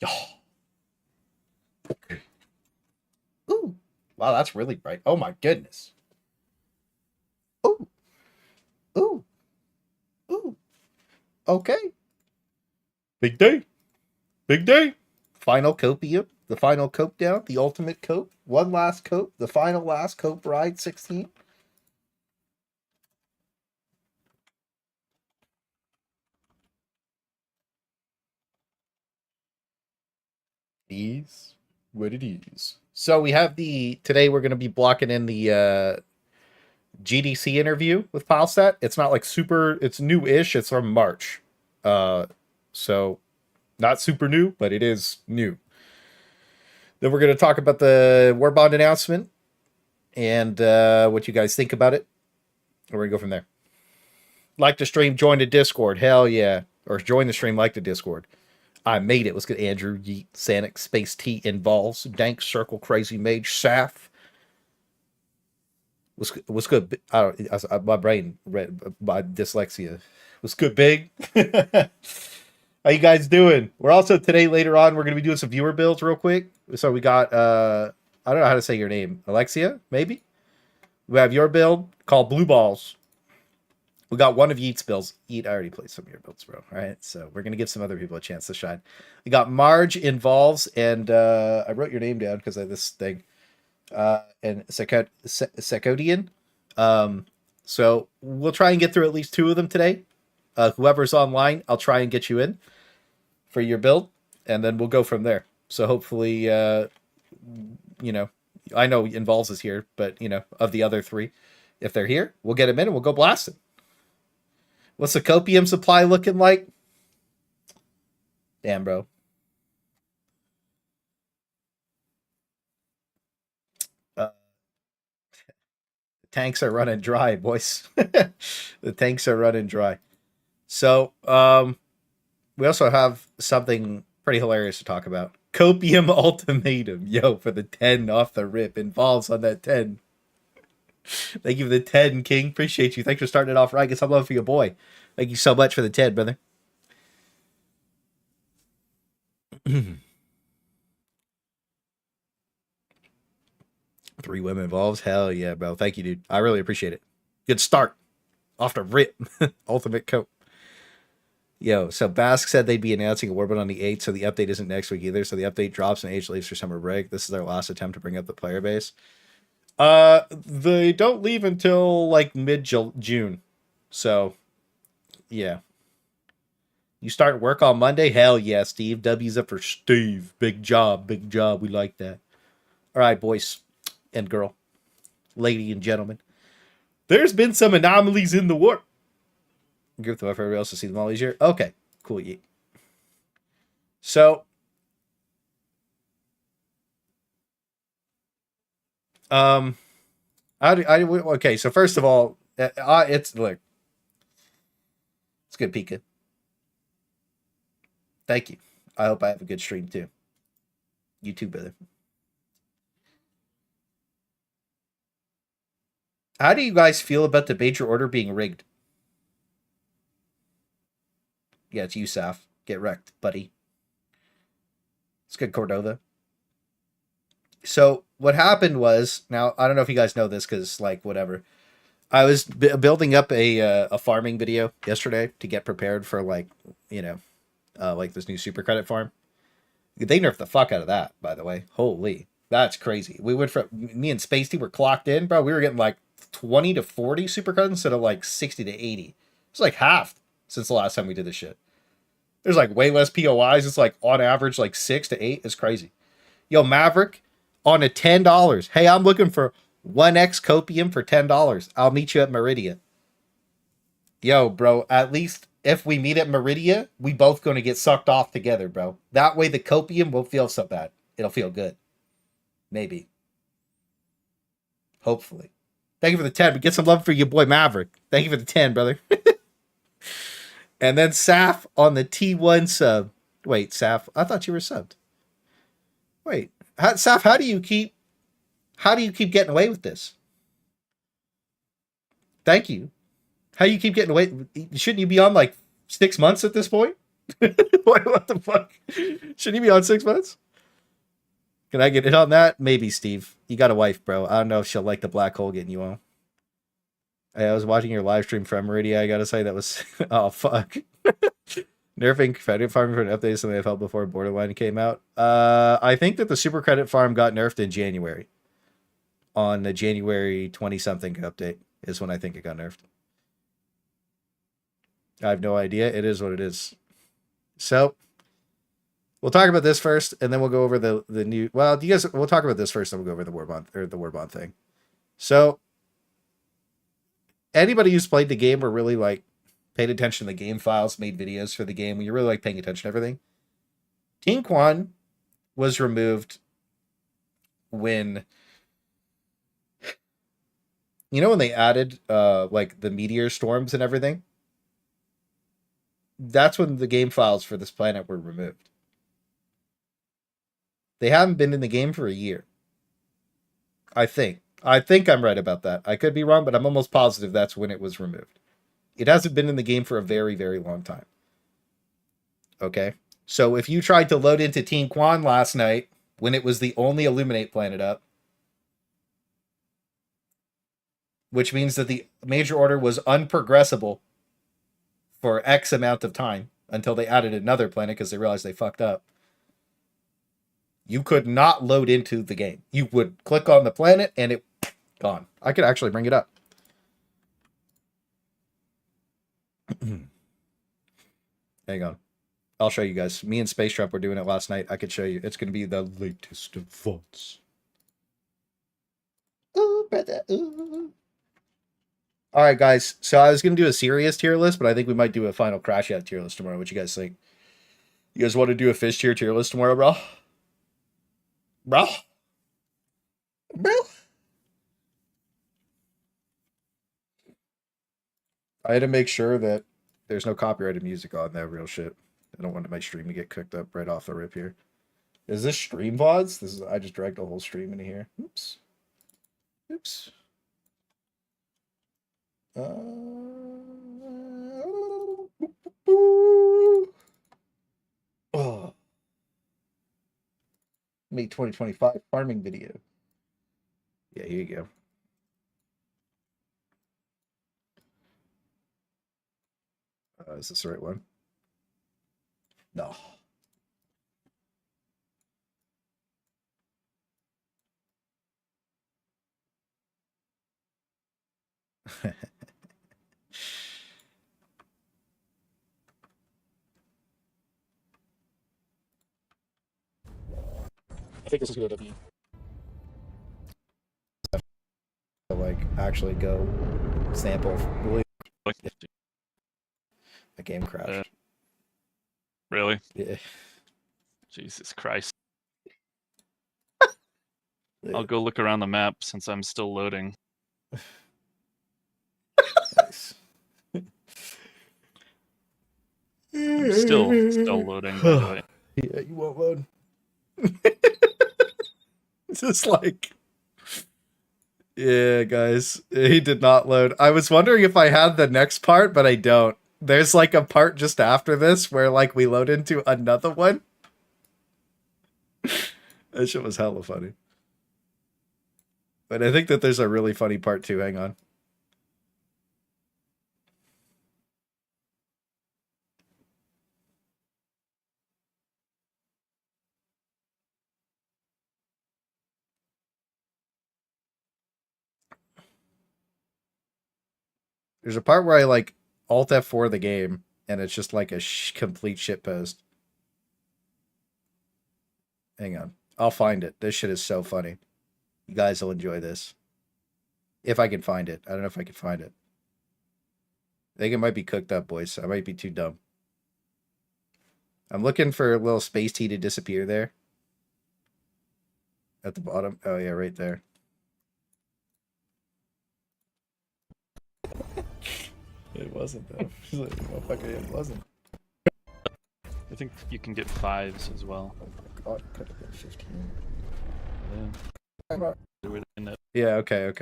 Oh. Okay. Ooh. Wow, that's really bright. Oh my goodness. Ooh. Ooh. Ooh. Okay. Big day. Big day. Final copium. The final cope down. The ultimate cope. One last cope. The final last cope ride 16. Is what it is. So we have today we're going to be blocking in the GDC interview with Pilestedt. It's not like super, it's new-ish. It's from March. So not super new, but it is new. Then we're going to talk about the Warbond announcement and what you guys think about it. And we're going to go from there. Like the stream, join the Discord. Hell yeah. Or join the stream, like the Discord. I made it. Let's get Andrew, Yeet, Sanic, Space T, Involves, Dank, Circle, Crazy Mage, Saf. What's good? My brain read by dyslexia. What's good, Big? How you guys doing? We're also today later on. We're gonna be doing some viewer builds real quick. So we got I don't know how to say your name, Alexia, maybe. We have your build called Blue Balls. We got one of Yeet's builds. Yeet, I already played some of your builds, bro. All right, so we're gonna give some other people a chance to shine. We got Marge, Involves, and I wrote your name down because I have this thing. And Secodian. So we'll try and get through at least two of them today. Whoever's online, I'll try and get you in for your build, and then we'll go from there. So hopefully, you know, I know Involves is here, but, you know, of the other three, if they're here, we'll get them in and we'll go blasting. What's the copium supply looking like? Damn, bro. Tanks are running dry, boys. The tanks are running dry. So, we also have something pretty hilarious to talk about. Copium Ultimatum. Yo, for the 10 off the rip. Involves on that 10. Thank you for the 10, King. Appreciate you. Thanks for starting it off right. Get some love for your boy. Thank you so much for the 10, brother. 3 women Involves. Hell yeah, bro. Thank you, dude. I really appreciate it. Good start. Off the rip. Ultimate coat. Yo, so Basque said they'd be announcing a Warbond on the 8th, so the update isn't next week either. So the update drops and Age leaves for summer break. This is their last attempt to bring up the player base. They don't leave until like mid-June. So, yeah. You start work on Monday? Hell yeah, Steve. W's up for Steve. Big job, big job. We like that. All right, boys and girl, lady and gentlemen. There's been some anomalies in the warp. Give to everybody else to see them all easier. Okay, cool. Yeah. So, okay. So first of all, it's look, it's good, Pika. Thank you. I hope I have a good stream too. You too, brother. How do you guys feel about the major order being rigged? Yeah, it's you, Saf. Get wrecked, buddy. It's good, Cordova. So what happened was, now I don't know if you guys know this because like whatever. I was building up a farming video yesterday to get prepared for like, you know, like this new super credit farm. They nerfed the fuck out of that, by the way. Holy, that's crazy. We went from me and Spacey were clocked in, bro. We were getting like 20 to 40 super credits instead of like 60 to 80. It's like half since the last time we did this shit. There's like way less POIs. It's like on average like 6 to 8. It's crazy. Yo, Maverick on a $10. Hey, I'm looking for 1x copium for $10. I'll meet you at Meridia. Yo, bro, at least if we meet at Meridia, we both going to get sucked off together, bro. That way the copium won't feel so bad. It'll feel good. Maybe. Hopefully. Thank you for the 10, but get some love for your boy Maverick. Thank you for the 10, brother. And then Saf on the T1 sub. Wait, Saf, I thought you were subbed. Wait, Saf, how do you keep getting away with this? Thank you. How you keep getting away? Shouldn't you be on like 6 months at this point? What the fuck? Shouldn't he be on 6 months? Can I get in on that? Maybe, Steve. You got a wife, bro. I don't know if she'll like the black hole getting you on. I was watching your live stream from Meridia. I gotta say that was oh fuck. Nerfing credit farming for an update is something I've held before Borderline came out. I think that the super credit farm got nerfed in January. On the January 20-something update is when I think it got nerfed. I have no idea. It is what it is. So we'll talk about this first, and then we'll go over the new. Well, you guys, we'll talk about this first, and we'll go over the Warbond thing. So anybody who's played the game or really like paid attention to the game files, made videos for the game, when you're really like paying attention to everything, Team Quan was removed when, you know, when they added like the meteor storms and everything. That's when the game files for this planet were removed. They haven't been in the game for a year. I think I'm right about that. I could be wrong, but I'm almost positive that's when it was removed. It hasn't been in the game for a very, very long time. Okay? So if you tried to load into Team Quan last night when it was the only Illuminate planet up, which means that the major order was unprogressible for X amount of time until they added another planet because they realized they fucked up. You could not load into the game. You would click on the planet and it gone. I could actually bring it up. Hang on. I'll show you guys. Me and Space Trump were doing it last night. I could show you. It's going to be the latest of thoughts. Ooh, brother. Ooh. All right, guys. So I was going to do a serious tier list, but I think we might do a final crash out tier list tomorrow. What you guys think? You guys want to do a fish tier list tomorrow, bro? Bro? I had to make sure that there's no copyrighted music on that real shit. I don't want my stream to get cooked up right off the rip here. Is this stream VODs? I just dragged a whole stream into here. Oops. Oops. Oh. May 2025 farming video. Yeah, here you go. Is this the right one? No. I think this is going to be like actually go sample. The game crashed. Really? Yeah. Jesus Christ. I'll go look around the map since I'm still loading. Nice. I'm still loading, by the way. Yeah, you won't load. It's just like, yeah, guys, he did not load. I was wondering if I had the next part, but I don't. There's like a part just after this where like we load into another one. That shit was hella funny. But I think that there's a really funny part too. Hang on. There's a part where I like Alt F4 the game, and it's just like a complete shitpost. Hang on. I'll find it. This shit is so funny. You guys will enjoy this. If I can find it. I don't know if I can find it. I think it might be cooked up, boys. I might be too dumb. I'm looking for a little space tea to disappear there. At the bottom. Oh, yeah, right there. It wasn't, though. Motherfucker, it wasn't. I think you can get 5s as well. Oh my god, it could have been 15. Yeah. Yeah, okay.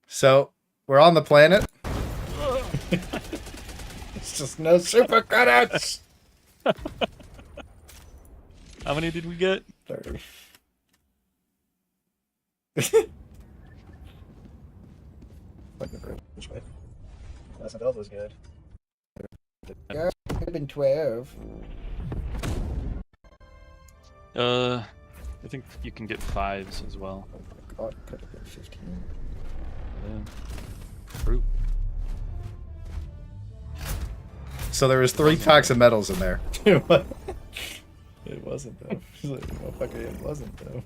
So, we're on the planet. It's just no super credits. How many did we get? 30. Last night was good. Yeah, could have been 12. I think you can get 5s as well. Oh, God, could have been 15. Yeah. True. So there was 3 packs of metals in there. It wasn't though. Motherfucker, it wasn't though.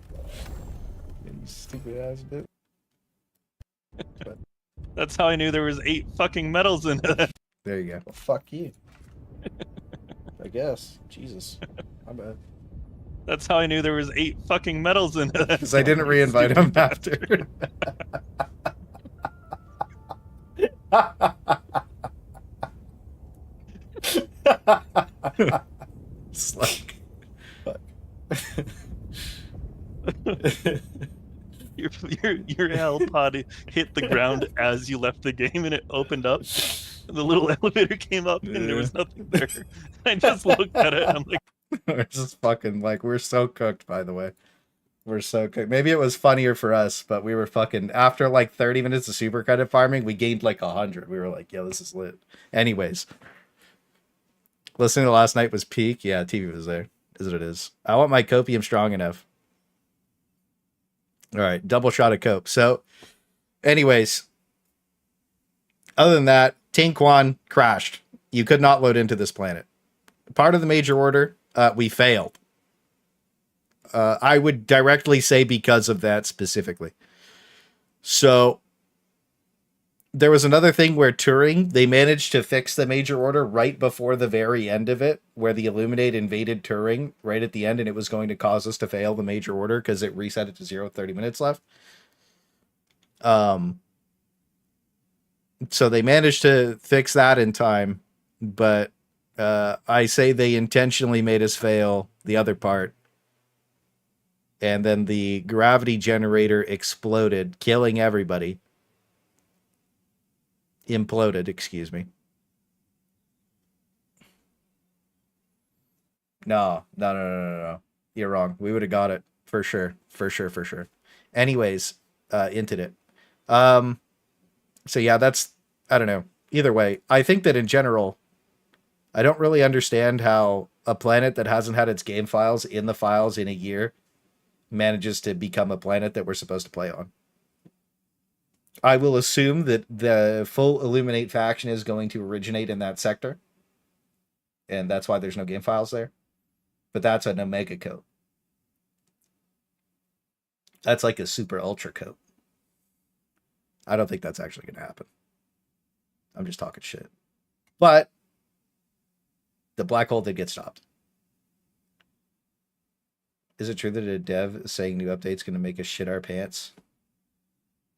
You stupid ass bitch. That's how I knew there was 8 fucking metals in it. There you go. Well, fuck you. I guess. Jesus. My bad. That's how I knew there was 8 fucking metals in it. Because I didn't re-invite him after. Slack. Your hell pod hit the ground as you left the game, and it opened up. And the little elevator came up, and there was nothing there. I just looked at it, and I'm like, We're just fucking like, we're so cooked, by the way. We're so cooked. Maybe it was funnier for us, but we were fucking, after like 30 minutes of super credit farming, we gained like 100. We were like, yo, this is lit. Anyways, listening to last night was peak. Yeah, TV was there. Is what it is. I want my copium strong enough. All right, double shot of cope. So, anyways, other than that, Tinquan crashed. You could not load into this planet. Part of the major order, we failed. I would directly say because of that specifically. So, there was another thing where Turing, they managed to fix the major order right before the very end of it, where the Illuminate invaded Turing right at the end, and it was going to cause us to fail the major order because it reset it to 0 with 30 minutes left. So they managed to fix that in time, but I say they intentionally made us fail the other part. And then the gravity generator exploded, killing everybody. Imploded, excuse me. No. You're wrong. We would have got it for sure. Anyways, inted it. So yeah, that's, I don't know. Either way, I think that in general, I don't really understand how a planet that hasn't had its game files in the files in a year manages to become a planet that we're supposed to play on. I will assume that the full Illuminate faction is going to originate in that sector. And that's why there's no game files there. But that's an Omega coat. That's like a super ultra coat. I don't think that's actually going to happen. I'm just talking shit. But the black hole did get stopped. Is it true that a dev is saying new update's going to make us shit our pants?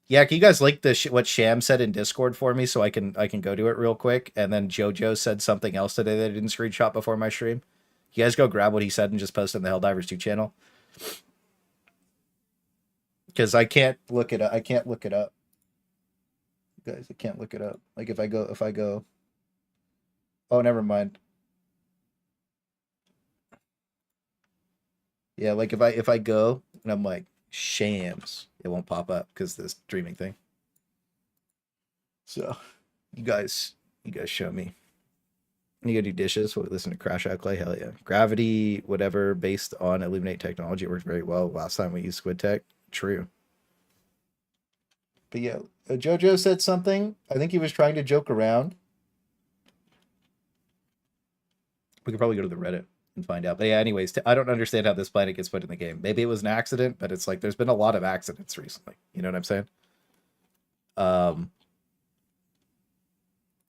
Yeah, can you guys link what Sham said in Discord for me so I can go to it real quick? And then JoJo said something else today that I didn't screenshot before my stream. You guys go grab what he said and just post it in the Helldivers 2 channel. Because I can't look it up. I can't look it up. Guys, I can't look it up. Like if I go. Oh, never mind. Yeah, like if I go and I'm like Shams, it won't pop up because this streaming thing. So you guys show me. You gotta do dishes. We'll listen to Crash Out Clay. Hell yeah. Gravity, whatever, based on Illuminate technology, it worked very well. Last time we used Squid Tech. True. But yeah, JoJo said something. I think he was trying to joke around. We could probably go to the Reddit and find out. But yeah, anyways, I don't understand how this planet gets put in the game. Maybe it was an accident, but it's like there's been a lot of accidents recently. You know what I'm saying?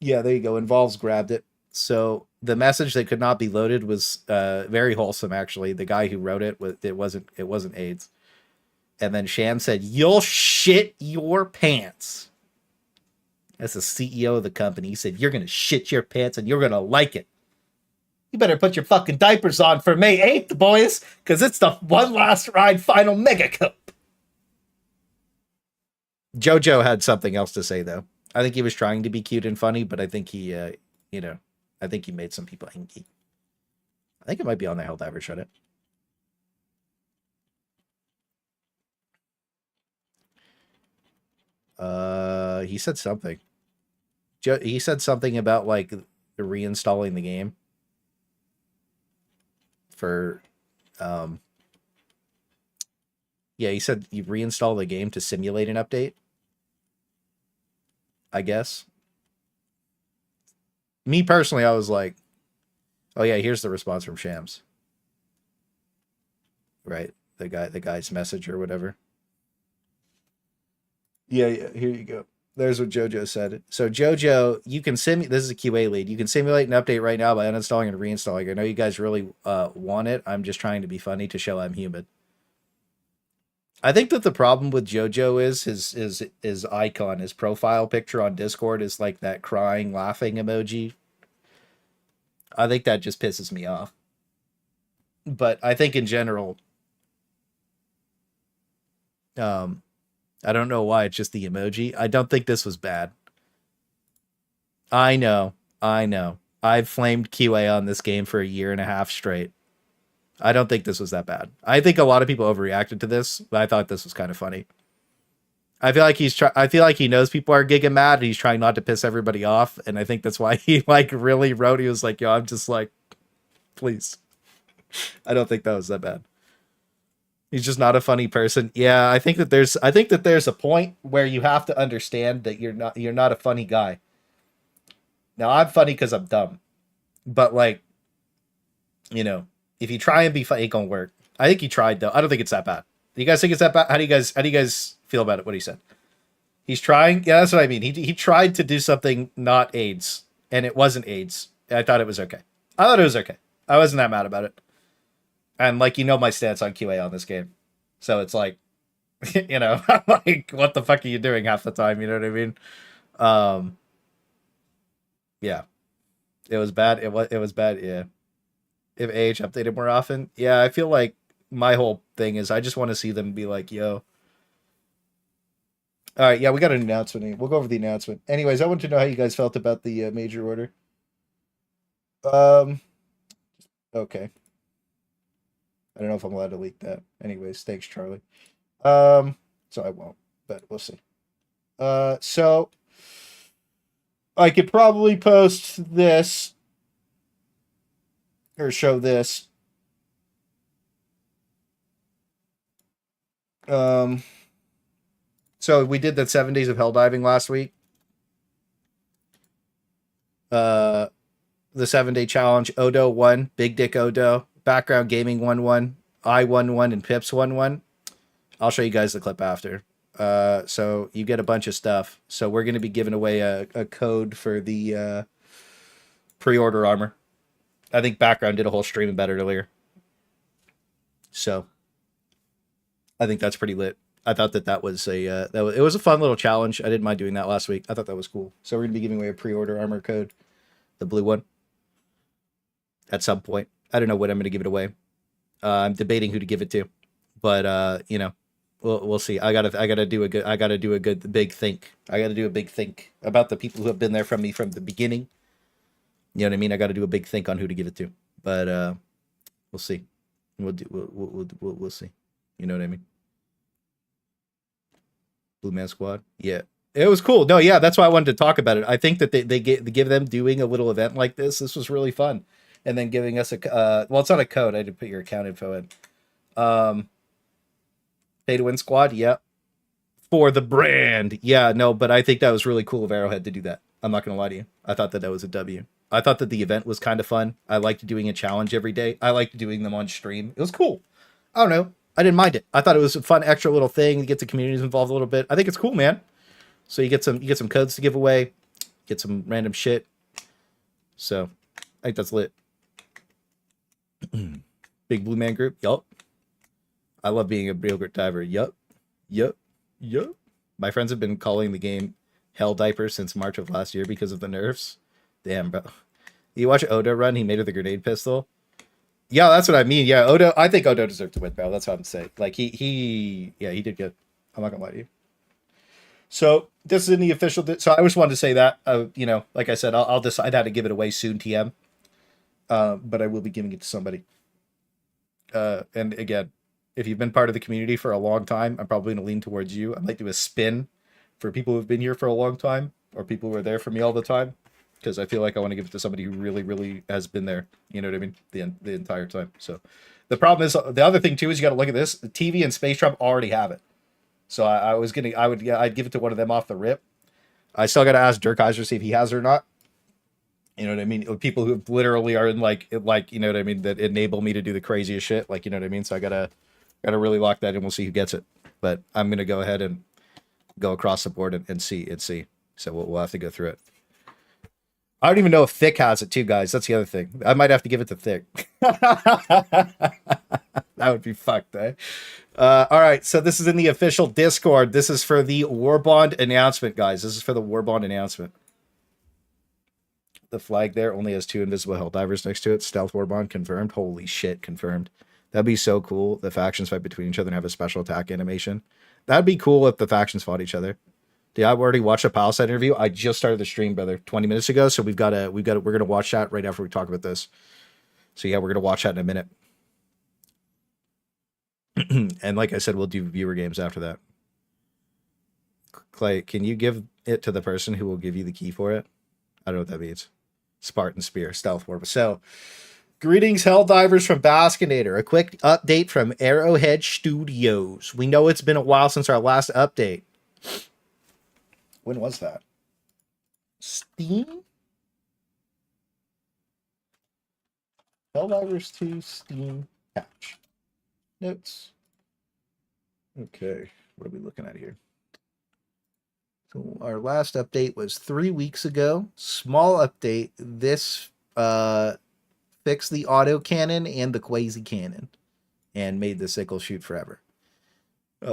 Yeah, there you go. Involves grabbed it. So the message that could not be loaded was very wholesome, actually. The guy who wrote it, it wasn't AIDS. And then Sham said, "You'll shit your pants." That's the CEO of the company. He said, "You're going to shit your pants and you're going to like it. You better put your fucking diapers on for May 8th, boys, because it's the one last ride final Mega Cup." JoJo had something else to say, though. I think he was trying to be cute and funny, but I think he, I think he made some people angry. I think it might be on the Helldivers Reddit. He said something. He said something about like reinstalling the game for yeah, he said you reinstall the game to simulate an update, I guess. Me personally, I was like, oh yeah, here's the response from Shams. Right? The guy's message or whatever. Yeah, here you go. There's what Jojo said. So Jojo, you can simulate. This is a QA lead. You can simulate an update right now by uninstalling and reinstalling. I know you guys really want it. I'm just trying to be funny to show I'm human. I think that the problem with Jojo is his icon, his profile picture on Discord is like that crying, laughing emoji. I think that just pisses me off. But I think in general, I don't know why it's just the emoji. I don't think this was bad. I know. I've flamed QA on this game for 1.5 years straight. I don't think this was that bad. I think a lot of people overreacted to this, but I thought this was kind of funny. I feel like he knows people are giga mad and he's trying not to piss everybody off, and I think that's why he like really wrote. He was like, "Yo, I'm just like, please." I don't think that was that bad. He's just not a funny person. Yeah, I think that there's a point where you have to understand that you're not a funny guy. Now, I'm funny because I'm dumb, but like, you know, if you try and be funny, it ain't gonna work. I think he tried though. I don't think it's that bad. Do you guys think it's that bad? How do you guys feel about it? What he said? He's trying. Yeah, that's what I mean. He tried to do something not AIDS, and it wasn't AIDS. I thought it was okay. I wasn't that mad about it. And like, you know, my stance on QA on this game, so it's like, you know, like, what the fuck are you doing half the time? You know what I mean? Yeah, it was bad. It was bad. Yeah. If AH updated more often, yeah, I feel like my whole thing is I just want to see them be like, yo. All right, yeah, we got an announcement. We'll go over the announcement. Anyways, I want to know how you guys felt about the major order. Okay. I don't know if I'm allowed to leak that. Anyways, thanks, Charlie. So I won't, but we'll see. So I could probably post this or show this. So we did that 7 days of hell diving last week. The 7-day challenge. Odo won. Big Dick Odo. Background Gaming won. I won, and Pips won. I'll show you guys the clip after. So you get a bunch of stuff. So we're going to be giving away a code for the pre-order armor. I think Background did a whole stream about it earlier. So I think that's pretty lit. I thought that was it was a fun little challenge. I didn't mind doing that last week. I thought that was cool. So we're going to be giving away a pre-order armor code, the blue one, at some point. I don't know when I'm going to give it away. I'm debating who to give it to, but you know, we'll see. I gotta do a big think. I gotta do a big think about the people who have been there from me from the beginning. You know what I mean? I got to do a big think on who to give it to, but we'll see. We'll see. You know what I mean? Blue Man Squad. Yeah, it was cool. No, yeah, that's why I wanted to talk about it. I think that they give them doing a little event like this. This was really fun, and then giving us a well, it's not a code. I didn't put your account info in. Pay to win squad. Yeah, for the brand. Yeah, no, but I think that was really cool of Arrowhead to do that. I'm not gonna lie to you. I thought that was a W. I thought that the event was kind of fun. I liked doing a challenge every day. I liked doing them on stream. It was cool. I don't know. I didn't mind it. I thought it was a fun extra little thing to get the communities involved a little bit. I think it's cool, man. So you get some codes to give away, get some random shit. So I think that's lit. Big Blue Man Group. Yup. I love being a real grit diver. Yup. My friends have been calling the game Helldivers since March of last year because of the nerfs. Damn, bro. You watch Odo run? He made with a grenade pistol. Yeah, that's what I mean. Yeah, Odo. I think Odo deserved to win, bro. That's what I'm saying. Like he did good. I'm not gonna lie to you. So this is in the official. So I just wanted to say that. You know, like I said, I'll decide how to give it away soon. TM. But I will be giving it to somebody. And again, if you've been part of the community for a long time, I'm probably going to lean towards you. I might do a spin for people who've been here for a long time or people who are there for me all the time, because I feel like I want to give it to somebody who really, really has been there. You know what I mean? The entire time. So the problem is, the other thing too is you got to look at this. The TV and Space Trump already have it. So I'd give it to one of them off the rip. I still got to ask Dirk Heiser see if he has it or not. You know what I mean? People who literally are in like, you know what I mean, that enable me to do the craziest shit. Like, you know what I mean? So I gotta really lock that in. We'll see who gets it. But I'm gonna go ahead and go across the board and see. So we'll have to go through it. I don't even know if Thick has it too, guys. That's the other thing. I might have to give it to Thick. That would be fucked, eh? All right, so this is in the official Discord. This is for the Warbond announcement, guys. This is for the Warbond announcement. The flag there only has 2 invisible Helldivers next to it. Stealth Warbond confirmed. Holy shit, confirmed. That'd be so cool. The factions fight between each other and have a special attack animation. That'd be cool if the factions fought each other. Dude, I've already watched a Pilestedt interview. I just started the stream, brother, 20 minutes ago. So we're gonna watch that right after we talk about this. So yeah, we're gonna watch that in a minute. And like I said, we'll do viewer games after that. Clay, can you give it to the person who will give you the key for it? I don't know what that means. Spartan Spear, Stealth Warp. So, greetings, Helldivers from Baskinator. A quick update from Arrowhead Studios. We know it's been a while since our last update. When was that? Steam? Helldivers 2 Steam patch. Notes. Okay, what are we looking at here? So our last update was 3 weeks ago. Small update. This fixed the auto cannon and the quasi cannon and made the sickle shoot forever.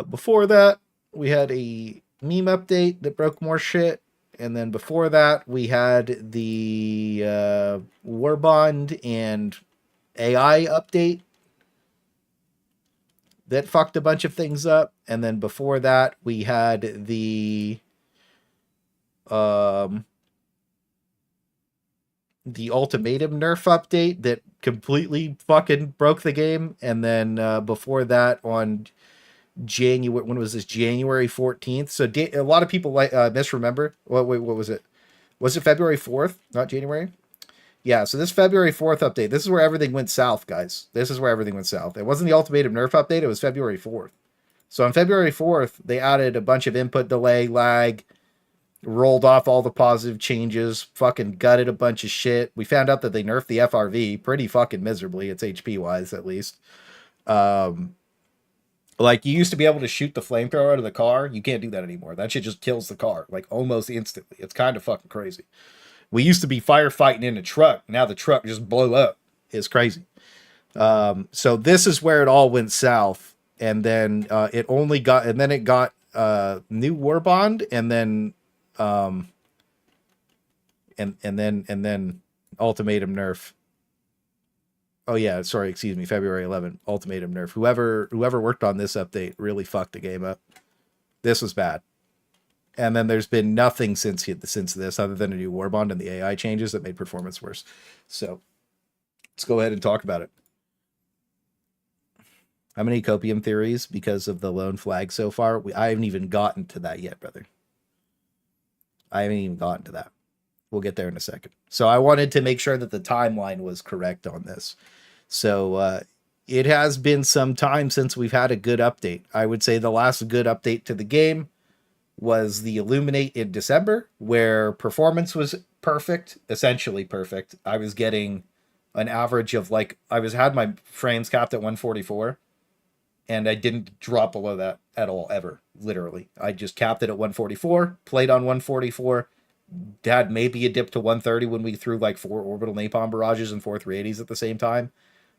Before that, we had a meme update that broke more shit. And then before that, we had the Warbond and AI update that fucked a bunch of things up. And then before that, we had the ultimatum nerf update that completely fucking broke the game. And then before that, on January, when was this? January 14th. So a lot of people misremember. What was it? Was it February 4th? Not January? Yeah, so this February 4th update, this is where everything went south, guys. This is where everything went south. It wasn't the ultimatum nerf update, it was February 4th. So on February 4th, they added a bunch of input delay, lag, rolled off all the positive changes, fucking gutted a bunch of shit. We found out that they nerfed the FRV pretty fucking miserably. It's HP wise, at least. Like, you used to be able to shoot the flamethrower out of the car. You can't do that anymore. That shit just kills the car, like, almost instantly. It's kind of fucking crazy. We used to be firefighting in a truck. Now the truck just blew up. It's crazy. So this is where it all went south. And then it got new Warbond, and then and then ultimatum nerf. Oh yeah, sorry, excuse me, February 11th, ultimatum nerf. Whoever worked on this update really fucked the game up. This was bad. And then there's been nothing since this other than a new Warbond and the AI changes that made performance worse. So let's go ahead and talk about it. How many copium theories because of the lone flag so far? I haven't even gotten to that yet, brother. I haven't even gotten to that. We'll get there in a second. So I wanted to make sure that the timeline was correct on this. So it has been some time since we've had a good update. I would say the last good update to the game was the Illuminate in December, where performance was perfect, essentially perfect. I was getting an average of had my frames capped at 144, and I didn't drop below that at all, ever, literally. I just capped it at 144, played on 144, had maybe a dip to 130 when we threw like 4 orbital napalm barrages and 4 380s at the same time,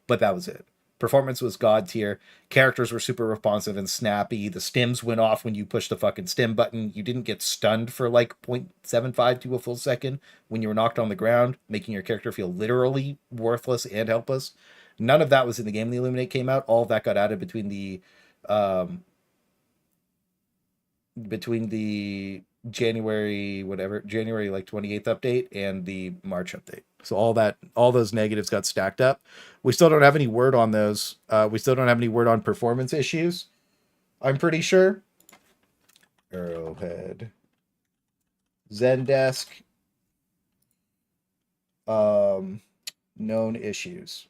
but that was it. Performance was god tier. Characters were super responsive and snappy. The stims went off when you pushed the fucking stim button. You didn't get stunned for like 0.75 to a full second when you were knocked on the ground, making your character feel literally worthless and helpless. None of that was in the game when the Illuminate came out. All of that got added between the between the January like 28th update and the March update. So all those negatives got stacked up. We still don't have any word on those. We still don't have any word on performance issues, I'm pretty sure. Arrowhead, Zendesk, known issues.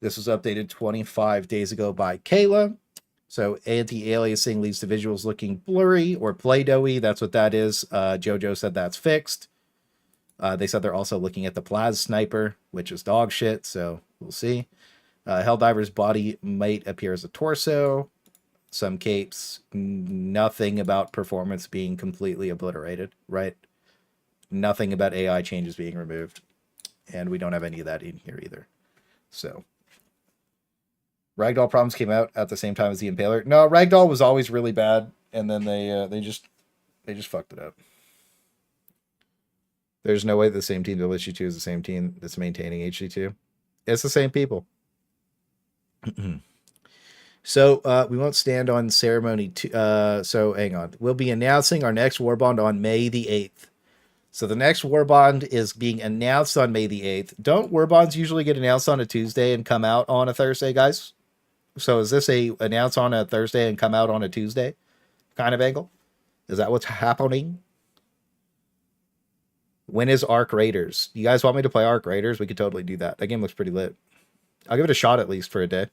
This was updated 25 days ago by Kayla. So anti-aliasing leaves the visuals looking blurry or Play-Doh-y. That's what that is. Jojo said that's fixed. They said they're also looking at the Plaz Sniper, which is dog shit, so we'll see. Helldiver's body might appear as a torso. Some capes, nothing about performance being completely obliterated, right? Nothing about AI changes being removed. And we don't have any of that in here either. So Ragdoll problems came out at the same time as the Impaler. No, Ragdoll was always really bad, and then they just fucked it up. There's no way the same team that issue 2 is the same team that's maintaining HD2. It's the same people. So we won't stand on ceremony. So hang on. We'll be announcing our next Warbond on May the 8th. So the next Warbond is being announced on May the 8th. Don't Warbonds usually get announced on a Tuesday and come out on a Thursday, guys? So is this a announce on a Thursday and come out on a Tuesday kind of angle? Is that what's happening? When is Arc Raiders? You guys want me to play Arc Raiders? We could totally do that. That game looks pretty lit. I'll give it a shot at least for a day.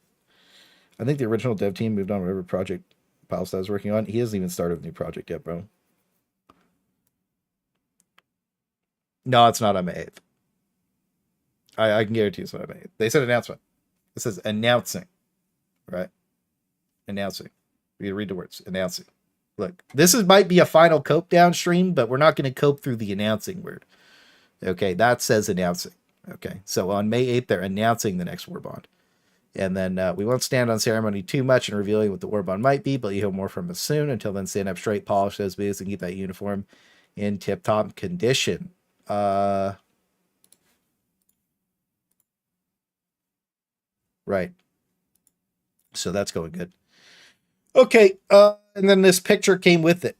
I think the original dev team moved on whatever project Pilestedt was working on. He hasn't even started a new project yet, bro. No, it's not on May 8th. I can guarantee it's not on May 8th. They said announcement. It says announcing. Right? Announcing. You read the words. Announcing. Look, might be a final cope downstream, but we're not going to cope through the announcing word. Okay, that says announcing. Okay, so on May 8th, they're announcing the next Warbond. And then we won't stand on ceremony too much in revealing what the Warbond might be, but you'll hear more from us soon. Until then, stand up straight, polish those boots, and keep that uniform in tip-top condition. Right. So that's going good. Okay, and then this picture came with it.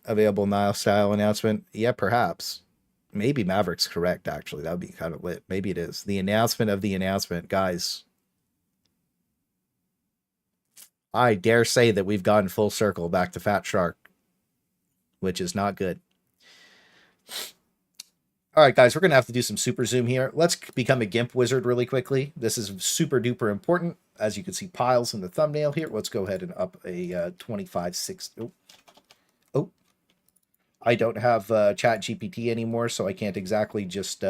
Available Nile style announcement. Yeah, perhaps. Maybe Maverick's correct, actually. That would be kind of lit. Maybe it is. The announcement of the announcement. Guys, I dare say that we've gone full circle back to Fat Shark, which is not good. All right, guys, we're going to have to do some super zoom here. Let's become a GIMP wizard really quickly. This is super duper important. As you can see, piles in the thumbnail here. Let's go ahead and up a 2560. Oh, I don't have Chat GPT anymore, so I can't exactly just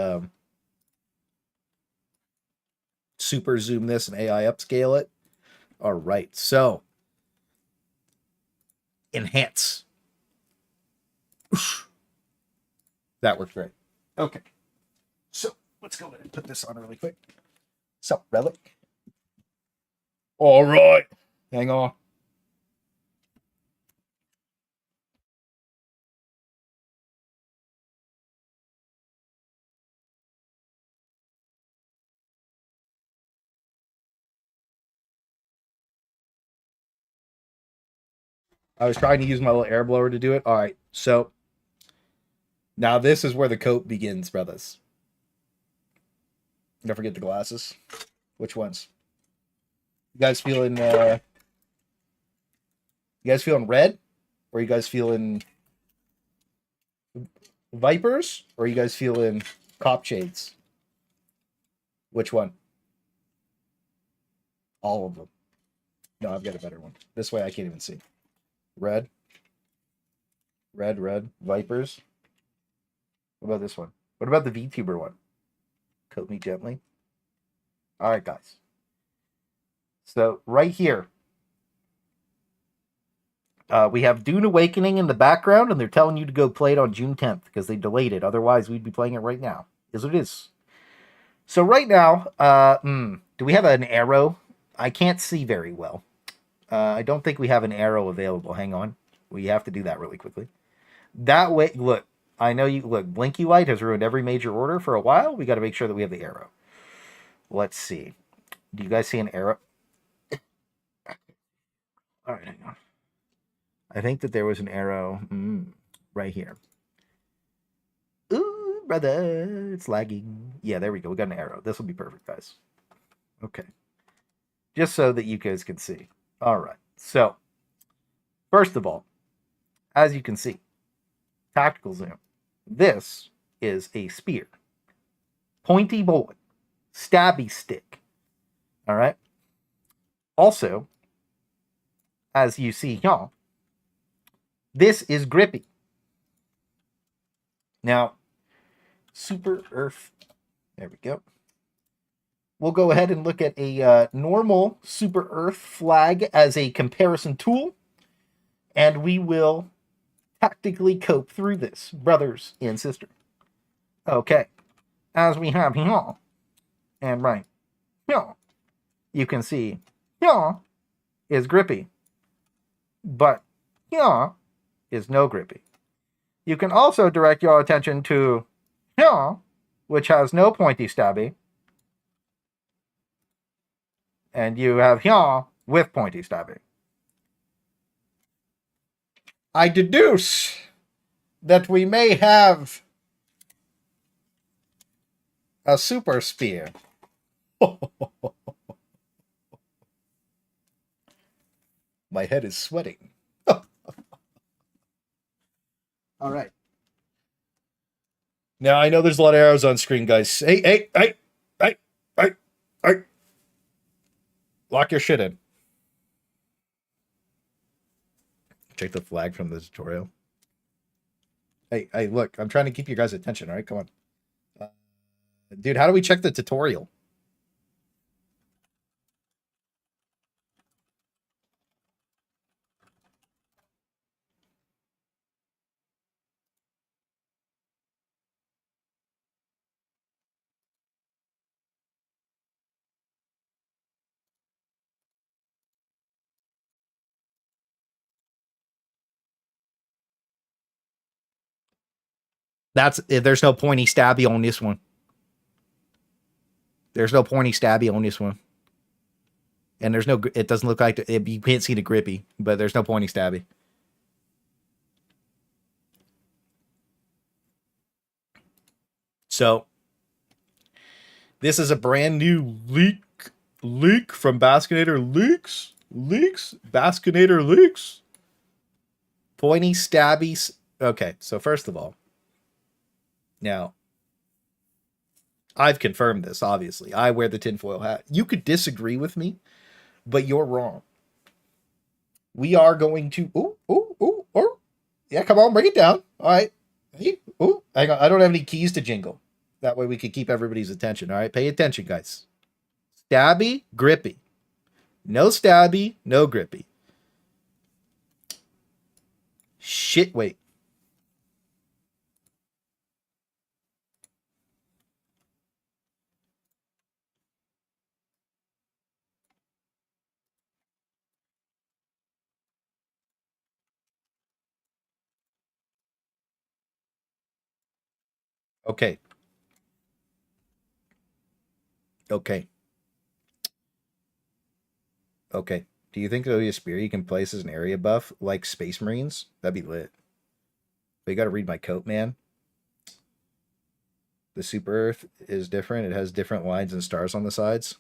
super zoom this and AI upscale it. All right, so enhance. That worked great. Okay, so let's go ahead and put this on really quick. So, Relic. All right, hang on. I was trying to use my little air blower to do it. All right, so now this is where the coat begins, brothers. Don't forget the glasses. Which ones? You guys feeling red? Or you guys feeling Vipers? Or you guys feeling Cop Shades? Which one? All of them. No, I've got a better one. This way I can't even see. Red. Red. Vipers. What about this one? What about the VTuber one? Coat me gently. All right, guys. So right here, we have Dune Awakening in the background, and they're telling you to go play it on June 10th because they delayed it. Otherwise, we'd be playing it right now. Is what it is. So right now, do we have an arrow? I can't see very well. I don't think we have an arrow available. Hang on. We have to do that really quickly. That way, look, I know you, look, Blinky Light has ruined every major order for a while. We got to make sure that we have the arrow. Let's see. Do you guys see an arrow? All right, hang on. I think that there was an arrow right here. Ooh, brother, it's lagging. Yeah, there we go. We got an arrow. This will be perfect, guys. Okay. Just so that you guys can see. All right. So, first of all, as you can see, tactical zoom. This is a spear. Pointy bullet. Stabby stick. All right. Also, as you see here, this is grippy. Now, Super Earth. There we go. We'll go ahead and look at a normal Super Earth flag as a comparison tool. And we will tactically cope through this, brothers and sisters. Okay. As we have here, and right here, you can see here is grippy. But here is no grippy. You can also direct your attention to here, which has no pointy stabby. And you have here with pointy stabby. I deduce that we may have a super spear. My head is sweating. All right. Now, I know there's a lot of arrows on screen, guys. Hey. Lock your shit in. Check the flag from the tutorial. Hey, look. I'm trying to keep your guys' attention, all right? Come on. Dude, how do we check the tutorial? There's no pointy stabby on this one. There's no pointy stabby on this one. And there's no, it doesn't look like, you can't see the grippy, but there's no pointy stabby. So, this is a brand new leak from Baskinator Leaks. Baskinator Leaks. Pointy stabby. Okay, so first of all, now, I've confirmed this, obviously. I wear the tinfoil hat. You could disagree with me, but you're wrong. We are going to... Ooh. Yeah, come on, bring it down. All right. Hey, ooh, hang on. I don't have any keys to jingle. That way we can keep everybody's attention. All right, pay attention, guys. Stabby, grippy. No stabby, no grippy. Shit, wait. Okay. Do you think there'll be a spear you can place as an area buff like Space Marines? That'd be lit. But you gotta read my coat, man. The Super Earth is different. It has different lines and stars on the sides.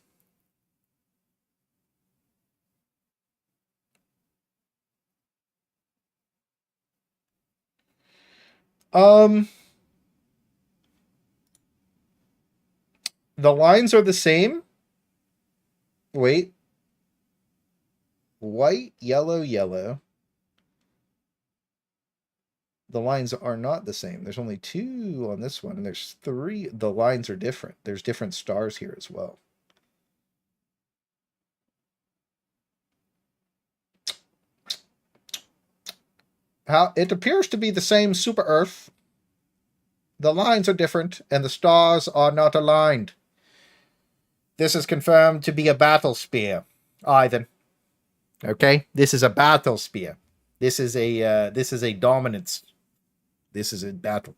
The lines are the same. Wait. White, yellow. The lines are not the same. There's only 2 on this one, and there's 3. The lines are different. There's different stars here as well. It appears to be the same Super Earth. The lines are different, and the stars are not aligned. This is confirmed to be a battle spear, Ivan. Okay, this is a battle spear. This is a dominance. This is a battle.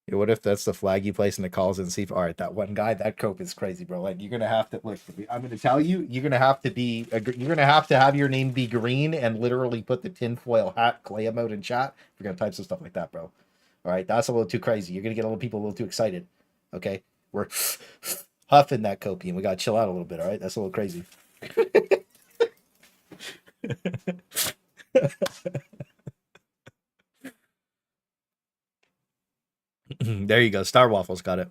Yeah, what if that's the flag you place in the calls and see? All right, that one guy, that cope is crazy, bro. Like you're gonna have to look. I'm gonna tell you, you're gonna have to be. You're gonna have to have your name be green and literally put the tinfoil hat Clay emote in chat. If you're gonna type some stuff like that, bro. All right, that's a little too crazy. You're gonna get a little people a little too excited. Okay, we're huffing that copium. We gotta chill out a little bit. All right, that's a little crazy. There you go. Star Waffles got it.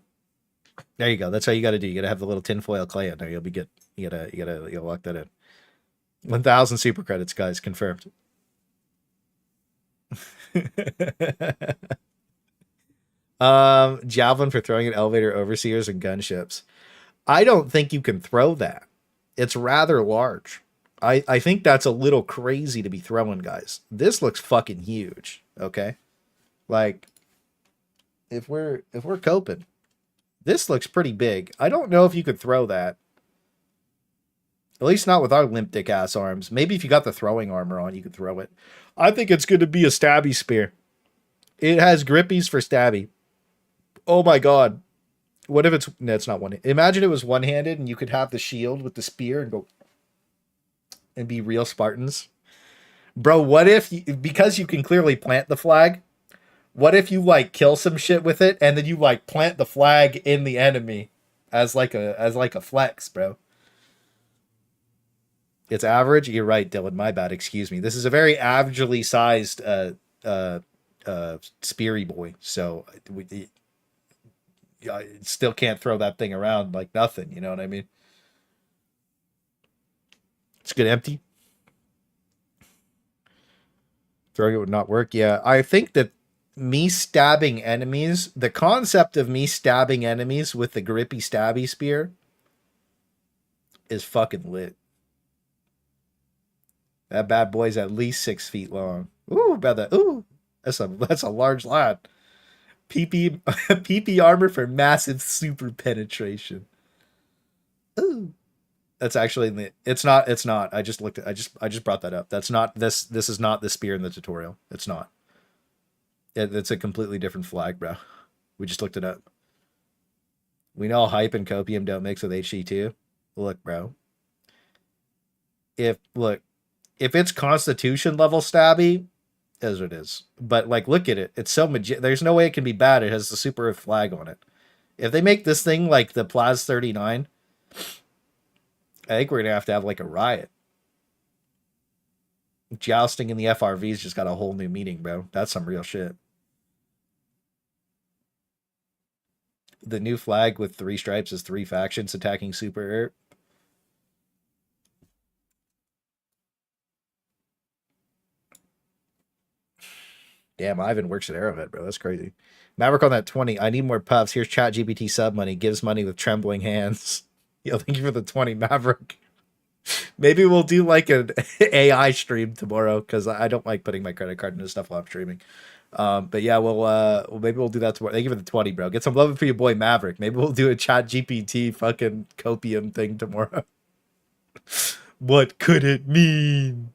There you go. That's how you got to do. You got to have the little tinfoil clay in there. You'll be good. You gotta lock that in. 1,000 super credits, guys. Confirmed. Javelin for throwing at elevator overseers and gunships. I don't think you can throw that. It's rather large. I think that's a little crazy to be throwing, guys. This looks fucking huge. Okay, like if we're coping, this looks pretty big. I don't know if you could throw that. At least not with our limp dick ass arms. Maybe if you got the throwing armor on, you could throw it. I think it's going to be a stabby spear. It has grippies for stabby. Oh my god. What if it's... No, it's not one... Imagine it was one-handed and you could have the shield with the spear and go... And be real Spartans. Bro, what if... Because you can clearly plant the flag... What if you, like, kill some shit with it, and then you, like, plant the flag in the enemy as like a flex, bro? It's average? You're right, Dylan. My bad. Excuse me. This is a very averagely sized speary boy, so I still can't throw that thing around like nothing, you know what I mean? It's good empty. Throwing it would not work. Yeah, I think that me stabbing enemies, the concept of me stabbing enemies with the grippy stabby spear is fucking lit. That bad boy's at least 6 feet long. Ooh, brother. Ooh, that's a large lad. PP armor for massive super penetration. Ooh. That's actually it's not. I just looked at I just brought that up. That's not this is not the spear in the tutorial. It's not. It's a completely different flag, bro. We just looked it up. We know hype and copium don't mix with HC2. Look, bro. If it's constitution level stabby, as it is. But like, look at it. It's so there's no way it can be bad. It has the super flag on it. If they make this thing like the Plaz 39, I think we're gonna have to have like a riot. Jousting in the FRV's just got a whole new meaning, bro. That's some real shit. The new flag with 3 stripes is 3 factions attacking Super Air. Damn, Ivan works at Arrowhead, bro. That's crazy. Maverick on that 20. I need more puffs. Here's ChatGPT sub money. Gives money with trembling hands. Yo, thank you for the 20, Maverick. Maybe we'll do like an AI stream tomorrow because I don't like putting my credit card into stuff while I'm streaming. But yeah, maybe we'll do that tomorrow. Thank you for the 20, bro. Get some love for your boy Maverick. Maybe we'll do a ChatGPT fucking copium thing tomorrow. What could it mean?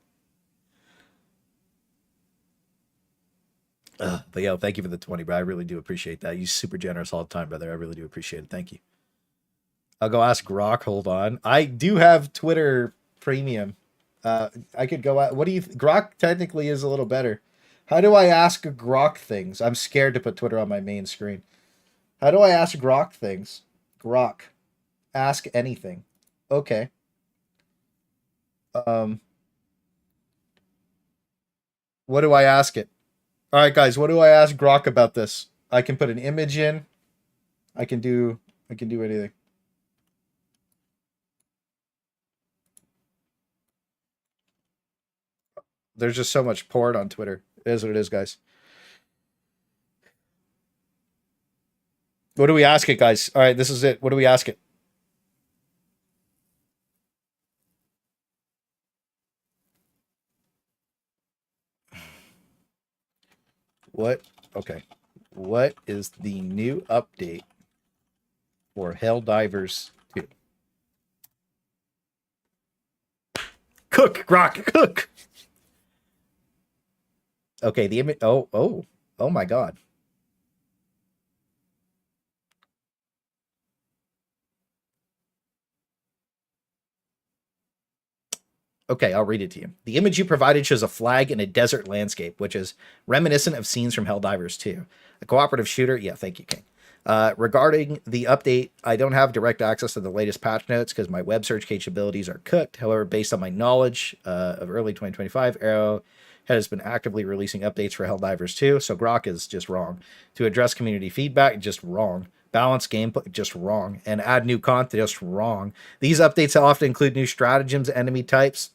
But yo, thank you for the 20, bro. I really do appreciate that. You're super generous all the time, brother. I really do appreciate it. Thank you. I'll go ask Grok. Hold on. I do have Twitter Premium. I could go out. What do you... Grok technically is a little better. How do I ask Grok things? I'm scared to put Twitter on my main screen. How do I ask Grok things? Grok. Ask anything. Okay. What do I ask it? All right, guys. What do I ask Grok about this? I can put an image in. I can do anything. There's just so much porn on Twitter. It is what it is, guys. What do we ask it, guys? All right, this is it. What do we ask it? What? Okay. What is the new update for Helldivers 2? Cook, Grok, cook! Okay, the image... Oh my god. Okay, I'll read it to you. The image you provided shows a flag in a desert landscape, which is reminiscent of scenes from Helldivers 2. A cooperative shooter. Yeah, thank you, King. Regarding the update, I don't have direct access to the latest patch notes because my web search capabilities are cooked. However, based on my knowledge of early 2025, Arrow has been actively releasing updates for Helldivers 2, so Grok is just wrong. To address community feedback, just wrong. Balance gameplay, just wrong. And add new content, just wrong. These updates often include new stratagems, enemy types,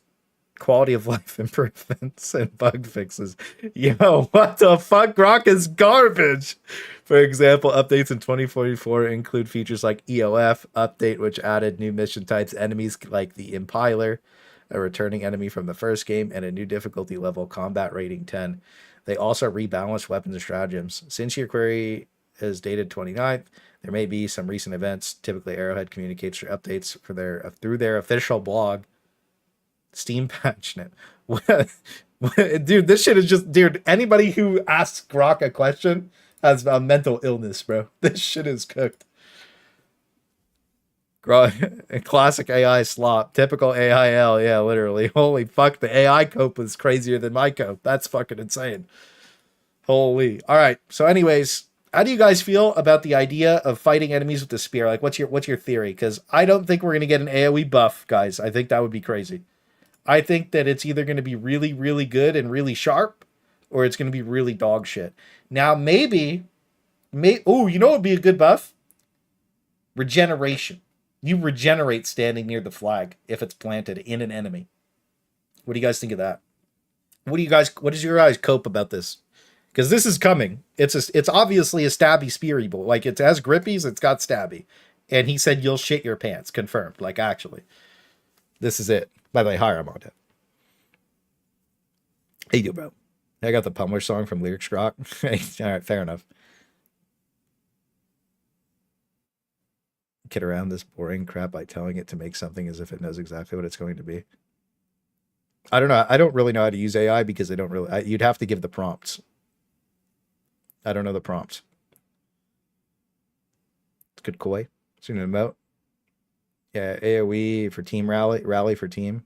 quality of life improvements, and bug fixes. Yo, what the fuck? Grok is garbage. For example, updates in 2044 include features like EOF update, which added new mission types, enemies like the Impiler, a returning enemy from the first game, and a new difficulty level, combat rating 10. They also rebalanced weapons and stratagems. Since your query is dated 29th, there may be some recent events. Typically, Arrowhead communicates their updates through their official blog, Steam Patchnet. Dude, this shit is just, dude, anybody who asks Grok a question has a mental illness, bro. This shit is cooked. Grok, classic AI slop. Typical AIL. Yeah, literally. Holy fuck, the AI cope was crazier than my cope. That's fucking insane. Holy. All right. So anyways, how do you guys feel about the idea of fighting enemies with the spear? Like, what's your theory? Because I don't think we're going to get an AoE buff, guys. I think that would be crazy. I think that it's either going to be really, really good and really sharp, or it's going to be really dog shit. Now, maybe, oh, you know what would be a good buff? Regeneration. You regenerate standing near the flag if it's planted in an enemy. What do you guys think of that? What does your guys cope about this? Because this is coming. It's obviously a stabby speary bolt. Like, it has grippies, it's got stabby. And he said you'll shit your pants. Confirmed. Like, actually. This is it. By the way, hi, I'm on it. Hey, you bro. I got the Pummeler song from Lyrics Grok. All right, fair enough. Kid around this boring crap by telling it to make something as if it knows exactly what it's going to be. I don't know. I don't really know how to use AI because I don't really. You'd have to give the prompts. I don't know the prompts. It's good koi. Soon an emote. Yeah, AoE for team rally for team.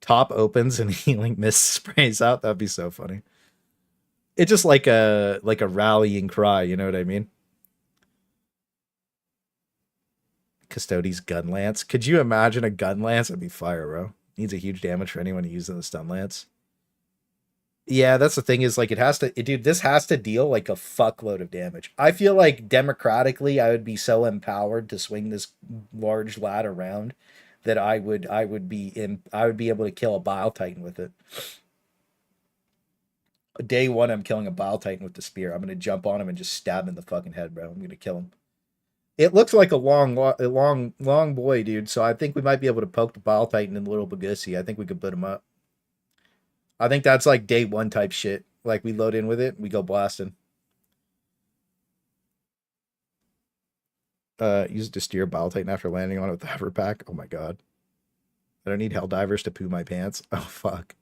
Top opens and healing mist sprays out. That'd be so funny. It's just like a rallying cry, you know what I mean? Custodes gun lance. Could you imagine a gun lance? That'd be fire, bro. Needs a huge damage for anyone who uses the stun lance. Yeah, that's the thing is like dude, this has to deal like a fuckload of damage. I feel like democratically I would be so empowered to swing this large lad around that I would be able to kill a Bile Titan with it. Day one, I'm killing a Bile Titan with the spear. I'm gonna jump on him and just stab him in the fucking head, bro. I'm gonna kill him. It looks like a long boy, dude. So I think we might be able to poke the Bile Titan in the little Bagussi. I think we could put him up. I think that's like day one type shit. Like we load in with it, we go blasting. Use it to steer Bile Titan after landing on it with the hover pack. Oh my god. I don't need Helldivers to poo my pants. Oh fuck.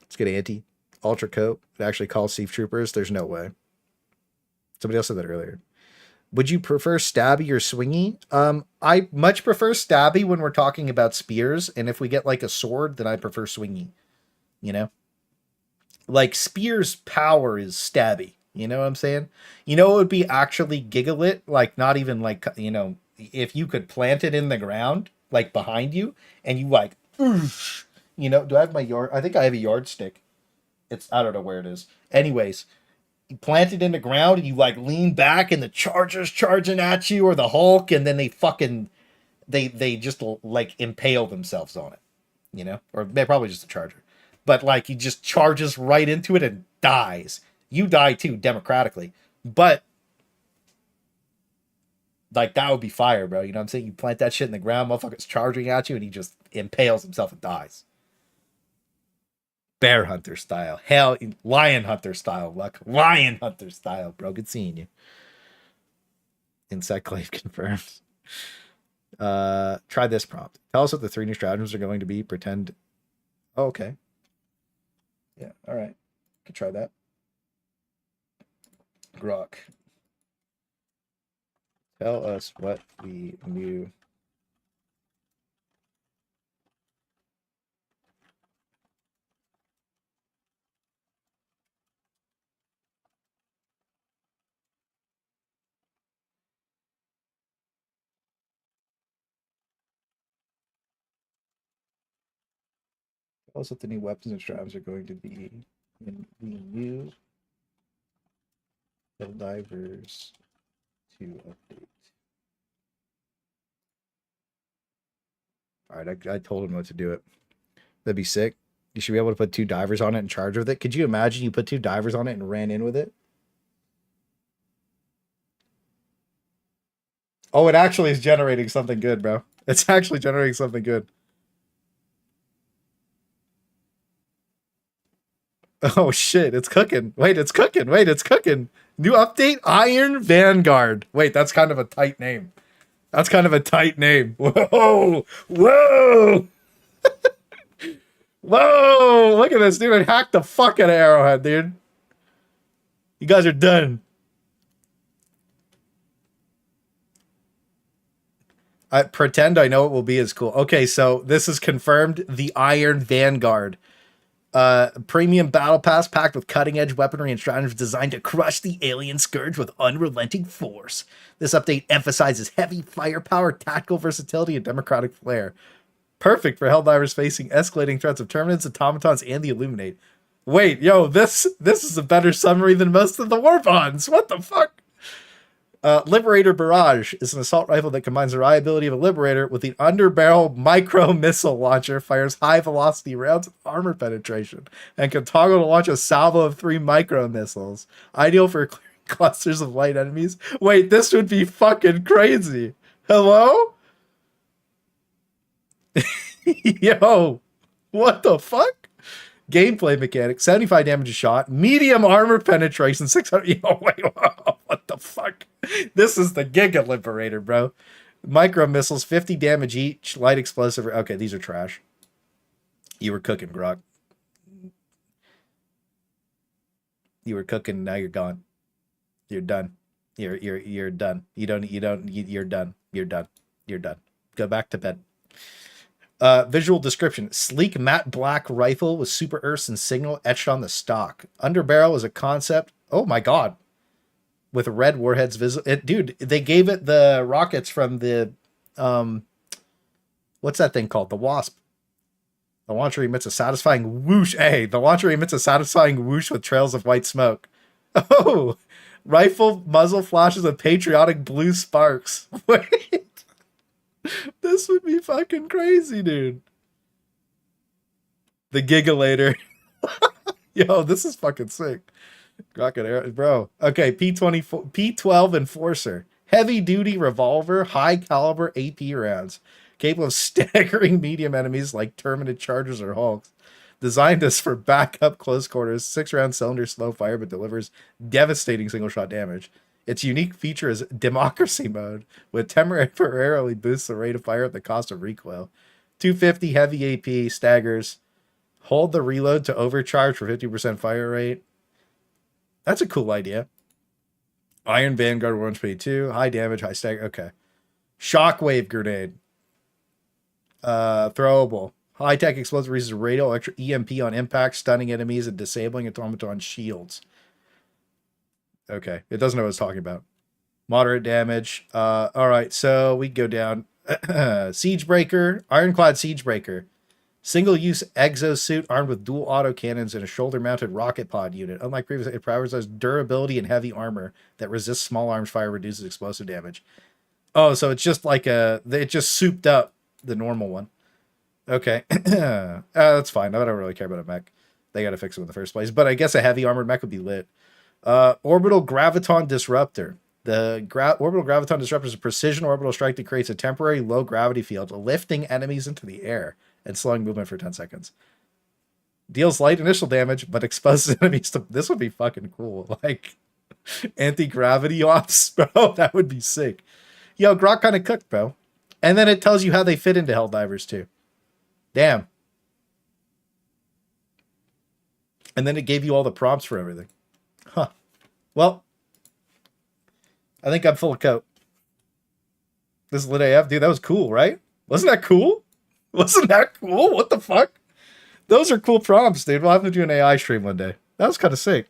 Let's get anti. Ultra coat. It actually calls Thief Troopers. There's no way. Somebody else said that earlier. Would you prefer stabby or swingy? I much prefer stabby when we're talking about spears, and if we get like a sword, then I prefer swingy. You know? Like spear's power is stabby. You know what I'm saying? You know it would be actually gigalit, like not even like, you know, if you could plant it in the ground, like behind you, and you like, oof, you know, do I have my yard? I think I have a yardstick. I don't know where it is. Anyways, you plant it in the ground and you like lean back and the Charger's charging at you or the Hulk, and then they just like impale themselves on it, you know, or they're probably just a Charger, but like he just charges right into it and dies. You die too, democratically, but like that would be fire, bro. You know what I'm saying? You plant that shit in the ground, motherfucker's charging at you, and he just impales himself and dies. Bear hunter style. Hell, lion hunter style. Luck. Lion hunter style, bro. Good seeing you. Insect Clave confirmed. Try this prompt. Tell us what the 3 new stratagems are going to be. Pretend. Oh, okay. Yeah, all right. Could try that. Grok. Tell us what the new Also, the new weapons and stratagems are going to be in the new Helldivers 2 update. All right, I told him what to do it. That'd be sick. You should be able to put 2 divers on it and charge with it. Could you imagine you put 2 divers on it and ran in with it? Oh, it actually is generating something good, bro. It's actually generating something good. Oh shit, it's cooking. Wait, it's cooking. Wait, it's cooking. New update, Iron Vanguard. Wait, that's kind of a tight name. That's kind of a tight name. Whoa! Whoa! Whoa! Look at this, dude. I hacked the fuck out of Arrowhead, dude. You guys are done. I pretend I know it will be as cool. Okay, so this is confirmed. The Iron Vanguard. Premium battle pass packed with cutting-edge weaponry and stratagems designed to crush the alien scourge with unrelenting force. This update emphasizes heavy firepower, tactical versatility, and democratic flair. Perfect for Helldivers facing escalating threats of Terminids, Automatons, and the Illuminate. Wait, yo, this is a better summary than most of the Warbonds. What the fuck? Liberator Barrage is an assault rifle that combines the reliability of a Liberator with the underbarrel micro missile launcher, fires high velocity rounds with armor penetration, and can toggle to launch a salvo of 3 micro missiles. Ideal for clearing clusters of light enemies. Wait, this would be fucking crazy. Hello? Yo, what the fuck? Gameplay mechanics, 75 damage a shot, medium armor penetration, 600. Yo, wait, whoa, what the fuck? This is the Giga Liberator, bro. Micro missiles, 50 damage each, light explosive. Okay, these are trash. You were cooking, Grok. You were cooking, now you're gone. You're done. You're done. You're done. You're done. You're done. Go back to bed. Visual description. Sleek matte black rifle with super earths and signal etched on the stock. Underbarrel is a concept. Oh my god. With red warheads visible. Dude, they gave it the rockets from the what's that thing called? The Wasp. The launcher emits a satisfying whoosh. Hey, the launcher emits a satisfying whoosh with trails of white smoke. Oh, rifle muzzle flashes with patriotic blue sparks. Wait. This would be fucking crazy, dude. The Gigalator. Yo, this is fucking sick. Rocket arrow, bro. Okay, P12 Enforcer. Heavy duty revolver, high caliber AP rounds. Capable of staggering medium enemies like Terminid chargers or hulks. Designed as for backup close quarters, 6-round cylinder slow fire, but delivers devastating single shot damage. Its unique feature is Democracy Mode, which temporarily boosts the rate of fire at the cost of recoil. 250 heavy AP, staggers. Hold the reload to overcharge for 50% fire rate. That's a cool idea. Iron Vanguard 122, high damage, high stagger. Okay. Shockwave Grenade. Throwable. High-tech explosive releases radio electric EMP on impact, stunning enemies and disabling automaton shields. Okay, it doesn't know what it's talking about. Moderate damage. All right, so we go down. Siegebreaker, Ironclad Siegebreaker. Single-use exosuit armed with dual autocannons and a shoulder-mounted rocket pod unit. Unlike previous, it prioritizes durability and heavy armor that resists small arms fire, reduces explosive damage. Oh, so it's just like it just souped up the normal one. Okay, that's fine. I don't really care about a mech. They got to fix it in the first place. But I guess a heavy armored mech would be lit. Orbital Graviton Disruptor. The Orbital Graviton Disruptor is a precision orbital strike that creates a temporary low gravity field, lifting enemies into the air and slowing movement for 10 seconds. Deals light initial damage, but exposes enemies to... This would be fucking cool. Like, anti-gravity ops, bro. That would be sick. Yo, Grok kind of cooked, bro. And then it tells you how they fit into Helldivers, too. Damn. And then it gave you all the prompts for everything. Huh. Well, I think I'm full of coat. This is lit AF. Dude, that was cool, right? Wasn't that cool? Wasn't that cool? What the fuck? Those are cool prompts, dude. We'll have to do an AI stream one day. That was kind of sick.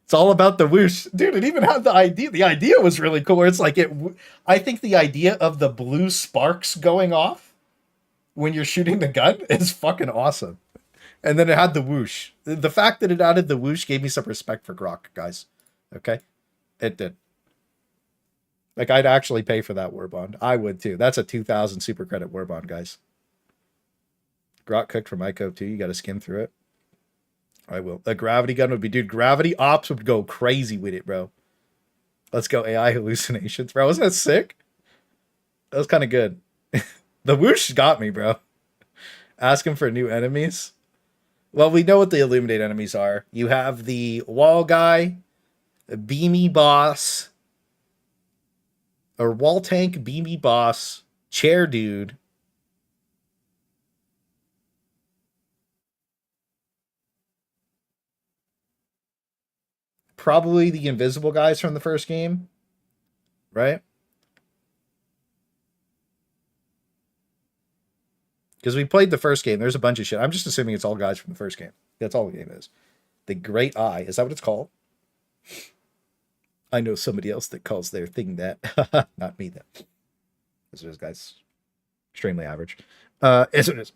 It's all about the whoosh. Dude, it even had the idea. The idea was really cool. Where it's like I think the idea of the blue sparks going off when you're shooting the gun is fucking awesome. And then it had the whoosh. The fact that it added the whoosh gave me some respect for Grok, guys. Okay? It did. Like, I'd actually pay for that Warbond. I would too. That's a 2,000 super credit Warbond, guys. Grok cooked for my cove too. You got to skim through it. I will. A gravity gun would be, dude, gravity ops would go crazy with it, bro. Let's go AI hallucinations, bro. Wasn't that sick? That was kind of good. The whoosh got me, bro. Asking for new enemies. Well, we know what the Illuminate enemies are. You have the wall guy, a beamy boss, or wall tank, beamy boss, chair dude. Probably the invisible guys from the first game, right? Because we played the first game. There's a bunch of shit. I'm just assuming it's all guys from the first game. That's all the game is. The Great Eye. Is that what it's called? I know somebody else that calls their thing that. Not me, though. This is, guys. Extremely average. Is what it is.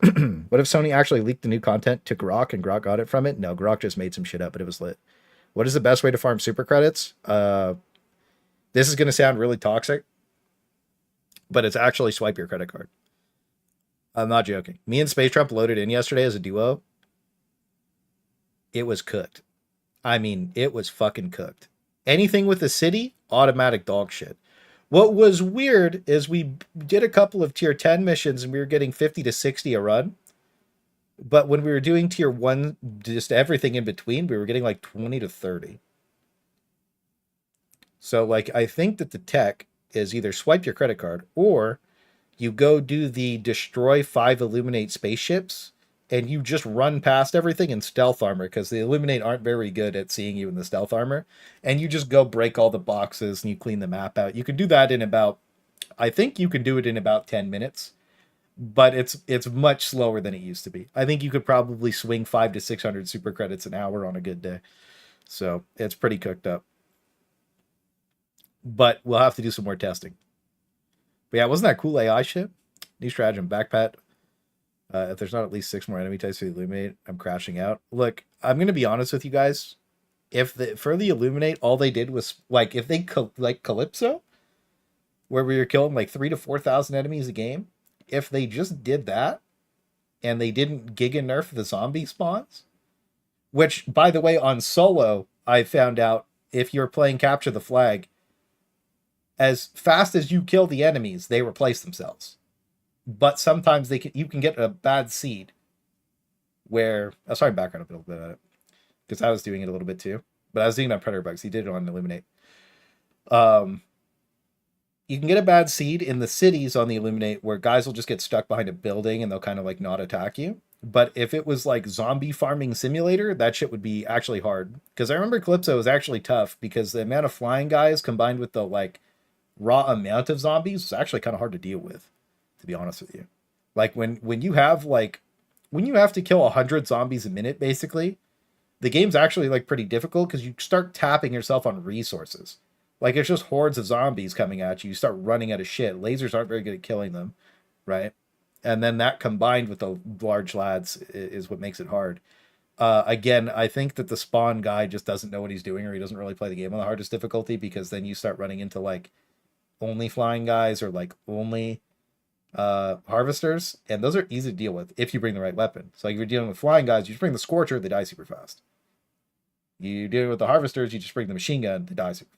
What if Sony actually leaked the new content to Grok and Grok got it from it? No, Grok just made some shit up, but it was lit. What is the best way to farm super credits? This is going to sound really toxic, but it's actually swipe your credit card. I'm not joking. Me and Space Trump loaded in yesterday as a duo. It was cooked. I mean, it was fucking cooked. Anything with the city, automatic dog shit. What was weird is we did a couple of tier 10 missions and we were getting 50 to 60 a run. But when we were doing tier 1, just everything in between, we were getting like 20 to 30. So, like, I think that the tech is either swipe your credit card or you go do the destroy 5 Illuminate spaceships and you just run past everything in stealth armor because the Illuminate aren't very good at seeing you in the stealth armor. And you just go break all the boxes and you clean the map out. You can do that in about, I think you can do it in about 10 minutes. But it's much slower than it used to be. I think you could probably swing 500 to 600 super credits an hour on a good day. So it's pretty cooked up. But we'll have to do some more testing. But yeah, wasn't that cool AI shit? New stratagem, backpat. If there's not at least 6 more enemy types for the Illuminate, I'm crashing out. Look, I'm going to be honest with you guys. For the Illuminate, all they did was, like, if they, like Calypso, where we were killing like 3,000 to 4,000 enemies a game, if they just did that and they didn't giga nerf the zombie spawns, which, by the way, on solo, I found out if you're playing Capture the Flag, as fast as you kill the enemies, they replace themselves. But sometimes you can get a bad seed where, I'll sorry, background a little bit at it because I was doing it a little bit too, but I was doing it on Predator Bugs. He did it on Illuminate. You can get a bad seed in the cities on the Illuminate where guys will just get stuck behind a building and they'll kind of like not attack you. But if it was like zombie farming simulator, that shit would be actually hard. Because I remember Calypso was actually tough because the amount of flying guys combined with the like raw amount of zombies was actually kind of hard to deal with, to be honest with you. Like when you have to kill 100 zombies a minute, basically, the game's actually like pretty difficult because you start tapping yourself on resources. Like, it's just hordes of zombies coming at you. You start running out of shit. Lasers aren't very good at killing them, right? And then that combined with the large lads is what makes it hard. Again, I think that the spawn guy just doesn't know what he's doing, or he doesn't really play the game on the hardest difficulty, because then you start running into, like, only flying guys or, like, only harvesters. And those are easy to deal with if you bring the right weapon. So, like, if you're dealing with flying guys, you just bring the Scorcher, they die super fast. You deal with the harvesters, you just bring the machine gun, they die super fast.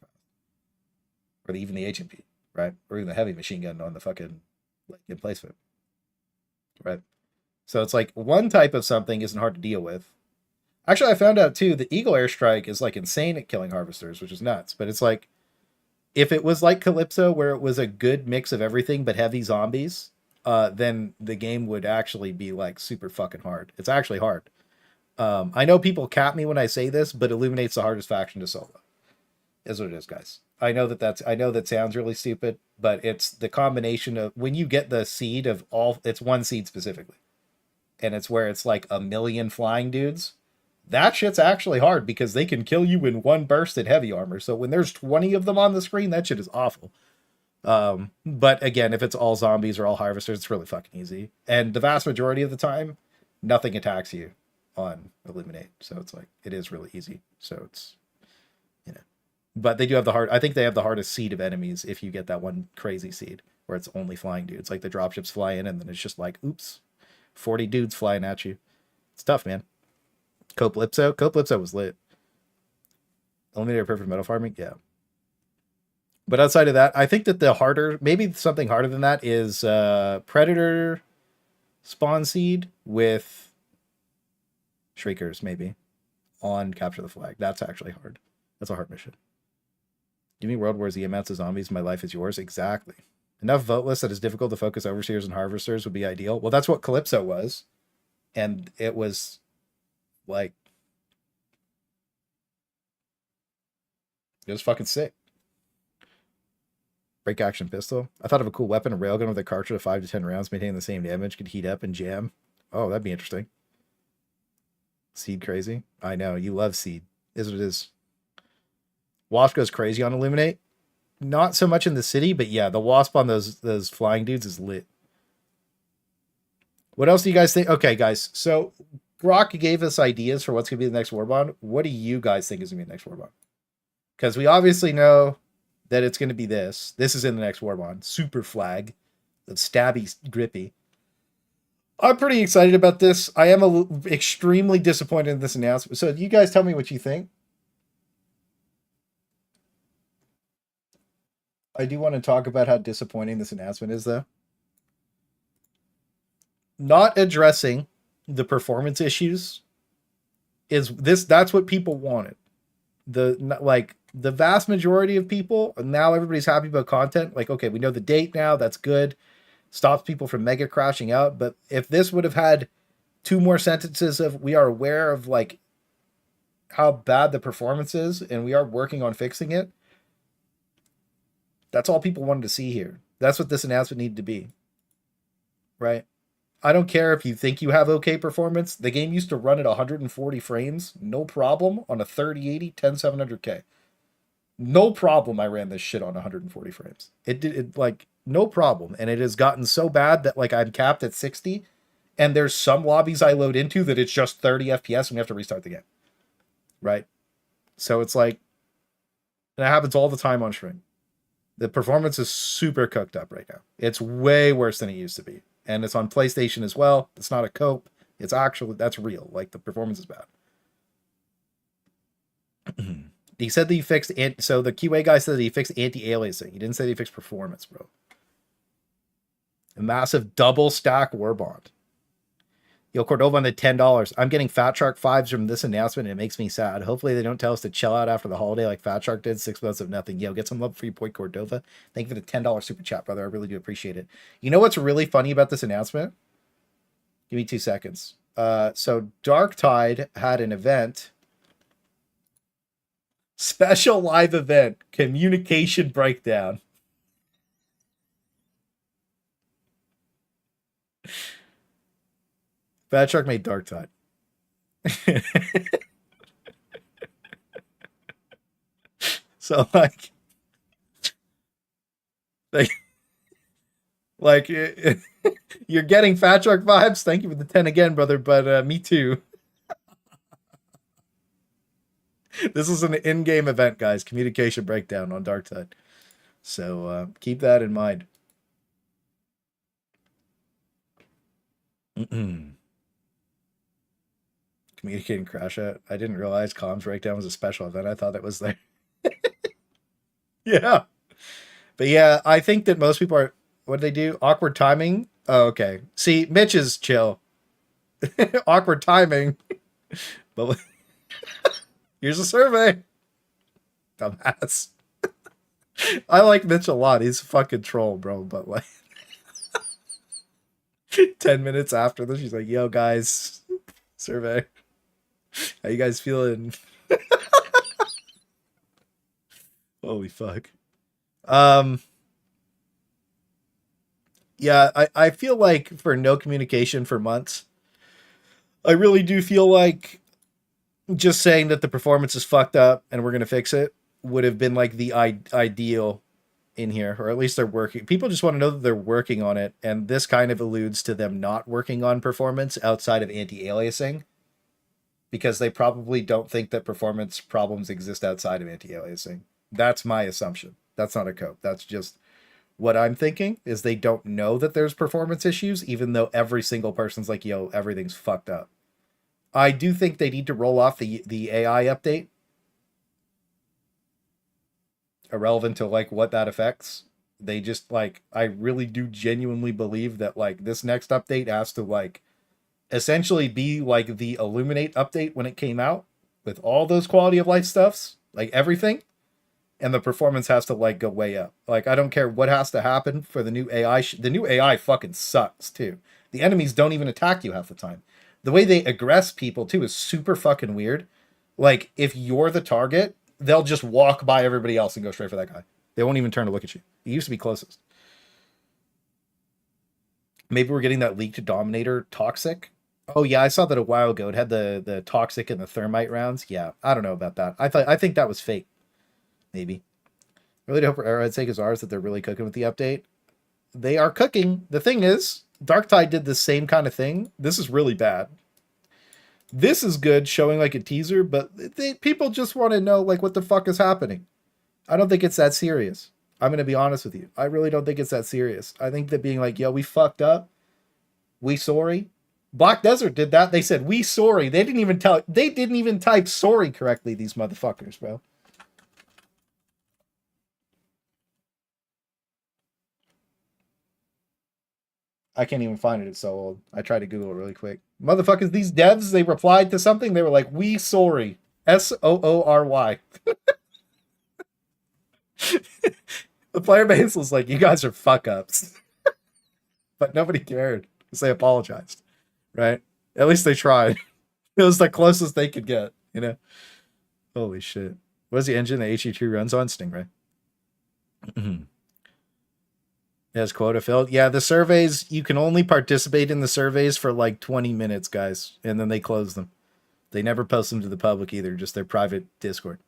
Or even the HMP, right? Or even the heavy machine gun on the fucking like emplacement, right? So it's like one type of something isn't hard to deal with. Actually, I found out too, the Eagle Airstrike is like insane at killing harvesters, which is nuts. But it's like, if it was like Calypso, where it was a good mix of everything but heavy zombies, then the game would actually be like super fucking hard. It's actually hard. I know people cap me when I say this, but Illuminate's the hardest faction to solo. Is what it is, guys. I know that sounds really stupid, but it's the combination of when you get the seed of all, it's one seed specifically. And it's where it's like 1 million flying dudes. That shit's actually hard because they can kill you in one burst in heavy armor. So when there's 20 of them on the screen, that shit is awful. But again, if it's all zombies or all harvesters, it's really fucking easy. And the vast majority of the time, nothing attacks you. on Illuminate. So it's like, it is really easy. So it's, you know, but they do have I think they have the hardest seed of enemies if you get that one crazy seed where it's only flying dudes. Like the dropships fly in and then it's just like, oops, 40 dudes flying at you. It's tough, man. Calypso was lit. Eliminator perfect metal farming, yeah. But outside of that, I think that the harder, maybe something harder than that is Predator spawn seed with Shriekers, maybe, on Capture the Flag. That's actually hard. That's a hard mission. Give me World Wars, the amounts of zombies, my life is yours. Exactly. Enough vote lists that it's difficult to focus Overseers and Harvesters would be ideal. Well, that's what Calypso was. And it was like, it was fucking sick. Break action pistol. I thought of a cool weapon, a railgun with a cartridge of 5 to 10 rounds, maintaining the same damage, could heat up and jam. Oh, that'd be interesting. Seed crazy. I know, you love Seed. Is what it is. Wasp goes crazy on Illuminate. Not so much in the city, but yeah, the Wasp on those flying dudes is lit. What else do you guys think? Okay, guys, so Grok gave us ideas for what's going to be the next Warbond. What do you guys think is going to be the next Warbond? Because we obviously know that it's going to be this. This is in the next Warbond. Super flag. That's stabby, grippy. I'm pretty excited about this. I am extremely disappointed in this announcement. So you guys tell me what you think. I do want to talk about how disappointing this announcement is, though. Not addressing the performance issues that's what people wanted. The vast majority of people, now everybody's happy about content. Like, okay, we know the date now. That's good. Stops people from mega crashing out. But if this would have had 2 more sentences of, we are aware of like how bad the performance is and we are working on fixing it. That's all people wanted to see here. That's what this announcement needed to be. Right? I don't care if you think you have okay performance. The game used to run at 140 frames. No problem on a 3080 10700K. No problem I ran this shit on 140 frames. It like, no problem. And it has gotten so bad that like I'm capped at 60. And there's some lobbies I load into that it's just 30 FPS and we have to restart the game. Right? So it's like, and it happens all the time on stream. The performance is super cooked up right now. It's way worse than it used to be. And it's on PlayStation as well. It's not a cope. It's actually, that's real. Like, the performance is bad. He said that he fixed, so the QA guy said that he fixed anti-aliasing. He didn't say that he fixed performance, bro. A massive double stack Warbond. Yo, Cordova on the $10. I'm getting Fat Shark 5s from this announcement, and it makes me sad. Hopefully they don't tell us to chill out after the holiday like Fat Shark did. 6 months of nothing. Yo, get some love for your boy Cordova. Thank you for the $10 super chat, brother. I really do appreciate it. You know what's really funny about this announcement? Give me 2 seconds. So Darktide had an event. Special live event. Communication breakdown. Fat Shark made Darktide. So you're getting Fat Shark vibes. Thank you for the 10 again, brother. But me too. This is an in-game event, guys. Communication breakdown on Darktide. So keep that in mind. Communicating crash out. I didn't realize comms breakdown was a special event. I thought it was there. Yeah. But yeah, I think that most people are, what do they do? Awkward timing. Oh, okay. See, Mitch is chill. Awkward timing. But here's a survey. Dumbass. I like Mitch a lot. He's a fucking troll, bro. But like 10 minutes after this, she's like, yo, guys, survey. How you guys feeling? Holy fuck. Yeah, I feel like for no communication for months, I really do feel like just saying that the performance is fucked up and we're going to fix it would have been like the ideal in here, or at least they're working. People just want to know that they're working on it. And this kind of alludes to them not working on performance outside of anti-aliasing. because they probably don't think that performance problems exist outside of anti-aliasing. That's my assumption. That's not a code. That's just what I'm thinking, is they don't know that there's performance issues, even though every single person's like, yo, everything's fucked up. I do think they need to roll off the AI update, irrelevant to like what that affects. They just like, I really do genuinely believe that like this next update has to like essentially be like the Illuminate update when it came out, with all those quality of life stuffs, like everything, and the performance has to like go way up. Like I don't care what has to happen for the new AI. The new AI fucking sucks too. The enemies don't even attack you half the time. The way they aggress people too is super fucking weird. Like if you're the target, they'll just walk by everybody else and go straight for that guy. They won't even turn to look at you. It used to be closest. Maybe we're getting that leaked Dominator Toxic. Oh yeah, I saw that a while ago. It had the Toxic and the Thermite rounds. Yeah, I don't know about that. I think that was fake. Maybe. I really hope for Arrowhead's sake is ours that they're really cooking with the update. They are cooking. The thing is, Darktide did the same kind of thing. This is really bad. This is good, showing like a teaser, but people just want to know like what the fuck is happening. I don't think it's that serious. I'm going to be honest with you. I really don't think it's that serious. I think that being like, yo, we fucked up. We sorry. Black Desert did that. They said, we sorry. They didn't even type sorry correctly, these motherfuckers, bro. I can't even find it. It's so old. I tried to Google it really quick. Motherfuckers, these devs, they replied to something. They were like, we sorry. SOORY. The player base was like, you guys are fuck ups. But nobody cared because they apologized, right? At least they tried. It was the closest they could get, you know? Holy shit. What's the engine that HE2 runs on? Stingray. Has quota filled? Yeah, the surveys, you can only participate in the surveys for like 20 minutes, guys, and then they close them. They never post them to the public either, just their private Discord.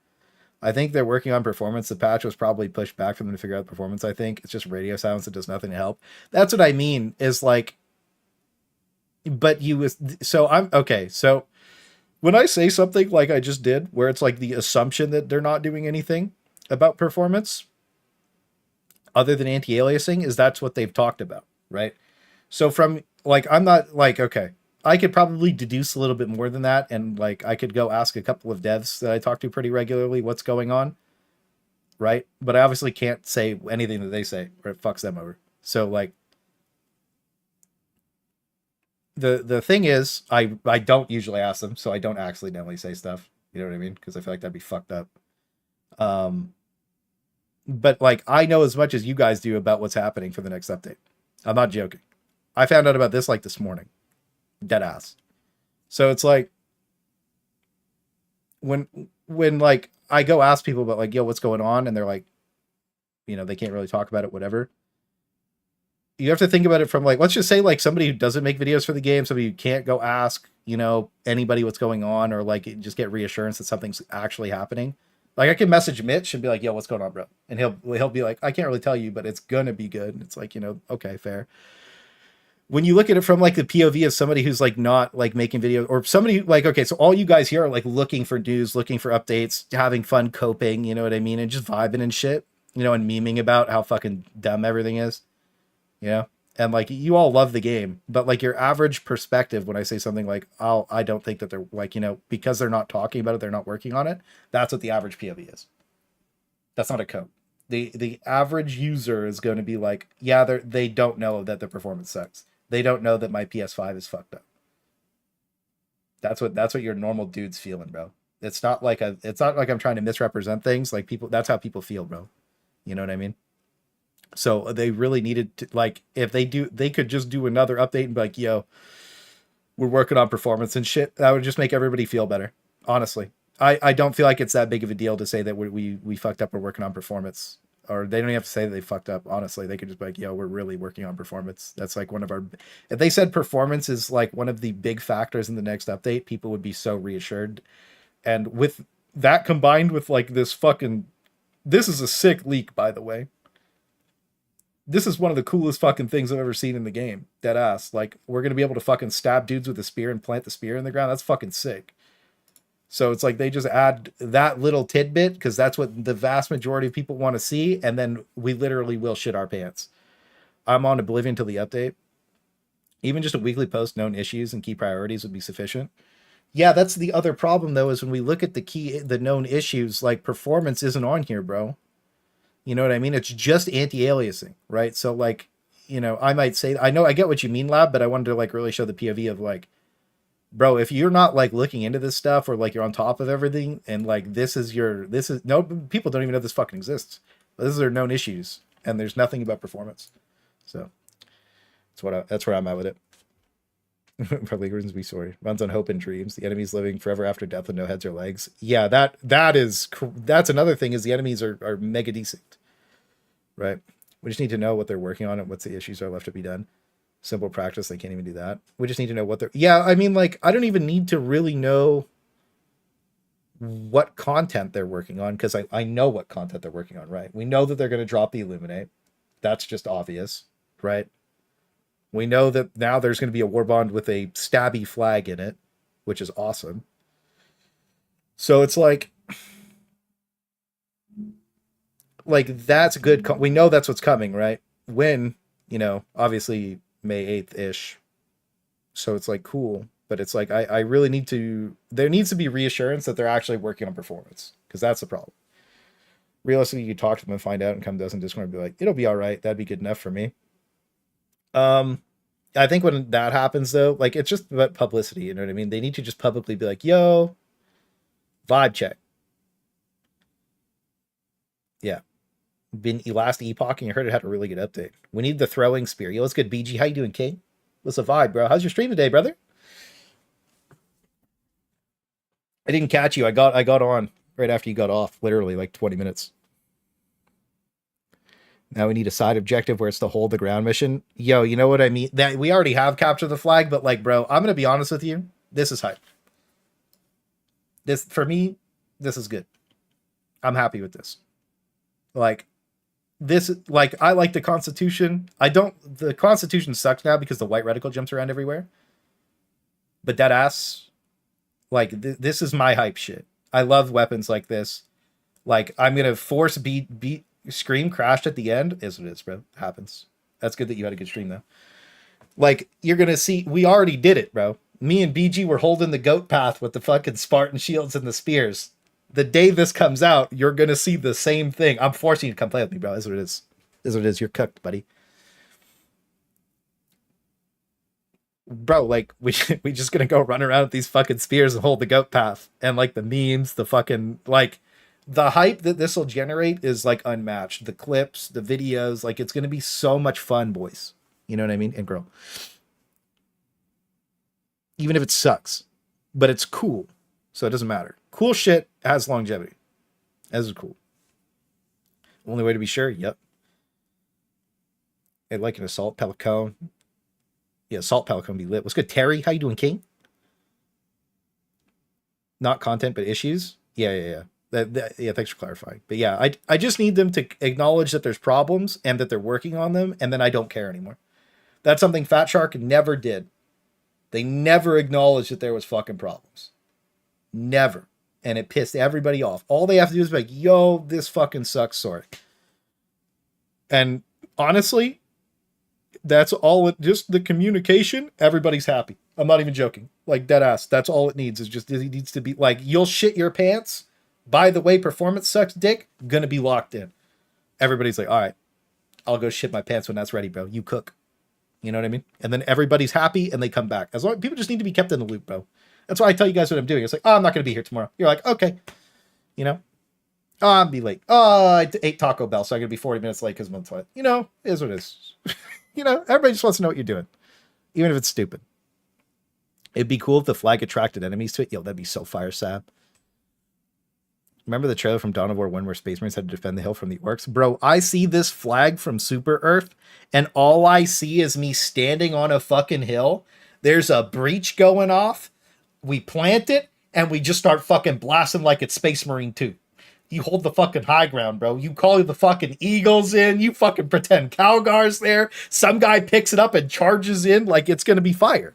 I think they're working on performance. The patch was probably pushed back for them to figure out performance, I think. It's just radio silence that does nothing to help. That's what I mean, is like, but so I'm, okay, so when I say something like I just did, where it's like the assumption that they're not doing anything about performance, other than anti-aliasing, is that's what they've talked about, right? So from, like, I'm not, like, okay, I could probably deduce a little bit more than that, and, like, I could go ask a couple of devs that I talk to pretty regularly what's going on, right? But I obviously can't say anything that they say, or it fucks them over. So, like, the thing is, I don't usually ask them, so I don't accidentally say stuff, you know what I mean? Because I feel like that'd be fucked up. But like, I know as much as you guys do about what's happening for the next update. I'm not joking. I found out about this like this morning. Dead ass. So it's like, when like I go ask people about like, yo, what's going on? And they're like, you know, they can't really talk about it, whatever. You have to think about it from like, let's just say like somebody who doesn't make videos for the game, somebody who can't go ask, you know, anybody what's going on, or like just get reassurance that something's actually happening. Like I can message Mitch and be like, yo, what's going on, bro? And he'll be like, I can't really tell you, but it's gonna be good. And it's like, you know, okay, fair. When you look at it from like the POV of somebody who's like not like making videos, or somebody like, okay, so all you guys here are like looking for news, looking for updates, having fun coping, you know what I mean? And just vibing and shit, you know, and memeing about how fucking dumb everything is, you know? And like, you all love the game, but like your average perspective, when I say something like, I don't think that they're like, you know, because they're not talking about it, they're not working on it. That's what the average POV is. That's not a code. The average user is going to be like, yeah, they don't know that the performance sucks. They don't know that my PS5 is fucked up. That's what your normal dude's feeling, bro. It's not like I'm trying to misrepresent things. Like people, that's how people feel, bro. You know what I mean? So they really needed to, like, if they could just do another update and be like, yo, we're working on performance and shit. That would just make everybody feel better. Honestly, I don't feel like it's that big of a deal to say that we fucked up. We're working on performance, or they don't even have to say that they fucked up. Honestly, they could just be like, yo, we're really working on performance. That's like one of our, if they said performance is like one of the big factors in the next update, people would be so reassured. And with that combined with like this is a sick leak, by the way. This is one of the coolest fucking things I've ever seen in the game. Dead ass. Like, we're going to be able to fucking stab dudes with a spear and plant the spear in the ground. That's fucking sick. So it's like they just add that little tidbit because that's what the vast majority of people want to see, and then we literally will shit our pants. I'm on Oblivion till the update. Even just a weekly post, known issues and key priorities would be sufficient. Yeah, that's the other problem though, is when we look at the known issues, like performance isn't on here, bro. You know what I mean? It's just anti-aliasing, right? So like, you know, I might say, I know I get what you mean, Lab, but I wanted to like really show the POV of like, bro, if you're not like looking into this stuff or like you're on top of everything and like this is no, people don't even know this fucking exists. But this is their known issues and there's nothing about performance. So that's where I'm at with it. Probably reasons to be sorry. Runs on hope and dreams. The enemies living forever after death with no heads or legs. Yeah, that's another thing is the enemies are mega decent, right? We just need to know what they're working on and what's the issues are left to be done. Simple practice, they can't even do that. We just need to know what they're... Yeah, I mean, like, I don't even need to really know what content they're working on because I know what content they're working on, right? We know that they're going to drop the Illuminate. That's just obvious, right? We know that now there's going to be a Warbond with a stabby flag in it, which is awesome. So it's like that's good. We know that's what's coming, right? When, you know, obviously May 8th-ish. So it's like cool. But it's like, I really need to, there needs to be reassurance that they're actually working on performance. Because that's the problem. Realistically, you talk to them and find out and come to us in Discord and be like, it'll be all right. That'd be good enough for me. I think when that happens though, like it's just about publicity, you know what I mean? They need to just publicly be like, yo, vibe check. Yeah. Been last epoch and you heard it had a really good update. We need the throwing spear. Yo, what's good, BG? How you doing, King? What's the vibe, bro? How's your stream today, brother? I didn't catch you. I got on right after you got off, literally like 20 minutes. Now we need a side objective where it's to hold the ground mission. Yo, you know what I mean? That we already have capture the flag, but like, bro, I'm gonna be honest with you. This is hype. This for me, this is good. I'm happy with this. Like this, like I like the Constitution. The Constitution sucks now because the white reticle jumps around everywhere. But that ass, like this is my hype shit. I love weapons like this. Like I'm gonna force beat Scream crashed at the end. Is what it is, bro. It happens. That's good that you had a good stream though. Like you're gonna see, we already did it, bro. Me and BG were holding the goat path with the fucking Spartan shields and the spears. The day this comes out, you're gonna see the same thing. I'm forcing you to come play with me, bro. Is what it is. Is what it is. You're cooked, buddy. Bro, like we just gonna go run around with these fucking spears and hold the goat path and like the memes, the fucking like. The hype that this will generate is like unmatched. The clips, the videos, like it's going to be so much fun, boys. You know what I mean? And girl. Even if it sucks, but it's cool. So it doesn't matter. Cool shit has longevity. As is cool. Only way to be sure. Yep. I'd like an assault pelican. Yeah, assault pelican be lit. What's good, Terry? How you doing, King? Not content, but issues. Yeah. Yeah, thanks for clarifying. But yeah, I just need them to acknowledge that there's problems and that they're working on them, and then I don't care anymore. That's something Fat Shark never did. They never acknowledged that there was fucking problems. Never. And it pissed everybody off. All they have to do is be like, yo, this fucking sucks, sorry. And honestly, that's all it, just the communication, everybody's happy. I'm not even joking. Like, dead ass. That's all it needs, is just, it needs to be like, you'll shit your pants. By the way, performance sucks, dick, gonna be locked in. Everybody's like, all right, I'll go shit my pants when that's ready, bro. You cook. You know what I mean? And then everybody's happy and they come back. As long people just need to be kept in the loop, bro. That's why I tell you guys what I'm doing. It's like, oh, I'm not gonna be here tomorrow. You're like, okay. You know? Oh, I'll be late. Oh, I ate Taco Bell, so I'm gonna be 40 minutes late because I'm on the toilet. You know, it is what it is. You know, everybody just wants to know what you're doing. Even if it's stupid. It'd be cool if the flag attracted enemies to it. Yo, that'd be so fire sap. Remember the trailer from Dawn of War 1 where Space Marines had to defend the hill from the orcs? Bro, I see this flag from Super Earth, and all I see is me standing on a fucking hill. There's a breach going off. We plant it, and we just start fucking blasting like it's Space Marine 2. You hold the fucking high ground, bro. You call the fucking Eagles in. You fucking pretend Calgar's there. Some guy picks it up and charges in like it's going to be fire.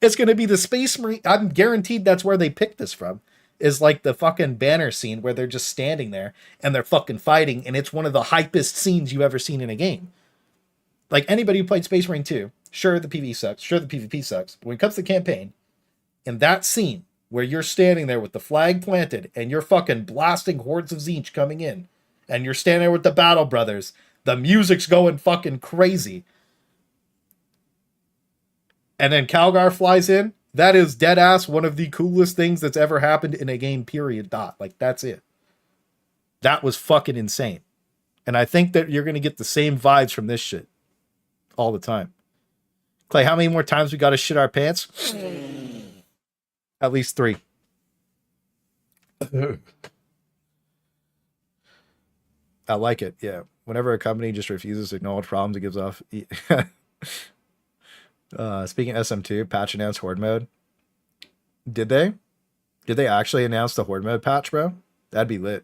It's going to be the Space Marine. I'm guaranteed that's where they picked this from. is like the fucking banner scene where they're just standing there and they're fucking fighting, and it's one of the hypest scenes you've ever seen in a game. Like, anybody who played Space Marine 2, sure the PvE sucks, sure the PvP sucks, but when it comes to the campaign, in that scene where you're standing there with the flag planted and you're fucking blasting hordes of Tzeentch coming in, and you're standing there with the Battle Brothers, the music's going fucking crazy, and then Calgar flies in, that is dead ass one of the coolest things that's ever happened in a game, period. Dot. Like, that's it. That was fucking insane. And I think that you're going to get the same vibes from this shit all the time. Clay, how many more times we got to shit our pants? At least 3. I like it. Yeah. Whenever a company just refuses to acknowledge problems, it gives off. Speaking of SM2, patch announced Horde mode. Did they? Did they actually announce the Horde mode patch, bro? That'd be lit.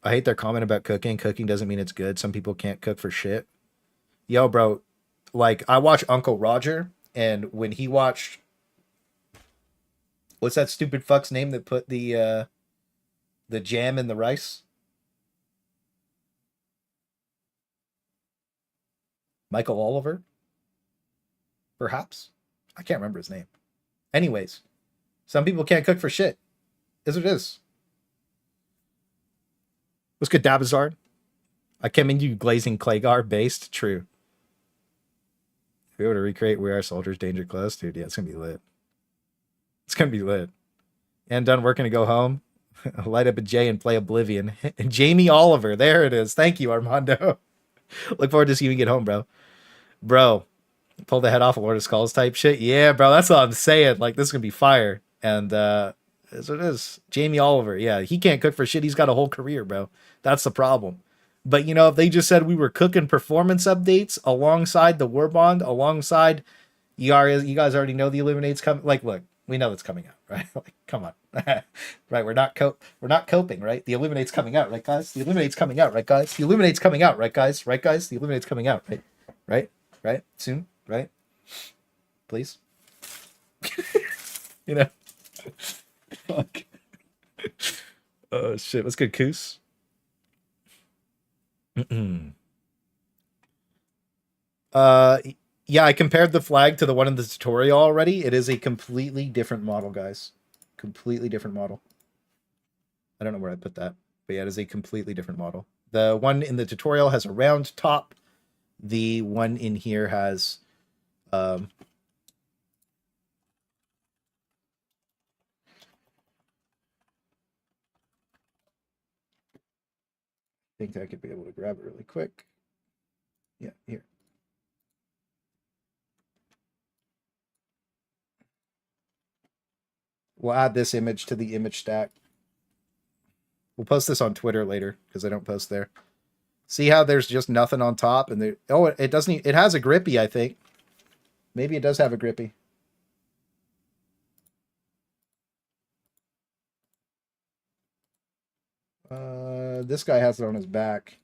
I hate their comment about cooking. Cooking doesn't mean it's good. Some people can't cook for shit. Yo, bro. Like, I watch Uncle Roger, and when he watched... What's that stupid fuck's name that put the jam in the rice? Michael Oliver? Perhaps? I can't remember his name. Anyways, some people can't cook for shit. Is what it is. What's good, Dabazard? I came in you glazing Claygar based. True. If we were to recreate We Are Soldiers Danger Close, dude, yeah, it's gonna be lit. It's gonna be lit. And done working to go home. Light up a J and play Oblivion. Jamie Oliver, there it is. Thank you, Armando. Look forward to seeing you get home, bro. Bro, pull the head off of Lord of Skulls type shit. Yeah, bro, that's what I'm saying. Like, this is gonna be fire. And that's what it is. Jamie Oliver, yeah, he can't cook for shit. He's got a whole career, bro. That's the problem. But, you know, if they just said we were cooking performance updates alongside the Warbond, alongside you guys already know the Illuminate's coming. Like, look, we know it's coming out, right? Like, come on. Right, we're not coping, right? The Illuminate's coming out, right, guys? The Illuminate's coming out, right, guys? The Illuminate's coming out, right, guys? Right, guys? The Illuminate's coming out, right? Right? Soon, right? Please. You know. Fuck. Oh shit, what's good, Koos? Yeah, I compared the flag to the one in the tutorial already. It is a completely different model, guys. Completely different model. I don't know where I put that, but yeah, it is a completely different model. The one in the tutorial has a round top. The one in here has I think I could be able to grab it really quick. Yeah, here. We'll add this image to the image stack. We'll post this on Twitter later because I don't post there. See how there's just nothing on top, and there. Oh, it doesn't. It has a grippy, I think. Maybe it does have a grippy. This guy has it on his back.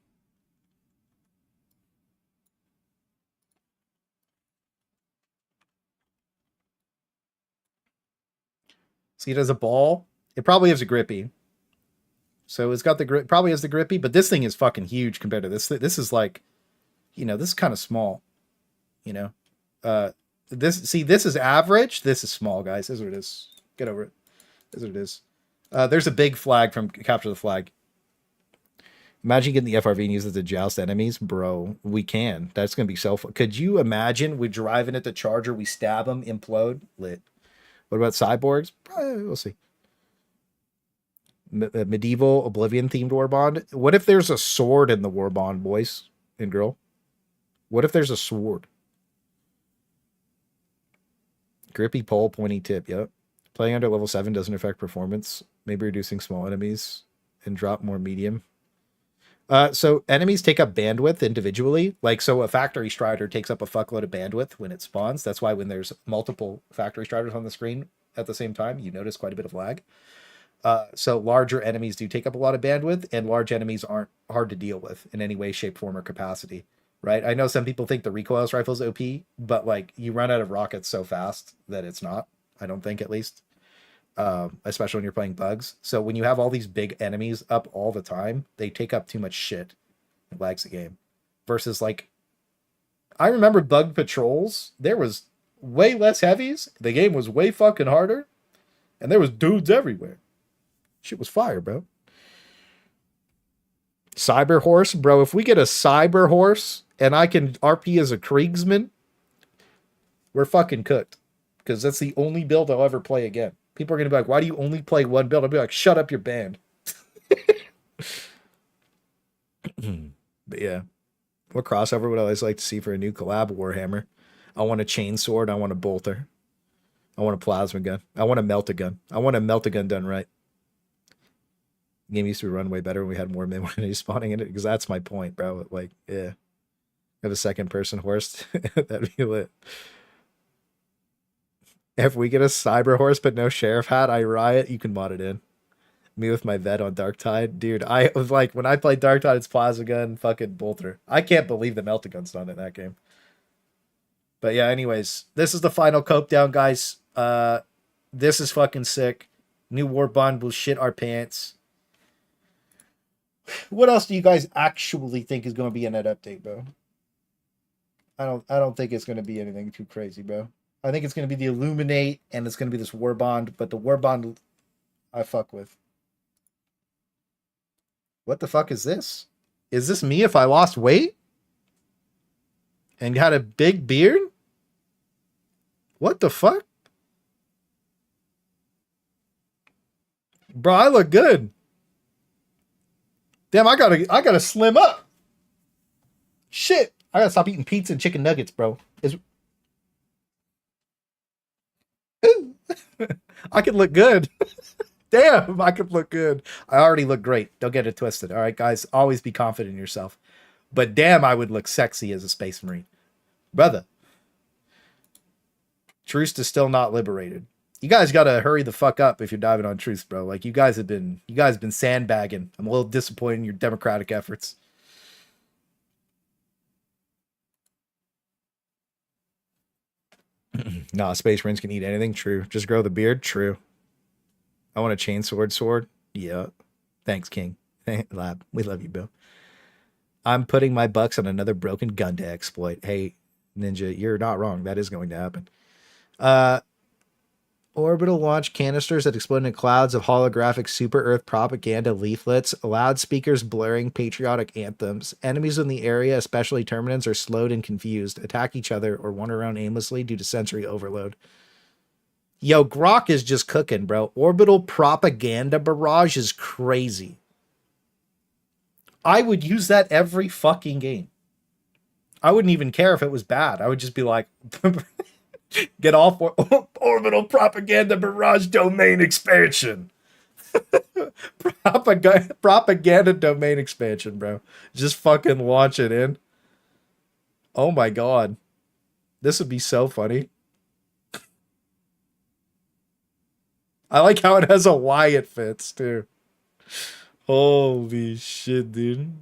See, it has a ball. It probably has a grippy. So it's got the grip. Probably has the grippy, but this thing is fucking huge compared to this. This is like, you know, this is kind of small. You know, this is average. This is small, guys. This is what it is. Get over it. This is what it is. There's a big flag from Capture the Flag. Imagine getting the FRV and use it to joust enemies. Bro, we can. That's going to be so fun. Could you imagine we driving at the charger, we stab them, implode? Lit. What about cyborgs? We'll see. Medieval Oblivion themed Warbond. What if there's a sword in the Warbond, boys and girl? What if there's a sword? Grippy pole, pointy tip. Yep. Playing under level 7 doesn't affect performance. Maybe reducing small enemies and drop more medium. So enemies take up bandwidth individually. Like, so a factory strider takes up a fuckload of bandwidth when it spawns. That's why when there's multiple factory striders on the screen at the same time, you notice quite a bit of lag. So larger enemies do take up a lot of bandwidth, and large enemies aren't hard to deal with in any way, shape, form, or capacity, right? I know some people think the recoilless rifle is OP, but like you run out of rockets so fast that it's not, I don't think, at least. especially when you're playing bugs. So when you have all these big enemies up all the time, they take up too much shit. It lags the game. Versus like, I remember bug patrols. There was way less heavies. The game was way fucking harder, and there was dudes everywhere. Shit was fire, bro. Cyber horse, bro. If we get a cyber horse and I can RP as a Kriegsman, we're fucking cooked. Because that's the only build I'll ever play again. People are going to be like, why do you only play one build? I'll be like, shut up, you're banned. But yeah. What crossover would I always like to see for a new collab Warhammer? I want a chainsword. I want a bolter. I want a plasma gun. I want a melt-a-gun. I want a melt-a-gun done right. The game used to run way better when we had more minions spawning in it, because that's my point, bro. Like, yeah. Have a second-person horse. That'd be lit. If we get a cyber horse but no sheriff hat, I riot. You can mod it in. Me with my vet on Dark Tide. Dude, I was like, when I played Dark Tide, it's plasma gun, fucking bolter. I can't believe the melt-a-gun's not in that game. But yeah, anyways, this is the final cope down, guys. This is fucking sick. New Warbond will shit our pants. What else do you guys actually think is going to be in that update, bro? I don't think it's going to be anything too crazy, bro. I think it's going to be the Illuminate, and it's going to be this Warbond, but the Warbond I fuck with. What the fuck is this? Is this me if I lost weight? And had a big beard? What the fuck? Bro, I look good. Damn, I gotta slim up. Shit. I gotta stop eating pizza and chicken nuggets, bro. I could look good. Damn, I could look good. I already look great. Don't get it twisted. All right, guys. Always be confident in yourself. But damn, I would look sexy as a space marine. Brother. Truce is still not liberated. You guys gotta hurry the fuck up if you're diving on Truce, bro. Like, you guys have been sandbagging. I'm a little disappointed in your democratic efforts. Nah, space marines can eat anything. True. Just grow the beard. True. I want a chainsword sword. Yeah. Thanks, King. Lab. We love you, Bill. I'm putting my bucks on another broken gun to exploit. Hey, Ninja, you're not wrong. That is going to happen. Orbital launch canisters that explode in clouds of holographic super Earth propaganda leaflets, loudspeakers blaring patriotic anthems. Enemies in the area, especially Terminids, are slowed and confused, attack each other, or wander around aimlessly due to sensory overload. Yo, Grok is just cooking, bro. Orbital propaganda barrage is crazy. I would use that every fucking game. I wouldn't even care if it was bad. I would just be like... Get off orbital propaganda barrage domain expansion. Propaganda domain expansion, bro. Just fucking launch it in. Oh my god. This would be so funny. I like how it has a Y it fits, too. Holy shit, dude.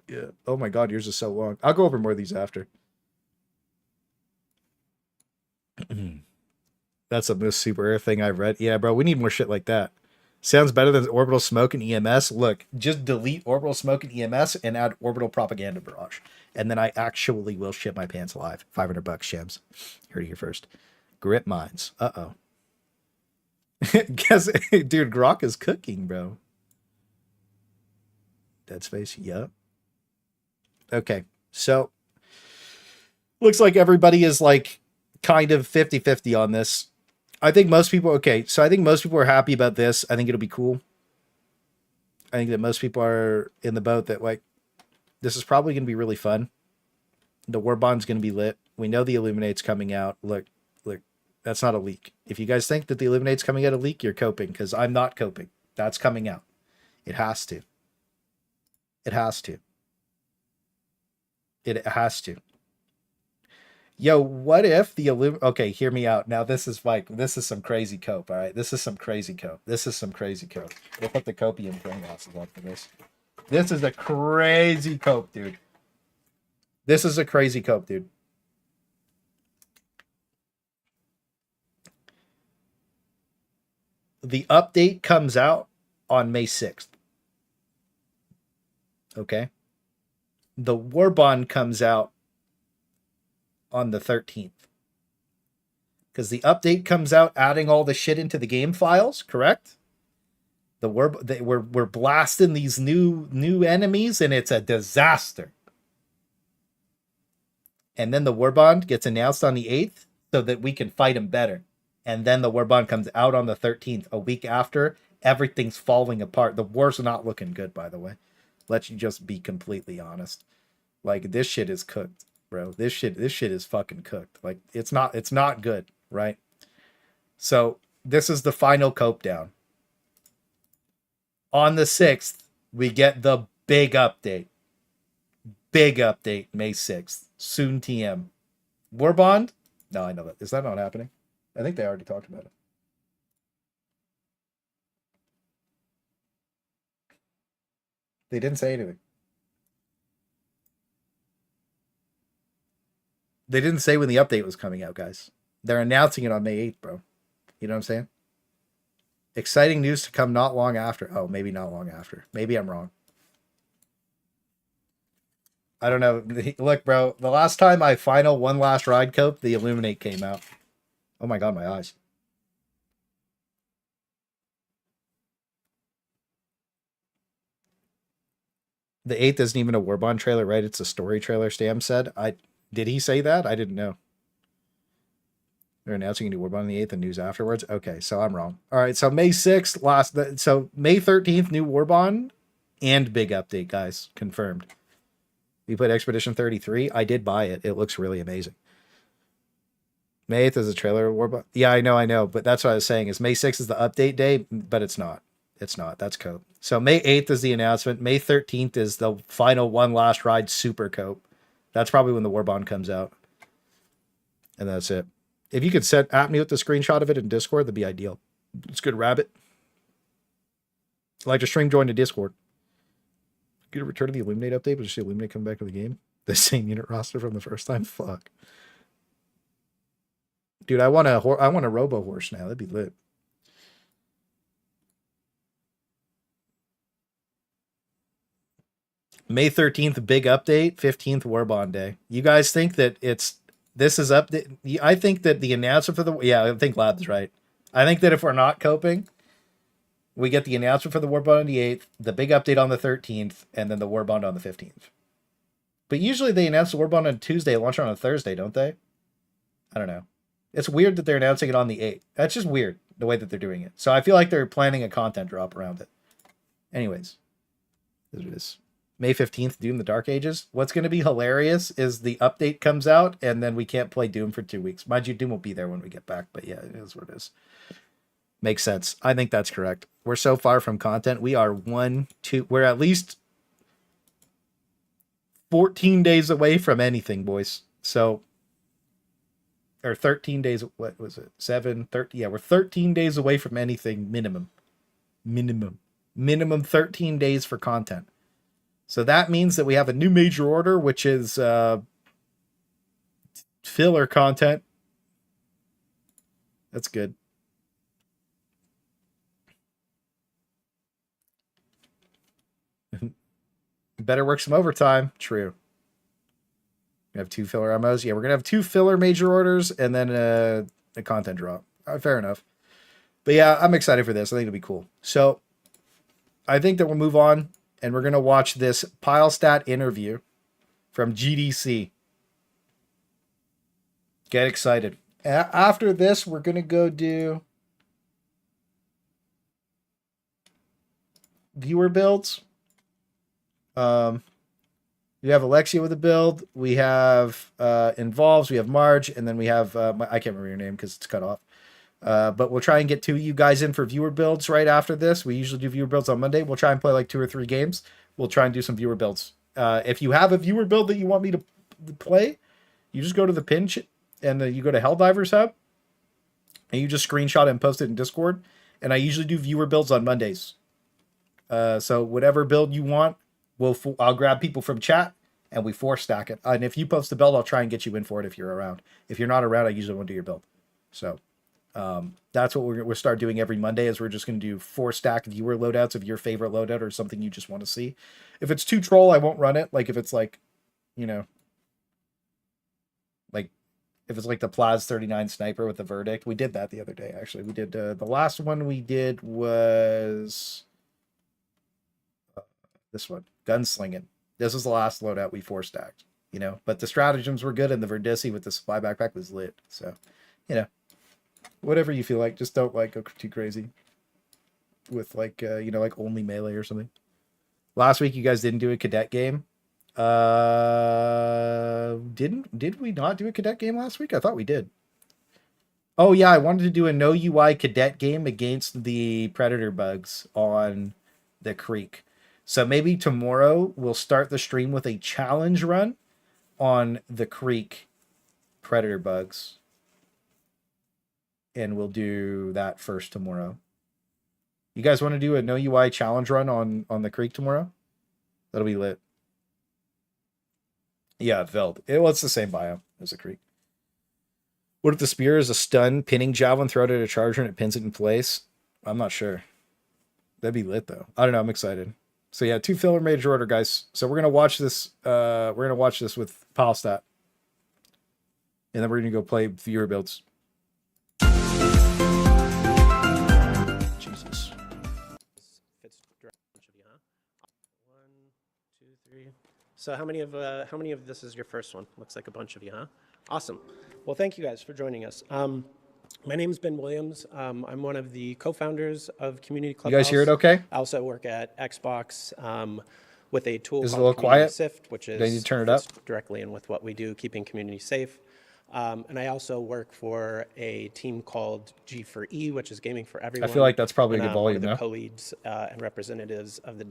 Yeah. Oh my god, yours is so long. I'll go over more of these after. That's the most super rare thing I've read. Yeah, bro, we need more shit like that. Sounds better than orbital smoke and EMS. Look, just delete orbital smoke and EMS and add orbital propaganda barrage. And then I actually will shit my pants alive. $500 shams. Heard it here first. Grip mines. Uh-oh. Guess, dude, Grok is cooking, bro. Dead Space, yep. Okay, so looks like everybody is like kind of 50-50 on this. I think most people, okay, so I think most people are happy about this. I think it'll be cool. I think that most people are in the boat that like, this is probably going to be really fun. The Warbond's going to be lit. We know the Illuminate's coming out. Look, that's not a leak. If you guys think that the Illuminate's coming out a leak, you're coping, because I'm not coping. That's coming out. It has to. It has to. It has to. Yo, what if the okay, hear me out. Now this is some crazy cope, all right? This is some crazy cope. We'll put the copium brain losses on for this. This is a crazy cope, dude. The update comes out on May 6th. Okay. The Warbond comes out on the 13th. Because the update comes out adding all the shit into the game files, correct? We're blasting these new enemies, and it's a disaster. And then the Warbond gets announced on the 8th so that we can fight him better. And then the Warbond comes out on the 13th, a week after. Everything's falling apart. The war's not looking good, by the way. Let's just be completely honest. Like, this shit is cooked, bro. This shit is fucking cooked. Like, it's not good, right? So this is the final cope down. On the 6th, we get the big update. Big update, May 6th. Soon TM. Warbond? No, I know that. Is that not happening? I think they already talked about it. They didn't say anything. They didn't say when the update was coming out, guys. They're announcing it on May 8th, bro. You know what I'm saying? Exciting news to come not long after. Oh, maybe not long after. Maybe I'm wrong. I don't know. Look, bro, the last time I final one last ride cope, the Illuminate came out. Oh my god, my eyes. The 8th isn't even a Warbond trailer, right? It's a story trailer, Stam said. Did he say that? I didn't know. They're announcing a new Warbond on the 8th and news afterwards. Okay, so I'm wrong. All right, so May 6th, so May 13th, new Warbond and big update, guys. Confirmed. We put Expedition 33. I did buy it. It looks really amazing. May 8th is a trailer of Warbond. Yeah, I know. But that's what I was saying is May 6th is the update day, but it's not. It's not. That's cope. So May 8th is the announcement. May 13th is the final one last ride super cope. That's probably when the Warbond comes out. And that's it. If you could at me with the screenshot of it in Discord, that'd be ideal. It's good, Rabbit. Like to stream join to Discord. Get a return to the Illuminate update, but just see Illuminate come back to the game. The same unit roster from the first time. Fuck. Dude, I want a Robo Horse now. That'd be lit. May 13th, big update. 15th, Warbond Day. You guys think that this is update? I think that the announcement for I think Lab's right. I think that if we're not coping, we get the announcement for the Warbond on the 8th, the big update on the 13th, and then the Warbond on the 15th. But usually they announce the Warbond on Tuesday, launch on a Thursday, don't they? I don't know. It's weird that they're announcing it on the 8th. That's just weird, the way that they're doing it. So I feel like they're planning a content drop around it. Anyways, this is May 15th, Doom the Dark Ages. What's going to be hilarious is the update comes out, and then we can't play Doom for 2 weeks. Mind you, Doom will be there when we get back, but yeah, it is what it is. Makes sense. I think that's correct. We're so far from content. We are we're at least 14 days away from anything, boys. So, or 13 days, what was it? 30. Yeah, we're 13 days away from anything minimum. Minimum 13 days for content. So that means that we have a new major order, which is filler content. That's good. Better work some overtime. True. We have 2 filler MOs. Yeah, we're going to have 2 filler major orders and then a content drop. Fair enough. But yeah, I'm excited for this. I think it'll be cool. So I think that we'll move on and we're going to watch this Pilestedt interview from GDC. Get excited. After this, we're going to go do viewer builds. We have Alexia with a build. We have Involves. We have Marge. And then we have, I can't remember your name because it's cut off. But we'll try and get 2 of you guys in for viewer builds right after this. We usually do viewer builds on Monday. We'll try and play like 2 or 3 games. We'll try and do some viewer builds. If you have a viewer build that you want me to play, you just go to the pin and you go to Helldivers Hub and you just screenshot it and post it in Discord. And I usually do viewer builds on Mondays. So whatever build you want, I'll grab people from chat and we 4-stack it. And if you post the build, I'll try and get you in for it if you're around. If you're not around, I usually won't do your build. So That's what we'll start doing every Monday. Is we're just going to do 4-stack viewer loadouts of your favorite loadout or something you just want to see. If it's too troll, I won't run it. Like if it's like, you know, like if it's like the Plaz 39 sniper with the verdict, we did that the other day. Actually, we did the last one we did was this one, gunslinging. This was the last loadout we 4-stacked. You know, but the stratagems were good, and the Verdisi with the supply backpack was lit. So, you know, whatever you feel like, just don't like go too crazy with like you know, like only melee or something. Last week you guys didn't do a cadet game. Did we not do a cadet game last week? I thought we did. Oh yeah, I wanted to do a no UI cadet game against the predator bugs on the creek. So maybe tomorrow we'll start the stream with a challenge run on the creek predator bugs. And we'll do that first tomorrow. You guys want to do a no UI challenge run on the creek tomorrow? That'll be lit. Yeah, Veld. It's the same biome as the creek. What if the spear is a stun, pinning javelin, throw it at a charger, and it pins it in place? I'm not sure. That'd be lit though. I don't know. I'm excited. So yeah, 2 filler major order, guys. So we're gonna watch this. We're gonna watch this with Pilestedt, and then we're gonna go play viewer builds. Jesus. Fits direct bunch of you, huh? 1, 2, 3. So how many of this is your first one? Looks like a bunch of you, huh? Awesome. Well, thank you guys for joining us. My name is Ben Williams. I'm one of the co-founders of Community Clubhouse. You guys hear it okay? I also work at Xbox with a tool Is it a called little Community quiet? Sift, which is They need to turn it up? directly in with what we do, keeping community safe. And I also work for a team called G4E, which is Gaming for Everyone. I feel like that's probably a good I'm volume, one of no? the co-leads and representatives of the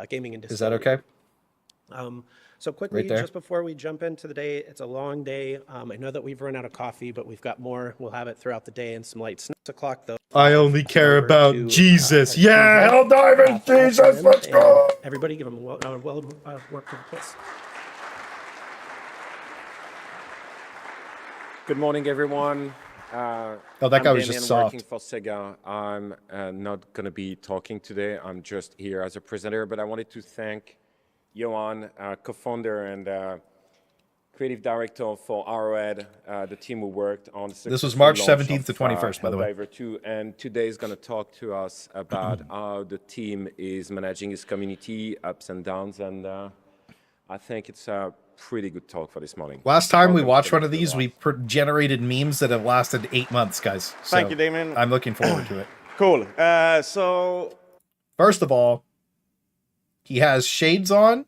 gaming and Is that okay? So quickly, Right there. just before we jump into the day, it's a long day. I know that we've run out of coffee, but we've got more. We'll have it throughout the day and some light snacks. 6 o'clock, though. I only care over about to, Jesus. our Yeah, team here. Helldivers, Jesus, let's And go. Everybody give them a well work kiss. Good morning, everyone. Oh, that guy was just soft. Working for Sega. I'm not going to be talking today. I'm just here as a presenter, but I wanted to thank Johan, co-founder and creative director for Arrowhead, the team who worked on the This was March successful 17th to launch of, 21st, by the way. Helldivers 2, and today is going to talk to us about how the team is managing its community, ups and downs, and I think it's a pretty good talk for this morning. Last time we Welcome watched to one of the these, we generated memes that have lasted 8 months, guys. So Thank you, Damon. I'm looking forward to it. Cool. So First of all, he has shades on,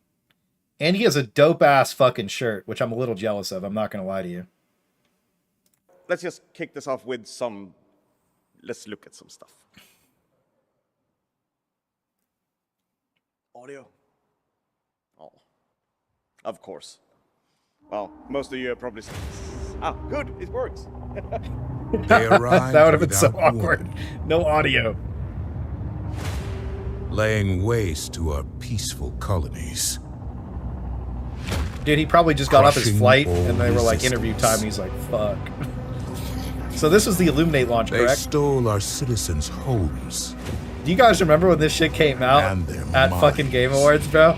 and he has a dope-ass fucking shirt, which I'm a little jealous of. I'm not going to lie to you. let's just kick this off with some. Let's look at some stuff. Audio. Oh, of course. Well, most of you are probably. Good. It works. They arrived That would have been so without awkward. warning, No audio. laying waste to our peaceful colonies. Dude, he probably just got off his Crushing flight, all and they were like, interview time, and resistance. he's like, fuck. So this was the Illuminate launch, They correct? stole our citizens' homes Do you guys remember when this shit came out and their at fucking Game minds. Awards, bro?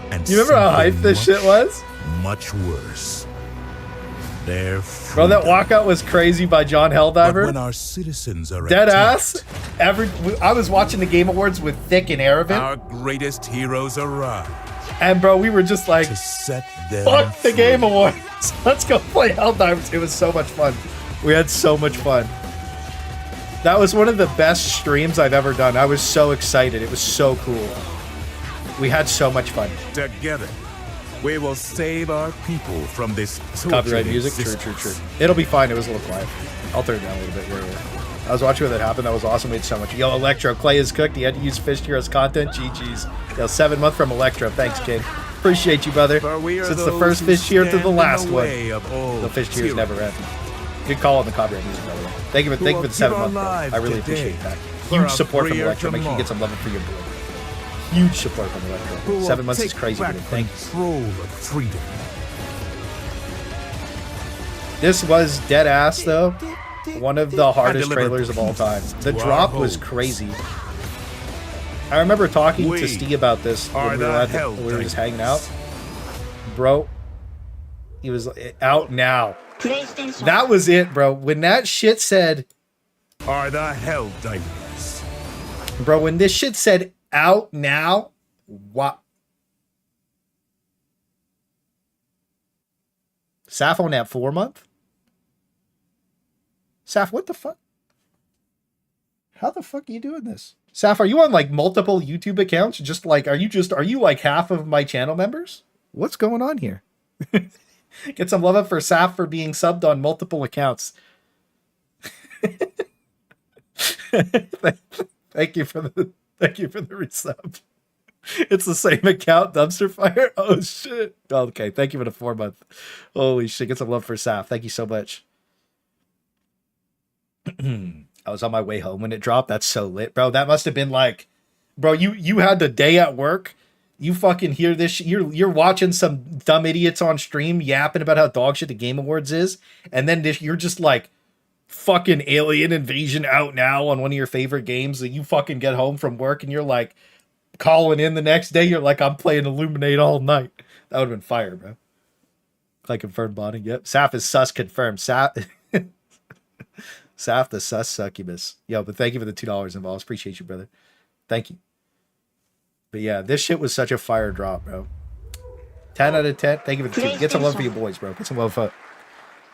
and You remember how something hyped this shit was? much worse. Their Bro, that freedom. walkout was crazy by John But Helldiver. when our citizens are Dead attacked, ass. I was watching the Game Awards with Thick and Aravind, our greatest heroes arrive and bro, we were just like, to set them fuck the free. Game Awards. Let's go play Helldivers. It was so much fun. We had so much fun. That was one of the best streams I've ever done. I was so excited. It was so cool. We had so much fun. Together, we will save our people from this Copyright tortured music? True, existence. true, true. It'll be fine. It was a little quiet. I'll turn it down a little bit. Yeah. I was watching when that happened. That was awesome. We had so much. Yo, Electro. Clay is cooked. He had to use Fish Heroes content. GG's. Yo, 7 month from Electro. Thanks, King. Appreciate you, brother. For we are Since the those first who Fish Tier to stand the in last one. way of all The Fish Tiers never tyranny. end. Good call on the copyright music, by the way. Thank you for will the give 7 our month. lives I really today appreciate that. for Huge a support from freer Electro. Make sure you get some love for your boy. Huge support from Who Electro. will 7 months is take crazy. back Dude. Thank you. control of freedom. This was dead ass though. One of the hardest deliver trailers of all time. The to our drop was homes. crazy. I remember talking We to Steve about this are when we the were just hanging out. Helldivers. Bro, he was out now. That was it, bro. When that shit said, Are the Helldivers. bro, when this shit said out now, what? Saf on that 4-month? Saf, what the fuck? How the fuck are you doing this? Saf, are you on like multiple YouTube accounts? Just like, are you like half of my channel members? What's going on here? Get some love up for Saf for being subbed on multiple accounts. Thank you for the resub. It's the same account, Dumpster Fire. Oh shit. Okay, thank you for the 4-month. Holy shit, get some love for Saf. Thank you so much. I was on my way home when it dropped. That's so lit, bro. That must have been like, bro, you had the day at work. You fucking hear this. You're watching some dumb idiots on stream yapping about how dog shit the Game Awards is, and then you're just like, fucking Alien Invasion out now on one of your favorite games that you fucking get home from work and you're like calling in the next day. You're like, I'm playing Illuminate all night. That would have been fire, bro. I confirmed botting. Yep. Saf is sus confirmed. Saf the sus succubus. Yo, but thank you for the $2 involved. Appreciate you, brother. Thank you. But yeah, this shit was such a fire drop, bro. 10 out of 10. Thank you for the 2. Get some love for your boys, bro. Get some love for.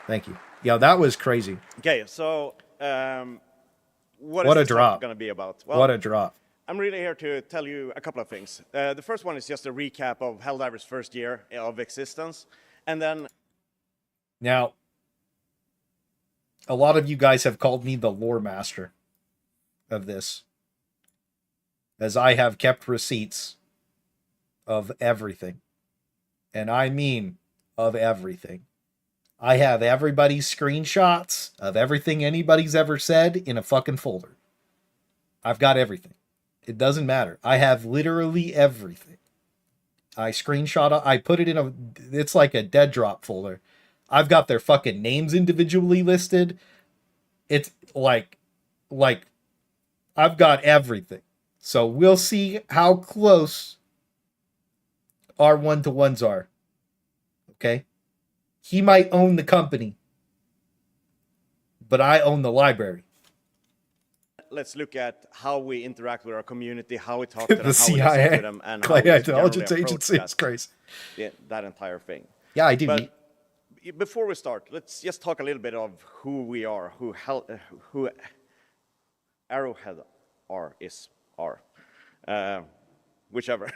Thank you. Yo, that was crazy. Okay, so what a is this drop. going to be about? Well, What a drop. I'm really here to tell you a couple of things. The first one is just a recap of Helldivers' first year of existence, and then Now, a lot of you guys have called me the lore master of this, as I have kept receipts of everything. And I mean of everything. I have everybody's screenshots of everything anybody's ever said in a fucking folder. I've got everything. It doesn't matter. I have literally everything. I screenshot it. I put it in it's like a dead drop folder. I've got their fucking names individually listed. It's like I've got everything. So we'll see how close our one-to-ones are. Okay? He might own the company, but I own the library. let's look at how we interact with our community, how we talk to them, The how we CIA, listen to them, and how Clay we Intelligence generally Agency approach is crazy. that entire thing. Yeah, I do. But before we start, let's just talk a little bit of who we are, who Arrowhead are, whichever.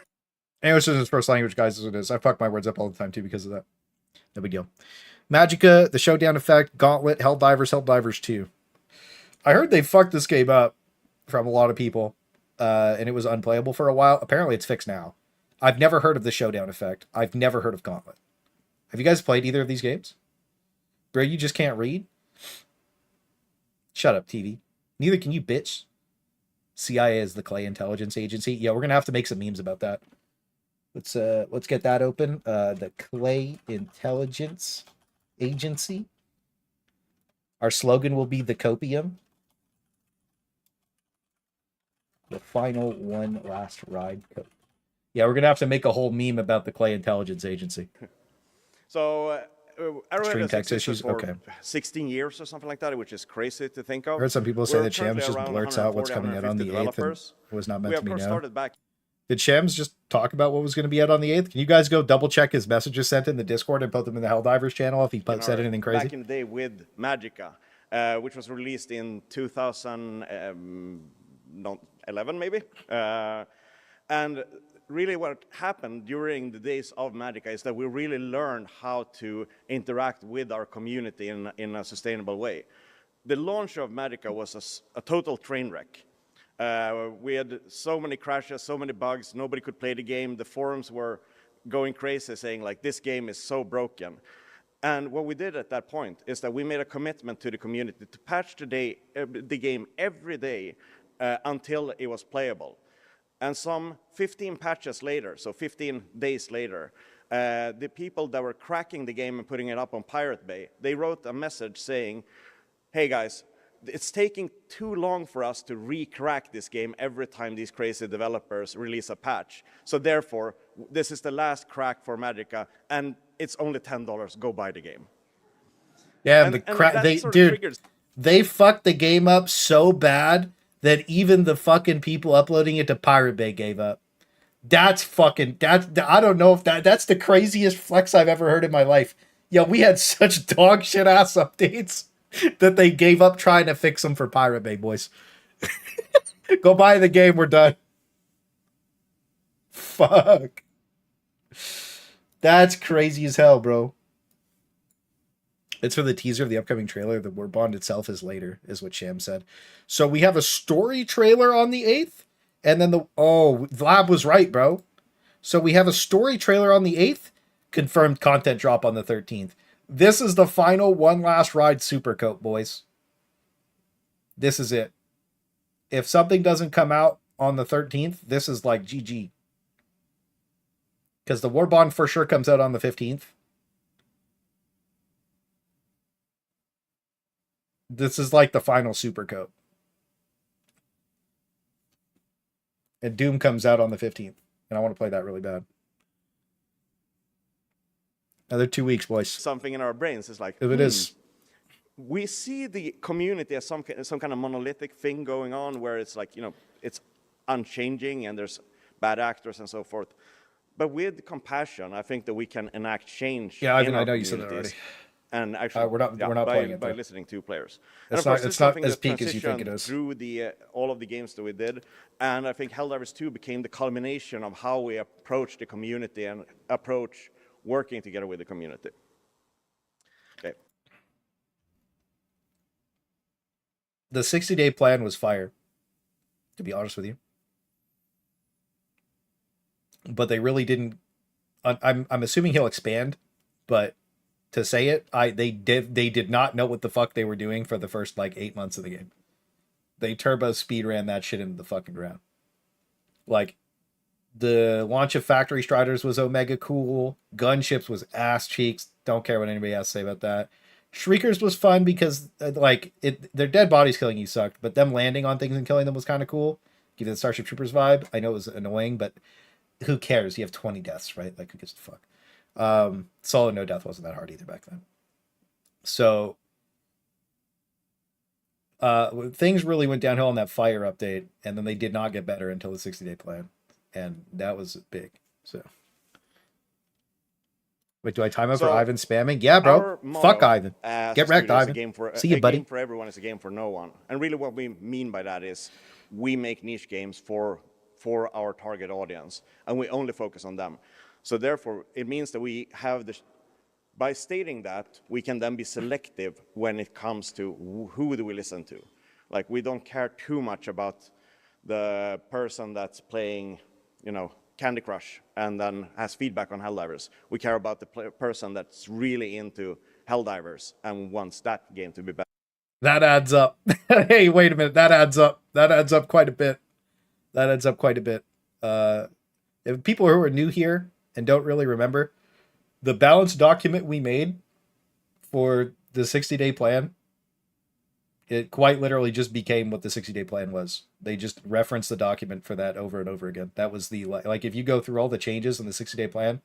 English is his first language, guys, as it is. I fuck my words up all the time, too, because of that. No big deal. Magicka, the Showdown Effect, Gauntlet, Helldivers 2. I heard they fucked this game up from a lot of people, and it was unplayable for a while. Apparently, it's fixed now. I've never heard of the Showdown Effect. I've never heard of Gauntlet. Have you guys played either of these games? Bro, you just can't read? Shut up, TV. Neither can you, bitch. CIA is the Clay Intelligence Agency. Yeah, we're gonna have to make some memes about that. Let's get that open. The Clay Intelligence Agency. Our slogan will be the copium. The final one last ride cope. Yeah, we're gonna have to make a whole meme about the Clay Intelligence Agency. So Arrowhead has text existed issues? for Okay. 16 years or something like that, which is crazy to think of. I heard some people say We're that Shams currently just around blurts out what's 140, coming out on the 150 8th and developers. it was not We meant of to be course now. started back. Did Shams just talk about what was going to be out on the 8th? Can you guys go double check his messages sent in the Discord and put them in the Helldivers channel if he said anything crazy? Back in the day with Magicka, which was released in 2011 maybe. And really what happened during the days of Magicka is that we really learned how to interact with our community in a sustainable way. The launch of Magicka was a total train wreck. We had so many crashes, so many bugs, nobody could play the game. The forums were going crazy saying like, this game is so broken. And what we did at that point is that we made a commitment to the community to patch the game every day until it was playable. And some 15 patches later, so 15 days later, the people that were cracking the game and putting it up on Pirate Bay, they wrote a message saying, hey guys, it's taking too long for us to re-crack this game every time these crazy developers release a patch. So therefore, this is the last crack for Magica, and it's only $10. Go buy the game. Yeah, And the that crap. sort of Dude, triggers. they fucked the game up so bad that even the fucking people uploading it to Pirate Bay gave up. That's I don't know if that's the craziest flex I've ever heard in my life. Yo, we had such dog shit ass updates that they gave up trying to fix them for Pirate Bay, boys. Go buy the game, we're done. Fuck. That's crazy as hell, bro. It's for the teaser of the upcoming trailer. The Warbond itself is later, is what Sham said. So we have a story trailer on the 8th, and then Vlad was right, bro. So we have a story trailer on the 8th, confirmed content drop on the 13th. This is the final one last ride Supercoat, boys. This is it. If something doesn't come out on the 13th, this is like GG. Because the Warbond for sure comes out on the 15th. This is like the final Supercoat. And Doom comes out on the 15th. And I want to play that really bad. Another 2 weeks, boys. Something in our brains is like, If it is. We see the community as some kind of monolithic thing going on where it's like, it's unchanging and there's bad actors and so forth. But with compassion, I think that we can enact change. Yeah, in I our know you said that already. communities. And actually, we're not playing it, by though. listening to players. It's And of course, not this is something as that peak as you think it transitioned is. Through all of the games that we did, and I think Helldivers 2 became the culmination of how we approach the community and approach working together with the community. Okay. The 60-day plan was fire, to be honest with you. But they really didn't. I'm assuming he'll expand, but to say it, they did not know what the fuck they were doing for the first like 8 months of the game. They turbo speed ran that shit into the fucking ground. Like, the launch of Factory Striders was omega cool. Gunships was ass cheeks. Don't care what anybody has to say about that. Shriekers was fun because their dead bodies killing you sucked, but them landing on things and killing them was kind of cool. Give you the Starship Troopers vibe. I know it was annoying, but who cares? You have 20 deaths, right? Like, who gives a fuck? Solo no death wasn't that hard either back then. So things really went downhill on that fire update, and then they did not get better until the 60-day plan, and that was big. So wait, do I time out for Ivan spamming? Yeah, bro. Fuck Ivan. Get wrecked, Ivan. See you, buddy. A game for everyone is a game for no one. And really what we mean by that is we make niche games for our target audience, and we only focus on them. So therefore, it means that we have by stating that, we can then be selective when it comes to who do we listen to. Like, we don't care too much about the person that's playing, Candy Crush and then has feedback on Helldivers. We care about the person that's really into Helldivers and wants that game to be better. That adds up. Hey, wait a minute. That adds up. That adds up quite a bit. If people who are new here and don't really remember, the balance document we made for the 60-day plan, it quite literally just became what the 60-day plan was. They just referenced the document for that over and over again. That was like, if you go through all the changes in the 60-day plan,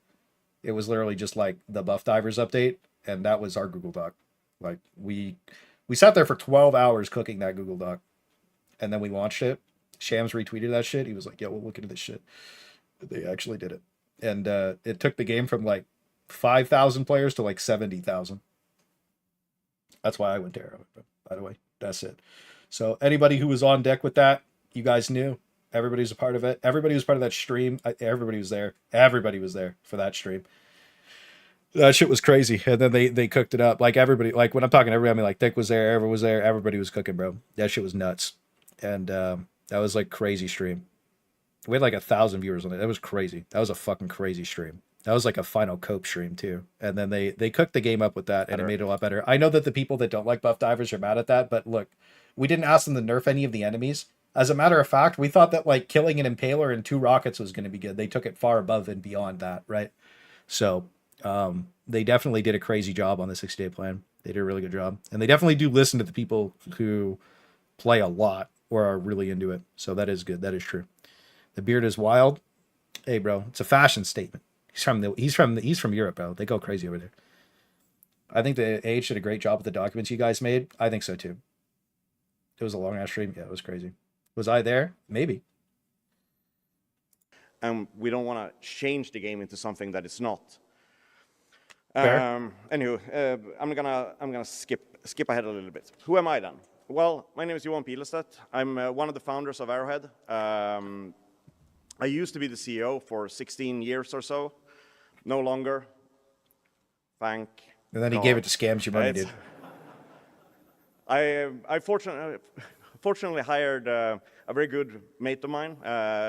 it was literally just like the Buff Divers update, and that was our Google Doc. Like, we sat there for 12 hours cooking that Google Doc, and then we launched it. Shams retweeted that shit. He was like, "Yo, we'll look into this shit." They actually did it, and it took the game from like 5,000 players to like 70,000. That's why I went to Arrow, by the way. That's it. So anybody who was on deck with that, you guys knew. Everybody was a part of it. Everybody was part of that stream. Everybody was there. Everybody was there for that stream. That shit was crazy. And then they cooked it up. Like, everybody, like, when I'm talking everybody, I mean, like, Dick was there, everyone was there, everybody was cooking, bro. That shit was nuts. And that was like crazy stream. We had like 1,000 viewers on it. That was crazy. That was a fucking crazy stream. That was like a final cope stream too. And then they cooked the game up with that, and it made it a lot better. I know that the people that don't like Buff Divers are mad at that, but look, we didn't ask them to nerf any of the enemies. As a matter of fact, we thought that like killing an Impaler and 2 rockets was going to be good. They took it far above and beyond that, right? So they definitely did a crazy job on the 60-day plan. They did a really good job. And they definitely do listen to the people who play a lot or are really into it. So that is good. That is true. The beard is wild. Hey, bro, it's a fashion statement. He's from Europe, bro. They go crazy over there. I think the AH did a great job with the documents you guys made. I think so too. It was a long ass stream. Yeah, it was crazy. Was I there? Maybe. And we don't want to change the game into something that it's not. Fair. Anywho, I'm gonna skip ahead a little bit. Who am I then? Well, my name is Johan Pilestedt. I'm one of the founders of Arrowhead. I used to be the CEO for 16 years or so. No longer. Thank And then he God. gave it to Scams Your Money, Right? dude. I fortunately hired a very good mate of mine,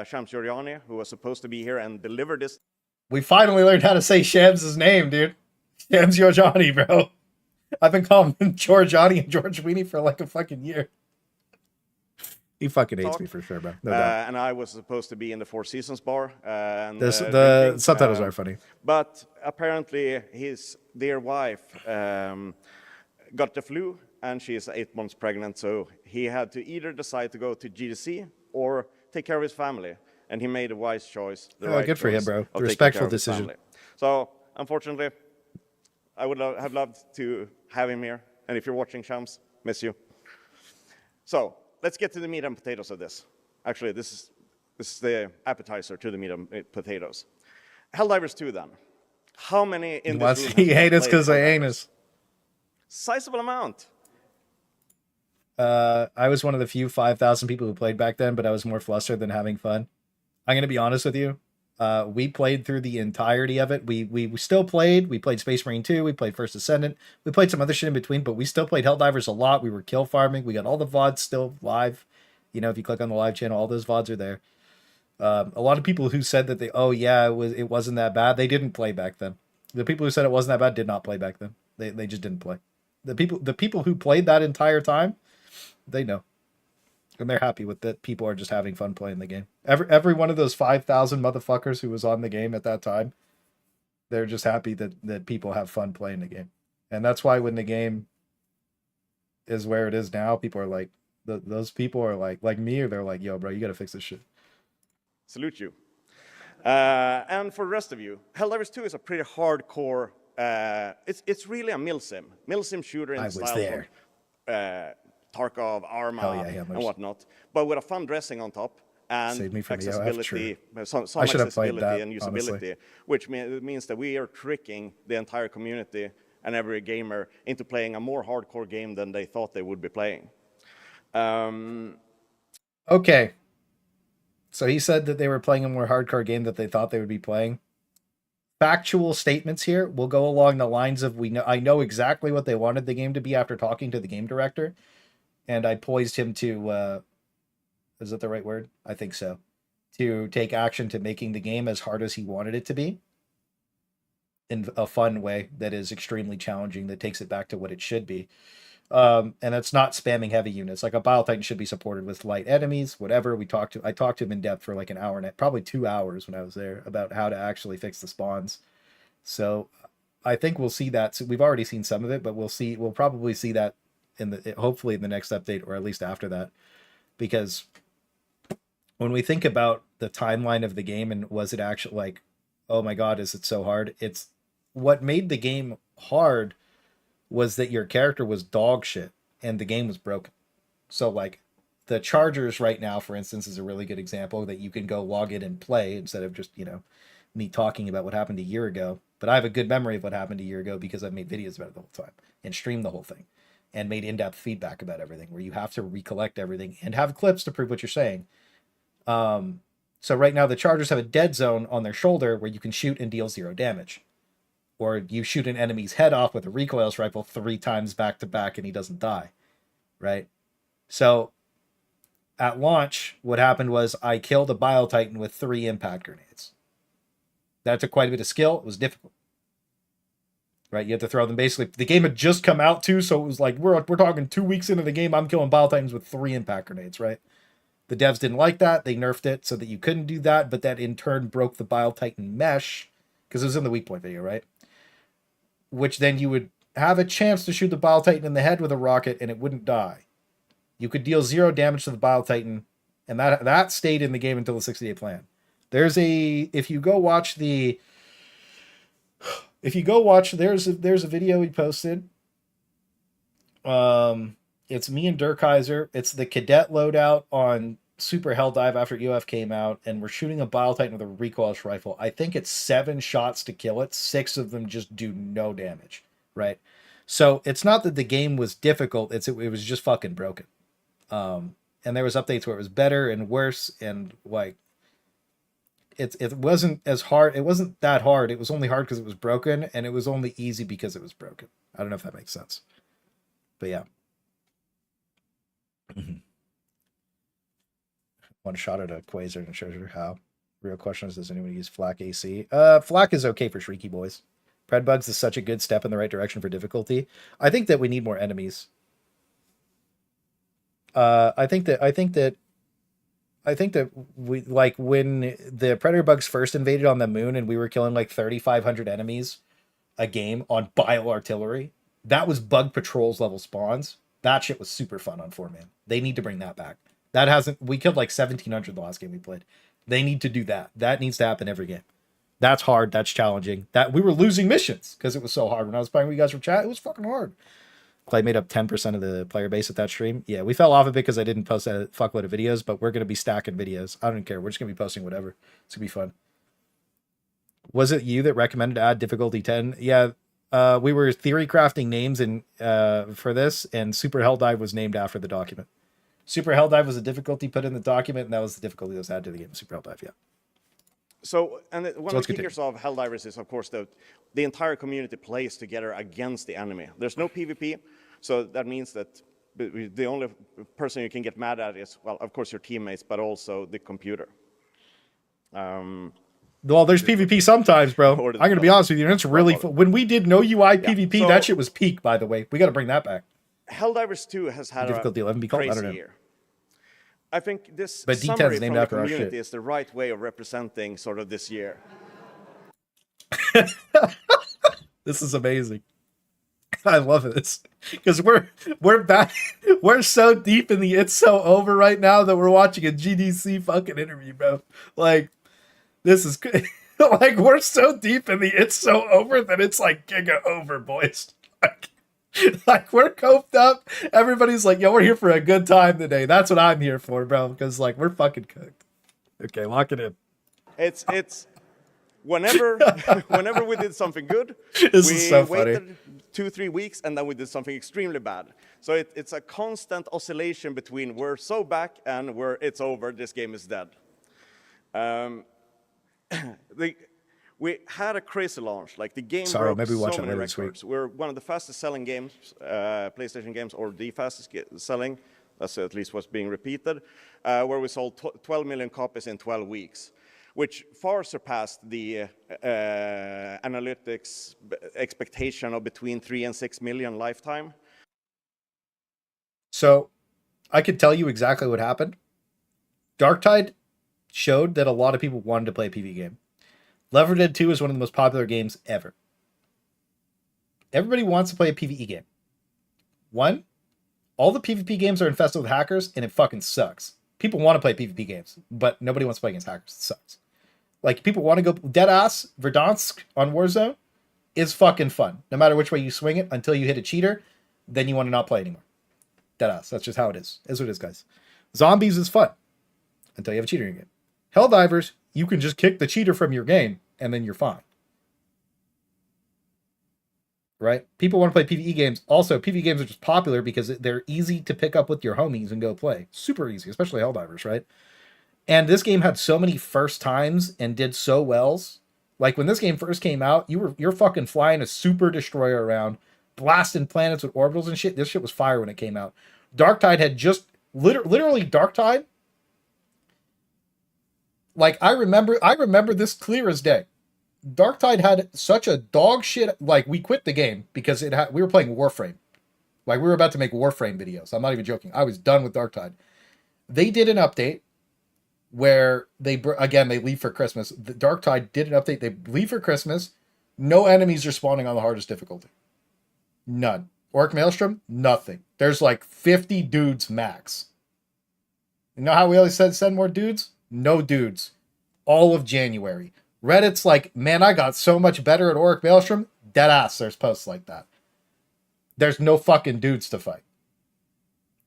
Shams Giordani, who was supposed to be here and deliver this. We finally learned how to say Shams' name, dude. Shams Giorgiani, bro. I've been calling him Giorgiani and George Weenie for like a fucking year. He fucking hates me for sure, bro. No doubt. And I was supposed to be in the Four Seasons bar. And, The drinking, subtitles are funny. But apparently his dear wife got the flu, and she is 8 months pregnant, so he had to either decide to go to GDC or take care of his family. And he made a wise choice. The right good for him, choice bro. of taking Respectful care of his decision. family. So, unfortunately, I would have loved to have him here. And if you're watching, Shams, miss you. So, let's get to the meat and potatoes of this. Actually, this is the appetizer to the meat and potatoes. Helldivers 2, then. How many in this room He have hate us played because I Helldivers? anus. Sizable amount. I was one of the few 5,000 people who played back then, but I was more flustered than having fun. I'm going to be honest with you. We played through the entirety of it. We still played. We played Space Marine 2. We played First Ascendant. We played some other shit in between, but we still played Helldivers a lot. We were kill farming. We got all the VODs still live. You know, if you click on the live channel, all those VODs are there. A lot of people who said that it wasn't that bad, they didn't play back then. The people who said it wasn't that bad did not play back then. They just didn't play. The people who played that entire time, they know. And they're happy with that. People are just having fun playing the game. Every one of those 5,000 motherfuckers who was on the game at that time, they're just happy that people have fun playing the game. And that's why when the game is where it is now, people are like, those people are like me, or they're like, yo, bro, you got to fix this shit. Salute you. And for the rest of you, Helldivers 2 is a pretty hardcore. It's really a milsim shooter in I the was style of Tarkov, Arma, Hell yeah, and whatnot, but with a fun dressing on top and Saved me from the OF, accessibility, some I should have played accessibility that, and usability, honestly. which means that we are tricking the entire community and every gamer into playing a more hardcore game than they thought they would be playing. Okay. So he said that they were playing a more hardcore game that they thought they would be playing. Factual statements here will go along the lines of I know exactly what they wanted the game to be after talking to the game director, and I poised him to is that the right word? I think so. To take action to making the game as hard as he wanted it to be in a fun way that is extremely challenging, that takes it back to what it should be. And it's not spamming heavy units. Like a Bile Titan should be supported with light enemies, whatever. I talked to him in depth for like an hour and probably 2 hours when I was there about how to actually fix the spawns. So I think we'll see that. So we've already seen some of it, but we'll probably see that hopefully in the next update, or at least after that, because when we think about the timeline of the game and was it actually like, oh my God, is it so hard? It's what made the game hard was that your character was dog shit and the game was broken. So like the Chargers right now, for instance, is a really good example that you can go log in and play instead of just, me talking about what happened a year ago. But I have a good memory of what happened a year ago because I've made videos about it the whole time and streamed the whole thing and made in-depth feedback about everything where you have to recollect everything and have clips to prove what you're saying. So right now the Chargers have a dead zone on their shoulder where you can shoot and deal 0 damage. Or you shoot an enemy's head off with a recoilless rifle 3 times back to back and he doesn't die, right? So at launch, what happened was I killed a Bile Titan with 3 impact grenades. That took quite a bit of skill. It was difficult, right? You had to throw them basically. The game had just come out too, so it was like we're talking 2 weeks into the game. I'm killing Bile Titans with 3 impact grenades, right? The devs didn't like that. They nerfed it so that you couldn't do that, but that in turn broke the Bile Titan mesh because it was in the weak point video, right? Which then you would have a chance to shoot the Bile Titan in the head with a rocket and it wouldn't die. You could deal 0 damage to the Bile Titan, and that stayed in the game until the 60-day plan. There's a video we posted. It's me and Durkheiser. It's the cadet loadout on Super Helldive after EOF came out, and we're shooting a Bile Titan with a recoilless rifle. I think it's 7 shots to kill it. 6 of them just do no damage, right? So it's not that the game was difficult. It was just fucking broken. And there was updates where it was better and worse, and like it wasn't as hard. It wasn't that hard. It was only hard because it was broken, and it was only easy because it was broken. I don't know if that makes sense, but yeah. One shot at a quasar and shows you how. Real question is, does anyone use Flak AC? Flak is okay for Shrieky boys. Predbugs is such a good step in the right direction for difficulty. I think that we need more enemies. I think that we, like, when the predator bugs first invaded on the moon and we were killing like 3,500 enemies a game on bile artillery, that was bug patrols level spawns. That shit was super fun on 4-man. They need to bring that back. We killed like 1,700 the last game we played. They need to do that. That needs to happen every game. That's hard. That's challenging. That we were losing missions because it was so hard. When I was playing with you guys from chat, it was fucking hard. Clay made up 10% of the player base at that stream. Yeah, we fell off a bit because I didn't post a fuckload of videos, but we're going to be stacking videos. I don't care. We're just going to be posting whatever. It's going to be fun. Was it you that recommended to add difficulty 10? Yeah, we were theory crafting names for this, and Super Helldive was named after the document. Super Helldive was a difficulty put in the document, and that was the difficulty that was added to the game. Super Helldive, yeah. So, and one of the kickers of Helldivers is, of course, the entire community plays together against the enemy. There's no PvP, so that means that the only person you can get mad at is, well, of course, your teammates, but also the computer. Well, there's PvP sometimes, bro. I'm going to be honest with you. It's really when we did no UI PvP, that shit was peak, by the way. We got to bring that back. Helldivers 2 has had difficulty 11 be crazy called? I don't know. year. I think this but summary D10's named from the after our community shit. is the right way of representing sort of this year. This is amazing. I love this because we're back. We're so deep in the "It's So Over" right now that we're watching a GDC fucking interview, bro. Like, this is like we're so deep in the "It's So Over" that it's like giga over, boys. Like we're coped up. Everybody's like, yo, we're here for a good time today. That's what I'm here for, bro. Because like we're fucking cooked. Okay, lock it in. It's whenever we did something good, This we is so waited 2-3 weeks and then we did something extremely bad. So it's a constant oscillation between we're so back and it's over. This game is dead. We had a crazy launch. Like the game broke maybe watch so that many later this records. We're one of the fastest selling games, PlayStation games, or the fastest selling. That's at least what's being repeated. Where we sold 12 million copies in 12 weeks, which far surpassed the analytics expectation of between 3 and 6 million lifetime. So, I could tell you exactly what happened. Darktide showed that a lot of people wanted to play a PvE game. Left 4 Dead 2 is one of the most popular games ever. Everybody wants to play a PvE game. One, all the PvP games are infested with hackers, and it fucking sucks. People want to play PvP games, but nobody wants to play against hackers. It sucks. Like, people want to go... Deadass, Verdansk on Warzone is fucking fun. No matter which way you swing it, until you hit a cheater, then you want to not play anymore. Deadass. That's just how it is. That's what it is, guys. Zombies is fun. Until you have a cheater in your game. Helldivers, you can just kick the cheater from your game, and then you're fine. Right? People want to play PvE games. Also, PvE games are just popular because they're easy to pick up with your homies and go play. Super easy, especially Helldivers, right? And this game had so many first times and did so well. Like, when this game first came out, you're fucking flying a super destroyer around, blasting planets with orbitals and shit. This shit was fire when it came out. Darktide had just... Literally, Darktide... Like, I remember this clear as day. Darktide had such a dog shit... Like, we quit the game because we were playing Warframe. Like, we were about to make Warframe videos. I'm not even joking. I was done with Darktide. They did an update where they leave for Christmas. The Darktide did an update. They leave for Christmas. No enemies are spawning on the hardest difficulty. None. Orc Maelstrom, nothing. There's like 50 dudes max. You know how we always said send more dudes? No dudes. All of January. Reddit's like, man, I got so much better at Orc Maelstrom. Deadass, there's posts like that. There's no fucking dudes to fight.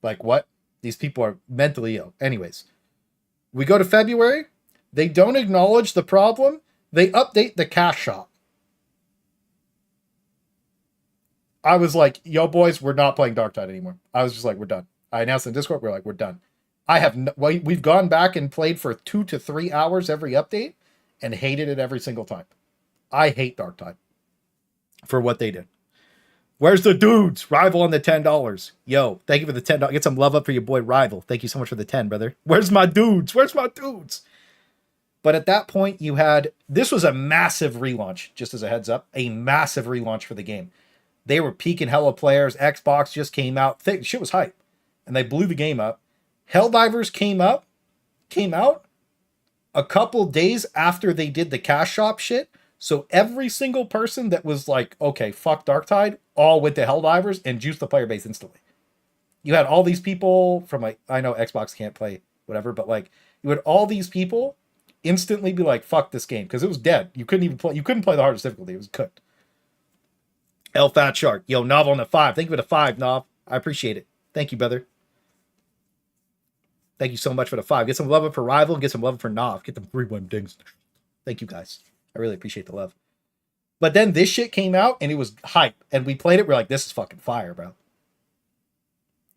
Like, what? These people are mentally ill. Anyways, we go to February. They don't acknowledge the problem. They update the cash shop. I was like, yo, boys, we're not playing Darktide anymore. I was just like, we're done. I announced in Discord, we're like, we're done. We've gone back and played for 2 to 3 hours every update and hated it every single time. I hate Darktide for what they did. Where's the dudes? Rival on the $10. Yo, thank you for the $10. Get some love up for your boy Rival. Thank you so much for the 10, brother. Where's my dudes? Where's my dudes? But at that point, you had... This was a massive relaunch, just as a heads up. A massive relaunch for the game. They were peaking hella players. Xbox just came out. Shit was hype. And they blew the game up. Helldivers came out a couple days after they did the cash shop shit. So every single person that was like, okay, fuck Darktide, all went to Helldivers and juiced the player base instantly. You had all these people from like, I know Xbox can't play whatever, but like you had all these people instantly be like, fuck this game, because it was dead. You couldn't play the hardest difficulty. It was cooked. El Fat Shark. Yo, Nov on the 5. Thank you for the 5, Nov. I appreciate it. Thank you, brother. Thank you so much for the 5. Get some love up for Rival and get some love up for Nov. Get them 3-1 dings. Thank you, guys. I really appreciate the love. But then this shit came out and it was hype. And we played it. We're like, this is fucking fire, bro.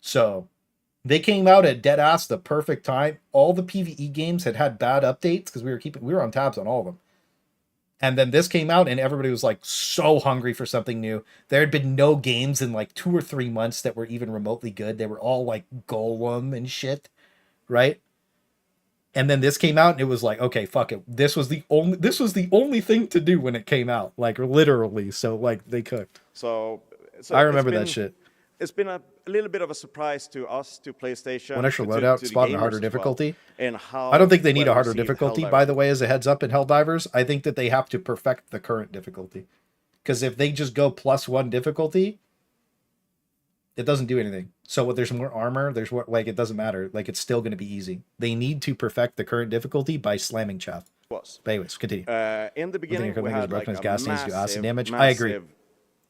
So they came out at dead ass the perfect time. All the PvE games had bad updates because we were on tabs on all of them. And then this came out and everybody was like so hungry for something new. There had been no games in like 2 or 3 months that were even remotely good. They were all like Golem and shit, right? And then this came out and it was like, okay, fuck it. This was the only thing to do when it came out, like literally. So like they cooked. So I remember that shit. It's been a little bit of a surprise to us, to PlayStation. One extra to loadout spot in a gamers harder as well, difficulty. and how I don't think they need a well harder received difficulty, Helldivers by the way, as a heads up in Helldivers. I think that they have to perfect the current difficulty. Because if they just go +1 difficulty, it doesn't do anything. So there's more armor, there's more, like, it doesn't matter. Like, it's still going to be easy. They need to perfect the current difficulty by slamming chaff. was. But anyways, continue. In the beginning, we had like a gas needs to do acid damage. I massive agree.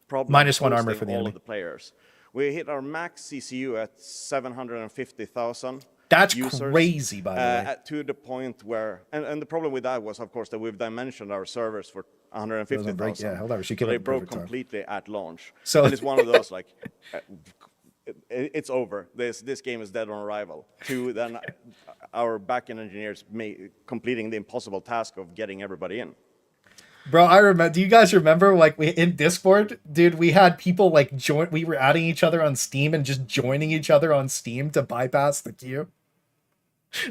problem -1 armor hosting for the all enemy. of the players. We hit our max CCU at 750,000. That's users, crazy, by the way. to the point where, and the problem with that was, of course, that we've dimensioned our servers for 150,000. Yeah, Helldivers, you So killed they it broke perfect time. completely at launch. So- And it's one of those like, it's over. This game is dead on arrival. To then our backend engineers completing the impossible task of getting everybody in. Bro, I remember. Do you guys remember, like, in Discord, dude, we had people like join. We were adding each other on Steam and just joining each other on Steam to bypass the queue.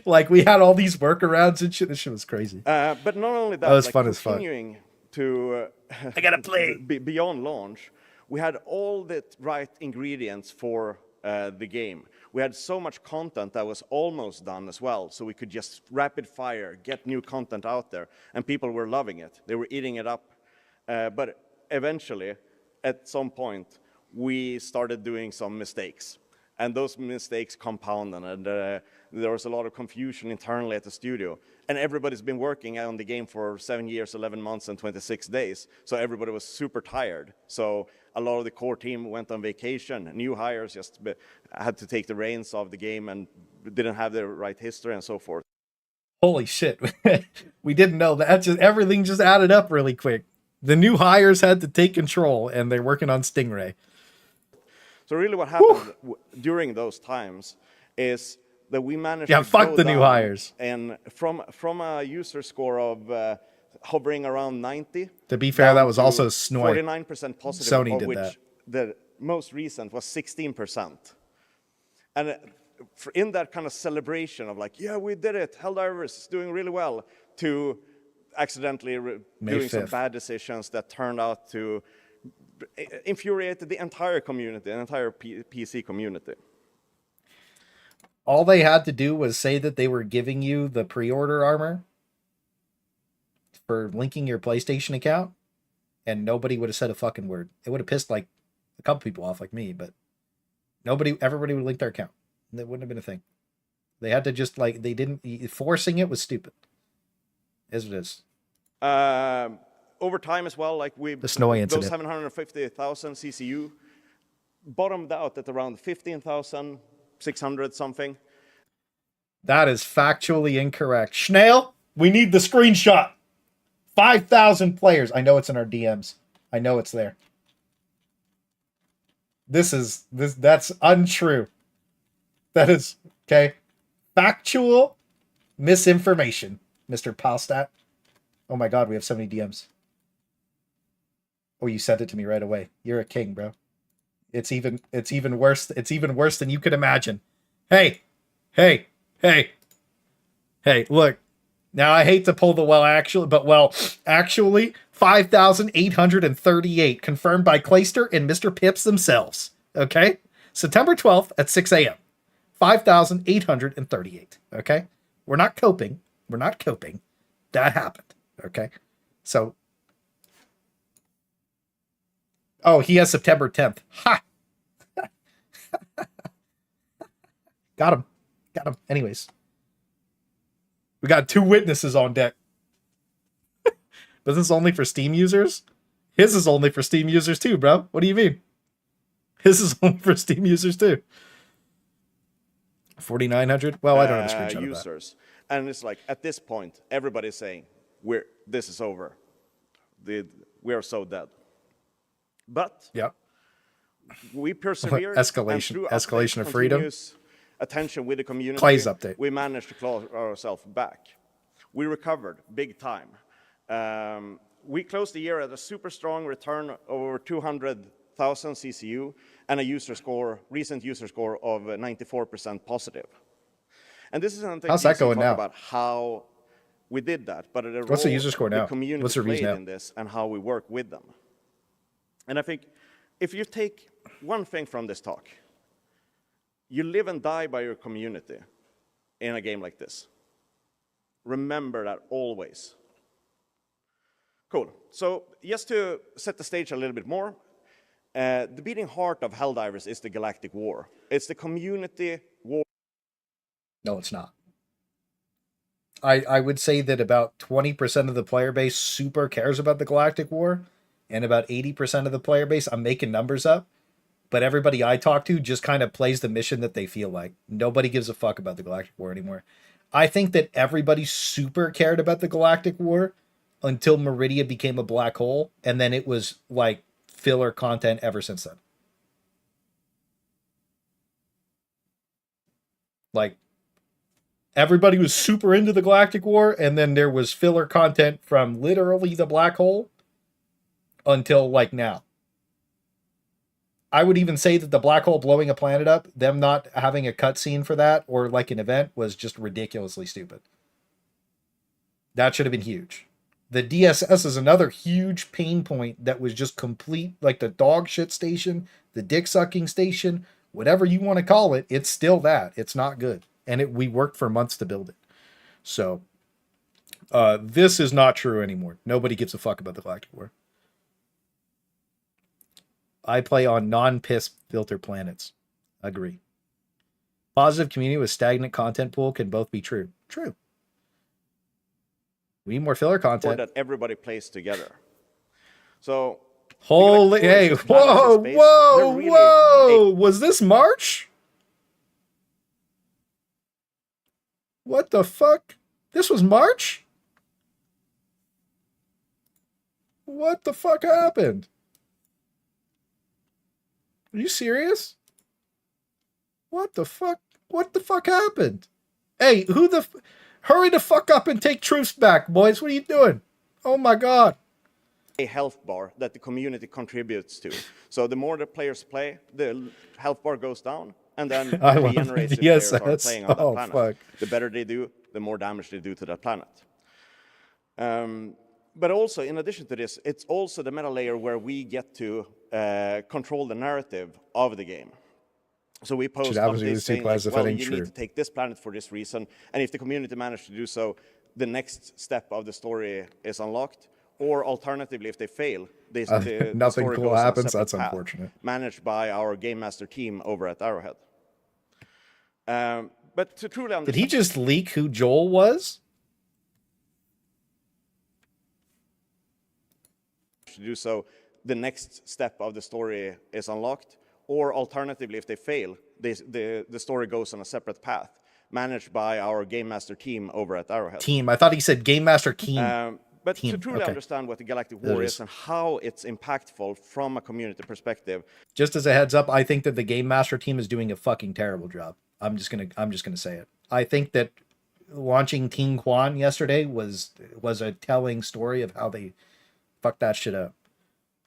Like, we had all these workarounds and shit. This shit was crazy. But not only that, was like, fun as fuck. continuing to I gotta play. Beyond launch, we had all the right ingredients for the game. We had so much content that was almost done as well, so we could just rapid fire, get new content out there, and people were loving it. They were eating it up. But eventually, at some point, we started doing some mistakes. And those mistakes compounded, and there was a lot of confusion internally at the studio. And everybody's been working on the game for 7 years, 11 months, and 26 days. So everybody was super tired. So a lot of the core team went on vacation. New hires just had to take the reins of the game and didn't have the right history and so forth. Holy shit. We didn't know that. Just everything just added up really quick. The new hires had to take control, and they're working on Stingray. So really what happened during those times is that we managed to fuck go the new down, hires. and from a user score of hovering around 90. To be fair, down that was to also Snoy. 49% positive, Sony of did which that. the most recent was 16%. And in that kind of celebration of like, yeah, we did it, Helldivers is doing really well, to accidentally doing some 5th. bad decisions that turned out to infuriate the entire community, the entire PC community. All they had to do was say that they were giving you the pre-order armor for linking your PlayStation account, and nobody would have said a fucking word. It would have pissed like a couple people off like me, but everybody would link their account. That wouldn't have been a thing. They had to just like, they didn't, forcing it was stupid. As it is. Over time as well, like The snowy incident. those 750,000 CCU bottomed out at around 15,600 something. That is factually incorrect. Schnail, we need the screenshot. 5,000 players. I know it's in our DMs. I know it's there. That's untrue. That is, okay. Factual misinformation, Mr. Pilestedt. Oh my God, we have so many DMs. Oh, you sent it to me right away. You're a king, bro. It's even worse. It's even worse than you could imagine. Hey, look. Now I hate to pull the actually 5,838 confirmed by Claysthetics and Mr. Pips themselves. Okay? September 12th at 6 a.m. 5,838. Okay? We're not coping. That happened. Okay? So, oh, he has September 10th. Ha! Got him. Anyways. We got 2 witnesses on deck. But this is only for Steam users? His is only for Steam users too, bro. What do you mean? His is only for Steam users too. 4,900? Well, I don't have a screenshot users. of that. And it's like, at this point, everybody's saying, this is over. We are so dead. But yeah, we persevered. Escalation of freedom. Attention with the community. Clay's update. We managed to claw ourselves back. We recovered big time. We closed the year at a super strong return of over 200,000 CCU and a recent user score of 94% positive. And this is something how's that going now? About how we did that, but what's the user score now? The community What's the reason played in this and how we work with them. And I think if you take one thing from this talk, you live and die by your community in a game like this. Remember that always. Cool. So just to set the stage a little bit more, the beating heart of Helldivers is the Galactic War. It's the community war. No, it's not. I would say that about 20% of the player base super cares about the Galactic War, and about 80% of the player base, I'm making numbers up, but everybody I talk to just kind of plays the mission that they feel like. Nobody gives a fuck about the Galactic War anymore. I think that everybody super cared about the Galactic War until Meridia became a black hole, and then it was like filler content ever since then. Like, everybody was super into the Galactic War, and then there was filler content from literally the black hole until like now. I would even say that the black hole blowing a planet up, them not having a cutscene for that or like an event, was just ridiculously stupid. That should have been huge. The DSS is another huge pain point that was just complete, like the dog shit station, the dick sucking station, whatever you want to call it, it's still that. It's not good. And we worked for months to build it. So this is not true anymore. Nobody gives a fuck about the Galactic War. I play on non-piss filter planets. Agree. Positive community with stagnant content pool can both be true. True. We need more filler content. That everybody plays together. So holy, hey, whoa. Was this March? What the fuck? This was March? What the fuck happened? Are you serious? What the fuck? What the fuck happened? Hey, hurry the fuck up and take troops back, boys. What are you doing? Oh my God. A health bar that the community contributes to. So the more the players play, the health bar goes down, and then regenerates the players are playing on that planet. Fuck. The better they do, the more damage they do to that planet. But also, in addition to this, it's also the meta layer where we get to control the narrative of the game. So we post updates saying, like, well, you need to take this planet for this reason, and if the community managed to do so, the next step of the story is unlocked, or alternatively, if they fail, the Nothing story cool goes on a happens. separate That's path, unfortunate. managed by our game master team over at Arrowhead. But to truly understand, Did he just leak who Joel was? to do so, the next step of the story is unlocked, or alternatively, if they fail, the story goes on a separate path, managed by our game master team over at Arrowhead. Team. I thought he said Game Master Keen. But Team, to truly okay. understand what the Galactic War It is is. and how it's impactful from a community perspective, Just as a heads up, I think that the Game Master team is doing a fucking terrible job. I'm just gonna say it. I think that launching Team Quan yesterday was a telling story of how they fucked that shit up.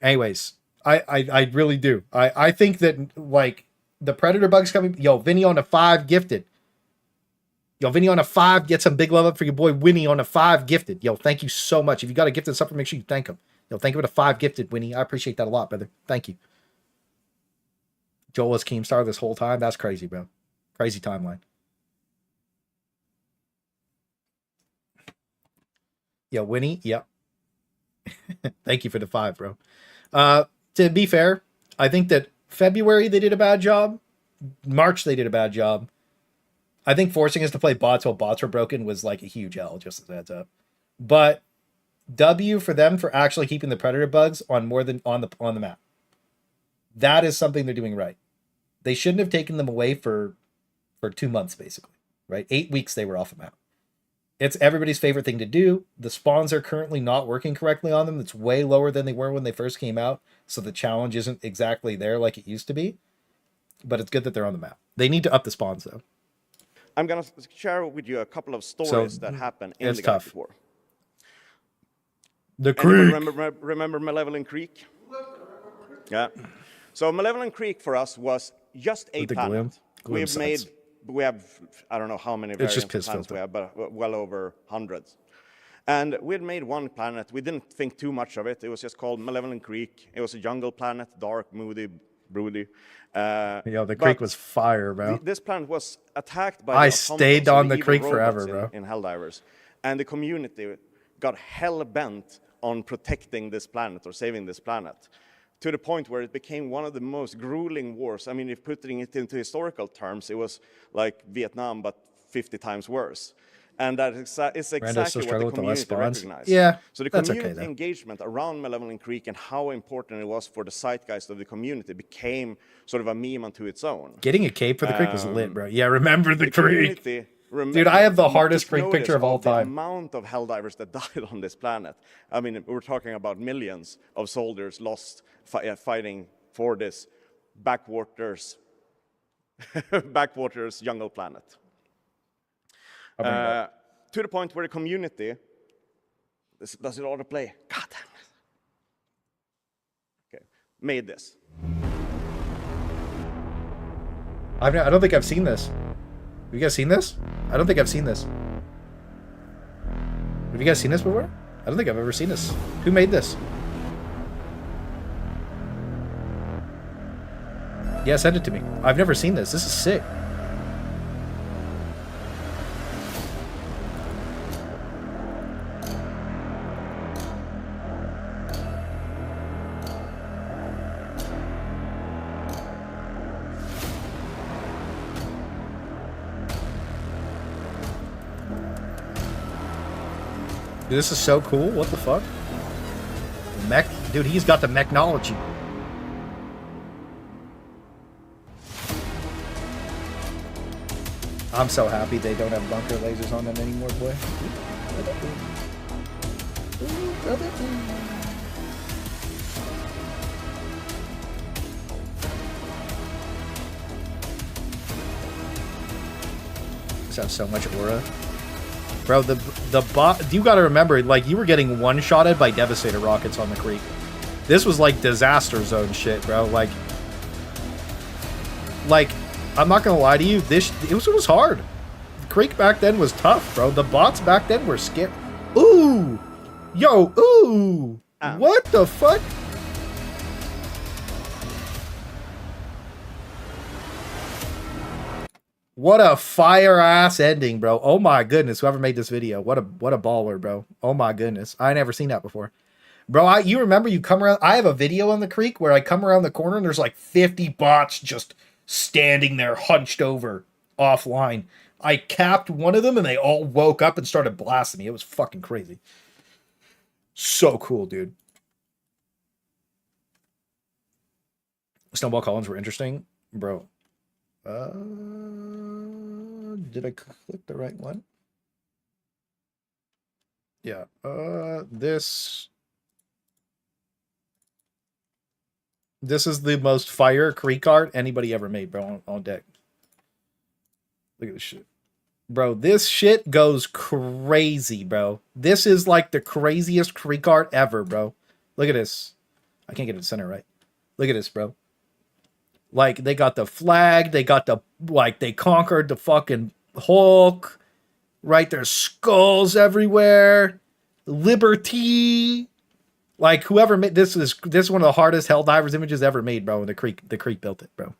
Anyways, I really do. I think that like the Predator bugs coming. Yo, Vinny on a 5 gifted. Yo, Vinny on a 5, get some big love up for your boy Winnie on a 5 gifted. Yo, thank you so much. If you got a gifted something, make sure you thank him. Yo, thank you for the 5 gifted, Winnie. I appreciate that a lot, brother. Thank you. Joel was Keemstar this whole time. That's crazy, bro. Crazy timeline. Yo, Winnie, yep. Thank you for the 5, bro. To be fair, I think that February they did a bad job. March they did a bad job. I think forcing us to play bots while bots were broken was like a huge L, just as a heads up. But W for them for actually keeping the Predator bugs on more than on the map. That is something they're doing right. They shouldn't have taken them away for 2 months, basically. Right? 8 weeks they were off the map. It's everybody's favorite thing to do. The spawns are currently not working correctly on them. It's way lower than they were when they first came out. So the challenge isn't exactly there like it used to be. But it's good that they're on the map. They need to up the spawns, though. I'm going to share with you a couple of stories that happen in it's the Galactic War. The Anyone creek. remember Malevelon Creek? Yeah. So Malevelon Creek for us was just a With the planet. Gloom sets. We have, I don't know how many It's variants just of piss planets filter. we have, but well over hundreds. And we had made one planet. We didn't think too much of it. It was just called Malevelon Creek. It was a jungle planet, dark, moody, broody. The creek was fire, bro. This planet was attacked by I the stayed automatons, on so the evil creek robots forever, bro. in Helldivers. And the community got hell-bent on protecting this planet or saving this planet, to the point where it became one of the most grueling wars. I mean, if putting it into historical terms, it was like Vietnam, but 50 times worse. And that is exactly what the community recognized. Yeah, so the that's okay, community though. engagement around Malevelon Creek and how important it was for the zeitgeist of the community became sort of a meme unto its own. Getting a cape for the creek was lit, bro. Yeah, remember the creek. Community Dude, I have the hardest took creek notice picture of all the time. amount of Helldivers that died on this planet. I mean, we're talking about millions of soldiers lost fighting for this backwaters jungle planet. To the point where the community, does it autoplay? God damn it. Okay, made this. I don't think I've seen this. Have you guys seen this? I don't think I've seen this. Have you guys seen this before? I don't think I've ever seen this. Who made this? Yeah, send it to me. I've never seen this. This is sick. Dude, this is so cool. What the fuck? Mech? Dude, he's got the mechnology. I'm so happy they don't have bunker lasers on them anymore, boy. This has so much aura. Bro, the bot, you gotta remember, like, you were getting one-shotted by Devastator rockets on the creek. This was like disaster zone shit, bro. Like, I'm not gonna lie to you, it was hard. The creek back then was tough, bro. The bots back then were scared. Ooh! Yo, ooh! What the fuck? What a fire-ass ending, bro. Oh my goodness, whoever made this video. What a baller, bro. Oh my goodness. I never seen that before. Bro, you remember you come around, I have a video on the creek where I come around the corner and there's like 50 bots just standing there hunched over offline. I capped one of them and they all woke up and started blasting me. It was fucking crazy. So cool, dude. Snowball Collins were interesting. Bro. Did I click the right one? Yeah. This is the most fire creek art anybody ever made, bro, on deck. Look at this shit. Bro, this shit goes crazy, bro. This is like the craziest creek art ever, bro. Look at this. I can't get it in the center, right? Look at this, bro. Like, they got the flag. They got the, like, they conquered the fucking Hulk. Right? There's skulls everywhere. Liberty. Like, whoever made this is one of the hardest Helldivers images ever made, bro. And the creek built it, bro.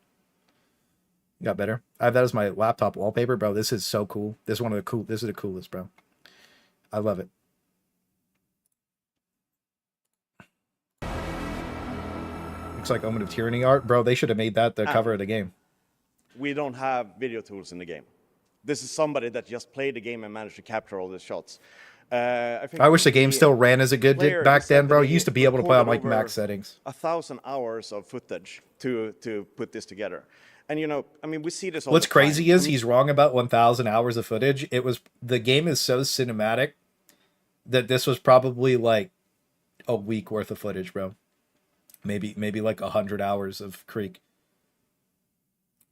Got better. I have that as my laptop wallpaper, bro. This is so cool. This is one of the cool. This is the coolest, bro. I love it. Looks like Omen of Tyranny art, bro. They should have made that the cover of the game. We don't have video tools in the game. This is somebody that just played the game and managed to capture all the shots. I wish the game still ran as it good did back then, bro. You used to be able to play on like max settings. 1,000 hours of footage to put this together. And, you know, I mean, we see this all What's the time. crazy is he's wrong about 1,000 hours of footage. The game is so cinematic that this was probably like a week worth of footage, bro. Maybe like 100 hours of Creek.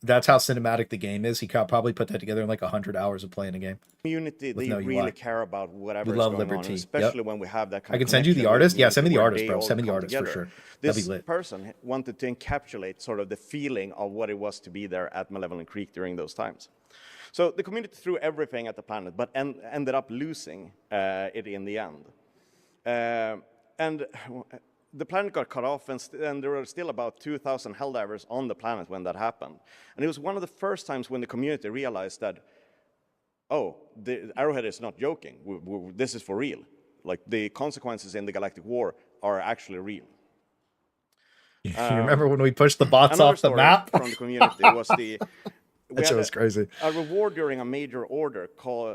That's how cinematic the game is. He could probably put that together in like 100 hours of playing a game. Community, they no really UI. care about whatever We is love going Liberty. on, especially Yep. when we have that kind I of can send you the connection with artist. Yeah, send me the where artist, they bro. all Send me the come artist for together. sure. This That'd be lit. person wanted to encapsulate sort of the feeling of what it was to be there at Malevelon Creek during those times. So the community threw everything at the planet, but ended up losing it in the end. And the planet got cut off, and there were still about 2,000 Helldivers on the planet when that happened. And it was one of the first times when the community realized that, oh, the Arrowhead is not joking. This is for real. Like, the consequences in the Galactic War are actually real. You remember when we pushed the bots off the story map? from the community was That shit was crazy. a reward during a major order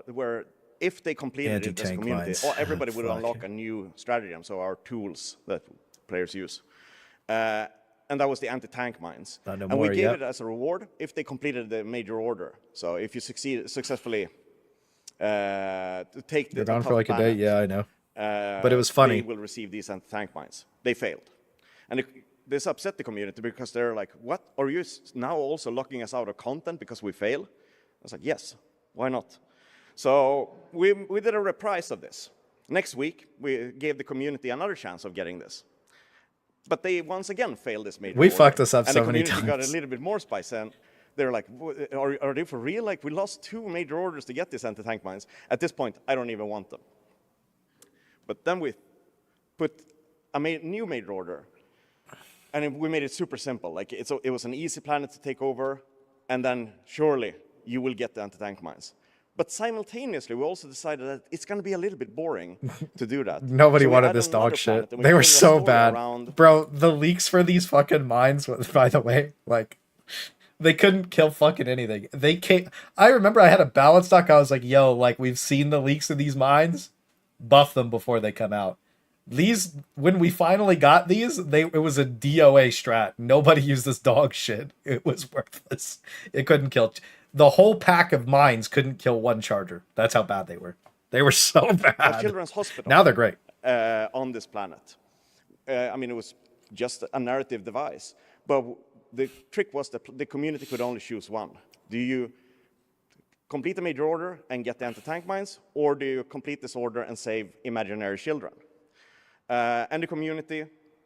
where if they completed it as a Anti-tank community, mines. everybody would Fuck. unlock a new stratagem, so our tools that players use. And that was the anti-tank mines. Not no and more, we gave yep. it as a reward if they completed the major order. So if you successfully to take the They're gone for tough like a day. planet, Yeah, I know. But it was funny. They will receive these anti-tank mines. They failed. And this upset the community because they're like, what? Are you now also locking us out of content because we fail? I was like, yes, why not? So we did a reprise of this. Next week, we gave the community another chance of getting this. But they once again failed this major We order. fucked this up and so the many community got a times. little bit more spice, and they're like, are they for real? Like, we lost 2 major orders to get these anti-tank mines. At this point, I don't even want them. But then we put a new major order, and we made it super simple. Like, it was an easy planet to take over, and then surely you will get the anti-tank mines. But simultaneously, we also decided that it's going to be a little bit boring to do that. Nobody So we wanted added this another dog planet, shit. and we They were created a so story bad. around- Bro, the leaks for these fucking mines, by the way, like, they couldn't kill fucking anything. They came. I remember I had a balance stock. I was like, yo, like, we've seen the leaks of these mines. Buff them before they come out. These, when we finally got these, it was a DOA strat. Nobody used this dog shit. It was worthless. It couldn't kill. The whole pack of mines couldn't kill one charger. That's how bad they were. They were so a bad. children's hospital. Now they're great. On this planet. I mean, it was just a narrative device. But the trick was that the community could only choose one. Do you complete the major order and get the anti-tank mines, or do you complete this order and save imaginary children? And the community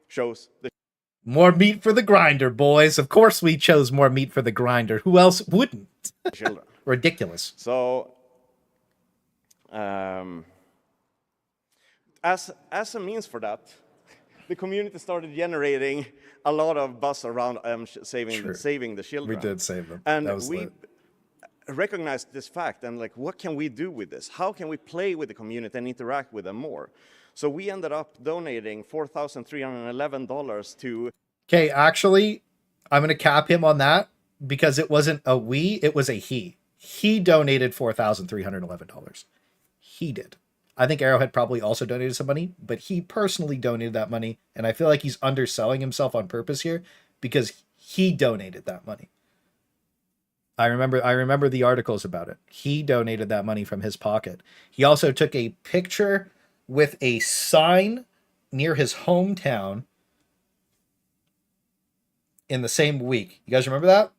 chose the More meat for the grinder, boys. Of course we chose more meat for the grinder. Who else wouldn't? children. Ridiculous. So, as a means for that, the community started generating a lot of buzz around saving the children. We did save them. And That was we lit. recognized this fact and like, what can we do with this? How can we play with the community and interact with them more? So we ended up donating $4,311 to. Okay, actually, I'm going to cap him on that because it wasn't a we, it was a he. He donated $4,311. He did. I think Arrowhead probably also donated some money, but he personally donated that money, and I feel like he's underselling himself on purpose here because he donated that money. I remember the articles about it. He donated that money from his pocket. He also took a picture with a sign near his hometown in the same week. You guys remember that?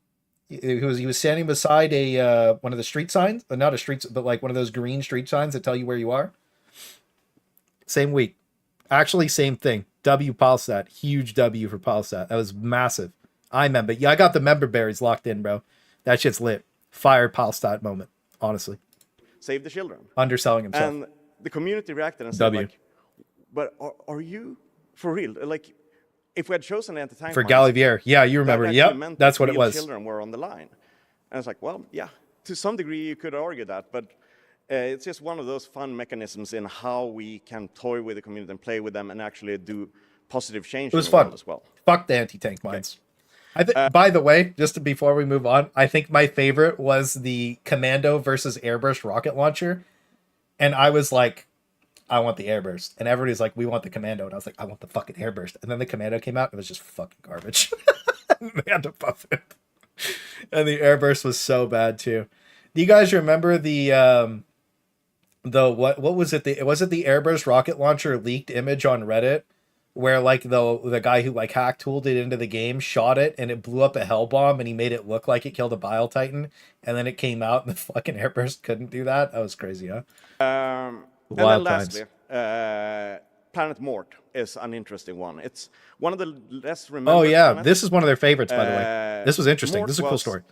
He was standing beside a one of the street signs, not a street, but like one of those green street signs that tell you where you are. Same week. Actually, same thing. W Pilestedt. Huge W for Pilestedt. That was massive. I remember. Yeah, I got the member berries locked in, bro. That shit's lit. Fire Pilestedt moment, honestly. Save the children. Underselling himself. And the community reacted and said, W. like, but are you for real? Like, if we had chosen the anti-tank For mines, Galivier. Yeah, you remember. that Yep, actually meant that's that what it real was. Children were on the line. And it's like, well, yeah, to some degree you could argue that, but it's just one of those fun mechanisms in how we can toy with the community and play with them and actually do positive change. It was in the world fun as well. Fuck the anti-tank mines. By the way, just before we move on, I think my favorite was the Commando versus Airburst rocket launcher. And I was like, I want the Airburst. And everybody's like, we want the Commando. And I was like, I want the fucking Airburst. And then the Commando came out. It was just fucking garbage. They had to buff it. And the Airburst was so bad too. Do you guys remember the what was it? Was it the Airburst rocket launcher leaked image on Reddit? Where like the guy who like hack tooled it into the game shot it and it blew up a hell bomb and he made it look like it killed a Bile Titan and then it came out and the fucking Airburst couldn't do that. That was crazy, huh? And then Wild lastly, Planet Mort is an interesting one. It's one of the less remembered. Oh yeah, planets. this is one of their favorites, by the way. This was interesting. Mort This is a cool was, story.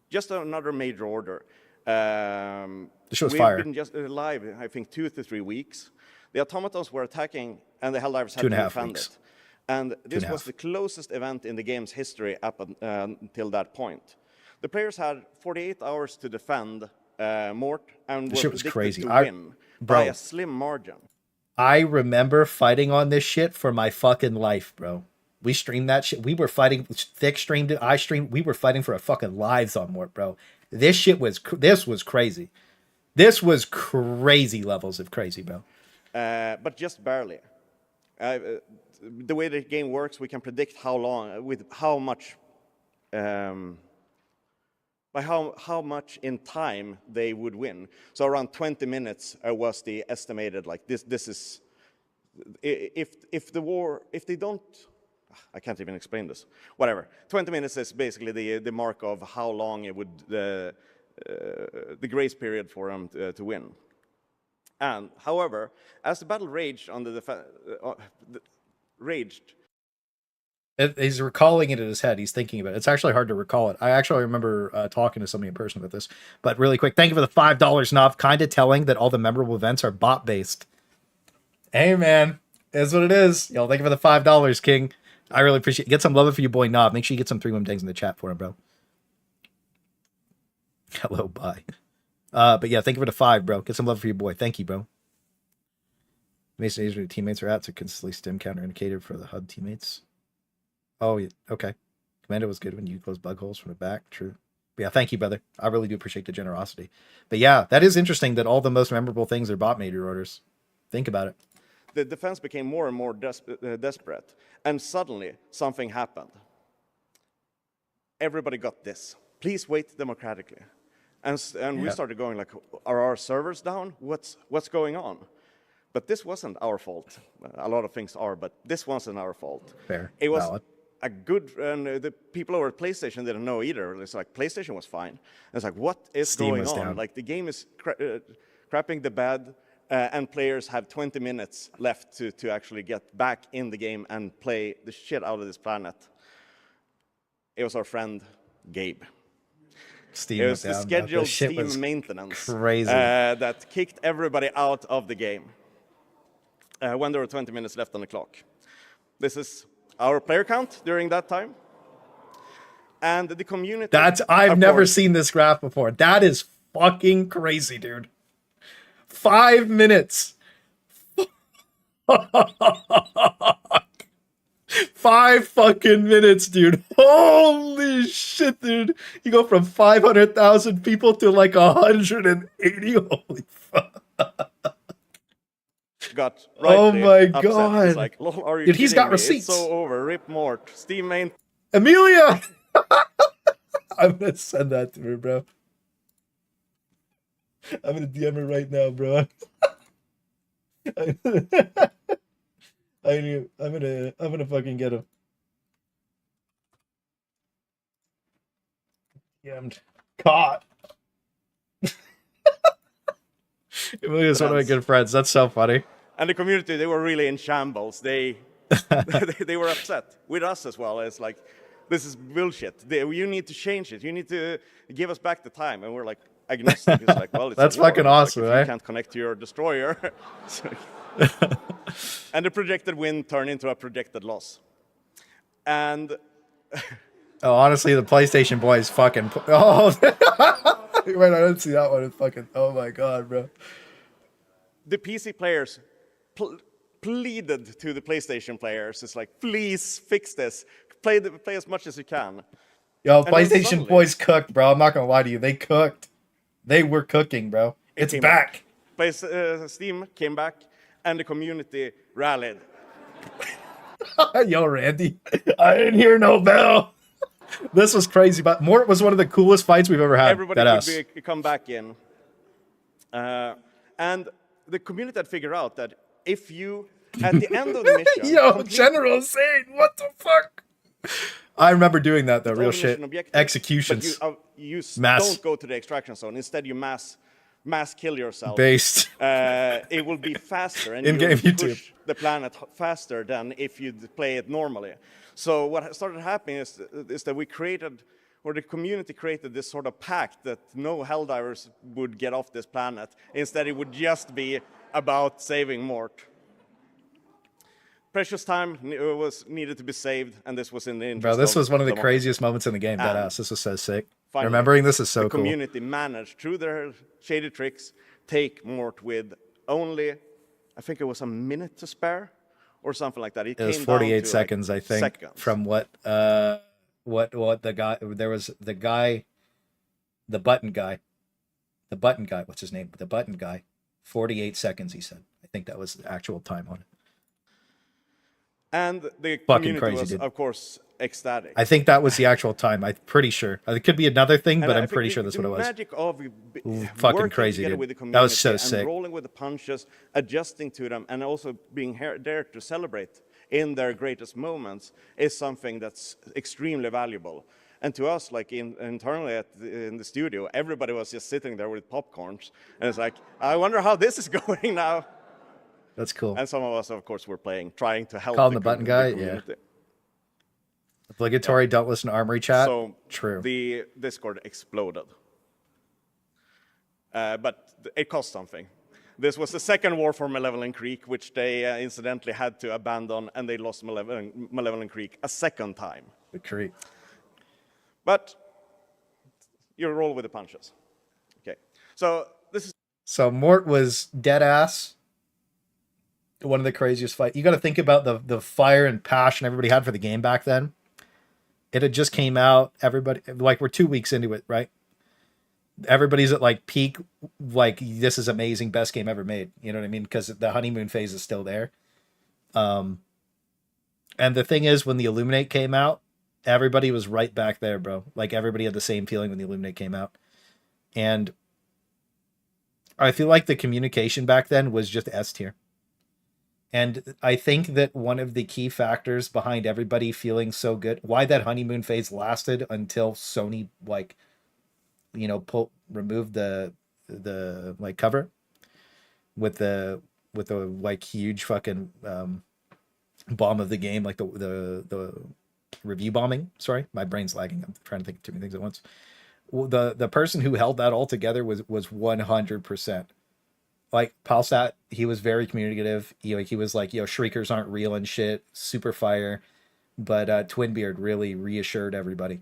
Just another major order. This show's we've fire. been just alive, I think, 2 to 3 weeks. The Automatons were attacking, and the Helldivers had to 2.5 defend weeks. it. And this 2.5. was the closest event in the game's history up until that point. The players had 48 hours to defend Mort and This were shit was predicted crazy. to win by a slim margin. I remember fighting on this shit for my fucking life, bro. We streamed that shit. We were fighting. Thick streamed it. I streamed. We were fighting for our fucking lives on Mort, bro. This was crazy. This was crazy levels of crazy, bro. But just barely. The way the game works, we can predict how long, with how much, by how much in time they would win. So around 20 minutes was the estimated. Like this is, if they don't, I can't even explain this. Whatever. 20 minutes is basically the mark of how long it would the grace period for them to win. And however, as the battle raged on He's recalling it in his head. He's thinking about it. It's actually hard to recall it. I actually remember talking to somebody in person about this. But really quick, thank you for the $5, Nov. Kind of telling that all the memorable events are bot-based. Hey, man. Is what it is. Yo, thank you for the $5, King. I really appreciate it. Get some love for your boy, Nov. Make sure you get some 3-1 tanks in the chat for him, bro. Hello, bye. But yeah, thank you for the 5, bro. Get some love for your boy. Thank you, bro. Mason Asia teammates are out to consistently stim counter indicator for the HUD teammates. Oh, yeah. Okay. Commando was good when you close bug holes from the back. True. But yeah, thank you, brother. I really do appreciate the generosity. But yeah, that is interesting that all the most memorable things are bot major orders. Think about it. The defense became more and more desperate, and suddenly something happened. Everybody got this. Please wait democratically. And we started going like, are our servers down? What's going on? But this wasn't our fault. A lot of things are, but this wasn't our fault. Fair. It was Valid. a good, and the people over at PlayStation didn't know either. It's like, PlayStation was fine. And it's like, what is Steam going was on? down. Like, the game is crapping the bed, and players have 20 minutes left to actually get back in the game and play the shit out of this planet. It was our friend, Gabe. Steam It was the down, bro. scheduled This shit Steam was maintenance crazy. that kicked everybody out of the game when there were 20 minutes left on the clock. This is our player count during that time. And the community... I've never seen this graph before. That is fucking crazy, dude. 5 minutes. 5 fucking minutes, dude. Holy shit, dude. You go from 500,000 people to like 180. Holy fuck. Got Oh rightly my upset. God. He's like, lol, are you Dude, he's kidding got me? receipts. It's so over. Rip Mort. Steam main. Amelia! I'm gonna send that to her, bro. I'm gonna DM her right now, bro. I'm gonna fucking get him. DM'd. Caught. Amelia's one of my good friends. That's so funny. And the community, they were really in shambles. They they were upset with us as well. It's like, this is bullshit. You need to change it. You need to give us back the time. And we're like, agnostic. It's like, well, it's That's a war. fucking It's like, awesome, if eh? you can't connect to your destroyer. And the projected win turned into a projected loss. And Oh, honestly, the PlayStation boys fucking. Oh, wait, I didn't see that one. It's fucking. Oh my god, bro. the PC players pleaded to the PlayStation players. It's like, please fix this. Play as much as you can. Yo, then PlayStation suddenly- boys cooked, bro. I'm not gonna lie to you. They cooked. They were cooking, bro. It's came back. Steam came back, and the community rallied. Yo, Randy, I didn't hear no bell. This was crazy, but Mort was one of the coolest fights we've ever had. Everybody Deadass. could come back in. And the community had figured out that if you, at the end of the mission... Yo, complete General Zane, what the fuck? I remember doing that though, all real the shit. mission objectives, Executions. But you Mass. don't go to the extraction zone. Instead, you mass kill yourself. Based. It will be faster, and In-game you'll YouTube. push the planet faster than if you play it normally. So what started happening is that we created, or the community created this sort of pact that no Helldivers would get off this planet. Instead, it would just be about saving Mort. Precious time was needed to be saved, and this was in the interest Bro, this was one of the democracy. craziest moments in the game. And Deadass. This was so sick. Finally, Remembering this is so the cool. community managed, through their shady tricks, take Mort with only, I think it was a minute to spare, or something like that. It was came down 48 to, seconds, like, I think, seconds. from what the guy, there was the guy, the button guy, what's his name? The button guy, 48 seconds, he said. I think that was the actual time on it. And the Fucking community crazy, was, dude. of course, ecstatic. I think that was the actual time. I'm pretty sure. It could be another thing, And but I I'm think pretty sure that's what it the was. magic of fucking working crazy, together dude. with the That was so community and sick. rolling with the punches, adjusting to them, and also being there to celebrate in their greatest moments is something that's extremely valuable. And to us, like internally in the studio, everybody was just sitting there with popcorns, and it's like, I wonder how this is going now. That's cool. And some of us, of course, were trying to help. Call him the button guy? Yeah. community. Obligatory don't listen to Armory chat. So True. the Discord exploded. But it cost something. This was the second war for Malevelon Creek, which they incidentally had to abandon, and they lost Malevelon Creek a second time. The Creek. But you roll with the punches. Okay. So this is So Mort was dead ass. One of the craziest fights. You got to think about the fire and passion everybody had for the game back then. It had just came out. Everybody, like, we're 2 weeks into it, right? Everybody's at like peak, like, this is amazing, best game ever made. You know what I mean? Because the honeymoon phase is still there. And the thing is, when the Illuminate came out, everybody was right back there, bro. Like, everybody had the same feeling when the Illuminate came out. And I feel like the communication back then was just S tier. And I think that one of the key factors behind everybody feeling so good, why that honeymoon phase lasted until Sony, like, you know, removed the like cover with the like huge fucking bomb of the game, like the review bombing. Sorry, my brain's lagging. I'm trying to think of too many things at once. The person who held that all together was 100%. Like, Pilestedt, he was very communicative. He was like, shriekers aren't real and shit, super fire. But Twinbeard really reassured everybody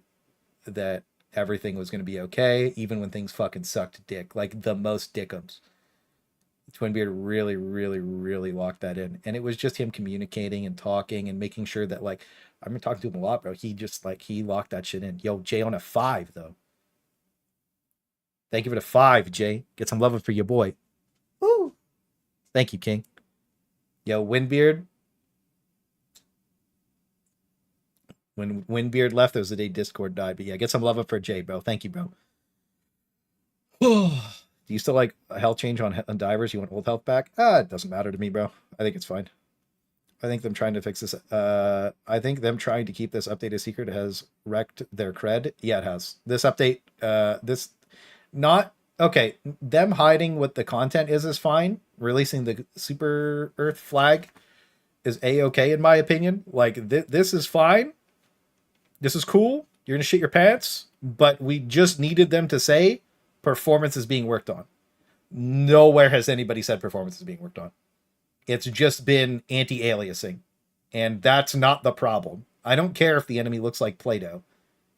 that everything was going to be okay, even when things fucking sucked dick, like the most dickums. Twinbeard really, really, really locked that in. And it was just him communicating and talking and making sure that, like, I've been talking to him a lot, bro. He just, like, he locked that shit in. Yo, Jay on a 5, though. Thank you for the 5, Jay. Get some love for your boy. Woo! Thank you, King. Yo, Windbeard. When Windbeard left, it was the day Discord died. But yeah, get some love for Jay, bro. Thank you, bro. Do you still like a health change on divers? You want old health back? It doesn't matter to me, bro. I think it's fine. I think them trying to fix this. I think them trying to keep this update a secret has wrecked their cred. Yeah, it has. This update, okay. Them hiding what the content is fine. Releasing the Super Earth flag is a-okay in my opinion. Like this is fine. This is cool. You're gonna shit your pants, but we just needed them to say performance is being worked on. Nowhere has anybody said performance is being worked on. It's just been anti-aliasing. And that's not the problem. I don't care if the enemy looks like Play-Doh.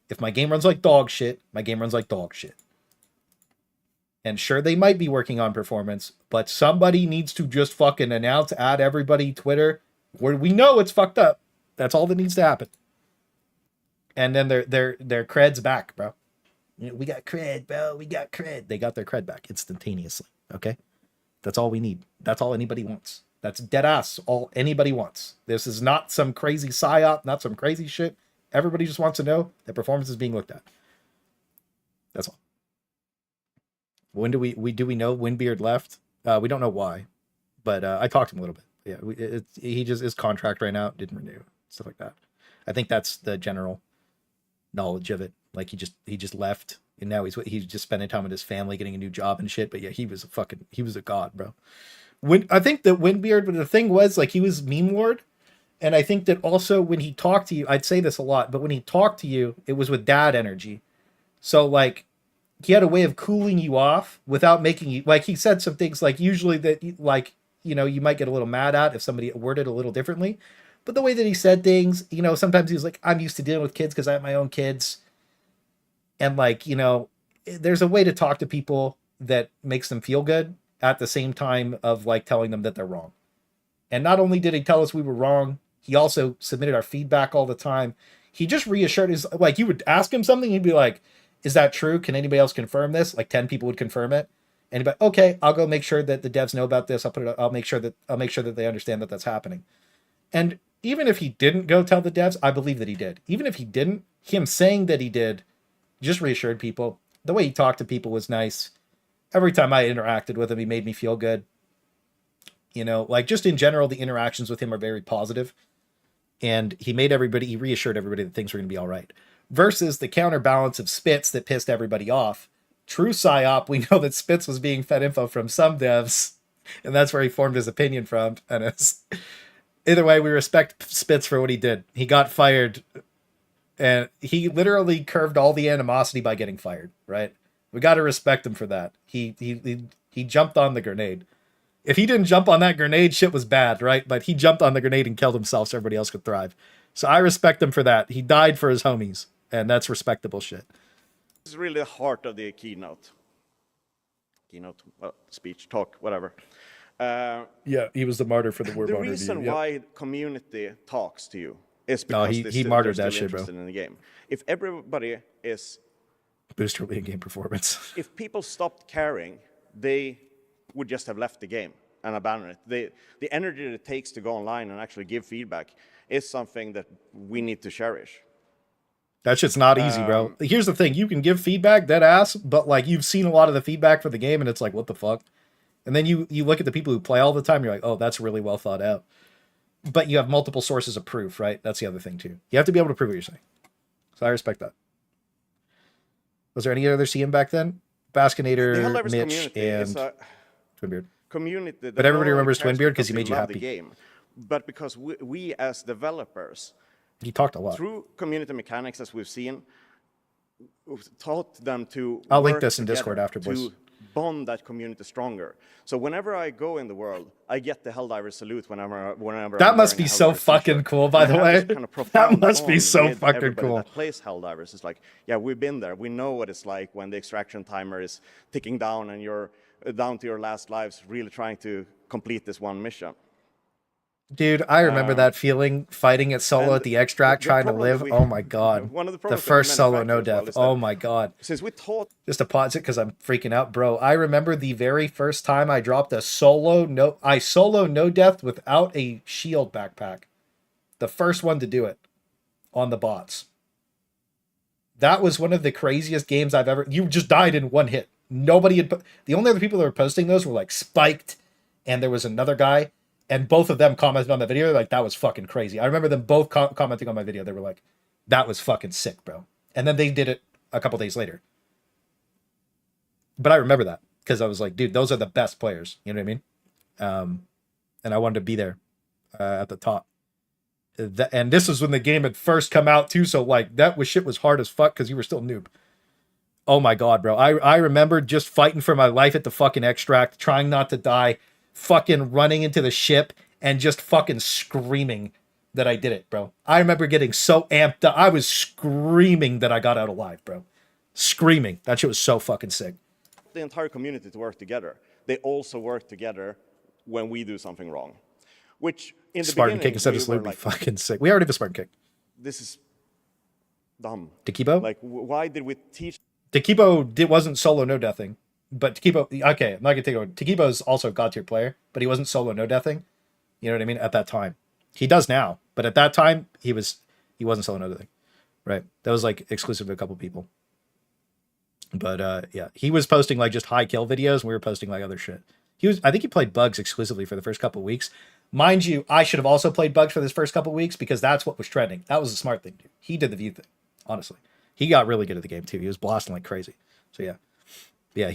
If my game runs like dog shit, my game runs like dog shit. And sure, they might be working on performance, but somebody needs to just fucking announce, add everybody Twitter, where we know it's fucked up. That's all that needs to happen. And then their cred's back, bro. We got cred, bro. We got cred. They got their cred back instantaneously. Okay? That's all we need. That's all anybody wants. That's dead ass all anybody wants. This is not some crazy psyop, not some crazy shit. Everybody just wants to know that performance is being looked at. That's all. When do we know Windbeard left? We don't know why, but I talked to him a little bit. Yeah, he just his contract right now didn't renew, stuff like that. I think that's the general knowledge of it. Like he just left, and now he's just spending time with his family, getting a new job and shit. But yeah, he was a god, bro. I think that Windbeard, but the thing was, like, he was meme lord, and I think that also when he talked to you, I'd say this a lot, but when he talked to you, it was with dad energy. So like, he had a way of cooling you off without making you, like, he said some things like usually that like, you know, you might get a little mad at if somebody worded a little differently, but the way that he said things, you know, sometimes he was like, I'm used to dealing with kids because I have my own kids. And like, you know, there's a way to talk to people that makes them feel good at the same time of like telling them that they're wrong. And not only did he tell us we were wrong, he also submitted our feedback all the time. He just reassured us, like, you would ask him something, he'd be like, is that true? Can anybody else confirm this? Like 10 people would confirm it. And he'd be like, okay, I'll go make sure that the devs know about this. I'll make sure that they understand that that's happening. And even if he didn't go tell the devs, I believe that he did. Even if he didn't, him saying that he did just reassured people. The way he talked to people was nice. Every time I interacted with him, he made me feel good. You know, like just in general, the interactions with him are very positive. And he reassured everybody that things were going to be all right. Versus the counterbalance of Spitz that pissed everybody off. True psyop, we know that Spitz was being fed info from some devs. And that's where he formed his opinion from. And either way, we respect Spitz for what he did. He got fired. And he literally curved all the animosity by getting fired, right? We got to respect him for that. He jumped on the grenade. If he didn't jump on that grenade, shit was bad, right? But he jumped on the grenade and killed himself so everybody else could thrive. So I respect him for that. He died for his homies, and that's respectable shit. This is really the heart of the keynote, speech, talk, whatever. Yeah, he was the martyr for the Warbond The review. reason Yep. why community talks to you is because he martyred that shit, bro. interested in the game. If everybody is, Boost your in-game performance. if people stopped caring, they would just have left the game and abandoned it. The energy that it takes to go online and actually give feedback is something that we need to cherish. That shit's not easy, bro. Here's the thing. You can give feedback, dead ass, but like you've seen a lot of the feedback for the game and it's like, what the fuck? And then you look at the people who play all the time, you're like, oh, that's really well thought out. But you have multiple sources of proof, right? That's the other thing too. You have to be able to prove what you're saying. So I respect that. Was there any other CM back then? Baskinator, The Helldivers Mitch, community and is a Twinbeard. community that But everybody not only remembers cares Twinbeard 'cause he because made you they love happy. the game, but because we as developers, He talked a lot. through community mechanics, as we've seen, we've taught them to I'll link work this in Discord together after, boys. to bond that community stronger. So whenever I go in the world, I get the Helldivers salute whenever That I'm must wearing be a so Helldivers fucking t-shirt. cool, by And the I have way. this kind of That profound must be bond so with fucking everybody cool. that plays Helldivers. It's like, yeah, we've been there. We know what it's like when the extraction timer is ticking down and you're down to your last lives, really trying to complete this one mission. Dude, I remember that feeling, fighting it solo and at the extract, the trying to problem that live. we- Oh my god. one of the The problems that first we solo no manufacture as well death. is that Oh my god. Since we taught Just to pause it because I'm freaking out, bro. I remember the very first time I dropped a solo no death without a shield backpack. The first one to do it on the bots. That was one of the craziest games I've ever. You just died in one hit. Nobody had. The only other people that were posting those were like Spiked, and there was another guy, and both of them commented on the video. Like, that was fucking crazy. I remember them both commenting on my video. They were like, "That was fucking sick, bro." And then they did it a couple days later. But I remember that because I was like, dude, those are the best players. You know what I mean? And I wanted to be there at the top. And this was when the game had first come out too. So like shit was hard as fuck because you were still noob. Oh my god, bro. I remember just fighting for my life at the fucking extract, trying not to die, fucking running into the ship and just fucking screaming that I did it, bro. I remember getting so amped up. I was screaming that I got out alive, bro. Screaming. That shit was so fucking sick. the entire community to work together, they also work together when we do something wrong. Which in the Spartan beginning, kick instead we of sleep were would be fucking sick. We already have a Spartan kick. This is dumb. Takibo? Like, why did we teach? Takibo wasn't solo no deathing, but Takibo, okay, I'm not gonna take over. Takibo's also a god tier player, but he wasn't solo no deathing. You know what I mean? At that time, he does now, but at that time he wasn't solo no deathing, right? That was like exclusive to a couple people. But yeah, he was posting like just high kill videos, and we were posting like other shit. I think he played bugs exclusively for the first couple of weeks. Mind you, I should have also played bugs for this first couple of weeks because that's what was trending. That was a smart thing to do. He did the view thing, honestly. He got really good at the game too. He was blasting like crazy. So yeah. Yeah.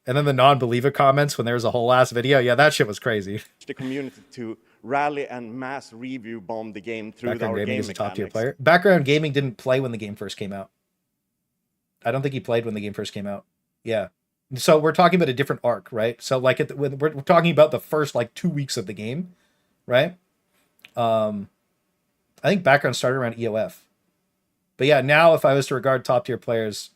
And then the non-believer comments when there was a whole ass video. Yeah, that shit was crazy. The community to rally and mass review bomb the game through Background our Gaming game is a top tier mechanics. player. Background Gaming didn't play when the game first came out. I don't think he played when the game first came out. Yeah. So we're talking about a different arc, right? So like we're talking about the first like 2 weeks of the game, right? I think Background started around EOF. But yeah, now if I was to regard top tier players,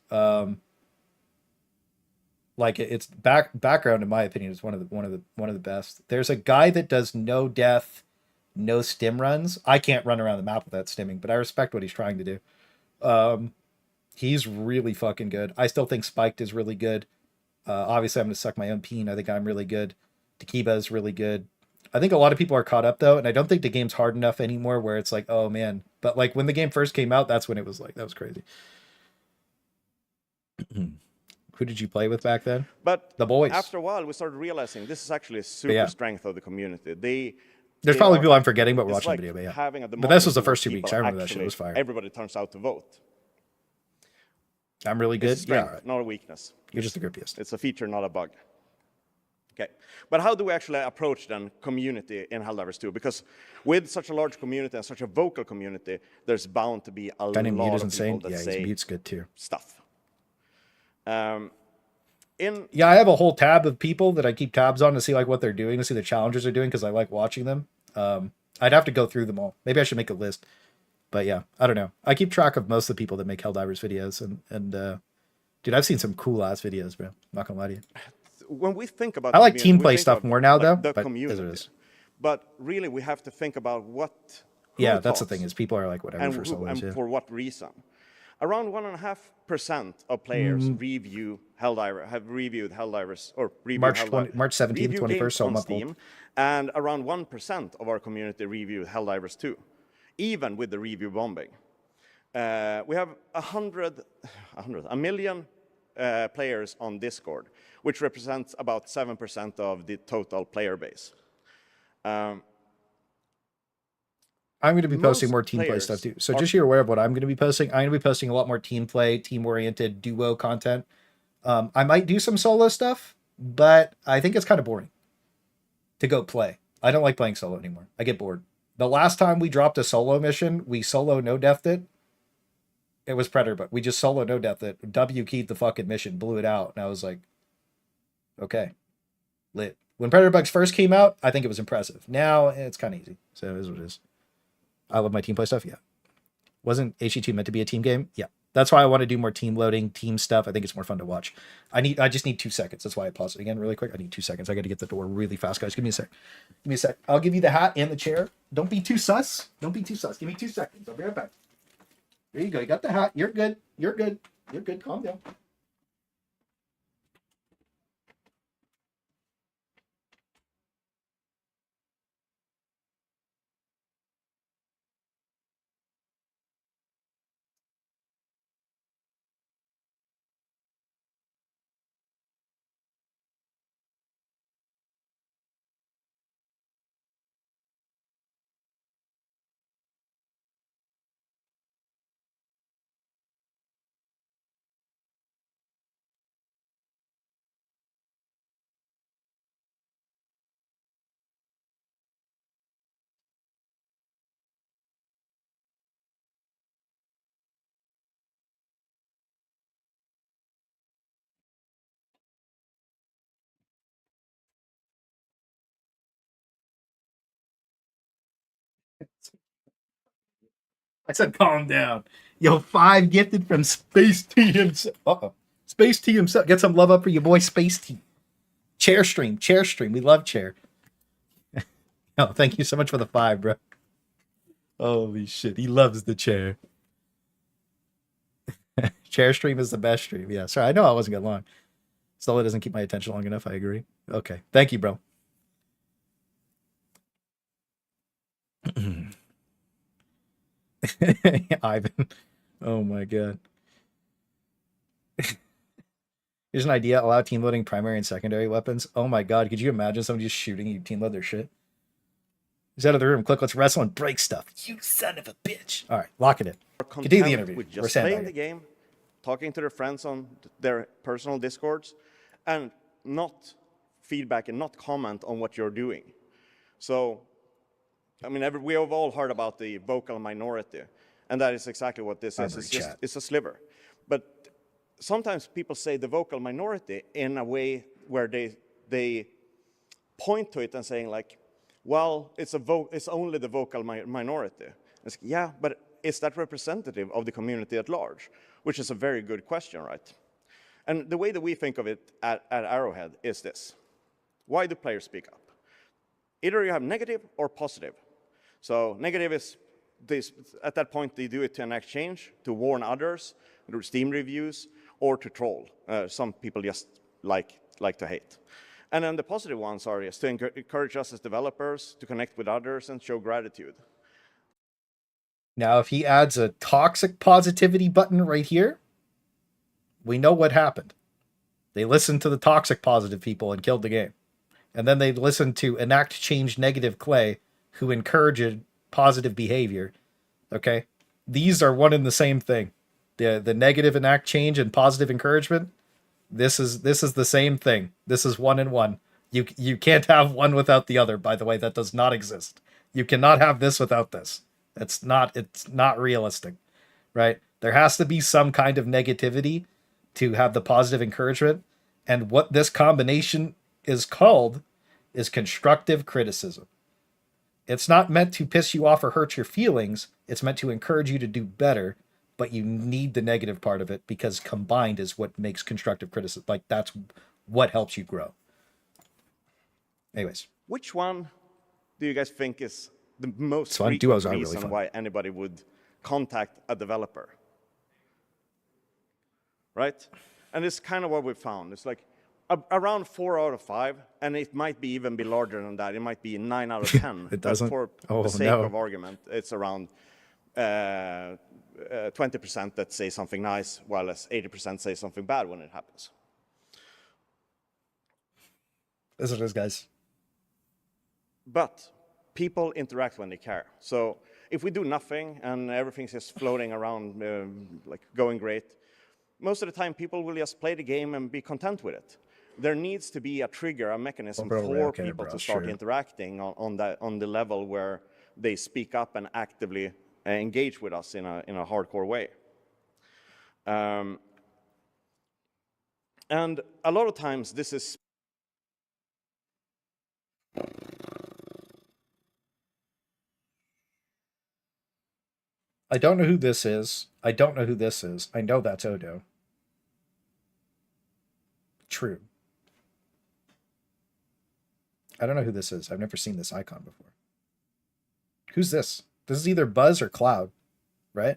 like it's Background in my opinion is one of the best. There's a guy that does no death, no stim runs. I can't run around the map without stimming, but I respect what he's trying to do. He's really fucking good. I still think Spiked is really good. Obviously, I'm going to suck my own peen. I think I'm really good. Takiba is really good. I think a lot of people are caught up, though, and I don't think the game's hard enough anymore where it's like, oh, man. But, like, when the game first came out, that's when it was like, that was crazy. Who did you play with back then? But the boys. After a while, we started realizing this is actually a super strength of the community. There's probably people I'm forgetting, but watching like the video, but yeah. Having a But this was the democracy first 2 where weeks. I remember that shit actually, was fire. Everybody turns out to vote. I'm really good. It's a strength, Yeah. not a weakness. You're just the grippiest. It's a feature, not a bug. Okay, but how do we actually approach then community in Helldivers 2? Because with such a large community and such a vocal community, there's bound to be a Guy named Mute lot is of insane. people that Yeah, say his mute's good too. stuff. Yeah, I have a whole tab of people that I keep tabs on to see like what they're doing, to see the challenges they're doing because I like watching them. I'd have to go through them all. Maybe I should make a list. But yeah, I don't know. I keep track of most of the people that make Helldivers videos, and dude, I've seen some cool ass videos, bro. I'm not gonna lie to you. When we think about I like community, team we play think stuff of, more now, like, though. the But community. as it is. But really, we have to think about what. Yeah, who that's the talks thing is people are like whatever and, for solos. and Yeah. for what reason. Around 1.5% of players Mm-hmm. have reviewed Helldivers or reviewed March Helldivers. 17th, review 21st, games so on I'm up Steam, and around 1% of our community reviewed Helldivers 2, even with the review bombing. We have 1 million players on Discord, which represents about 7% of the total player base. I'm going to be posting most more team play players stuff too. So are- just so you're aware of what I'm going to be posting. I'm going to be posting a lot more team play, team-oriented, duo content. I might do some solo stuff, but I think it's kind of boring to go play. I don't like playing solo anymore. I get bored. The last time we dropped a solo mission, we solo no-deathed it. It was Predator, but we just solo no-deathed it. W keyed the fucking mission, blew it out, and I was like, okay, lit. When Predator Bugs first came out, I think it was impressive. Now, it's kind of easy. So it is what it is. I love my team play stuff, yeah. Wasn't HE2 meant to be a team game? Yeah. That's why I want to do more team loading, team stuff. I think it's more fun to watch. I just need 2 seconds. That's why I paused it again really quick. I need 2 seconds. I got to get the door really fast, guys. Give me a sec. Give me a sec. I'll give you the hat and the chair. Don't be too sus. Don't be too sus. Give me 2 seconds. I'll be right back. There you go. You got the hat. You're good. You're good. You're good. Calm down. I said calm down. Yo, 5 gifted from Space T himself. Uh-oh. Space T himself. Get some love up for your boy Space T. Chair stream. Chair stream. We love chair. Oh, thank you so much for the 5, bro. Holy shit. He loves the chair. Chair stream is the best stream. Yeah, sorry. I know I wasn't getting long. Still, it doesn't keep my attention long enough. I agree. Okay. Thank you, bro. Ivan. Oh my god. Here's an idea. Allow team loading primary and secondary weapons. Oh my god. Could you imagine somebody just shooting you team load their shit? He's out of the room. Click, let's wrestle and break stuff. You son of a bitch. All right. Lock it in. Continue the interview. With We're just playing sandbagging. the game, talking to their friends on their personal discords, and not feedback and not comment on what you're doing. So, I mean, we have all heard about the vocal minority, and that is exactly what this is. It's a sliver. But sometimes people say the vocal minority in a way where they point to it and saying like, well, it's only the vocal minority. It's, yeah, but is that representative of the community at large? Which is a very good question, right? And the way that we think of it at Arrowhead is this. Why do players speak up? Either you have negative or positive. So negative is, at that point, they do it to enact change, to warn others, do Steam reviews, or to troll. Some people just like to hate. And then the positive ones are just to encourage us as developers, to connect with others, and show gratitude. Now, if he adds a toxic positivity button right here, we know what happened. They listened to the toxic positive people and killed the game. And then they listened to enact change negative Clay, who encouraged positive behavior. Okay? These are one and the same thing. The negative enact change and positive encouragement, this is the same thing. This is one and one. You can't have one without the other, by the way. That does not exist. You cannot have this without this. It's not realistic, right? There has to be some kind of negativity to have the positive encouragement. And what this combination is called is constructive criticism. It's not meant to piss you off or hurt your feelings. It's meant to encourage you to do better, but you need the negative part of it because combined is what makes constructive criticism. Like, that's what helps you grow. Anyways. Which one do you guys think is the most fun. Duos are really reason fun. why anybody would contact a developer? Right? And it's kind of what we found. It's like around 4 out of 5, and it might be even be larger than that. It might be 9 out of 10. It doesn't. But for the sake of argument, it's around 20% that say something nice, while as 80% say something bad when it happens. That's what it is, guys. But people interact when they care. So if we do nothing and everything's just floating around, like going great, most of the time people will just play the game and be content with it. There needs to be a trigger, a mechanism for people to start interacting on the level where they speak up and actively engage with us in a hardcore way. And a lot of times this is I don't know who this is. I don't know who this is. I know that's Odo. True. I don't know who this is. I've never seen this icon before. Who's this? This is either Buzz or Cloud, right?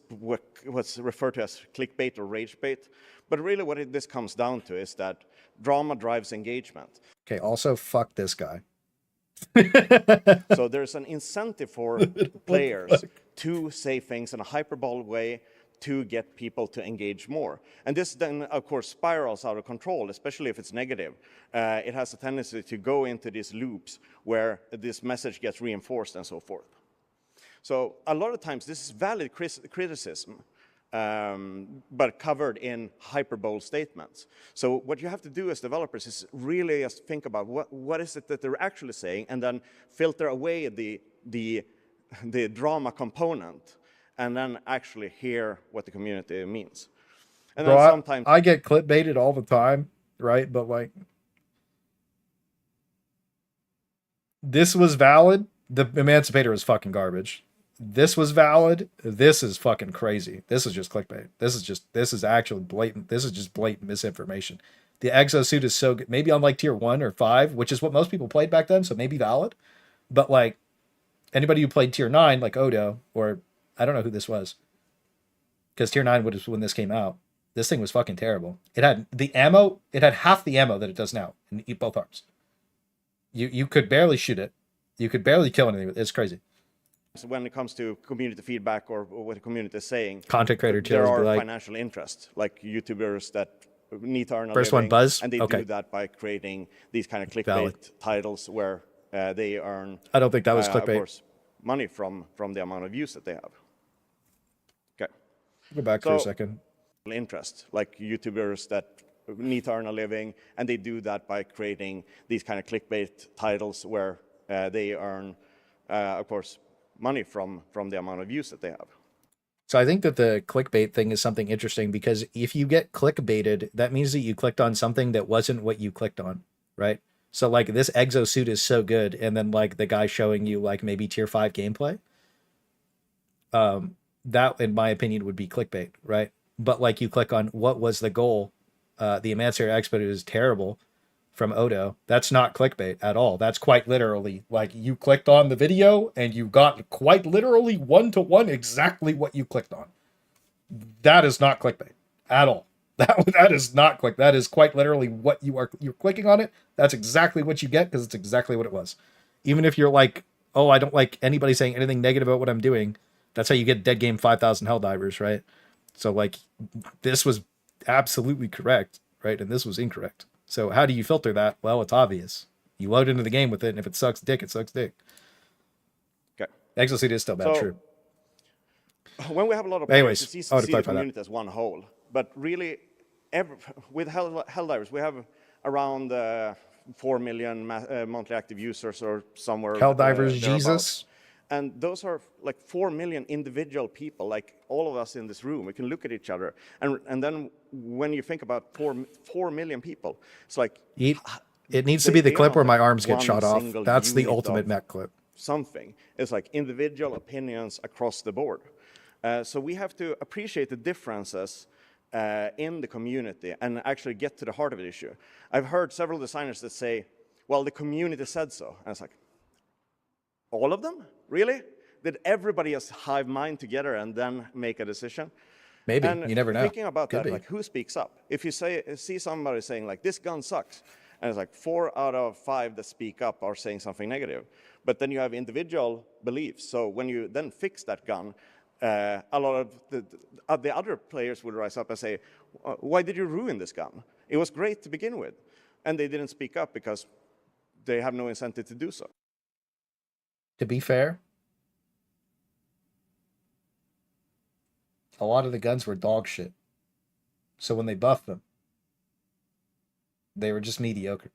What's referred to as clickbait or rage bait. But really what this comes down to is that drama drives engagement. Okay, also fuck this guy. So there's an incentive for players to say things in a hyperbolic way to get people to engage more. And this then, of course, spirals out of control, especially if it's negative. It has a tendency to go into these loops where this message gets reinforced and so forth. So a lot of times this is valid criticism, but covered in hyperbole statements. So what you have to do as developers is really just think about what is it that they're actually saying, and then filter away the drama component, and then actually hear what the community means. And Bro, then sometimes I get clickbaited all the time, right? But like, this was valid. The Emancipator is fucking garbage. This was valid. This is fucking crazy. This is just clickbait. This is actually blatant. This is just blatant misinformation. The exosuit is so good. Maybe on like tier 1 or 5, which is what most people played back then, so maybe valid. But like, anybody who played tier 9, like Odo, or I don't know who this was, because tier 9 was when this came out. This thing was fucking terrible. It had the ammo. It had half the ammo that it does now in both arms. You could barely shoot it. You could barely kill anything. It's crazy. So when it comes to community feedback or what the community is saying, Content creator there tales are be like, financial interests, like YouTubers that need to earn a first living, one, Buzz? and they Okay. do that by creating these kind of clickbait Valid. titles where they earn, I don't think that was of clickbait. course, money from the amount of views that they have. Okay. Go back for a So- second. Interest, like YouTubers that need to earn a living, and they do that by creating these kind of clickbait titles where they earn, of course, money from the amount of views that they have. So I think that the clickbait thing is something interesting, because if you get clickbaited, that means that you clicked on something that wasn't what you clicked on, right? So like, this exosuit is so good, and then like the guy showing you like maybe tier 5 gameplay, that in my opinion would be clickbait, right? But like, you click on what was the goal, the Emancipator Expert is terrible from Odo. That's not clickbait at all. That's quite literally like, you clicked on the video and you got quite literally 1-to-1 exactly what you clicked on. That is not clickbait at all. That is not click. That is quite literally what you're clicking on it. That's exactly what you get, because it's exactly what it was. Even if you're like, oh, I don't like anybody saying anything negative about what I'm doing, that's how you get dead game 5,000 Helldivers, right? So like, this was absolutely correct, right? And this was incorrect. So how do you filter that? Well, it's obvious. You load into the game with it, and if it sucks dick, it sucks dick. Okay. Exosuit is still bad, So, true. When we have a lot of Anyways, players, it's I easy wanted to to see the clarify that. community as one whole. But really, with Helldivers, we have around 4 million monthly active users or somewhere. Helldivers, thereabouts. Jesus. And those are like 4 million individual people, like all of us in this room. We can look at each other. And then when you think about 4 million people, it's like... It needs to be the they clip are where my not arms get one shot off. single That's the unit ultimate of mech clip. something. It's like individual opinions across the board. So we have to appreciate the differences in the community and actually get to the heart of the issue. I've heard several designers that say, well, the community said so. And it's like, all of them? Really? Did everybody just hive mind together and then make a decision? Maybe. And You never know. Thinking about Could that, be. like, who speaks up? If you see somebody saying, like, this gun sucks, and it's like 4 out of 5 that speak up are saying something negative. But then you have individual beliefs. So when you then fix that gun, a lot of the other players would rise up and say, why did you ruin this gun? It was great to begin with. And they didn't speak up because they have no incentive to do so. To be fair, a lot of the guns were dog shit. So when they buffed them, they were just mediocre.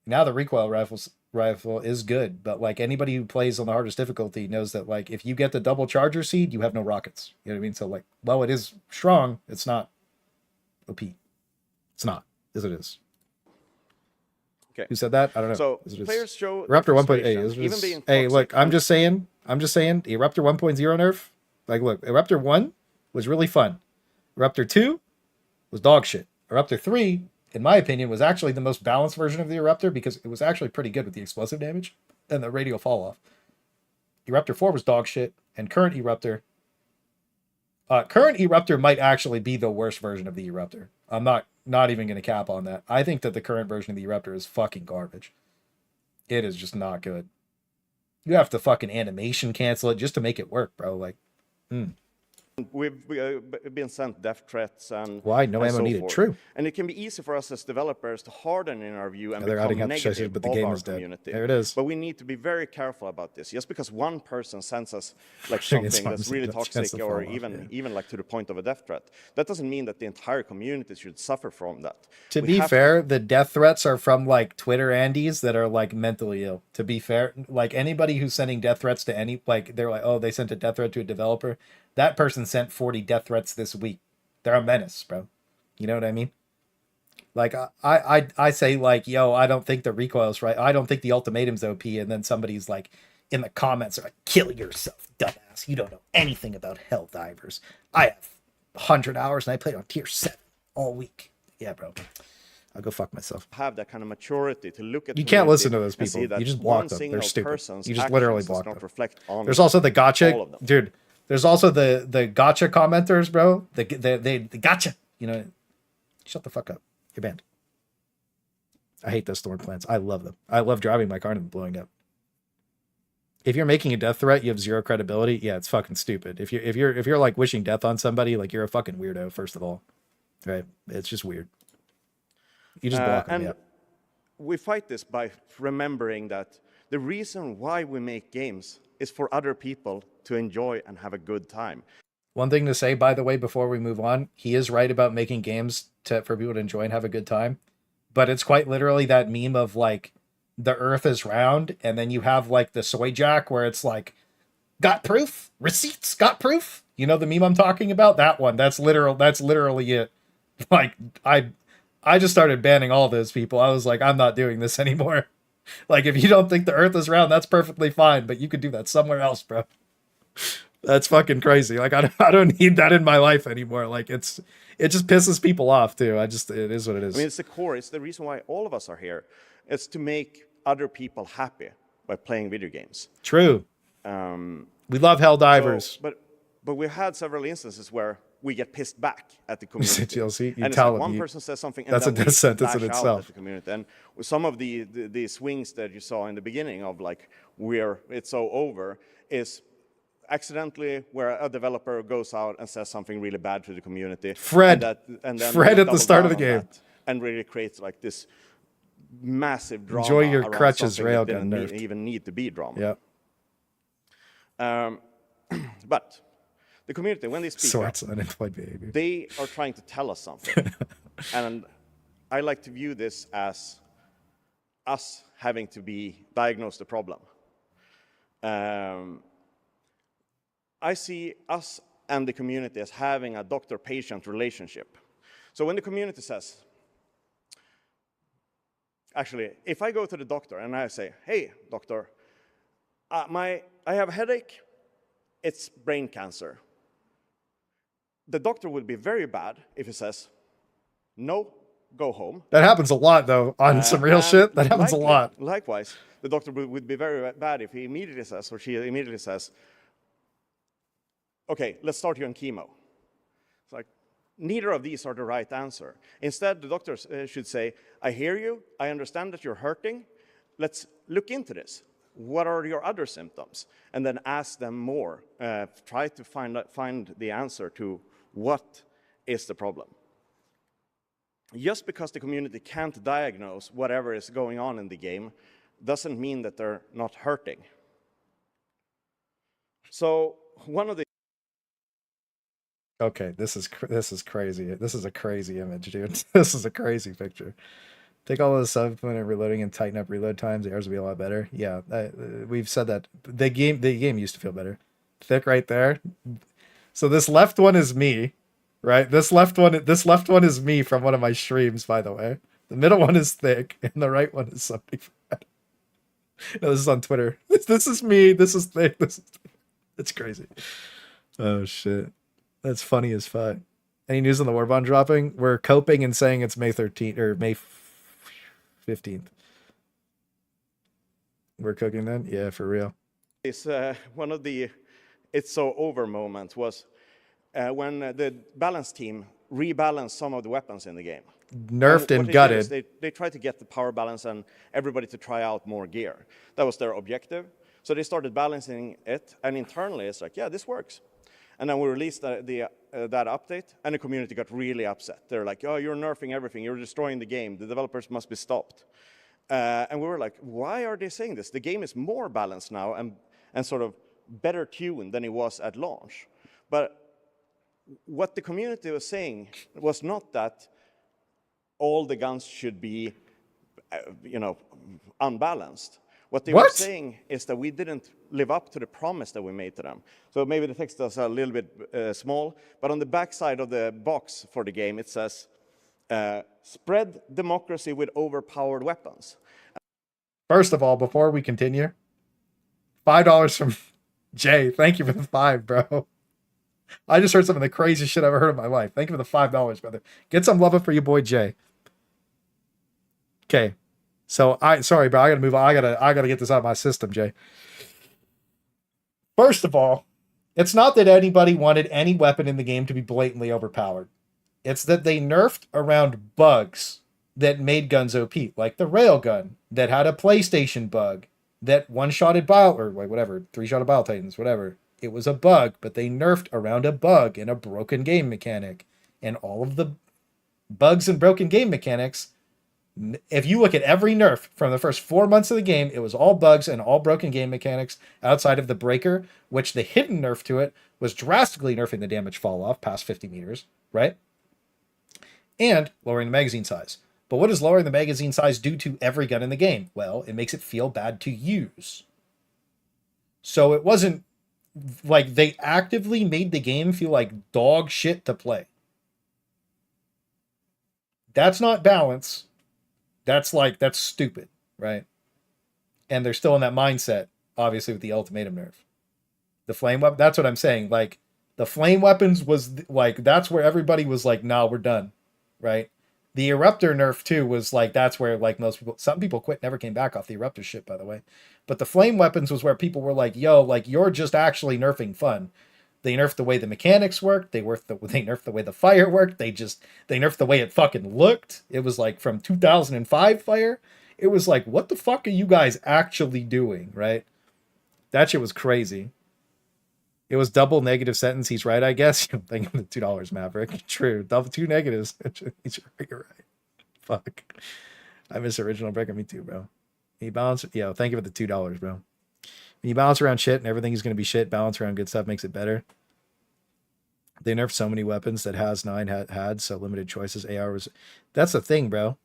Now the recoil rifle is good, but like, anybody who plays on the hardest difficulty knows that like, if you get the double charger seed, you have no rockets. You know what I mean? So like, well, it is strong. It's not OP. It's not, as it is. Okay. Who said that? I don't know. So As it is. players show We're up to 1.8. frustration, even being Hey, look, toxic I'm just saying, I'm just saying, Eruptor 1.0 nerf. Like, look, Eruptor 1 was really fun. Eruptor 2 was dog shit. Eruptor 3, in my opinion, was actually the most balanced version of the Eruptor because it was actually pretty good with the explosive damage and the radial fall off. Eruptor 4 was dog shit, and current Eruptor might actually be the worst version of the Eruptor. I'm not even going to cap on that. I think that the current version of the Eruptor is fucking garbage. It is just not good. You have to fucking animation cancel it just to make it work, bro. Like, We've been sent death threats and why? No and ammo so needed. forth. True. And it can be easy for us as developers to harden in our view and They're adding become up to negative but the of game our is dead. community. There it is. But we need to be very careful about this. Just because one person sends us like Pushing his something that's arms really against toxic the or fall off, even like to the point of a death threat, that doesn't mean that the entire community should suffer from that. To We be have fair, the death threats are from like Twitter Andes that are like mentally ill. To be fair, like anybody who's sending death threats to any, like they're like, oh, they sent a death threat to a developer. That person sent 40 death threats this week. They're a menace, bro. You know what I mean? Like I say like, yo, I don't think the recoil's right. I don't think the ultimatum's OP, and then somebody's like in the comments are like, kill yourself, dumbass. You don't know anything about Helldivers. I have 100 hours and I played on tier 7 all week. Yeah, bro. I'll go fuck myself. have that kind of maturity to look at You can't community listen to those and see people. that You just block one them. They're single stupid. person's You just literally actions does block not them. reflect on There's also the all gotcha, of them. dude. There's also the gotcha commenters, bro. The gotcha. You know, shut the fuck up. You're banned. I hate those thorn plants. I love them. I love driving my car and them blowing up. If you're making a death threat, you have zero credibility. Yeah, it's fucking stupid. If you're like wishing death on somebody, like you're a fucking weirdo. First of all, right? It's just weird. You just block them. And Yeah. we fight this by remembering that the reason why we make games is for other people to enjoy and have a good time. One thing to say, by the way, before we move on, he is right about making games for people to enjoy and have a good time. But it's quite literally that meme of like the earth is round and then you have like the soy jack where it's like, got proof? Receipts? Got proof? You know the meme I'm talking about? That one. That's literally it. Like I just started banning all those people. I was like, I'm not doing this anymore. Like if you don't think the earth is round, that's perfectly fine, but you could do that somewhere else, bro. That's fucking crazy. Like I don't need that in my life anymore. Like it just pisses people off too. It is what it is. I mean, it's the core. It's the reason why all of us are here. It's to make other people happy by playing video games. True. We love Helldivers. So, but we've had several instances where we get pissed back at the community. TLC, you and it's tell like them, one you- person says something, and that's then a death we sentence in lash out itself. at the community. And with some of the swings that you saw in the beginning of like it's so over is accidentally where a developer goes out and says something really bad to the community. Fred. And then Fred we at the double start of down the on game. that and really creates like this massive drama. Enjoy your around crutches, something that railgun didn't nerfed. even need to be drama. Yeah. But the community, when they speak up, Sorts of unemployed behavior. they are trying to tell us something. And I like to view this as us having to be diagnosed the problem. I see us and the community as having a doctor-patient relationship. So when the community says, actually, if I go to the doctor and I say, hey, doctor, I have a headache, it's brain cancer. The doctor would be very bad if he says, no, go home. That happens a lot though. On some real And shit, that happens a lot. Likewise, the doctor would be very bad if he immediately says, or she immediately says, okay, let's start you on chemo. It's like, neither of these are the right answer. Instead, the doctor should say, I hear you, I understand that you're hurting, let's look into this. What are your other symptoms? And then ask them more. Try to find the answer to what is the problem. Just because the community can't diagnose whatever is going on in the game doesn't mean that they're not hurting. So one of the Okay, this is crazy. This is a crazy image, dude. This is a crazy picture. Take all those sub when reloading and tighten up reload times. The errors will be a lot better. Yeah, we've said that. The game used to feel better. Thick right there. So this left one is me, right? This left one is me from one of my streams, by the way. The middle one is thick, and the right one is somebody. No, this is on Twitter. This is me. This is thing. It's crazy. Oh shit. That's funny as fuck. Any news on the Warbond dropping? We're coping and saying it's May 13th or May 15th. We're cooking then? Yeah, for real. It's one of the "it's so over" moments was when the balance team rebalanced some of the weapons in the game. Nerfed and what gutted. They did is they tried to get the power balance and everybody to try out more gear. That was their objective. So they started balancing it, and internally it's like, yeah, this works. And then we released that update, and the community got really upset. They're like, oh, you're nerfing everything. You're destroying the game. The developers must be stopped. And we were like, why are they saying this? The game is more balanced now and sort of better tuned than it was at launch. But what the community was saying was not that all the guns should be, unbalanced. What they were saying is that we didn't live up to the promise that we made to them. So maybe the text is a little bit small, but on the back side of the box for the game, it says, spread democracy with overpowered weapons. First of all, before we continue, $5 from Jay. Thank you for the 5, bro. I just heard some of the craziest shit I've ever heard in my life. Thank you for the $5, brother. Get some love for your boy Jay. Okay. So sorry, bro. I gotta move on. I gotta get this out of my system, Jay. First of all, it's not that anybody wanted any weapon in the game to be blatantly overpowered. It's that they nerfed around bugs that made guns OP, like the railgun that had a PlayStation bug that one-shotted three-shotted Bile Titans, whatever. It was a bug, but they nerfed around a bug in a broken game mechanic. And all of the bugs and broken game mechanics, if you look at every nerf from the first 4 months of the game, it was all bugs and all broken game mechanics outside of the breaker, which the hidden nerf to it was drastically nerfing the damage fall off past 50 meters, right? And lowering the magazine size. But what does lowering the magazine size do to every gun in the game? Well, it makes it feel bad to use. So it wasn't like they actively made the game feel like dog shit to play. That's not balance. That's stupid, right? And they're still in that mindset, obviously, with the ultimatum nerf. The flame weapon, that's what I'm saying. Like, the flame weapons was like, that's where everybody was like, nah, we're done, right? The eruptor nerf too was like, that's where like some people quit, never came back off the eruptor shit, by the way. But the flame weapons was where people were like, yo, like, you're just actually nerfing fun. They nerfed the way the mechanics worked. They nerfed the way the fire worked. They nerfed the way it fucking looked. It was like from 2005 fire. It was like, what the fuck are you guys actually doing, right? That shit was crazy. It was double negative sentence. He's right, I guess. Thank him the $2, Maverick. True. Double 2 negatives. You're right. Fuck. I miss original breaker. Me too, bro. You balance. Yeah, thank you for the $2, bro. When you balance around shit and everything is going to be shit, balance around good stuff makes it better. They nerfed so many weapons that Has 9 had so limited choices. AR was... That's the thing, bro.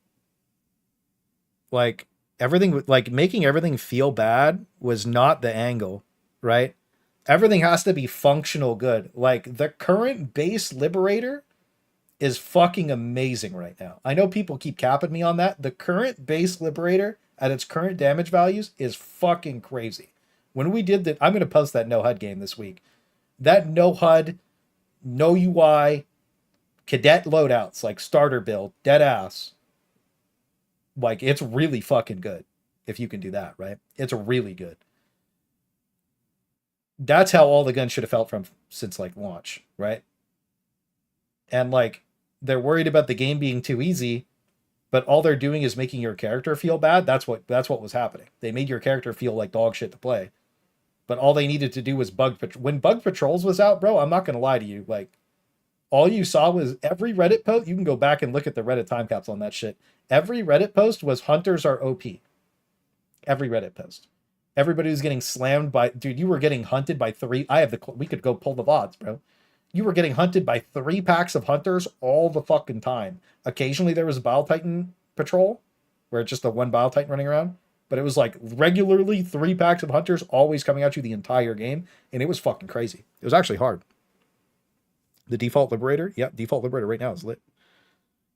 Like, everything... Like, making everything feel bad was not the angle, right? Everything has to be functional good. Like, the current base Liberator is fucking amazing right now. I know people keep capping me on that. The current base Liberator at its current damage values is fucking crazy. When we did that, I'm going to post that no HUD game this week. That no HUD, no UI, cadet loadouts, like starter build, dead ass. Like, it's really fucking good if you can do that, right? It's really good. That's how all the guns should have felt since like launch, right? And like, they're worried about the game being too easy, but all they're doing is making your character feel bad. That's what was happening. They made your character feel like dog shit to play. But all they needed to do was when Bug Patrols was out, bro, I'm not going to lie to you. Like, all you saw was every Reddit post. You can go back and look at the Reddit time capsule on that shit. Every Reddit post was hunters are OP. Every Reddit post. Everybody was getting slammed by, dude, you were getting hunted by 3. We could go pull the VODs, bro. You were getting hunted by 3 packs of hunters all the fucking time. Occasionally there was a Bile Titan patrol where it's just the one Bile Titan running around. But it was like regularly 3 packs of hunters always coming at you the entire game. And it was fucking crazy. It was actually hard. The default Liberator? Yep, default Liberator right now is lit.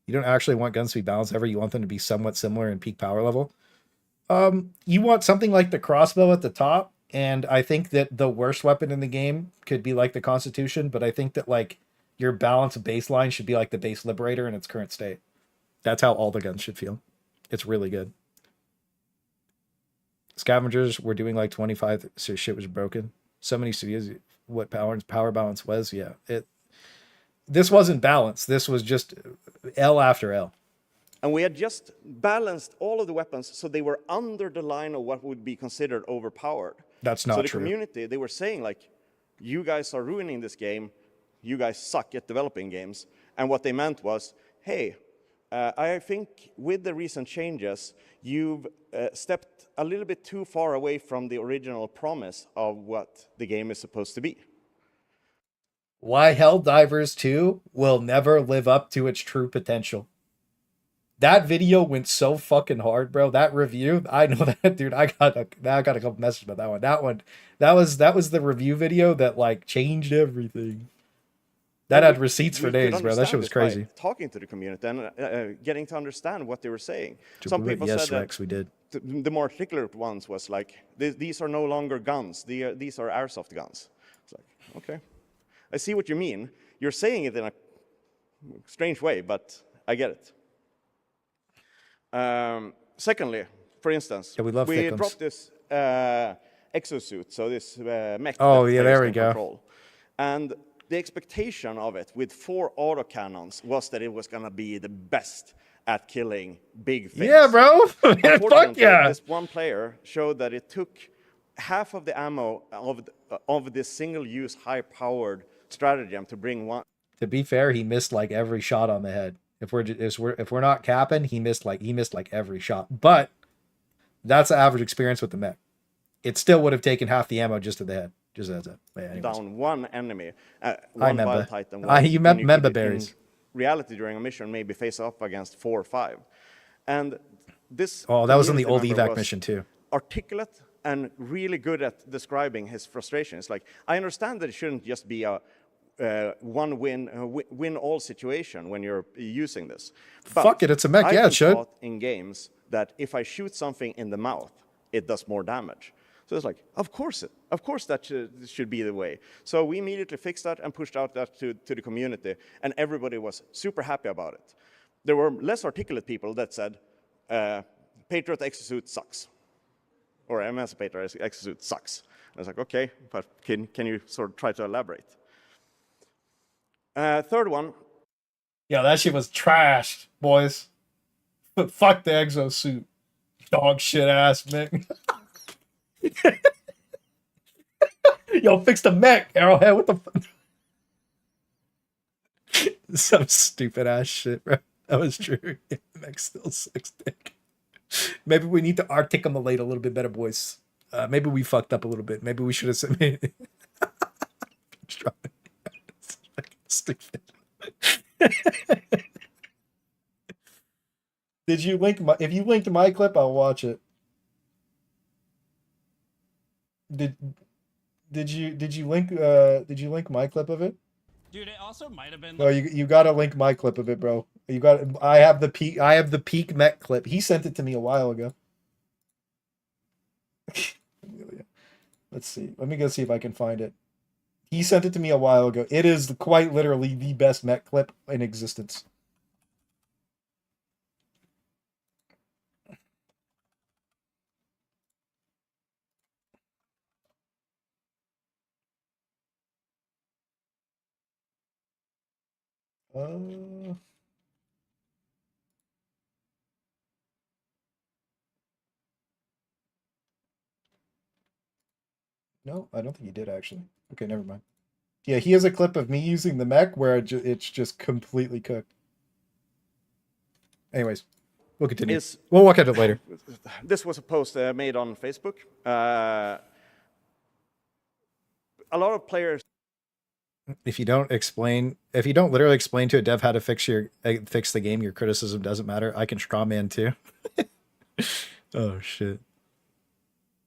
You don't actually want guns to be balanced ever. You want them to be somewhat similar in peak power level. You want something like the crossbow at the top, and I think that the worst weapon in the game could be like the Constitution, but I think that like your balance baseline should be like the base Liberator in its current state. That's how all the guns should feel. It's really good. Scavengers were doing like 25, so shit was broken. So many studios, what power balance was, yeah. This wasn't balanced. This was just L after L. And we had just balanced all of the weapons so they were under the line of what would be considered overpowered. That's not true. So the true. community, they were saying like, you guys are ruining this game. You guys suck at developing games. And what they meant was, hey, I think with the recent changes, you've stepped a little bit too far away from the original promise of what the game is supposed to be. Why Helldivers 2 will never live up to its true potential. That video went so fucking hard, bro. That review, I know that, dude. I got a couple messages about that one. That was the review video that like changed everything. That had receipts for days, bro. That shit was crazy. Talking to the community and getting to understand what they were saying. Some people said that Rex, we did. The more articulate ones was like, these are no longer guns. These are airsoft guns. It's like, okay. I see what you mean. You're saying it in a strange way, but I get it. Secondly, for instance, yeah, we dropped this exosuit, so this mech. Oh, yeah, there we go. Control. And the expectation of it with 4 autocannons was that it was going to be the best at killing big things. Yeah, bro. Fuck yeah. This one player showed that it took half of the ammo of this single-use, high-powered stratagem to bring one. To be fair, he missed like every shot on the head. If we're not capping, he missed like every shot. But that's the average experience with the mech. It still would have taken half the ammo just to the head. Just as a down one enemy. I remember. Titan. You remember berries. Reality during a mission, maybe face off against 4 or 5. And this. Oh, that was in the old evac mission too. Articulate and really good at describing his frustration. It's like, I understand that it shouldn't just be a win all situation when you're using this. But fuck it, it's a mech. Yeah, it should. In games that if I shoot something in the mouth, it does more damage. So it's like, of course that should be the way. So we immediately fixed that and pushed out that to the community, and everybody was super happy about it. There were less articulate people that said, Patriot exosuit sucks. Or Emancipator exosuit sucks. And I was like, okay, but can you sort of try to elaborate? Third one. Yeah, that shit was trashed, boys. Fuck the exosuit. Dog shit ass mech. Yo, fix the mech, Arrowhead. What the fuck? Some stupid ass shit, bro. That was true. Yeah, the mech still sucks dick. Maybe we need to articulate a little bit better, boys. Maybe we fucked up a little bit. Maybe we should have said. Stupid. Did you link my? If you linked my clip, I'll watch it. Did you link my clip of it? Dude, it also might have been. No, you gotta link my clip of it, bro. You got. I have the peak mech clip. He sent it to me a while ago. Let's see. Let me go see if I can find it. He sent it to me a while ago. It is quite literally the best mech clip in existence. No, I don't think he did actually. Okay, never mind. Yeah, he has a clip of me using the mech where it's just completely cooked. Anyways, we'll continue. We'll look at it later. This was a post made on Facebook. A lot of players. If you don't literally explain to a dev how to fix the game, your criticism doesn't matter. I can straw man too. Oh shit.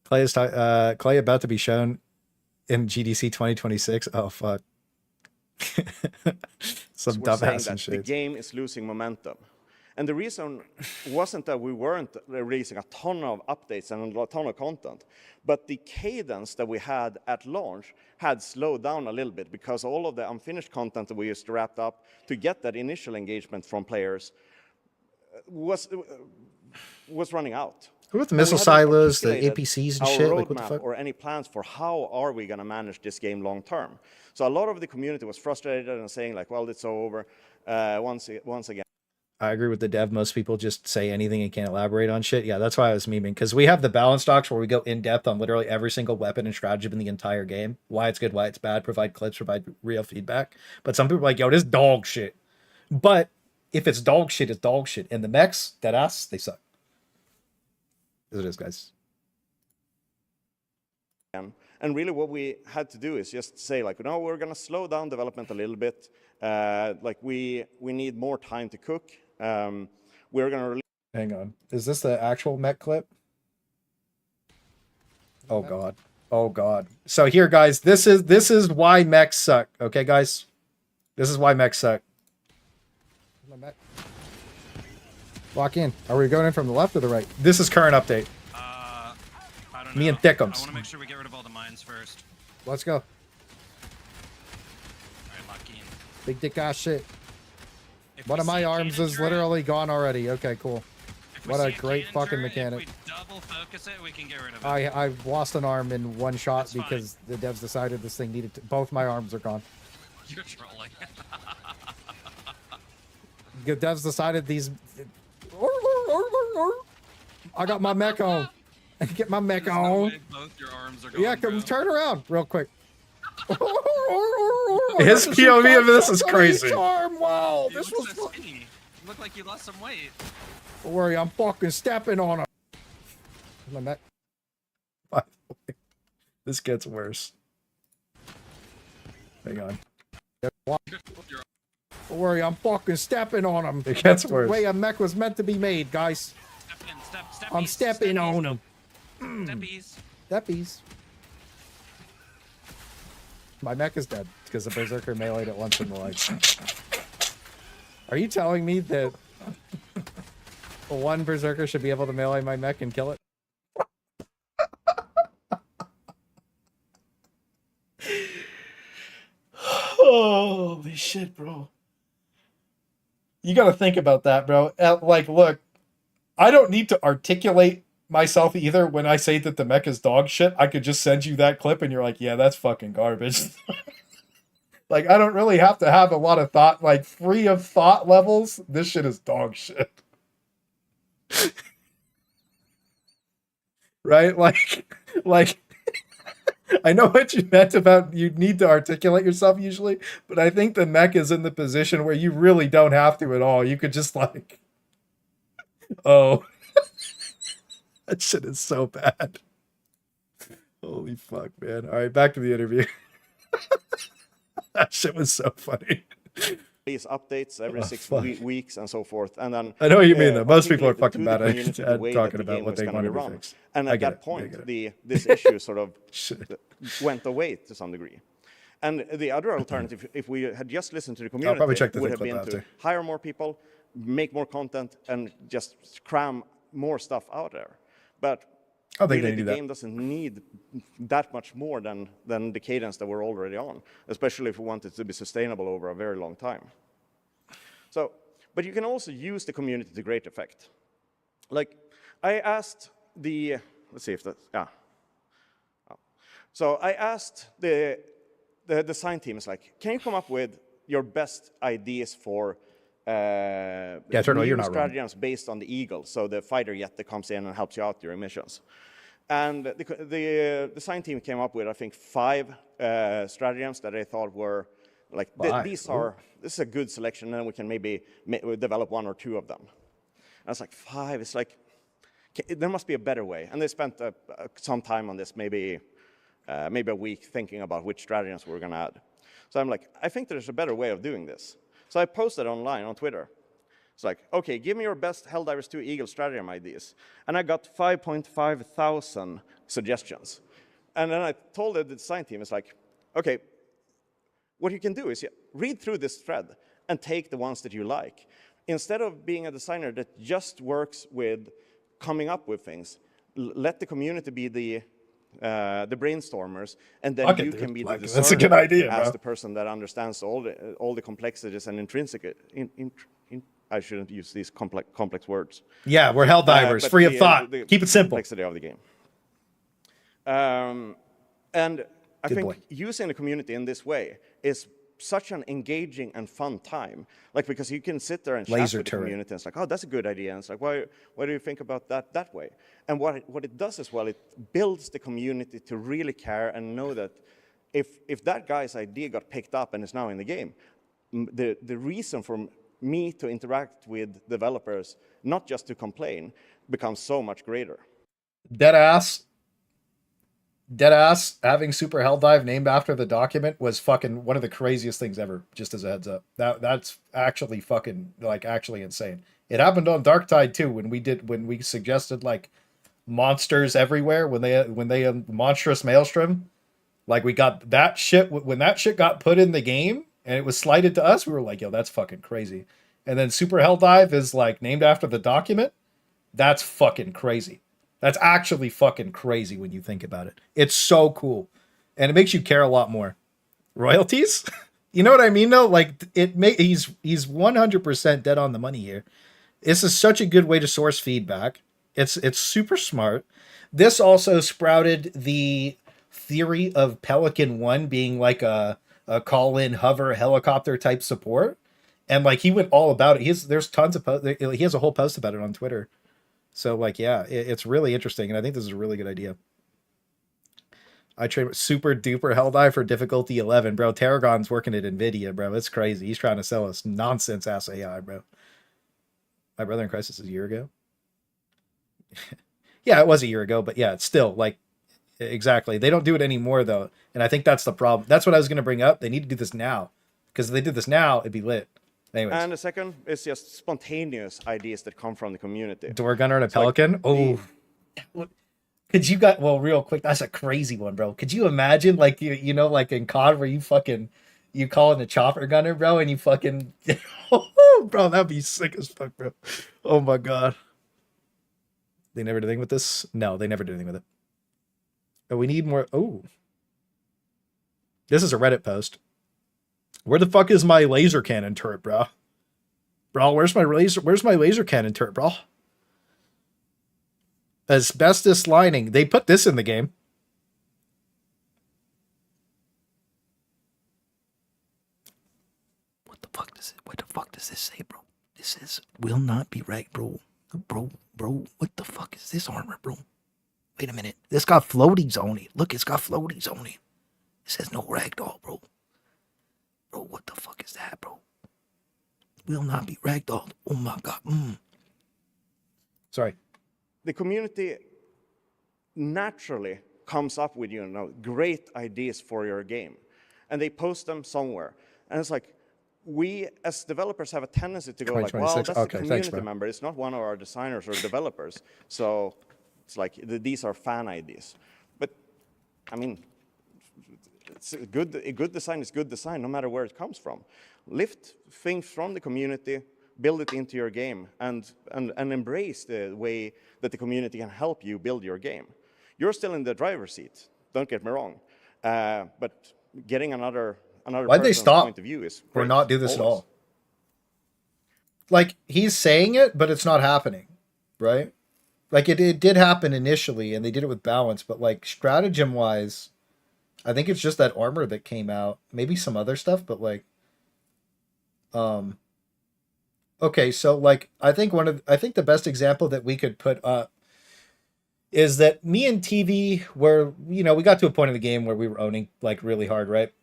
Clay about to be shown in GDC 2026. Oh fuck. Some dumbass and shit. The game is losing momentum. And the reason wasn't that we weren't releasing a ton of updates and a ton of content, but the cadence that we had at launch had slowed down a little bit because all of the unfinished content that we used to wrap up to get that initial engagement from players was running out. What about the And missile we hadn't silos, the articulated APCs and our shit? Like, what the roadmap fuck? or any plans for how are we going to manage this game long term. So a lot of the community was frustrated and saying like, well, it's over once again. I agree with the dev. Most people just say anything and can't elaborate on shit. Yeah, that's why I was memeing, because we have the balance docs where we go in depth on literally every single weapon and stratagem in the entire game. Why it's good, why it's bad, provide clips, provide real feedback. But some people are like, yo, this dog shit. But if it's dog shit, it's dog shit. And the mechs, that ass, they suck. As it is, guys. And really what we had to do is just say like, no, we're going to slow down development a little bit. Like we need more time to cook. We're going to release. Hang on. Is this the actual mech clip? Oh god. Oh god. So here, guys, this is why mechs suck. Okay, guys? This is why mechs suck. Lock in. Are we going in from the left or the right? This is current update. I don't know. Me and I Thickums. want to make sure we get rid of all the mines first. Let's go. All right, lock in. Big dick ass shit. If One we of my see a arms is cannon literally gone already. Okay, cool. If we What a see great cannon fucking turret, mechanic. If we double focus it, we can get rid of it. I've lost an arm in one shot That's fine. because the devs decided this thing needed to... Both my arms are gone. You're trolling. The devs decided these... I got my mech on. Get my mech There's no on. way both your arms are gone, Yeah, bro. come turn around real quick. His POV of this is crazy. Arm. Wow, You this look was... so skinny. You look like you lost some weight. Don't worry, I'm fucking stepping on him. My mech. This gets worse. Hang on. Don't worry, I'm fucking stepping on him. It gets That's the worse. way a mech was meant to be made, guys. Step in, step I'm stepping on him. Steppies. Steppies. My mech is dead because the berserker meleeed it once in the lights. Are you telling me that one berserker should be able to melee my mech and kill it? Holy shit, bro. You gotta think about that, bro. Like, look, I don't need to articulate myself either when I say that the mech is dog shit. I could just send you that clip and you're like, yeah, that's fucking garbage. Like, I don't really have to have a lot of thought, like, free of thought levels. This shit is dog shit. Right? Like, I know what you meant about you need to articulate yourself usually, but I think the mech is in the position where you really don't have to at all. You could just like, oh, that shit is so bad. Holy fuck, man. All right, back to the interview. That shit was so funny. These updates every 6 fuck. weeks and so forth, and then I know what you mean, though. Most people are articulate fucking to bad the at community the way talking that the about game what was they gonna want be to be run. fixed. And I at get that it, I point, get it. this issue sort of Shit. went away to some degree. And the other alternative, if we had just listened to the community, probably check the would thing have clip been after. to hire more people, make more content, and just cram more stuff out there. But I think really, they do the that. game doesn't need that much more than the cadence that we're already on, especially if we want it to be sustainable over a very long time. So, but you can also use the community to great effect. Like, I asked the, let's see if that's, yeah. Oh. So I asked the design team, is like, can you come up with your best ideas for Turtle, you're not wrong. stratagems based on the Eagle, so the fighter jet that comes in and helps you out during missions. And the design team came up with, I think, 5 stratagems that they thought were like, this is a good selection, and we can maybe develop 1 or 2 of them. And I was like, 5, it's like, there must be a better way. And they spent some time on this, maybe a week, thinking about which stratagems we were going to add. So I'm like, I think there's a better way of doing this. So I posted online on Twitter. It's like, okay, give me your best Helldivers 2 Eagle stratagem ideas. And I got 5.5 thousand suggestions. And then I told the design team, it's like, okay, what you can do is read through this thread and take the ones that you like. instead of being a designer that just works with coming up with things, let the community be the brainstormers, and then Fuck it, you dude. can be the Like, discerner that's a good idea, as bro. the person that understands all the complexities and intrinsic. I shouldn't use these complex words. Yeah, we're Helldivers, But free of thought. the Keep it simple. complexity of the game. And I Good think boy. using the community in this way is such an engaging and fun time. Like, because you can sit there and chat Laser with the turret. community, and it's like, oh, that's a good idea. And it's like, why do you think about that way? And what it does as well, it builds the community to really care and know that if that guy's idea got picked up and is now in the game, the reason for me to interact with developers, not just to complain, becomes so much greater. Deadass, having Super Helldive named after the document was fucking one of the craziest things ever, just as a heads up. That's actually fucking, like, actually insane. It happened on Dark Tide too, when we suggested, like, monsters everywhere, when they monstrous maelstrom. Like, we got that shit, when that shit got put in the game and it was slighted to us, we were like, yo, that's fucking crazy. And then Super Helldive is, like, named after the document. That's fucking crazy. That's actually fucking crazy when you think about it. It's so cool. And it makes you care a lot more. Royalties? You know what I mean, though? Like, he's 100% dead on the money here. This is such a good way to source feedback. It's super smart. This also sprouted the theory of Pelican 1 being like a call-in hover helicopter type support. And, like, he went all about it. There's tons of he has a whole post about it on Twitter. So, like, yeah, it's really interesting, and I think this is a really good idea. I train super duper Helldive for difficulty 11, bro. Tarragon's working at NVIDIA, bro. It's crazy. He's trying to sell us nonsense ass AI, bro. My brother in Crisis is a year ago. Yeah, it was a year ago, but yeah, it's still, like, exactly. They don't do it anymore, though, and I think that's the problem. That's what I was going to bring up. They need to do this now, because if they did this now, it'd be lit. Anyways. And the second is just spontaneous ideas that come from the community. Door gunner and a pelican. Could you real quick? That's a crazy one, bro. Could you imagine, like, you know, like in COD where you call in the chopper gunner, bro, and you fucking, bro, that'd be sick as fuck, bro. Oh my god. They never did anything with this. No, they never did anything with it. But we need more. Oh, this is a Reddit post. Where the fuck is my laser cannon turret, bro? Bro, where's my laser cannon turret, bro? Asbestos lining. They put this in the game. What the fuck does this say, bro? This is will not be wrecked, bro. Bro, what the fuck is this armor, bro? Wait a minute. This got floaties on it. Look, it's got floaties on it. It says no ragdoll, bro. Bro, what the fuck is that, bro? Will not be ragdolled. Oh my god. Sorry. The community naturally comes up with, great ideas for your game. And they post them somewhere. And it's like, we as developers have a tendency to go like, well, that's a community member. It's not one of our designers or developers. So it's like, these are fan ideas. But, I mean, a good design is good design, no matter where it comes from. Lift things from the community, build it into your game, and embrace the way that the community can help you build your game. You're still in the driver's seat, don't get me wrong. But getting another Why'd they person's stop point of view is or great, not do this always. at all? Like, he's saying it, but it's not happening, right? Like, it did happen initially, and they did it with balance, but, like, stratagem-wise, I think it's just that armor that came out. Maybe some other stuff, but, like, okay, so, like, I think the best example that we could put up is that me and TV were, we got to a point in the game where we were owning, like, really hard, right?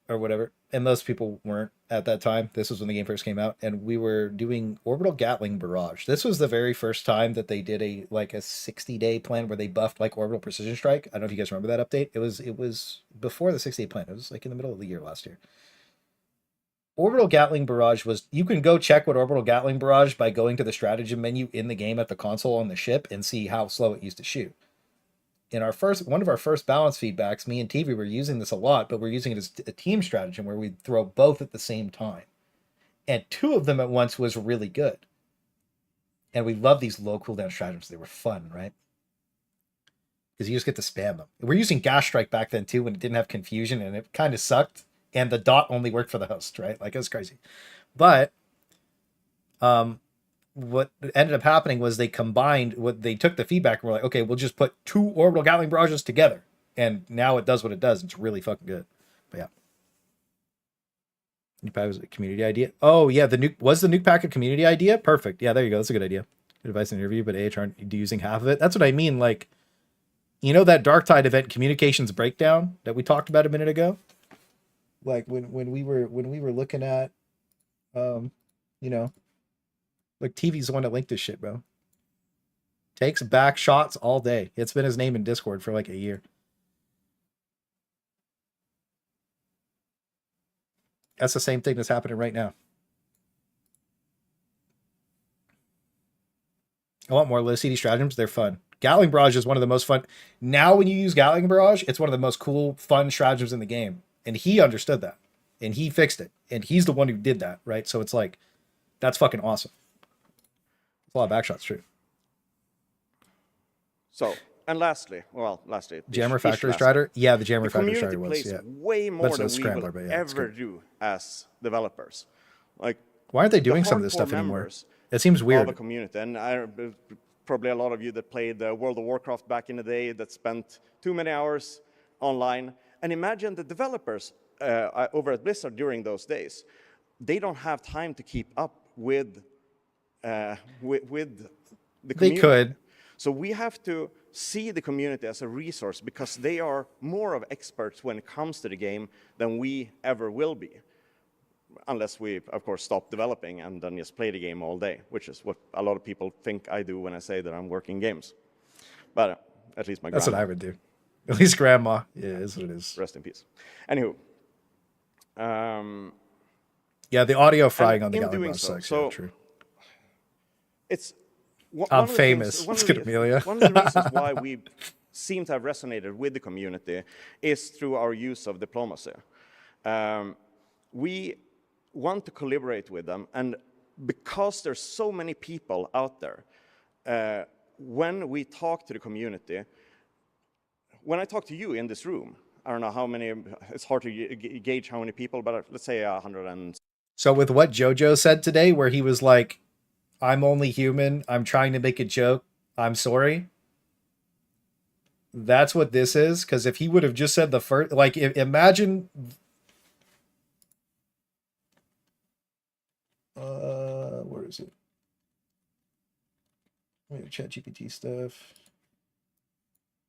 Or whatever. And most people weren't at that time. This was when the game first came out, and we were doing Orbital Gatling Barrage. This was the very first time that they did a 60-day plan where they buffed, like, Orbital Precision Strike. I don't know if you guys remember that update. It was before the 60-day plan. It was, like, in the middle of the year last year. Orbital Gatling Barrage was, you can go check what Orbital Gatling Barrage by going to the stratagem menu in the game at the console on the ship and see how slow it used to shoot. In one of our first balance feedbacks, me and TV were using this a lot, but we're using it as a team stratagem where we throw both at the same time. and 2 of them at once was really good. And we love these low cooldown stratagems. They were fun, right? Because you just get to spam them. We're using Gas Strike back then too when it didn't have confusion, and it kind of sucked. And the dot only worked for the host, right? Like, it was crazy. But what ended up happening was they took the feedback and were like, okay, we'll just put 2 orbital Gatling barrages together. And now it does what it does. It's really fucking good. But yeah. Nuke pack was a community idea. Oh yeah, the nuke pack a community idea? Perfect. Yeah, there you go. That's a good idea. Good advice in an interview, but AH aren't using half of it. That's what I mean. Like, you know that Dark Tide event communications breakdown that we talked about a minute ago? Like when we were looking at like TV's the one that linked this shit, bro. Takes back shots all day. It's been his name in Discord for like a year. That's the same thing that's happening right now. I want more low CD stratagems. They're fun. Gatling Barrage is one of the most fun. Now when you use Gatling Barrage, it's one of the most cool, fun stratagems in the game. And he understood that. And he fixed it. And he's the one who did that, right? So it's like, that's fucking awesome. It's a lot of backshots, true. So, and lastly, Jammer Factory Strider? Yeah, the Jammer Factory community Strider was, plays yeah. way more That's a than we scrambler, will but yeah, it's ever good. do as developers. Like, Why aren't they doing the some of this hardcore stuff anymore? members It seems of weird. a community, and probably a lot of you that played World of Warcraft back in the day that spent too many hours online. And imagine the developers over at Blizzard during those days. They don't have time to keep up with the community. They could. So we have to see the community as a resource because they are more of experts when it comes to the game than we ever will be. Unless we, of course, stop developing and then just play the game all day, which is what a lot of people think I do when I say that I'm working games. But at least my That's grandma. what I would do. At least grandma. Yeah, it is what it is. Rest in peace. Anywho. Yeah, the audio frying on the in Gatling doing Barrage so- sucks. so- Yeah, true. It's one I'm of the famous. things- one Let's of get the- Amelia. One of the reasons why we seem to have resonated with the community is through our use of diplomacy. We want to collaborate with them, and because there's so many people out there, when we talk to the community, when I talk to you in this room, I don't know how many, it's hard to gauge how many people, but let's say 100 and... So with what JoJo said today, where he was like, I'm only human, I'm trying to make a joke, I'm sorry. That's what this is, because if he would have just said the first, like, imagine... where is it? Wait, ChatGPT stuff.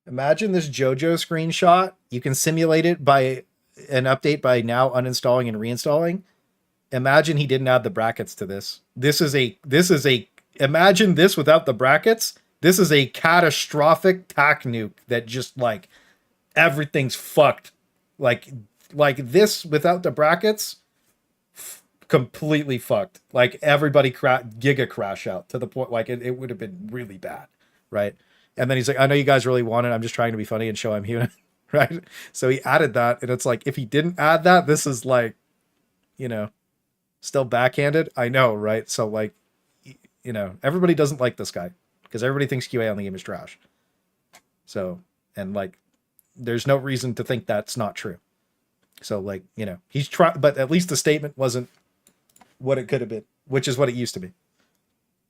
Imagine this JoJo screenshot. You can simulate it by an update by now uninstalling and reinstalling. Imagine he didn't add the brackets to this. This is a imagine this without the brackets. This is a catastrophic tac nuke that just like everything's fucked. Like this without the brackets, completely fucked. Like everybody giga crash out to the point like it would have been really bad, right? And then he's like, I know you guys really want it. I'm just trying to be funny and show I'm human, right? So he added that, and it's like, if he didn't add that, this is like, still backhanded. I know, right? So like, everybody doesn't like this guy because everybody thinks QA on the game is trash. So, and like, there's no reason to think that's not true. So like, he's trying, but at least the statement wasn't what it could have been, which is what it used to be.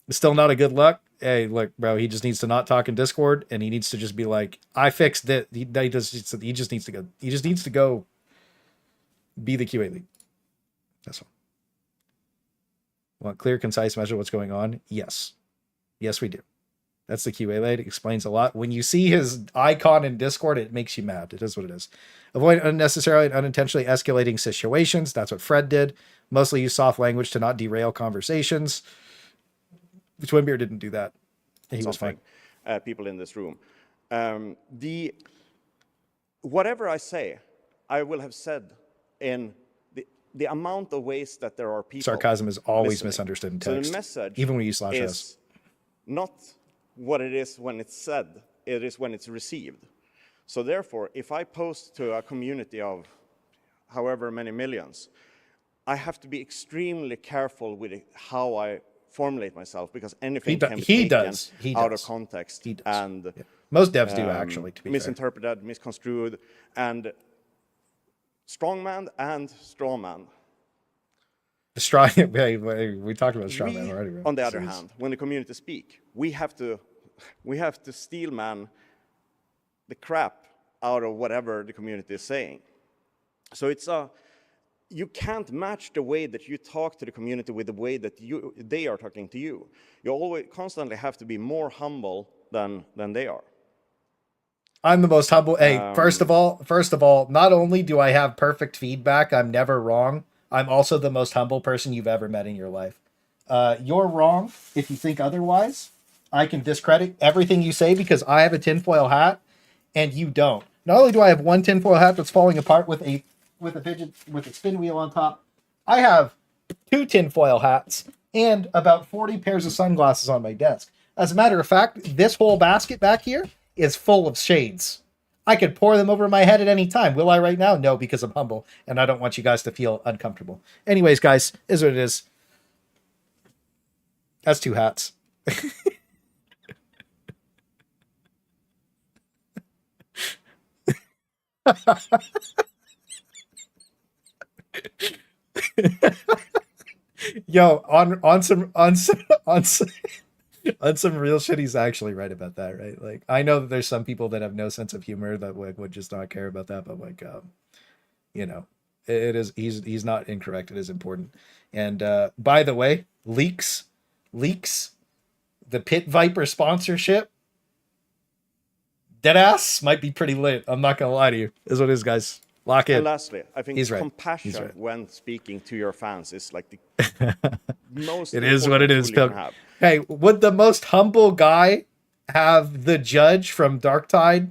It's still not a good look. Hey, look, bro, he just needs to not talk in Discord, and he needs to just be like, I fixed it. He just needs to go be the QA lead. That's all. Want clear, concise measure what's going on? Yes. Yes, we do. That's the QA lead. It explains a lot. When you see his icon in Discord, it makes you mad. It is what it is. Avoid unnecessarily and unintentionally escalating situations. That's what Fred did. Mostly use soft language to not derail conversations. Twinbeard didn't do that. He was fine. People in this room. Whatever I say, I will have said in the amount of ways that there are people. Sarcasm is always listening. misunderstood in So text. the message even when you use /s. is not what it is when it's said, it is when it's received. So therefore, if I post to a community of however many millions, I have to be extremely careful with how I formulate myself, because anything He can be he taken does. He out does. of context He does. and Yeah. Most devs do, actually, to be fair. misinterpreted, misconstrued, and strongman and strawman. The straw, we talked about straw man already. Bro. On the other Serious. hand, when the community speak, we have to steel man the crap out of whatever the community is saying. So it's you can't match the way that you talk to the community with the way that they are talking to you. You always constantly have to be more humble than they are. I'm the most humble. Hey, first of all, not only do I have perfect feedback, I'm never wrong. I'm also the most humble person you've ever met in your life. You're wrong if you think otherwise. I can discredit everything you say because I have a tinfoil hat and you don't. Not only do I have one tinfoil hat that's falling apart with a spin wheel on top, I have 2 tinfoil hats and about 40 pairs of sunglasses on my desk. As a matter of fact, this whole basket back here is full of shades. I could pour them over my head at any time. Will I right now? No, because I'm humble and I don't want you guys to feel uncomfortable. Anyways, guys, is what it is. That's 2 hats. Yo, on some real shit, he's actually right about that, right? Like, I know that there's some people that have no sense of humor that would just not care about that, but like, you know, it is he's not incorrect. It is important. And by the way, leaks, the Pit Viper sponsorship, deadass might be pretty lit. I'm not gonna lie to you. Is what it is, guys. Lock in. And lastly, I think He's right. compassion He's right. when speaking to your fans is like the most It is what it is. tool you can have. Hey, would the most humble guy have the judge from Darktide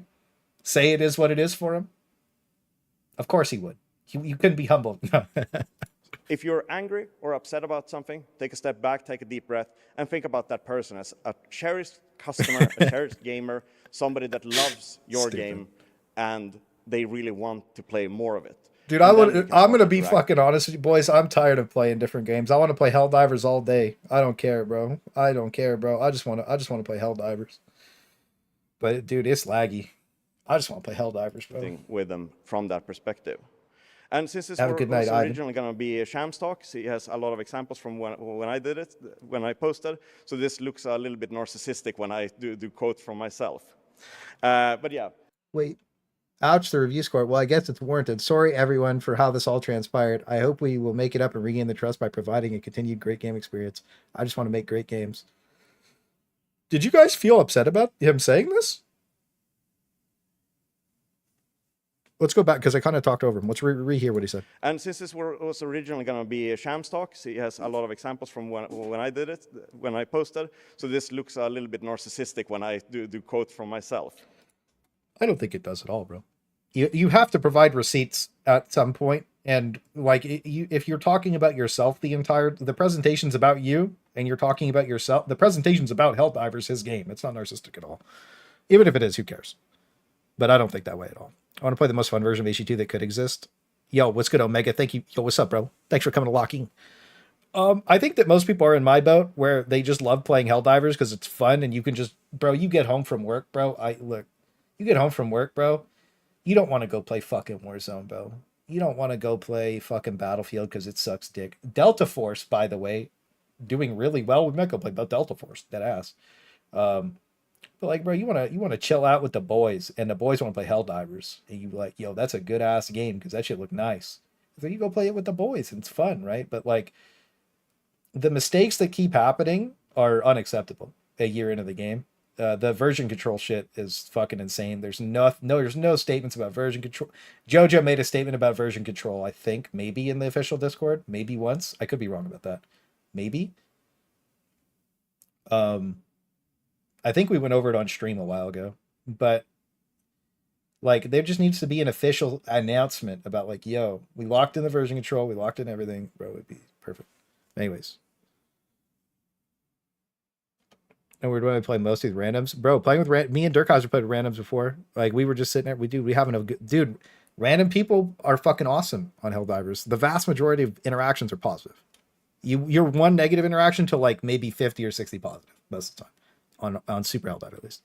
say it is what it is for him? Of course he would. You couldn't be humble. If you're angry or upset about something, take a step back, take a deep breath, and think about that person as a cherished customer, a cherished gamer, somebody that loves your Stupid. game, and they really want to play more of it. Dude, And I'm then you can start gonna be interacting. fucking honest with you boys. I'm tired of playing different games. I want to play Helldivers all day. I don't care, bro. I just want to play Helldivers. But dude, it's laggy. I just want to play Helldivers, bro. Thing with them from that perspective. And since this Have a good night, was Ivan. originally going to be a Shams talk, so he has a lot of examples from when I did it, when I posted. So this looks a little bit narcissistic when I do quote from myself. But yeah. Wait. Ouch, the review score. Well, I guess it's warranted. Sorry, everyone, for how this all transpired. I hope we will make it up and regain the trust by providing a continued great game experience. I just want to make great games. Did you guys feel upset about him saying this? Let's go back, because I kind of talked over him. Let's rehear what he said. And since this was originally going to be a Shams talk, so he has a lot of examples from when I did it, when I posted. So this looks a little bit narcissistic when I do quote from myself. I don't think it does at all, bro. You have to provide receipts at some point, and like if you're talking about yourself, the presentation's about you, and you're talking about yourself. The presentation's about Helldivers, his game. It's not narcissistic at all. Even if it is, who cares? But I don't think that way at all. I want to play the most fun version of HE2 that could exist. Yo, what's good, Omega? Thank you. Yo, what's up, bro? Thanks for coming to Locking. I think that most people are in my boat where they just love playing Helldivers because it's fun, and you can just, bro, you get home from work, bro. You get home from work, bro. You don't want to go play fucking Warzone, bro. You don't want to go play fucking Battlefield because it sucks dick. Delta Force, by the way, doing really well. We might go play Delta Force, that ass. But like, bro, you wanna chill out with the boys, and the boys want to play Helldivers, and you like, yo, that's a good ass game because that shit look nice. So you go play it with the boys, and it's fun, right? But like, the mistakes that keep happening are unacceptable a year into the game. The version control shit is fucking insane. There's no statements about version control. Jojo made a statement about version control, I think, maybe in the official Discord, maybe once. I could be wrong about that. Maybe. I think we went over it on stream a while ago, but like, there just needs to be an official announcement about like, yo, we locked in the version control, we locked in everything, bro. It'd be perfect. Anyways. And we're going to play mostly with randoms. Bro, playing with me and Dirkhauser played with randoms before. Like, we were just sitting there. We have enough good... Dude, Random people are fucking awesome on Helldivers. The vast majority of interactions are positive. You're one negative interaction to like maybe 50 or 60 positive most of the time on Super Helldiver at least.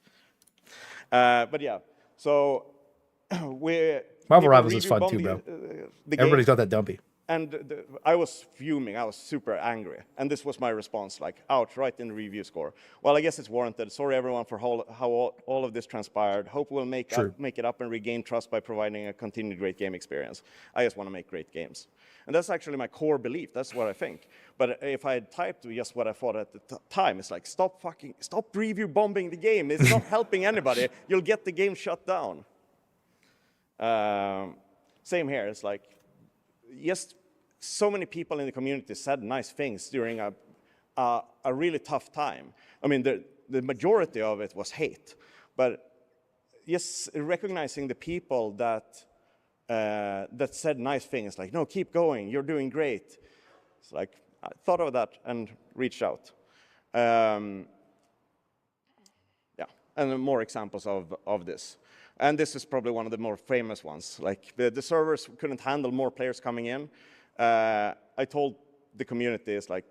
But yeah, so Marvel people Rivals is review fun too, bomb bro. the Everybody's game, got that dumpy. and I was fuming. I was super angry, and this was my response, like, ouch, right in the review score. Well, I guess it's warranted. Sorry, everyone, for how all of this transpired. Hope we'll make it up and regain trust by providing a continued great game experience. I just want to make great games. And that's actually my core belief. That's what I think. But if I had typed just what I thought at the time, it's like, stop review bombing the game. It's not helping anybody. You'll get the game shut down. Same here. It's like, yes, so many people in the community said nice things during a really tough time. I mean, the majority of it was hate. But yes, recognizing the people that said nice things, like, no, keep going, you're doing great. It's like, I thought of that and reached out. Yeah, and more examples of this. And this is probably one of the more famous ones. Like, the servers couldn't handle more players coming in. I told the community, it's like,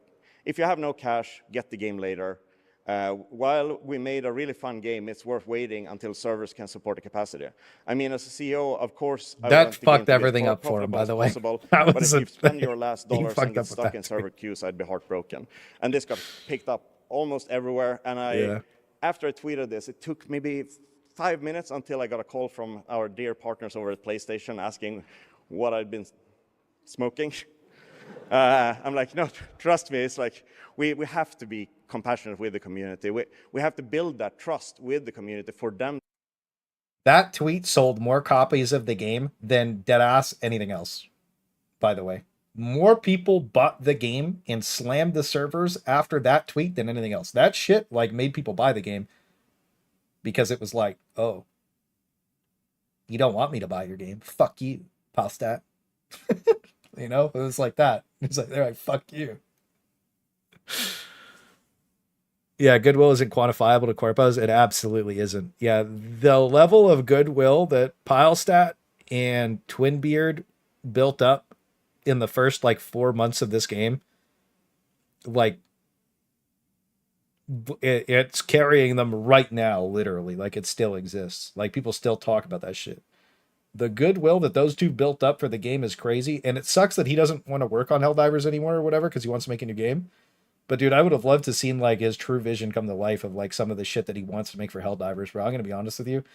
if you have no cash, get the game later. While we made a really fun game, it's worth waiting until servers can support the capacity. I mean, as a CEO, of course, I That want the game fucked to be as everything up for him, by the way. possible, That but was if you spend your last he dollars fucked and get up with stuck that in too. server queues, I'd be heartbroken. And this got picked up almost everywhere. And after I tweeted this, it took maybe 5 minutes until I got a call from our dear partners over at PlayStation asking what I'd been smoking. I'm like, no, trust me. It's like, we have to be compassionate with the community. We have to build that trust with the community for them. That tweet sold more copies of the game than deadass anything else, by the way. More people bought the game and slammed the servers after that tweet than anything else. That shit like made people buy the game because it was like, oh, you don't want me to buy your game. Fuck you, Pilestedt. You know, it was like that. It's like, they're like, fuck you. Yeah, goodwill isn't quantifiable to corpos. It absolutely isn't. Yeah, the level of goodwill that Pilestedt and Twinbeard built up in the first like 4 months of this game, like it's carrying them right now, literally. Like it still exists. Like people still talk about that shit. The goodwill that those two built up for the game is crazy, and it sucks that he doesn't want to work on Helldivers anymore or whatever because he wants to make a new game. But dude, I would have loved to seen like his true vision come to life of like some of the shit that he wants to make for Helldivers, bro. I'm gonna be honest with you.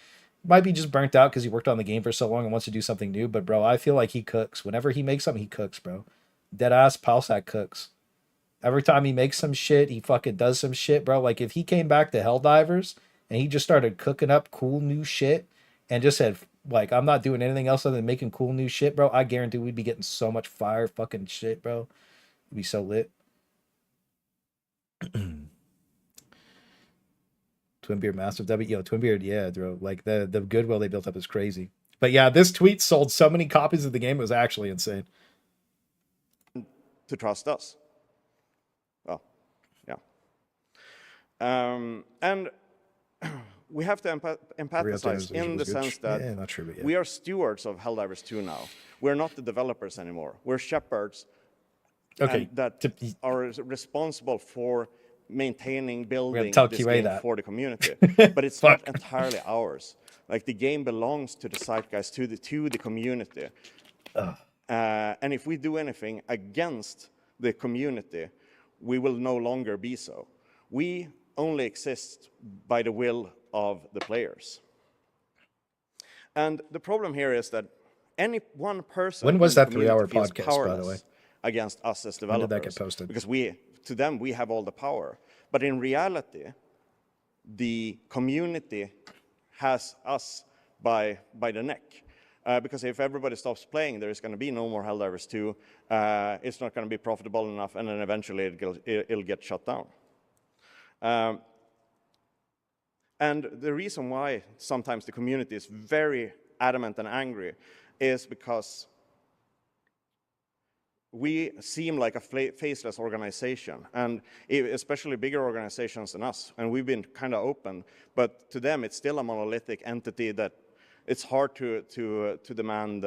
Might be just burnt out because he worked on the game for so long and wants to do something new. But bro, I feel like he cooks. Whenever he makes something, he cooks, bro. Deadass Pilestedt cooks. Every time he makes some shit, he fucking does some shit, bro. Like if he came back to Helldivers and he just started cooking up cool new shit and just said, like, I'm not doing anything else other than making cool new shit, bro, I guarantee we'd be getting so much fire fucking shit, bro. It'd be so lit. Twinbeard Massive W. Yo, Twinbeard, yeah, bro. Like the goodwill they built up is crazy. But yeah, this tweet sold so many copies of the game, it was actually insane. To trust us. Well, yeah. And we have to empathize in the sense that not true, but yeah. we are stewards of Helldivers 2 now. We're not the developers anymore. We're shepherds that are responsible for maintaining, building this game for the community. But it's not entirely ours. Like the game belongs to the zeitgeist, to the community. And if we do anything against the community, we will no longer be so. We only exist by the will of the players. And the problem here is that any one person when was that 3-hour feels podcast, by the way? Against us as developers. When did that get posted? Because to them, we have all the power. But in reality, the community has us by the neck. Because if everybody stops playing, there's going to be no more Helldivers 2. It's not going to be profitable enough, and then eventually it'll get shut down. And the reason why sometimes the community is very adamant and angry is because we seem like a faceless organization, and especially bigger organizations than us. And we've been kind of open, but to them, it's still a monolithic entity that it's hard to demand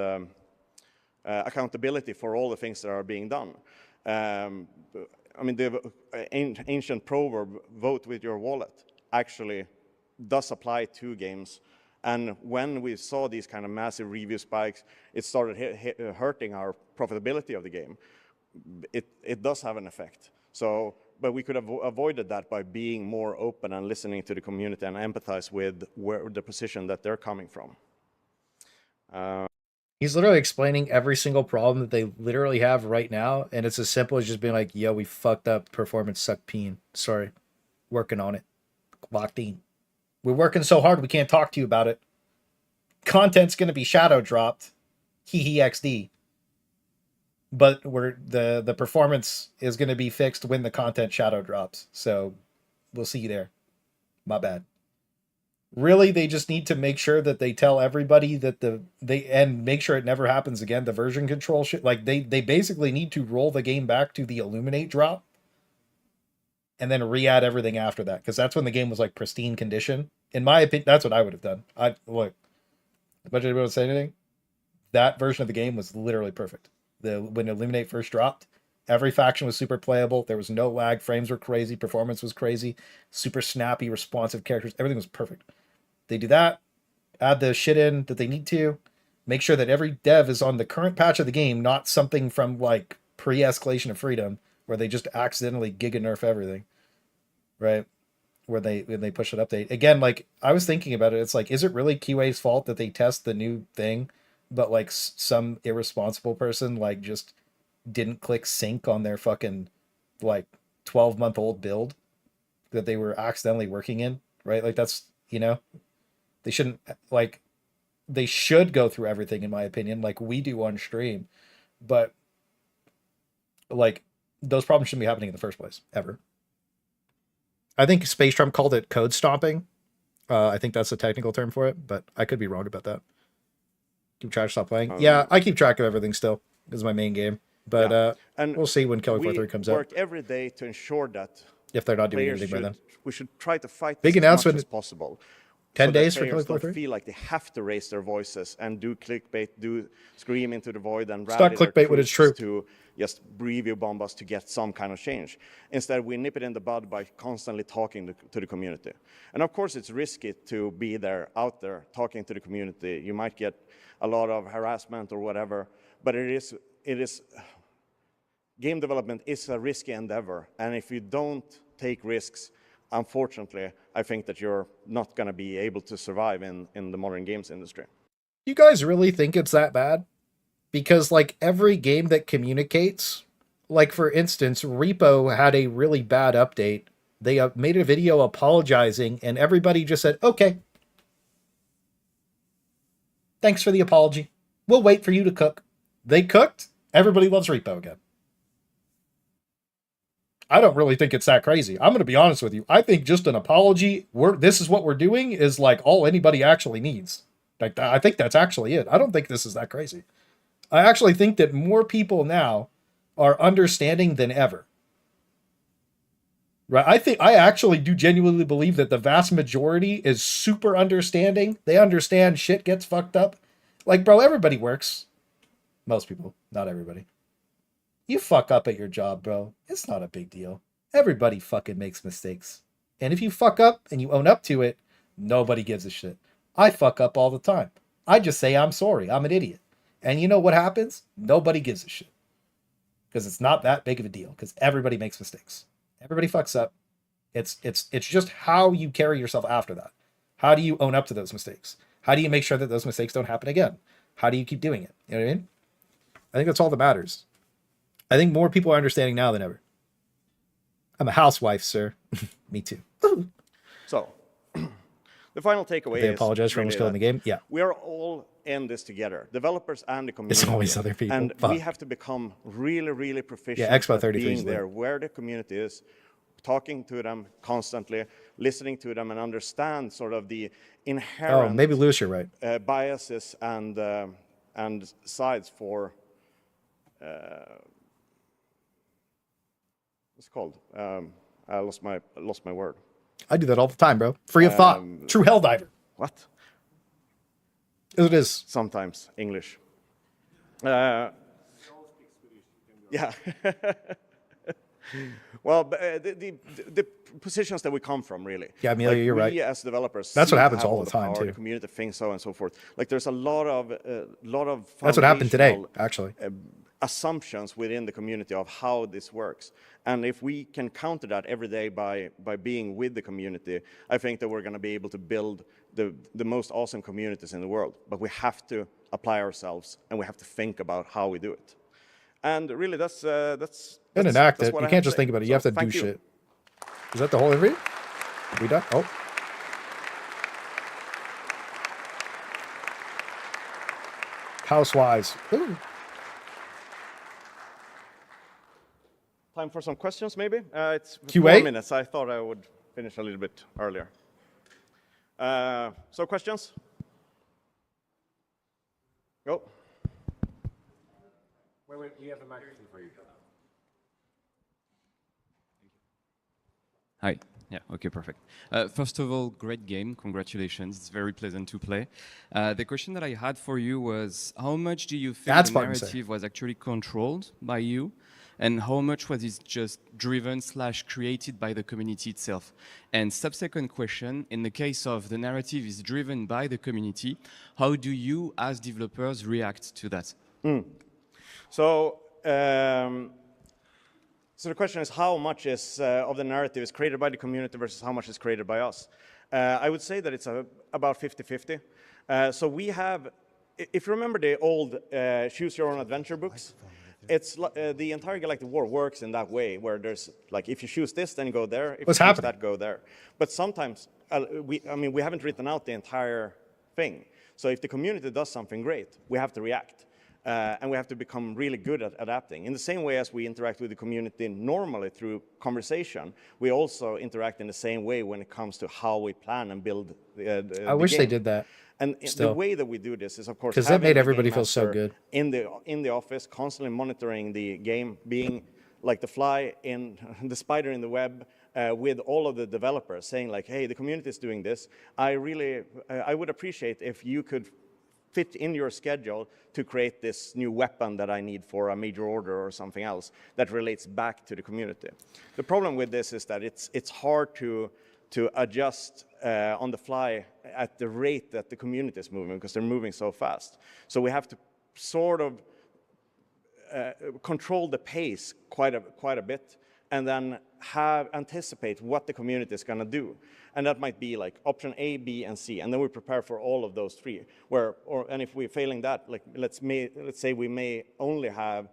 accountability for all the things that are being done. I mean, the ancient proverb, vote with your wallet, actually does apply to games. And when we saw these kind of massive review spikes, it started hurting our profitability of the game. It does have an effect. So, but we could have avoided that by being more open and listening to the community and empathize with the position that they're coming from. He's literally explaining every single problem that they literally have right now, and it's as simple as just being like, yo, we fucked up, performance sucked peen. Sorry. Working on it. Locked in. We're working so hard we can't talk to you about it. Content's gonna be shadow dropped. Hee XD. But the performance is gonna be fixed when the content shadow drops. So we'll see you there. My bad. Really, they just need to make sure that they tell everybody that and make sure it never happens again. The version control shit, like they basically need to roll the game back to the Illuminate drop and then re-add everything after that, because that's when the game was like pristine condition. In my opinion, that's what I would have done. Look, but anybody would say anything, that version of the game was literally perfect. When Illuminate first dropped, every faction was super playable. There was no lag. Frames were crazy. Performance was crazy. Super snappy, responsive characters. Everything was perfect. They do that, add the shit in that they need to, make sure that every dev is on the current patch of the game, not something from like pre-escalation of freedom where they just accidentally giga nerf everything, right? When they push an update. Again, like I was thinking about it, it's like, is it really QA's fault that they test the new thing, but like some irresponsible person like just didn't click sync on their fucking like 12-month-old build that they were accidentally working in, right? Like that's, you know, they shouldn't, like, they should go through everything, in my opinion, like we do on stream. But, like, those problems shouldn't be happening in the first place, ever. I think Space Trump called it code stomping. I think that's the technical term for it, but I could be wrong about that. Keep track, stop playing. Yeah, I keep track of everything still. This is my main game. But and we'll see when Kelly 43 comes out. We work every day to ensure that if they're not doing anything by then. We should try to fight big this announcement as much as possible. 10 so days that for Kelly players don't 43? feel like they have to raise their voices and do clickbait, do scream into the void and rally their clickbait when it's true. To just review bomb us to get some kind of change. Instead, we nip it in the bud by constantly talking to the community. And of course, it's risky to be out there talking to the community. You might get a lot of harassment or whatever, but it is game development is a risky endeavor, and if you don't take risks, unfortunately, I think that you're not going to be able to survive in the modern games industry. You guys really think it's that bad? Because, like, every game that communicates, like, for instance, Repo had a really bad update. They made a video apologizing, and everybody just said, okay. Thanks for the apology. We'll wait for you to cook. They cooked. Everybody loves Repo again. I don't really think it's that crazy. I'm going to be honest with you. I think just an apology, this is what we're doing, is like all anybody actually needs. Like, I think that's actually it. I don't think this is that crazy. I actually think that more people now are understanding than ever. Right? I actually do genuinely believe that the vast majority is super understanding. They understand shit gets fucked up. Like, bro, everybody works. Most people, not everybody. You fuck up at your job, bro. It's not a big deal. Everybody fucking makes mistakes. And if you fuck up and you own up to it, nobody gives a shit. I fuck up all the time. I just say I'm sorry. I'm an idiot. And you know what happens? Nobody gives a shit. Because it's not that big of a deal. Because everybody makes mistakes. Everybody fucks up. It's just how you carry yourself after that. How do you own up to those mistakes? How do you make sure that those mistakes don't happen again? How do you keep doing it? You know what I mean? I think that's all that matters. I think more people are understanding now than ever. I'm a housewife, sir. Me too. So, the final takeaway they apologize for almost killing the game. Yeah. We are all in this together, developers and the community. It's always other people. And we have to become really, really proficient at being there where the community is, talking to them constantly, listening to them, and understand sort of the inherent maybe Lewis, you're right. Biases and sides for what's it called? I lost my word. I do that all the time, bro. Free of thought. True Helldiver. What? It is. sometimes English. Yeah. Well, the positions that we come from, really. Yeah, Amelia, you're right. We as developers, That's what seem to happens have all the time, power, too. The community thinks so and so forth. Like there's a lot of That's what happened today, foundational, actually. assumptions within the community of how this works. And if we can counter that every day by being with the community, I think that we're going to be able to build the most awesome communities in the world. But we have to apply ourselves, and we have to think about how we do it. And really, that's And enact it. what You I can't have just to say. think about it. You So have to do thank you. shit. Is that the whole interview? Are we done? Oh. Housewives. Ooh. Time for some questions, maybe? It's QA? 4 minutes. I thought I would finish a little bit earlier. So questions? Go. Wait, we have a microphone for you. Hi. Yeah, okay, perfect. First of all, great game. Congratulations. It's very pleasant to play. The question that I had for you was, how much do you think That's the fun to say. narrative was actually controlled by you? And how much was it just driven / created by the community itself? And subsequent question, in the case of the narrative is driven by the community, how do you as developers react to that? So, so the question is how much is of the narrative is created by the community versus how much is created by us? I would say that it's about 50-50. So we have, if you remember the old Choose Your Own Adventure books, it's the entire Galactic War works in that way, where there's like, if you choose this, then go there. If What's you choose happening? that, go there. But sometimes, we haven't written out the entire thing. So if the community does something great, we have to react. And we have to become really good at adapting. In the same way as we interact with the community normally through conversation, we also interact in the same way when it comes to how we plan and build the I wish they game. did that. And still. the way that we do this is, of course, 'Cause that having made the everybody game feel so master good. in the office, constantly monitoring the game, being like the fly in the spider in the web, with all of the developers saying like, hey, the community is doing this. I would appreciate if you could fit in your schedule to create this new weapon that I need for a major order or something else that relates back to the community. The problem with this is that it's hard to adjust on the fly at the rate that the community is moving, because they're moving so fast. So we have to sort of control the pace quite a bit, and then anticipate what the community is going to do. And that might be like option A, B, and C, and then we prepare for all of those three. And if we're failing that, like let's say we may only have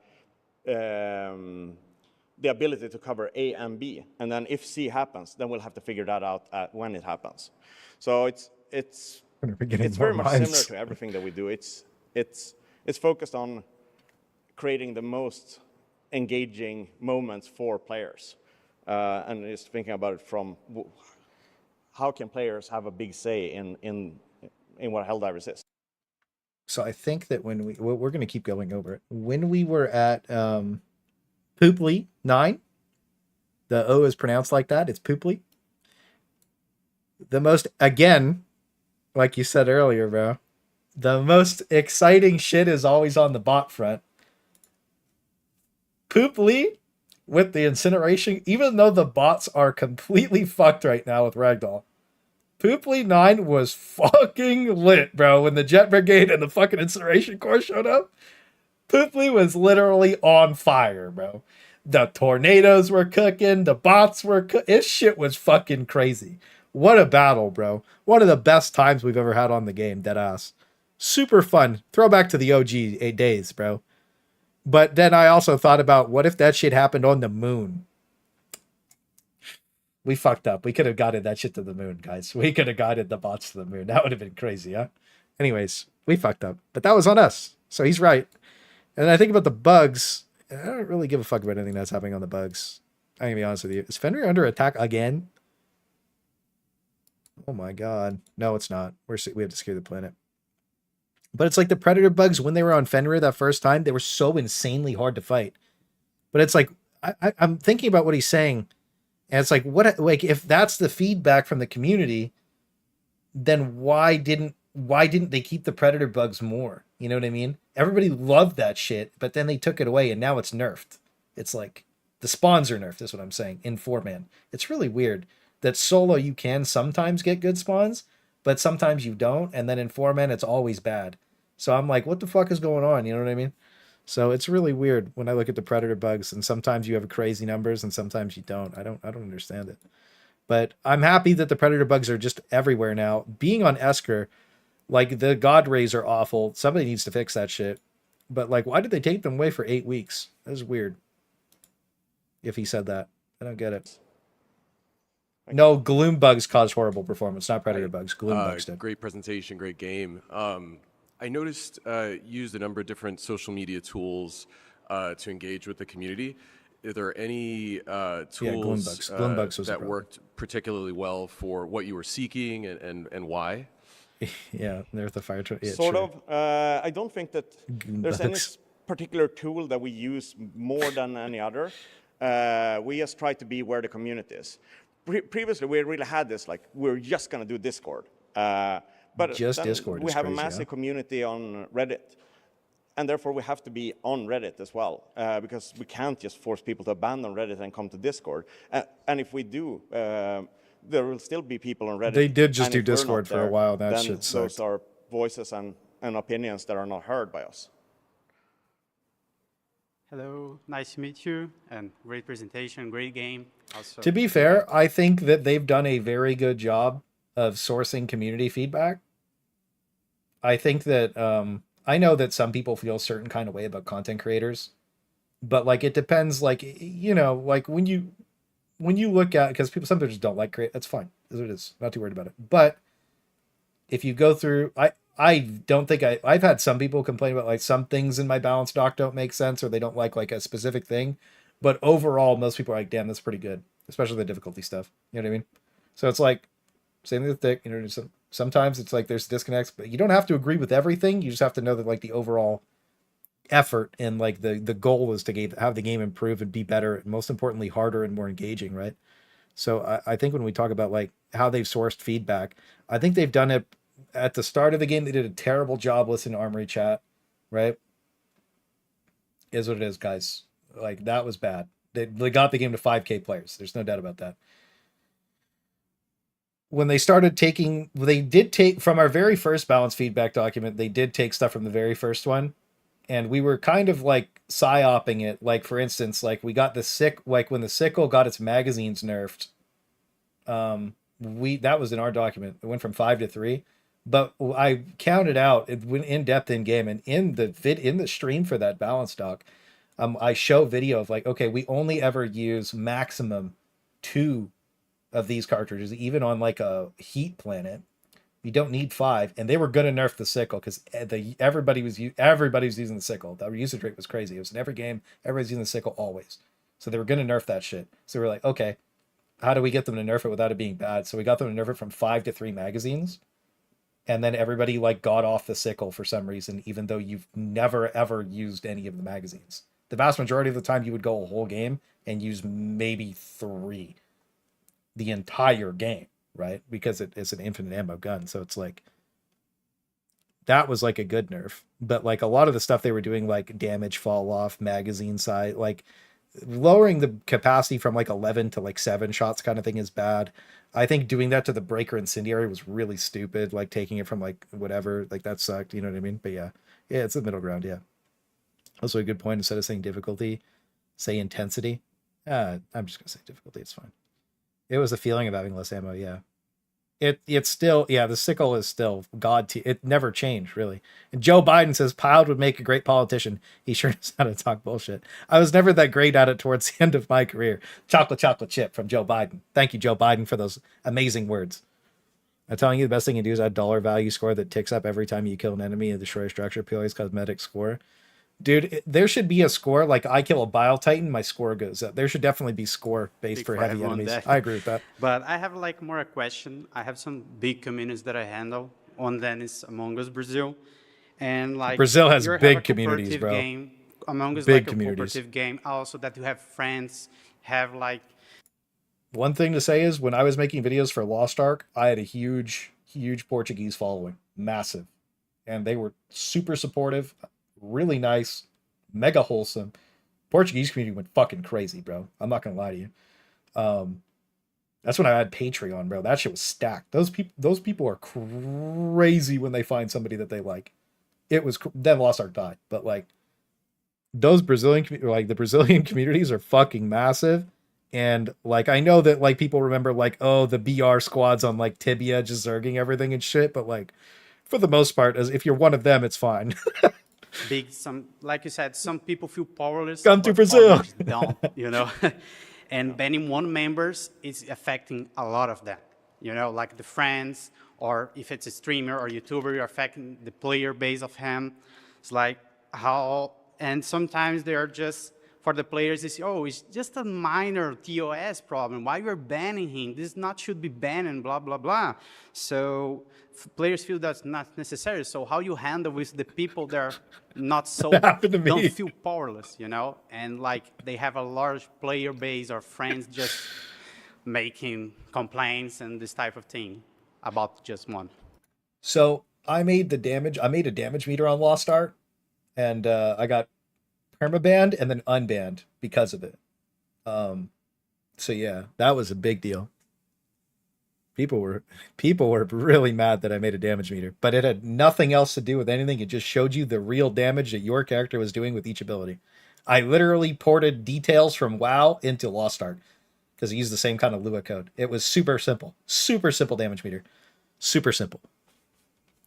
the ability to cover A and B, and then if C happens, then we'll have to figure that out when it happens. So it's very much similar to everything that we do. It's focused on creating the most engaging moments for players, and just thinking about it from how can players have a big say in what Helldivers is. So I think that when we're going to keep going over it. When we were at Pooply 9, the O is pronounced like that. It's Pooply. The most, again, like you said earlier, bro, the most exciting shit is always on the bot front. Pooply with the Incineration, even though the bots are completely fucked right now with Ragdoll, Pooply 9 was fucking lit, bro. When the Jet Brigade and the fucking Incineration Corps showed up, Pooply was literally on fire, bro. The tornadoes were cooking, the bots were cooking. This shit was fucking crazy. What a battle, bro. One of the best times we've ever had on the game, deadass. Super fun. Throwback to the OG 8 days, bro. But then I also thought about, what if that shit happened on the moon? We fucked up. We could have guided that shit to the moon, guys. We could have guided the bots to the moon. That would have been crazy, huh? Anyways, we fucked up. But that was on us. So he's right. And I think about the bugs. I don't really give a fuck about anything that's happening on the bugs. I'm going to be honest with you. Is Fenrir under attack again? Oh my god. No, it's not. We have to secure the planet. But it's like the Predator bugs, when they were on Fenrir that first time, they were so insanely hard to fight. But it's like, I'm thinking about what he's saying, and it's like, what? Like, if that's the feedback from the community, then why didn't why didn't they keep the predator bugs more? You know what I mean? Everybody loved that shit, but then they took it away and now it's nerfed. It's like the spawns are nerfed, is what I'm saying, in 4-man. It's really weird that solo you can sometimes get good spawns, but sometimes you don't, and then in 4-man it's always bad. So I'm like, what the fuck is going on? You know what I mean? So it's really weird when I look at the predator bugs, and sometimes you have crazy numbers and sometimes you don't. I don't understand it. But I'm happy that the predator bugs are just everywhere now. Being on Esker, like the God Rays are awful. Somebody needs to fix that shit. But like, why did they take them away for 8 weeks? That was weird. If he said that, I don't get it. No, Gloom bugs cause horrible performance, not predator bugs. Gloom bugs did. Great presentation, great game. I noticed you used a number of different social media tools to engage with the community. Are there any tools Gloom bugs was that worked particularly well for what you were seeking and why? Yeah, there's the fire truck. Yeah, sort sure. of. I don't think that there's any bugs. particular tool that we use more than any other. We just try to be where the community is. Previously, we really had this, like, we're just going to do Discord. But Just then Discord we is have crazy, a massive huh? community on Reddit. And therefore, we have to be on Reddit as well, because we can't just force people to abandon Reddit and come to Discord. And if we do, there will still be people on Reddit. They did just and do if we're not Discord for a there, while. That then shit those sucked. are voices and opinions that are not heard by us. Hello, nice to meet you, and great presentation, great game. Also, To be fair, I think that they've done a very good job of sourcing community feedback. I think that I know that some people feel a certain kind of way about content creators, but like it depends. Like, you know, like when you look at, because people sometimes just don't like create. That's fine. That's what it is. Not too worried about it. But if you go through, I don't think I've had some people complain about like some things in my balance doc don't make sense, or they don't like a specific thing. But overall, most people are like, damn, that's pretty good, especially the difficulty stuff. You know what I mean? So it's like, same with the thick, you know, sometimes it's like there's disconnects, but you don't have to agree with everything. You just have to know that like the overall effort and like the goal is to have the game improve and be better, and most importantly, harder and more engaging, right? So I think when we talk about like how they've sourced feedback, I think they've done it at the start of the game. They did a terrible job listening to Armory chat, right? Is what it is, guys. Like that was bad. They got the game to 5K players. There's no doubt about that. When they started taking, they did take from our very first balance feedback document, they did take stuff from the very first one. And we were kind of like psyoping it. Like, for instance, like we got the like when the sickle got its magazines nerfed, that was in our document. It went from 5 to 3. But I counted out, it went in depth in game, and in the stream for that balance doc, I show video of like, okay, we only ever use maximum 2 of these cartridges, even on like a heat planet. You don't need 5, and they were gonna nerf the sickle because everybody was using the sickle. The usage rate was crazy. It was in every game. Everybody's using the sickle always, so they were gonna nerf that shit. So we were like, okay, how do we get them to nerf it without it being bad? So we got them to nerf it from 5 to 3 magazines, and then everybody like got off the sickle for some reason, even though you've never ever used any of the magazines. The vast majority of the time, you would go a whole game and use maybe 3 the entire game, right? Because it's an infinite ammo gun. So it's like, that was like a good nerf. But like a lot of the stuff they were doing, like damage fall off, magazine size, like lowering the capacity from like 11 to like 7 shots kind of thing is bad. I think doing that to the breaker incendiary was really stupid. Like taking it from like whatever, like that sucked. You know what I mean? But yeah, it's the middle ground. Yeah. Also a good point. Instead of saying difficulty, say intensity. I'm just gonna say difficulty. It's fine. It was a feeling of having less ammo. Yeah. It's still, yeah, the sickle is still it never changed really. And Joe Biden says Piled would make a great politician. He sure knows how to talk bullshit. I was never that great at it towards the end of my career. Chocolate chip from Joe Biden. Thank you, Joe Biden, for those amazing words. I'm telling you, the best thing you can do is add dollar value score that ticks up every time you kill an enemy and destroy a structure. POA's cosmetic score. Dude, there should be a score. Like I kill a Bile Titan, my score goes up. There should definitely be score based for heavy enemies. I agree with that. But I have like more a question. I have some big communities that I handle. One then is Among Us Brazil, and like Brazil has you big have a communities, cooperative bro. Game. Among Us Big like communities. A cooperative game. Also that you have friends, have like. One thing to say is when I was making videos for Lost Ark, I had a huge Portuguese following. massive. And they were super supportive, really nice, mega wholesome. Portuguese community went fucking crazy, bro. I'm not gonna lie to you. That's when I had Patreon, bro. That shit was stacked. Those people are crazy when they find somebody that they like. It was then Lost Ark died, but like those the Brazilian communities are fucking massive. And like I know that like people remember like, oh, the BR squads on like Tibia just zerging everything and shit, but like for the most part, as if you're one of them, it's fine. Like you said, some people feel powerless. Come to but Brazil. others don't, you know. And banning one members is affecting a lot of them, you know, like the friends, or if it's a streamer or YouTuber, you're affecting the player base of him. It's like how, and sometimes they are just, for the players, it's just a minor TOS problem. Why you're banning him? This not should be banned and blah, blah, blah. So players feel that's not necessary. So how you handle with the people that are not so, don't feel powerless, you know? And like they have a large player base or friends just making complaints and this type of thing about just one. So I made a damage meter on Lost Ark, and I got permabanned and then unbanned because of it. So yeah, that was a big deal. People were really mad that I made a damage meter, but it had nothing else to do with anything. It just showed you the real damage that your character was doing with each ability. I literally ported details from WoW into Lost Ark because I used the same kind of Lua code. It was super simple damage meter. Super simple.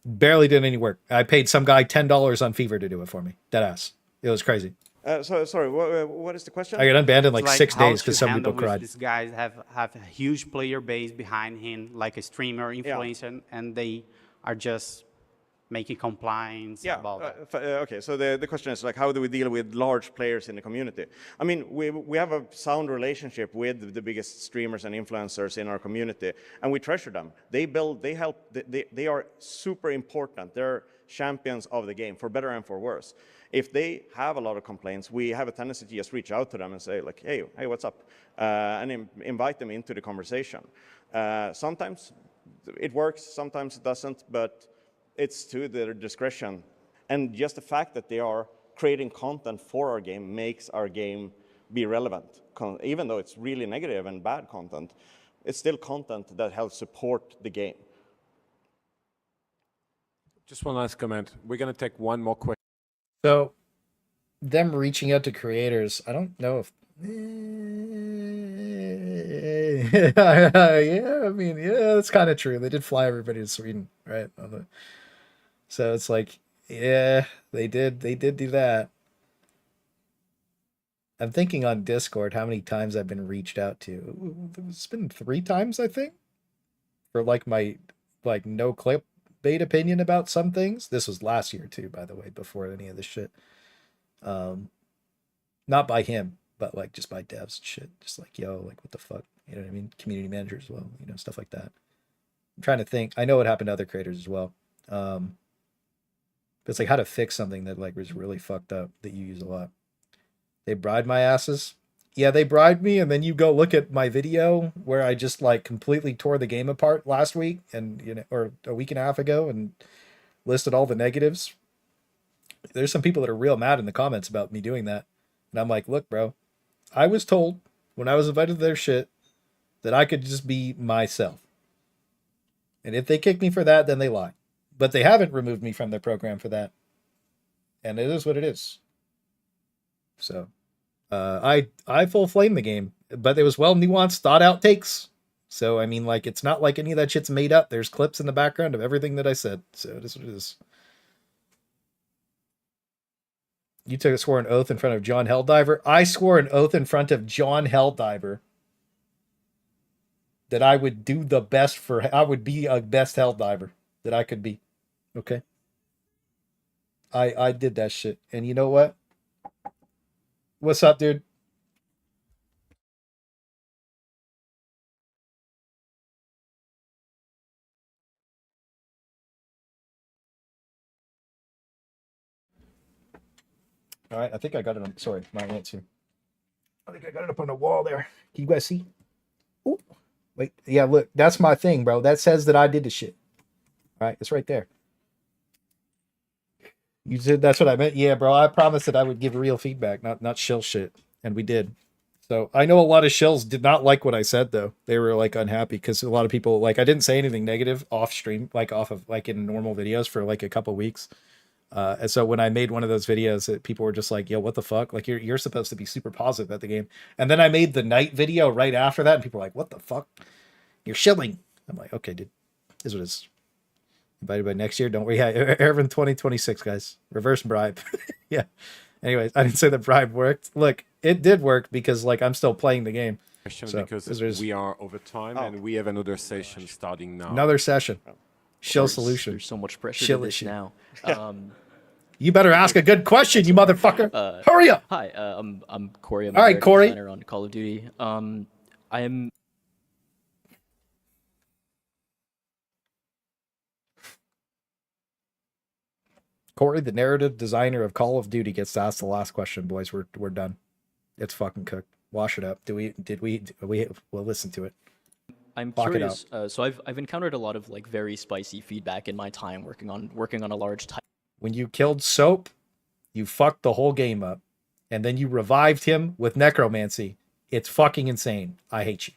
Barely did any work. I paid some guy $10 on Fever to do it for me. Deadass. It was crazy. Sorry, what is the question? I got unbanned in like It's 6 days because how some to people handle cried. These guys have a huge player base behind him, like a streamer, influencer, and they are just making complaints about that. Okay, so the question is like, how do we deal with large players in the community? I mean, we have a sound relationship with the biggest streamers and influencers in our community, and we treasure them. They help, they are super important. They're champions of the game, for better and for worse. If they have a lot of complaints, we have a tendency to just reach out to them and say like, hey, what's up? And invite them into the conversation. Sometimes it works, sometimes it doesn't, but it's to their discretion. And just the fact that they are creating content for our game makes our game be relevant. Even though it's really negative and bad content, it's still content that helps support the game. Just one last comment. We're going to take one more question. So, them reaching out to creators, I don't know if... yeah, I mean, yeah, that's kind of true. They did fly everybody to Sweden, right? So it's like, yeah, they did do that. I'm thinking on Discord how many times I've been reached out to. It's been 3 times, I think, for like my no clip bait opinion about some things. This was last year too, by the way, before any of this shit. Not by him, but like just by devs and shit. Just like, yo, like what the fuck? You know what I mean? Community manager as well, you know, stuff like that. I'm trying to think. I know what happened to other creators as well. But it's like how to fix something that like was really fucked up that you use a lot. They bribed my asses. Yeah, they bribed me, and then you go look at my video where I just like completely tore the game apart last week and or a week and a half ago and listed all the negatives. There's some people that are real mad in the comments about me doing that. And I'm like, look, bro, I was told when I was invited to their shit that I could just be myself. And if they kick me for that, then they lie. But they haven't removed me from their program for that. And it is what it is. So I full flame the game, but it was well nuanced, thought out takes. So I mean, like, it's not like any of that shit's made up. There's clips in the background of everything that I said. So it is what it is. You swore an oath in front of John Helldiver. I swore an oath in front of John Helldiver that I would do the best I would be a best Helldiver that I could be. Okay. I did that shit. And you know what? What's up, dude? All right, I think I got it on. Sorry, my aunt's here. I think I got it up on the wall there. Can you guys see? Oh, wait. Yeah, look, that's my thing, bro. That says that I did the shit. All right, it's right there. You said that's what I meant. Yeah, bro. I promised that I would give real feedback, not shill shit, and we did. So I know a lot of shills did not like what I said though. They were like unhappy because a lot of people like I didn't say anything negative off stream, like off of like in normal videos for like a couple weeks. And so when I made one of those videos, that people were just like, "Yo, what the fuck? Like you're supposed to be super positive at the game." And then I made the night video right after that, and people were like, "What the fuck? You're shilling." I'm like, "Okay, dude, is what it is." Invited by next year, don't worry. Yeah, Ervin 2026, guys. Reverse bribe. Yeah. Anyways, I didn't say the bribe worked. Look, it did work because like I'm still playing the game. Question So, because there's- we are over time and we have another session starting now. Another session. Shill There's- solution. There's so much pressure Shill to this issue. now. You better ask a good question, you motherfucker. Hurry up. Hi, I'm Corey. I'm All right, a Corey. designer on Call of Duty. I am. Corey, the narrative designer of Call of Duty, gets to ask the last question, boys. We're done. It's fucking cooked. Wash it up. We'll listen to it. I'm Lock it curious. So I've encountered a lot of like very spicy feedback in my time working on a large When you killed Soap, you fucked the whole game up. And then you revived him with necromancy. It's fucking insane. I hate you.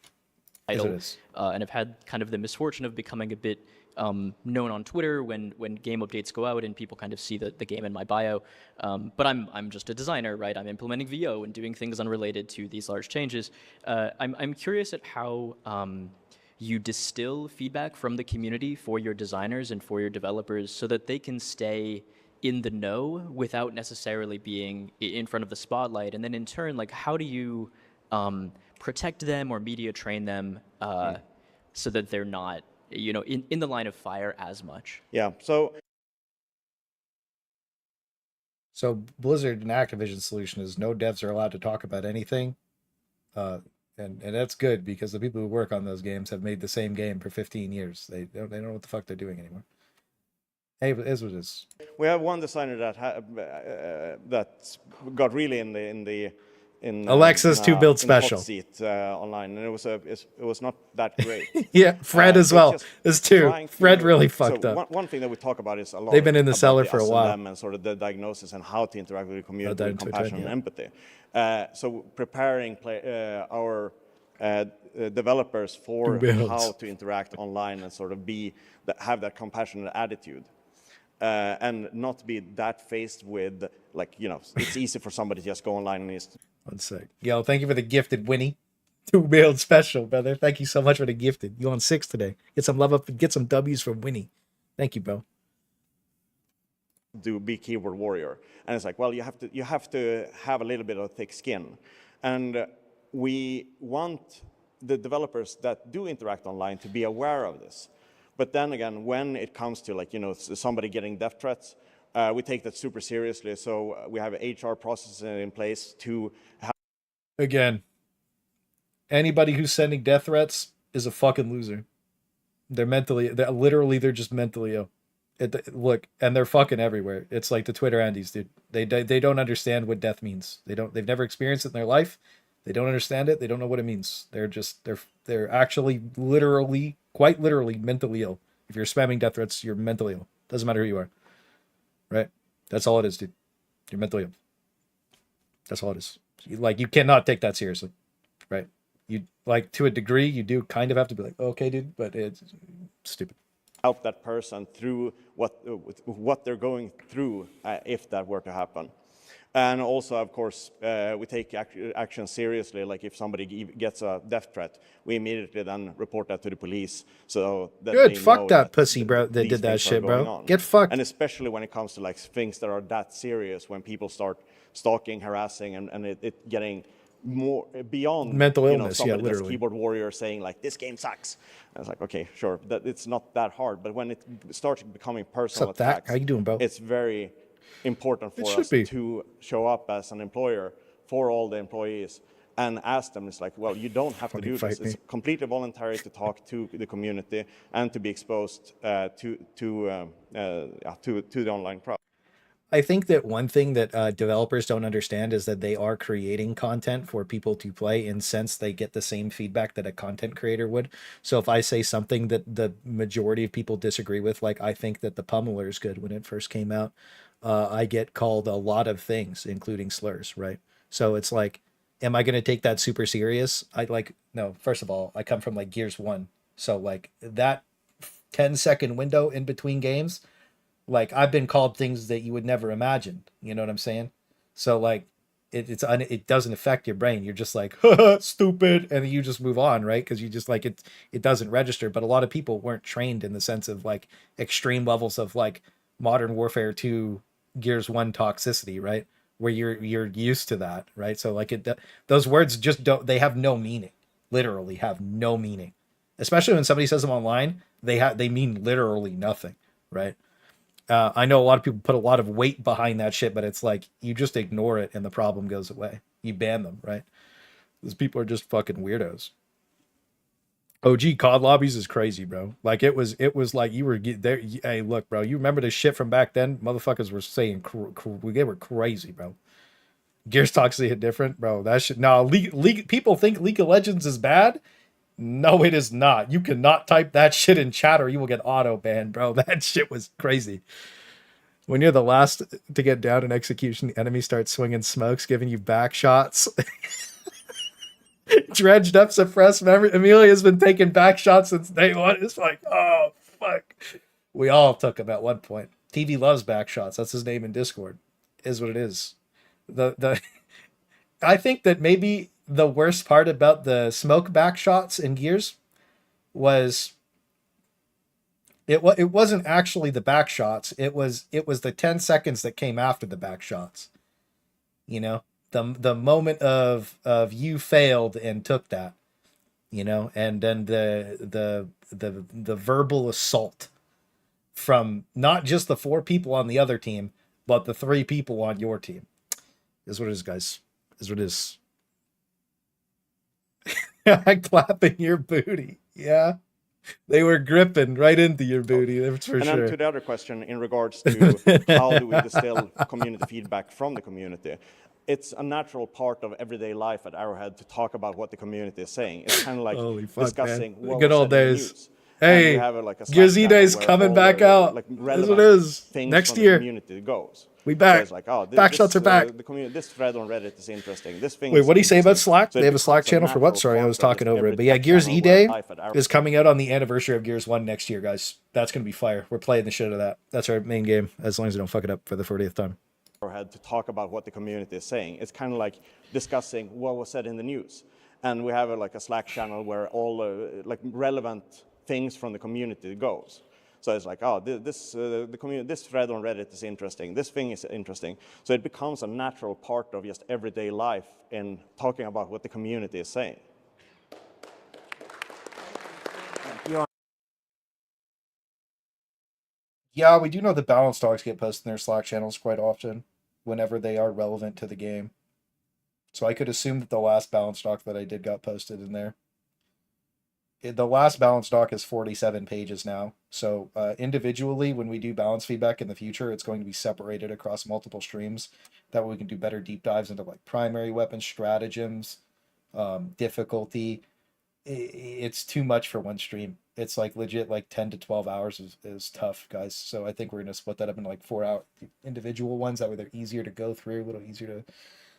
As it title, is. and have had kind of the misfortune of becoming a bit known on Twitter when game updates go out and people kind of see the game in my bio. But I'm just a designer, right? I'm implementing VO and doing things unrelated to these large changes. I'm curious at how you distill feedback from the community for your designers and for your developers so that they can stay in the know without necessarily being in front of the spotlight. And then in turn, like how do you protect them or media train them so that they're not, in the line of fire as much? Yeah. So Blizzard and Activision's solution is no devs are allowed to talk about anything. And that's good because the people who work on those games have made the same game for 15 years. They don't know what the fuck they're doing anymore. Hey, it is what it is. we have one designer that got really in Alexa's in, 2-build in the hot special. seat online, and it was not that great. Yeah, Fred as but well. just There's two. trying Fred to- really so fucked up. One thing that we talk about is a lot. They've been in the about cellar the for a us and while. them and sort of the diagnosis and how to interact with the community down with to it, compassion yeah. and empathy. So preparing our developers for 2 builds. how to interact online and sort of have that compassionate attitude. And not be that faced with, like, it's easy for somebody to just go online and just. One sec. Yo, thank you for the gifted, Winnie. 2-build special, brother. Thank you so much for the gifted. You on 6 today. Get some love up and get some W's from Winnie. Thank you, bro. Be keyboard warrior, and it's like, well, you have to have a little bit of thick skin, and we want the developers that do interact online to be aware of this. But then again, when it comes to somebody getting death threats, we take that super seriously. So we have HR processes in place to have. Again, anybody who's sending death threats is a fucking loser. They're just mentally ill. Look, and they're fucking everywhere. It's like the Twitter Andes, dude. They don't understand what death means. They've never experienced it in their life. They don't understand it. They don't know what it means. They're actually quite literally mentally ill. If you're spamming death threats, you're mentally ill. Doesn't matter who you are. Right? That's all it is, dude. You're mentally ill. That's all it is. You cannot take that seriously. Right? You to a degree, you do kind of have to be like, okay, dude, but it's stupid. Help that person through what they're going through if that were to happen. And also, of course, we take action seriously. Like if somebody gets a death threat, we immediately then report that to the police. So that Good. they Fuck know that pussy, bro. That these did that things are shit, going bro. on. Get fucked. And especially when it comes to things that are that serious, when people start stalking, harassing, and it getting more beyond Mental illness, yeah, somebody that's literally. keyboard warrior saying this game sucks. And it's like, okay, sure, that it's not that hard. But when it starts becoming personal What's up, Dak? attacks, How you doing, bro? it's very important It for should us be. to show up as an employer for all the employees and ask them. It's like, well, you don't have to Fucking do fight this. It's me. completely voluntary to talk to the community and to be exposed to the online crowd. I think that one thing that developers don't understand is that they are creating content for people to play in sense they get the same feedback that a content creator would. So if I say something that the majority of people disagree with, like I think that the Pummeler is good when it first came out, I get called a lot of things, including slurs, right? So it's like, am I going to take that super serious? No, first of all, I come from like Gears 1. So like that 10-second window in between games, like I've been called things that you would never imagine. You know what I'm saying? So like it doesn't affect your brain. You're just like, stupid. And you just move on, right? Because you just like it doesn't register. But a lot of people weren't trained in the sense of like extreme levels of like Modern Warfare 2 Gears 1 toxicity, right? Where you're used to that, right? So like those words just they have no meaning. Literally have no meaning. Especially when somebody says them online, they mean literally nothing, right? I know a lot of people put a lot of weight behind that shit, but it's like you just ignore it and the problem goes away. You ban them, right? These people are just fucking weirdos. OG COD lobbies is crazy, bro. Like it was like you were there. Hey, look, bro, you remember the shit from back then? Motherfuckers were saying they were crazy, bro. Gears toxicity hit different, bro. That shit. No, League people think League of Legends is bad. No, it is not. You cannot type that shit in chat or you will get auto banned, bro. That shit was crazy. When you're the last to get down in execution, the enemy starts swinging smokes, giving you back shots. Dredged up suppressed memory. Amelia's been taking back shots since day one. It's like, oh, fuck. We all took him at one point. TV loves back shots. That's his name in Discord. Is what it is. I think that maybe the worst part about the smoke back shots in Gears was it wasn't actually the back shots. It was the 10 seconds that came after the back shots. You know, the moment of you failed and took that, you know, and then the verbal assault from not just the 4 people on the other team, but the 3 people on your team. Is what it is, guys. Is what it is. Clapping your booty. Yeah. They were gripping right into your booty. That's for sure. And then to the other question in regards to how do we distill community feedback from the community? It's a natural part of everyday life at Arrowhead to talk about what the community is saying. It's kind of like discussing what good old days. Hey, Gears Days coming back out. Like that's what it is. Next year. Community goes. We back. So it's like, oh, back shots are back. This thread on Reddit is interesting. This thing. Wait, what do you say about Slack? So they have a Slack channel for what? Sorry, I was talking over it. But yeah, Gears E-Day is coming out on the anniversary of Gears 1 next year, guys. That's going to be fire. We're playing the shit out of that. That's our main game, as long as we don't fuck it up for the 40th time. Had to talk about what the community is saying. It's kind of like discussing what was said in the news. And we have a Slack channel where all relevant things from the community goes. So it's like, oh, this thread on Reddit is interesting. This thing is interesting. So it becomes a natural part of just everyday life in talking about what the community is saying. Yeah, we do know that balance talks get posted in their Slack channels quite often, whenever they are relevant to the game. So I could assume that the last balance talk that I did got posted in there. The last balance doc is 47 pages now. So individually, when we do balance feedback in the future, it's going to be separated across multiple streams. That way we can do better deep dives into like primary weapon stratagems, difficulty. It's too much for one stream. It's like legit like 10 to 12 hours is tough, guys. So I think we're going to split that up into like 4-hour individual ones. That way they're easier to go through, a little easier to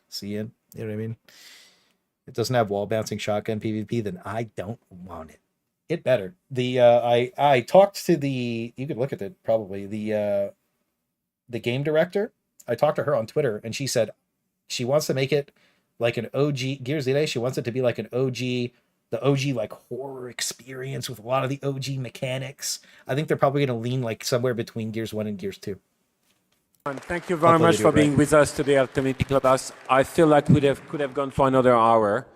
see in. You know what I mean? It doesn't have wall bouncing shotgun PvP, then I don't want it. It better. I talked to you could look at it probably, the game director. I talked to her on Twitter and she said she wants to make it like an OG Gears Day. She wants it to be like an OG, the OG like horror experience with a lot of the OG mechanics. I think they're probably going to lean like somewhere between Gears 1 and Gears 2. And thank you very much for being with us today at Community Clubhouse. I feel like we could have gone for another hour.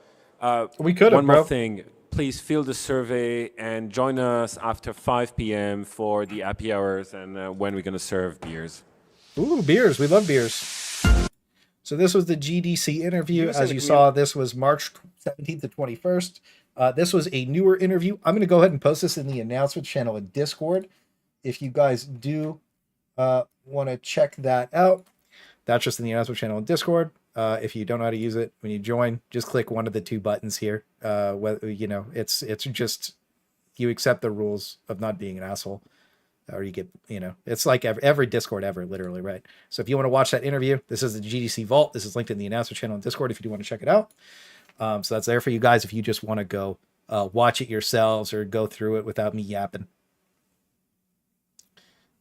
We could have, One more thing. Please fill the survey and join us after 5 p.m. for the happy hours and when we're going to serve beers. Ooh, beers. We love beers. So this was the GDC interview. As you saw, this was March 17th to 21st. This was a newer interview. I'm going to go ahead and post this in the announcement channel in Discord. If you guys do want to check that out, that's just in the announcement channel in Discord. If you don't know how to use it, when you join, just click one of the 2 buttons here. Whether it's just you accept the rules of not being an asshole. or you get, it's like every Discord ever, literally, right? So if you want to watch that interview, this is the GDC Vault. This is linked in the announcer channel on Discord if you do want to check it out. So that's there for you guys if you just want to go watch it yourselves or go through it without me yapping.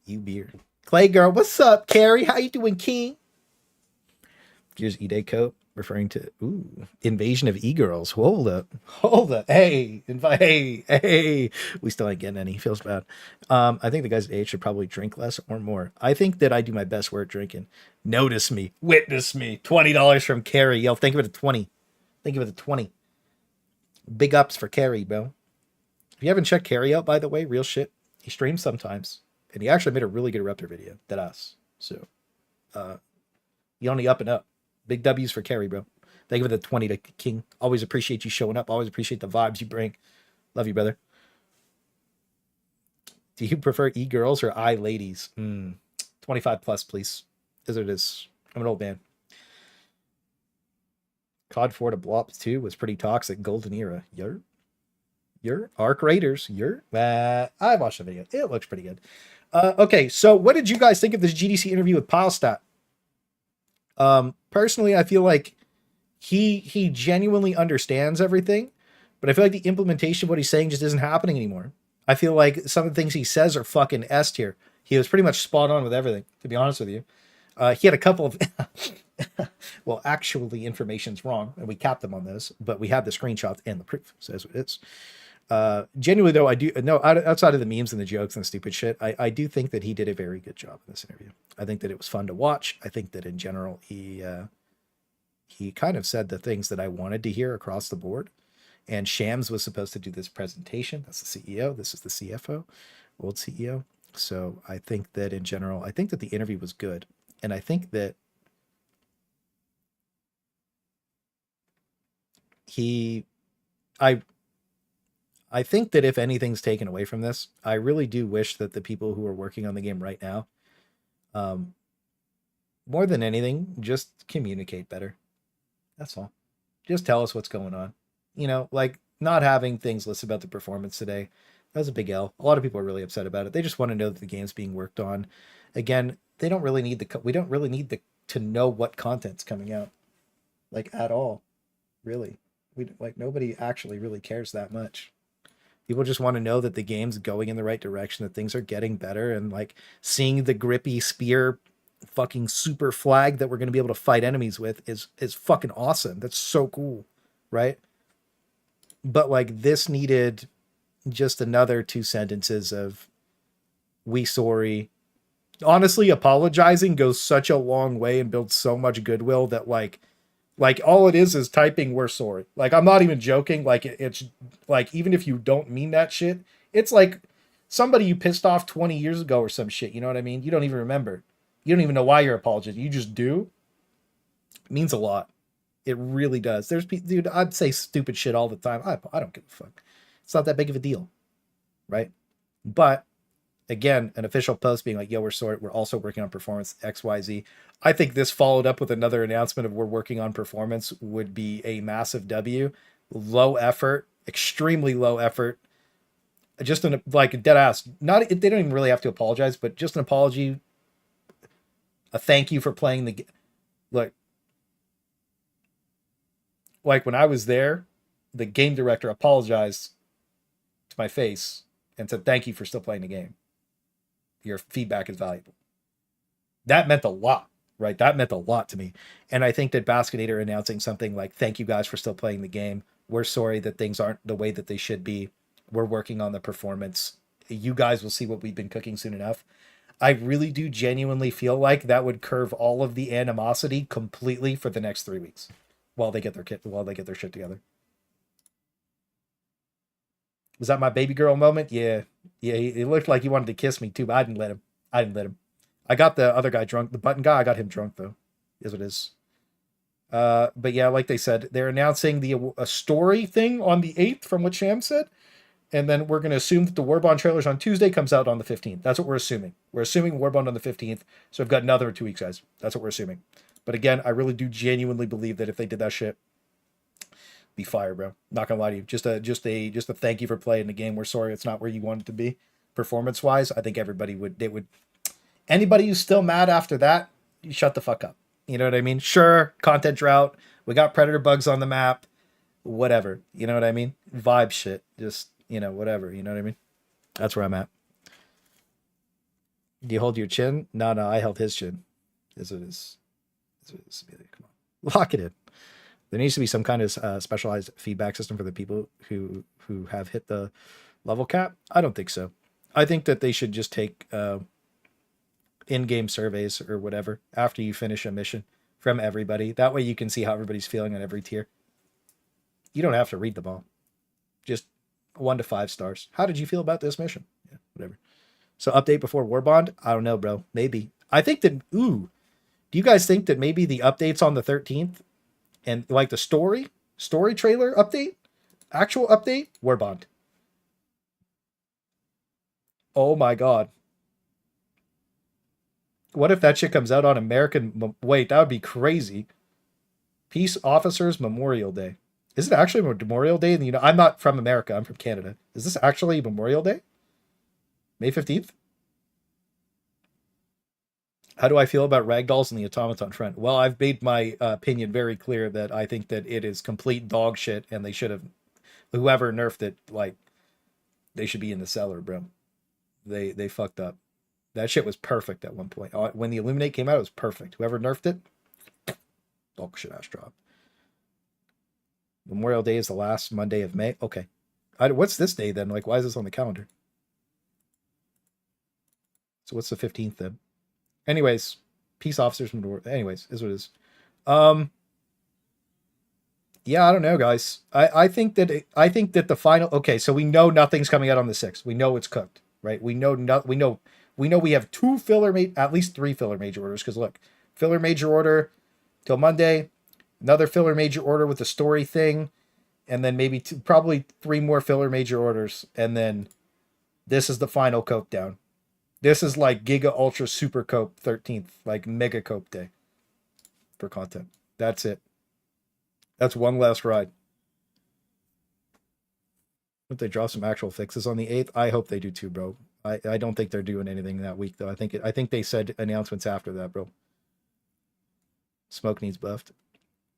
You beard. Clay girl, what's up, Carrie? How you doing, King? Here's E-Day Coat referring to invasion of e-girls. Hold up. Hey, we still ain't getting any. Feels bad. I think the guys at age should probably drink less or more. I think that I do my best work drinking. Notice me, witness me. $20 from Carrie. Yo, think of it at 20. Think of it at 20. Big ups for Carrie, bro. If you haven't checked Carrie out, by the way, real shit, he streams sometimes, and he actually made a really good Raptor video. Deadass. So, you only up and up. Big W's for Carrie, bro. Thank you for the 20 to King. Always appreciate you showing up. Always appreciate the vibes you bring. Love you, brother. Do you prefer e-girls or i-ladies? 25 plus, please. As it is. I'm an old man. COD 4 to Blops 2 was pretty toxic. Golden era. Your Arc Raiders. I watched the video. It looks pretty good. Okay, so what did you guys think of this GDC interview with Pilestedt? Personally, I feel like he genuinely understands everything, but I feel like the implementation of what he's saying just isn't happening anymore. I feel like some of the things he says are fucking S tier. He was pretty much spot on with everything, to be honest with you. He had a couple of well, actually information's wrong, and we capped them on this, but we have the screenshot and the proof, so that's what it is. Genuinely though, outside of the memes and the jokes and the stupid shit, I do think that he did a very good job in this interview. I think that it was fun to watch. I think that in general, he kind of said the things that I wanted to hear across the board. And Shams was supposed to do this presentation. That's the CEO. This is the CFO, old CEO. So I think that in general, I think that the interview was good. And I think that I think that if anything's taken away from this, I really do wish that the people who are working on the game right now, more than anything, just communicate better. That's all. Just tell us what's going on. Like not having things listed about the performance today, that was a big L. A lot of people are really upset about it. They just want to know that the game's being worked on. Again, they don't really need we don't really need to know what content's coming out, like at all, really. Nobody actually really cares that much. People just want to know that the game's going in the right direction, that things are getting better, and like seeing the grippy spear fucking super flag that we're going to be able to fight enemies with is fucking awesome. That's so cool, right? But like this needed just another 2 sentences of "we sorry." Honestly, apologizing goes such a long way and builds so much goodwill that like all it is typing "we're sorry." Like I'm not even joking. Like it's like even if you don't mean that shit, it's like somebody you pissed off 20 years ago or some shit. You know what I mean? You don't even remember. You don't even know why you're apologizing. You just do. It means a lot. It really does. Dude, I'd say stupid shit all the time. I don't give a fuck. It's not that big of a deal, right? But again, an official post being like, "Yo, we're sorry. We're also working on performance XYZ." I think this followed up with another announcement of we're working on performance would be a massive W. Low effort, extremely low effort. Just like dead ass. They don't even really have to apologize, but just an apology, a thank you for playing the game. Like when I was there, the game director apologized to my face and said, "Thank you for still playing the game. Your feedback is valuable." That meant a lot, right? That meant a lot to me. And I think that Baskinator announcing something like, "Thank you guys for still playing the game. We're sorry that things aren't the way that they should be. We're working on the performance. You guys will see what we've been cooking soon enough." I really do genuinely feel like that would curve all of the animosity completely for the next 3 weeks while they get their shit together. Was that my baby girl moment? Yeah. He looked like he wanted to kiss me too, but I didn't let him. I got the other guy drunk. The button guy, I got him drunk though. Is what it is. But yeah, like they said, they're announcing a story thing on the 8th from what Sham said. And then we're going to assume that the Warbond trailers on Tuesday comes out on the 15th. That's what we're assuming. We're assuming Warbond on the 15th. So we've got another 2 weeks, guys. That's what we're assuming. But again, I really do genuinely believe that if they did that shit, be fire, bro. Not gonna lie to you. Just a thank you for playing the game. We're sorry it's not where you want it to be. performance wise, I think anybody who's still mad after that, you shut the fuck up. You know what I mean? Sure, content drought. We got predator bugs on the map. Whatever. You know what I mean? Vibe shit. Just, whatever. You know what I mean? That's where I'm at. Do you hold your chin? No, I held his chin. Is what it is. Come on. Lock it in. There needs to be some kind of specialized feedback system for the people who have hit the level cap. I don't think so. I think that they should just take in-game surveys or whatever after you finish a mission from everybody. That way you can see how everybody's feeling on every tier. You don't have to read them all. Just 1 to 5 stars. How did you feel about this mission? Yeah, whatever. So update before Warbond? I don't know, bro. Maybe. I think that, do you guys think that maybe the updates on the 13th and like the story trailer update, actual update, Warbond? Oh my God. What if that shit comes out on American... Wait, that would be crazy. Peace Officers Memorial Day. Is it actually Memorial Day? I'm not from America. I'm from Canada. Is this actually Memorial Day? May 15th? How do I feel about ragdolls and the automaton trend? Well, I've made my opinion very clear that I think that it is complete dog shit and they should have... Whoever nerfed it, they should be in the cellar, bro. They fucked up. That shit was perfect at one point. When the Illuminate came out, it was perfect. Whoever nerfed it, dog shit ass job. Memorial Day is the last Monday of May. Okay. What's this day then? Why is this on the calendar? So what's the 15th then? Anyways, peace officers. Anyways, is what it is. Yeah, I don't know, guys. I think that the final. Okay, so we know nothing's coming out on the 6th. We know it's cooked, right? We know we have 2 at least 3 filler major orders. Because look, filler major order till Monday, another filler major order with the story thing, and then maybe probably 3 more filler major orders, and then this is the final cope down. This is like Giga Ultra Super Cope 13th, Mega Cope Day for content. That's it. That's one last ride. If they draw some actual fixes on the 8th, I hope they do too, bro. I don't think they're doing anything that week though. I think they said announcements after that, bro. Smoke needs buffed.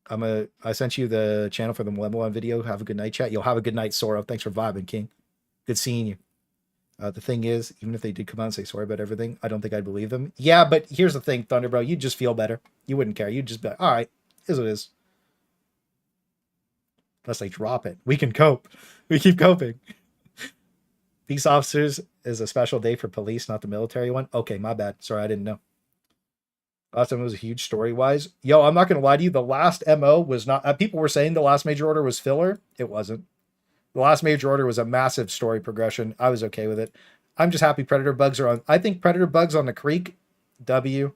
I sent you the channel for the Malevelon video. Have a good night, chat. You'll have a good night, Sora. Thanks for vibing, King. Good seeing you. The thing is, even if they did come out and say sorry about everything, I don't think I'd believe them. Yeah, but here's the thing, Thunder, bro. You'd just feel better. You wouldn't care. You'd just be like, all right, is what it is. Unless they drop it. We can cope. We keep coping. Peace Officers is a special day for police, not the military one. Okay, my bad. Sorry, I didn't know. Last time it was a huge story-wise. Yo, I'm not going to lie to you. The last MO was not... people were saying the last major order was filler. It wasn't. The last major order was a massive story progression. I was okay with it. I'm just happy Predator bugs are on. I think Predator bugs on the Creek. W.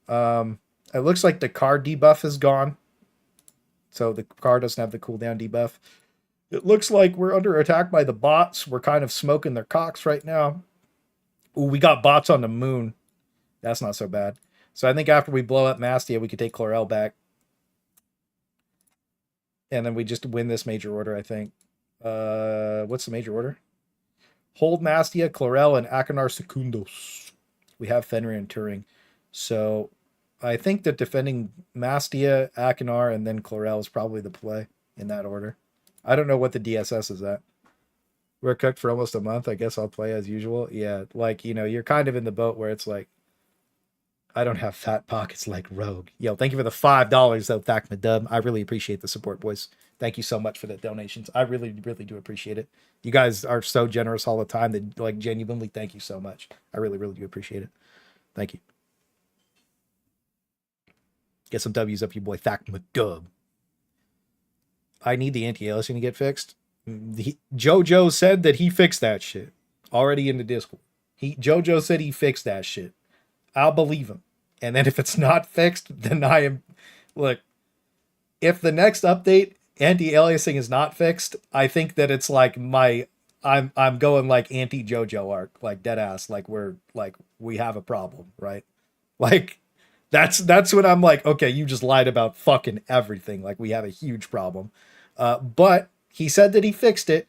It looks like the card debuff is gone. So the card doesn't have the cooldown debuff. It looks like we're under attack by the bots. We're kind of smoking their cocks right now. Ooh, we got bots on the moon. That's not so bad. So I think after we blow up Mastia, we could take Chlorel back. And then we just win this major order, I think. What's the major order? Hold Mastia, Chlorel, and Akanar Secundos. We have Fenrir and Turing. So I think that defending Mastia, Akanar, and then Chlorel is probably the play in that order. I don't know what the DSS is at. We're cooked for almost a month. I guess I'll play as usual. Yeah, you're kind of in the boat where it's like, I don't have fat pockets like Rogue. Yo, thank you for the $5, though, Thack Madub. I really appreciate the support, boys. Thank you so much for the donations. I really, really do appreciate it. You guys are so generous all the time that, genuinely, thank you so much. I really, really do appreciate it. Thank you. Get some W's up, you boy, Thack Madub. I need the anti-aliasing to get fixed. Jojo said that he fixed that shit. Already in the Discord. Jojo said he fixed that shit. I'll believe him. And then if it's not fixed, then I am... Look, if the next update, anti-aliasing is not fixed, I think that it's like I'm going like anti-JoJo arc, like dead ass, we have a problem, right? That's when I'm like, okay, you just lied about fucking everything. We have a huge problem. But he said that he fixed it.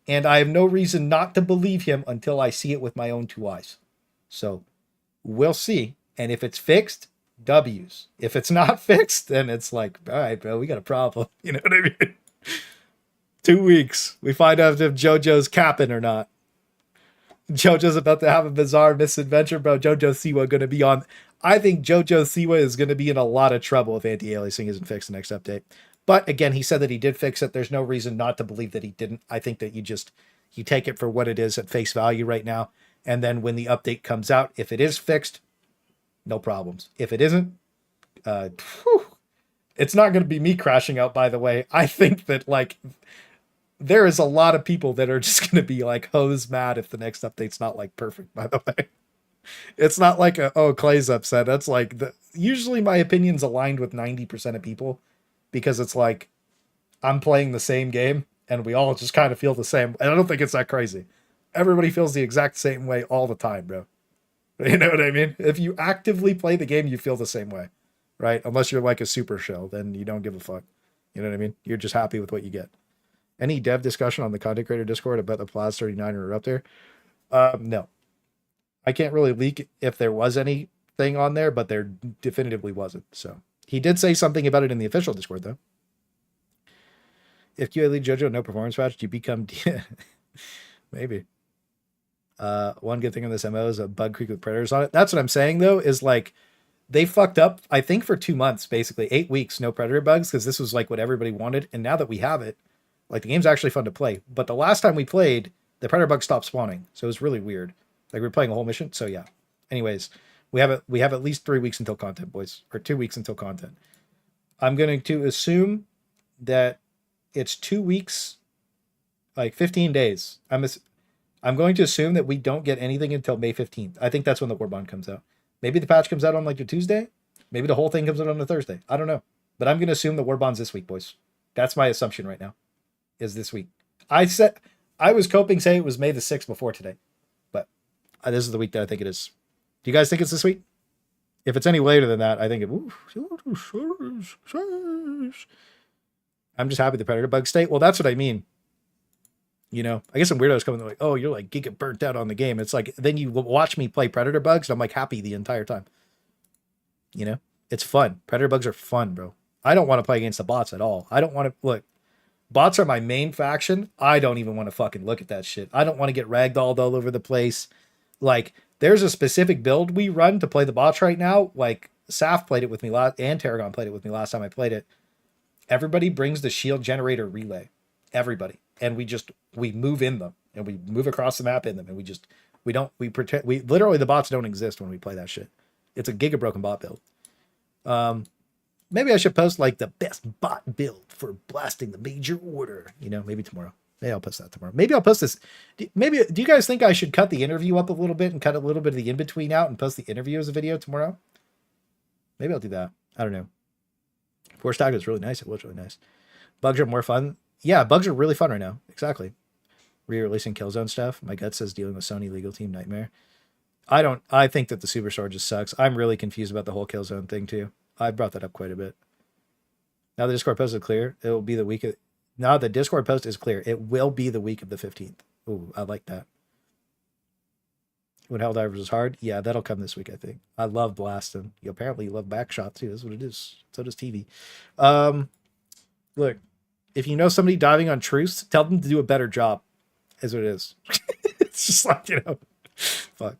And I have no reason not to believe him until I see it with my own two eyes. So we'll see. And if it's fixed, W's. If it's not fixed, then it's like, all right, bro, we got a problem. You know what I mean? 2 weeks. We find out if JoJo's capping or not. JoJo's about to have a bizarre misadventure, bro. JoJo Siwa going to be on. I think JoJo Siwa is going to be in a lot of trouble if anti-aliasing isn't fixed the next update. But again, he said that he did fix it. There's no reason not to believe that he didn't. I think that you take it for what it is at face value right now. And then when the update comes out, if it is fixed, no problems. If it isn't, it's not going to be me crashing out, by the way. I think that, like, there is a lot of people that are just going to be, like, hose mad if the next update's not, like, perfect, by the way. It's not like, Clay's upset. That's like, usually my opinion's aligned with 90% of people. Because it's like, I'm playing the same game, and we all just kind of feel the same. And I don't think it's that crazy. Everybody feels the exact same way all the time, bro. You know what I mean? If you actively play the game, you feel the same way, right? Unless you're like a super shell, then you don't give a fuck. You know what I mean? You're just happy with what you get. Any dev discussion on the content creator Discord about the Plaz 39 are up there? No. I can't really leak if there was anything on there, but there definitively wasn't, so. He did say something about it in the official Discord, though. If QA lead JoJo, no performance patch, you become... Maybe. One good thing on this MO is a bug creek with predators on it. That's what I'm saying, though, is like, they fucked up, I think, for 2 months, basically. 8 weeks, no predator bugs, because this was like what everybody wanted. And now that we have it, like, the game's actually fun to play. But the last time we played, the predator bug stopped spawning. So it was really weird. Like, we were playing a whole mission, so yeah. Anyways... We have at least 3 weeks until content, boys, or 2 weeks until content. I'm going to assume that it's 2 weeks, like 15 days. I'm going to assume that we don't get anything until May 15th. I think that's when the Warbond comes out. Maybe the patch comes out on like a Tuesday. Maybe the whole thing comes out on a Thursday. I don't know. But I'm going to assume the Warbond's this week, boys. That's my assumption right now, is this week. I was coping saying it was May the 6th before today. But this is the week that I think it is. Do you guys think it's this week? If it's any later than that, I think I'm just happy the predator bug state. Well, that's what I mean. You know, I guess some weirdos coming like, oh, you're like giga burnt out on the game. It's like, then you watch me play predator bugs, and I'm like happy the entire time. You know, it's fun. Predator bugs are fun, bro. I don't want to play against the bots at all. I don't want to look. Bots are my main faction. I don't even want to fucking look at that shit. I don't want to get ragdolled all over the place. Like, there's a specific build we run to play the bots right now. Like, Saf played it with me and Tarragon played it with me last time I played it. Everybody brings the shield generator relay. Everybody. And we move in them. And we move across the map in them. And literally the bots don't exist when we play that shit. It's a giga broken bot build. Maybe I should post like the best bot build for blasting the major order. You know, maybe tomorrow. Maybe I'll post that tomorrow. Maybe I'll post this. Do you guys think I should cut the interview up a little bit and cut a little bit of the in-between out and post the interview as a video tomorrow? Maybe I'll do that. I don't know. Force Tag is really nice. It was really nice. Bugs are more fun. Yeah, bugs are really fun right now. Exactly. Re-releasing Killzone stuff. My gut says dealing with Sony legal team nightmare. I think that the Superstore just sucks. I'm really confused about the whole Killzone thing too. I brought that up quite a bit. Now the Discord post is clear. It will be the week of... Now the Discord post is clear. It will be the week of the 15th. Ooh, I like that. When Helldivers is hard, yeah, that'll come this week, I think. I love blasting. You apparently love backshot too. That's what it is. So does TV. Look, if you know somebody diving on truths, tell them to do a better job. Is what it is. It's just like, you know, fuck.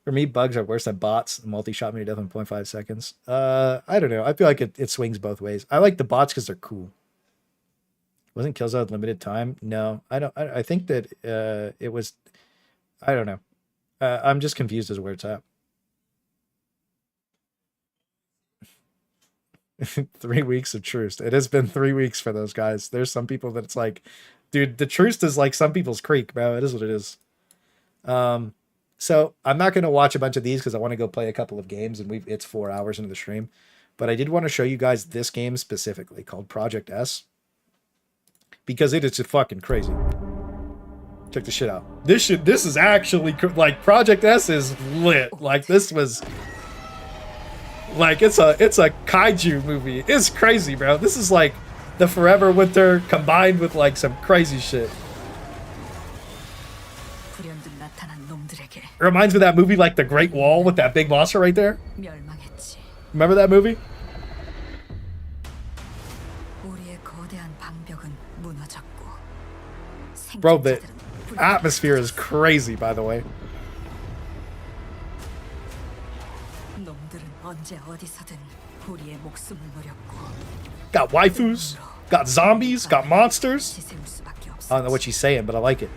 For me, bugs are worse than bots. Multi-shot me to death in 0.5 seconds. I don't know. I feel like it swings both ways. I like the bots because they're cool. Wasn't Killzone limited time? No, I don't. I think that it was. I don't know. I'm just confused as to where it's at. 3 weeks of truce. It has been 3 weeks for those guys. There's some people that it's like, dude, the truce is like some people's creek, bro. It is what it is. So I'm not going to watch a bunch of these because I want to go play a couple of games, and it's 4 hours into the stream. But I did want to show you guys this game specifically called Project S, because it is just fucking crazy. Check this shit out. This is actually like Project S is lit. Like this was like it's a kaiju movie. It's crazy, bro. This is like the Forever Winter combined with like some crazy shit. It reminds me of that movie, like The Great Wall, with that big monster right there. Remember that movie? Bro, the atmosphere is crazy, by the way. Got waifus, got zombies, got monsters. I don't know what she's saying, but I like it.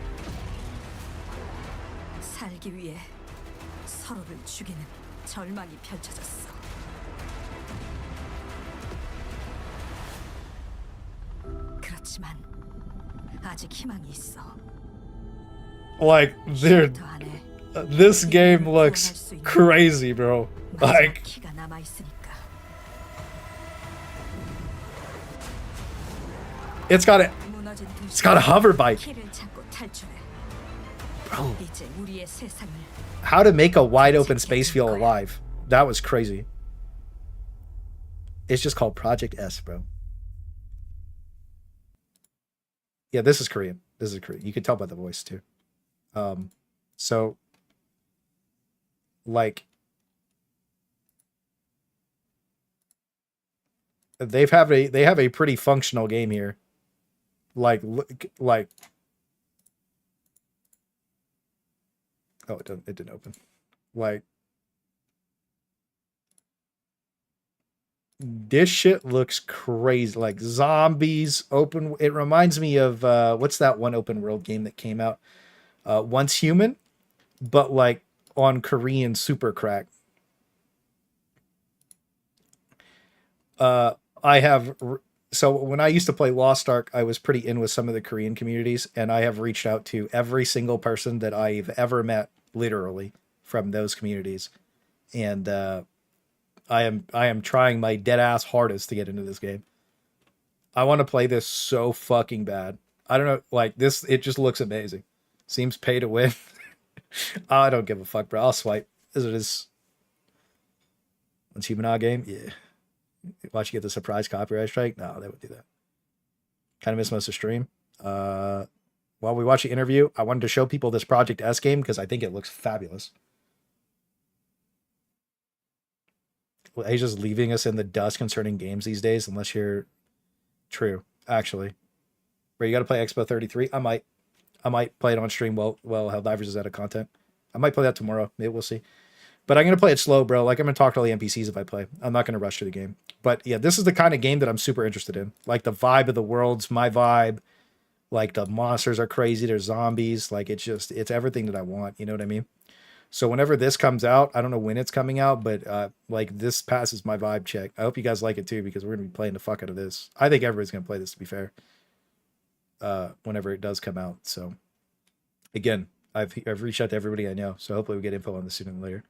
Like, dude, this game looks crazy, bro. Like, it's got a hover bike. Bro, how to make a wide open space feel alive? That was crazy. It's just called Project S, bro. Yeah, this is Korean. This is Korean. You can tell by the voice too. So like they have a pretty functional game here. Like oh, it didn't open. Like, this shit looks crazy. Like zombies, open. It reminds me of what's that one open world game that came out? Once Human, but like on Korean super crack. So when I used to play Lost Ark, I was pretty in with some of the Korean communities, and I have reached out to every single person that I've ever met, literally, from those communities. And I am trying my dead ass hardest to get into this game. I want to play this so fucking bad. I don't know, like this, it just looks amazing. Seems pay to win. I don't give a fuck, bro. I'll swipe. As it is. Human game? Yeah. Watch you get the surprise copyright strike? No, they would do that. Kind of miss most of the stream. While we watch the interview, I wanted to show people this Project S game because I think it looks fabulous. Well, Asia's leaving us in the dust concerning games these days, unless you're true, actually. Where you got to play Expo 33? I might play it on stream while Helldivers is out of content. I might play that tomorrow. Maybe we'll see. But I'm going to play it slow, bro. Like, I'm going to talk to all the NPCs if I play. I'm not going to rush through the game. But yeah, this is the kind of game that I'm super interested in. Like, the vibe of the world's my vibe. Like, the monsters are crazy. There's zombies. Like, it's everything that I want. You know what I mean? So whenever this comes out, I don't know when it's coming out, but like, this passes my vibe check. I hope you guys like it too, because we're going to be playing the fuck out of this. I think everybody's going to play this, to be fair. Whenever it does come out. So again, I've reached out to everybody I know, so hopefully we get info on this sooner than later.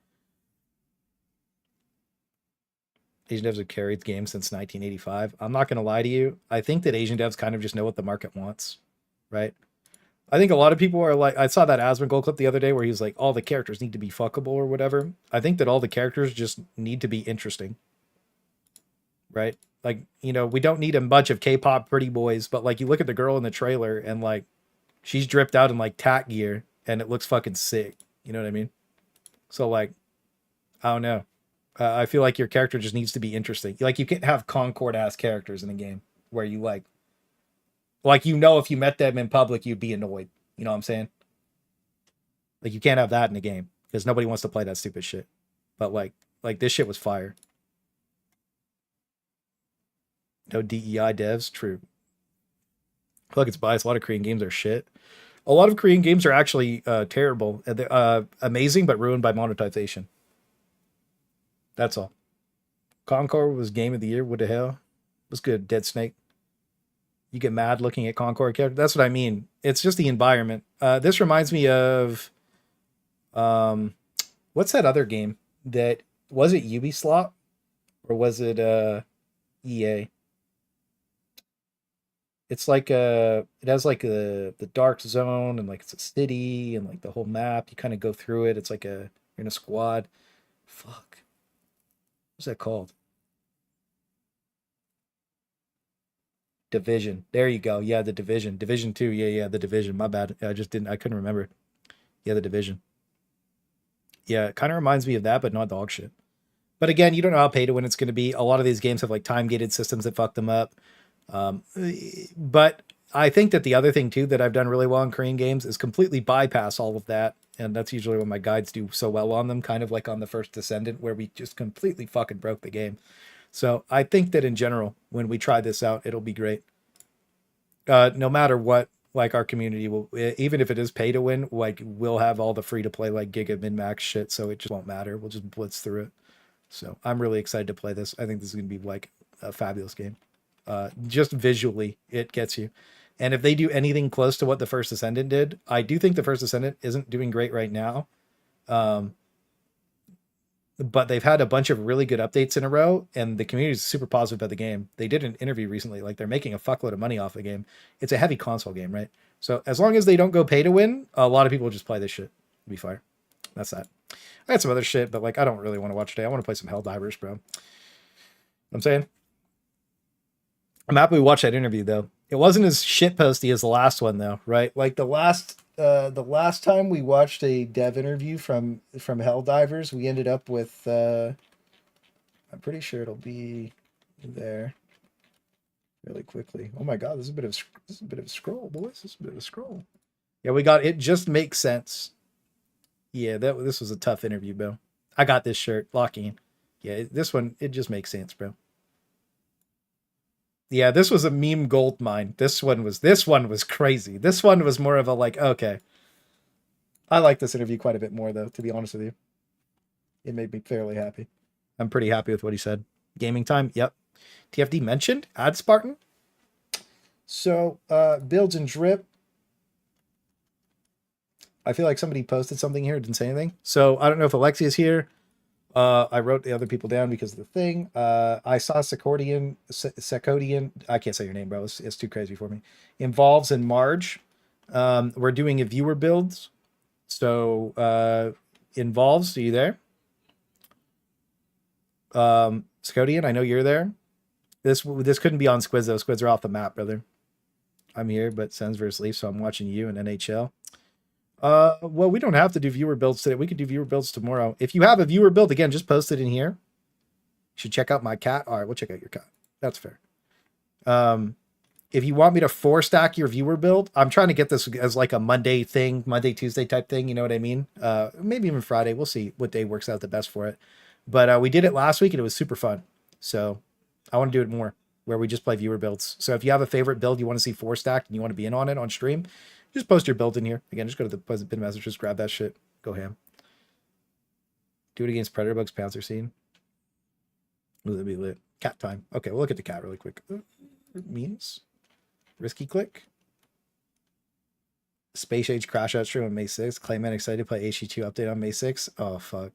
Asian devs have carried the game since 1985. I'm not going to lie to you. I think that Asian devs kind of just know what the market wants, right? I think a lot of people are like, I saw that Asmongold clip the other day where he was like, all the characters need to be fuckable or whatever. I think that all the characters just need to be interesting, right? Like, you know, we don't need a bunch of K-pop pretty boys, but like, you look at the girl in the trailer and like, she's dripped out in like tack gear and it looks fucking sick. You know what I mean? So like, I don't know. I feel like your character just needs to be interesting. Like, you can't have Concord ass characters in a game where you like, you know, if you met them in public, you'd be annoyed. You know what I'm saying? Like, you can't have that in a game because nobody wants to play that stupid shit. But like this shit was fire. No DEI devs, true. I feel like it's biased. A lot of Korean games are shit. A lot of Korean games are actually terrible. Amazing, but ruined by monetization. That's all. Concord was game of the year. What the hell? It was good. Dead Snake. You get mad looking at Concord character. That's what I mean. It's just the environment. This reminds me of what's that other game that was it Ubisoft or was it EA? It's like it has like the dark zone and like it's a city and like the whole map. You kind of go through it. It's like you're in a squad. Fuck. What's that called? Division. There you go. Yeah, the Division. Division 2. Yeah, the Division. My bad. I couldn't remember. Yeah, the Division. Yeah, it kind of reminds me of that, but not dog shit. But again, you don't know how pay to win it's going to be. A lot of these games have like time gated systems that fuck them up. But I think that the other thing too that I've done really well in Korean games is completely bypass all of that. And that's usually when my guides do so well on them, kind of like on the first Descendant, where we just completely fucking broke the game. So I think that in general, when we try this out, it'll be great. No matter what, like our community will, even if it is pay to win, like we'll have all the free to play like Giga min-max shit, so it just won't matter. We'll just blitz through it. So I'm really excited to play this. I think this is going to be like a fabulous game. Just visually, it gets you. And if they do anything close to what the first Ascendant did, I do think the first Ascendant isn't doing great right now. But they've had a bunch of really good updates in a row, and the community is super positive about the game. They did an interview recently, like they're making a fuckload of money off the game. It's a heavy console game, right? So as long as they don't go pay to win, a lot of people will just play this shit. It'll be fire. That's that. I had some other shit, but like I don't really want to watch today. I want to play some Helldivers, bro. You know what I'm saying? I'm happy we watched that interview though. It wasn't as shitposty as the last one though, right? Like the last time we watched a dev interview from Helldivers, we ended up with I'm pretty sure it'll be there really quickly. Oh my god, this is a bit of a scroll, boys. This is a bit of a scroll. Yeah, we got It Just Makes Sense. Yeah, this was a tough interview, bro. I got this shirt, locking. Yeah, this one, it just makes sense, bro. Yeah, this was a meme gold mine. This one was crazy. This one was more of a like, okay. I like this interview quite a bit more though, to be honest with you. It made me fairly happy. I'm pretty happy with what he said. Gaming time, yep. TFD mentioned, Ad Spartan. So, builds and drip. I feel like somebody posted something here, didn't say anything. So I don't know if Alexia's here. I wrote the other people down because of the thing. I saw Secodian, I can't say your name, bro. It's too crazy for me. Involves and Marge. We're doing a viewer builds. So Involves, are you there? Secodian, I know you're there. This couldn't be on Squids though. Squids are off the map, brother. I'm here, but Sens versus Leafs, so I'm watching you in NHL. Well, we don't have to do viewer builds today. We could do viewer builds tomorrow. If you have a viewer build, again, just post it in here. You should check out my cat. All right, we'll check out your cat. That's fair. If you want me to 4-stack your viewer build, I'm trying to get this as like a Monday thing, Monday, Tuesday type thing. You know what I mean? Maybe even Friday. We'll see what day works out the best for it. But we did it last week and it was super fun. So I want to do it more where we just play viewer builds. So if you have a favorite build you want to see 4-stacked and you want to be in on it on stream, just post your build in here. Again, just go to the Pleasant Pin message, just grab that shit. Go ham. Do it against Predator Bugs Pouncer Scene. Ooh, that'd be lit. Cat time. Okay, we'll look at the cat really quick. Memes. Risky click. Space Age Crash Out stream on May 6th. Clayman excited to play HE2 update on May 6th. Oh, fuck.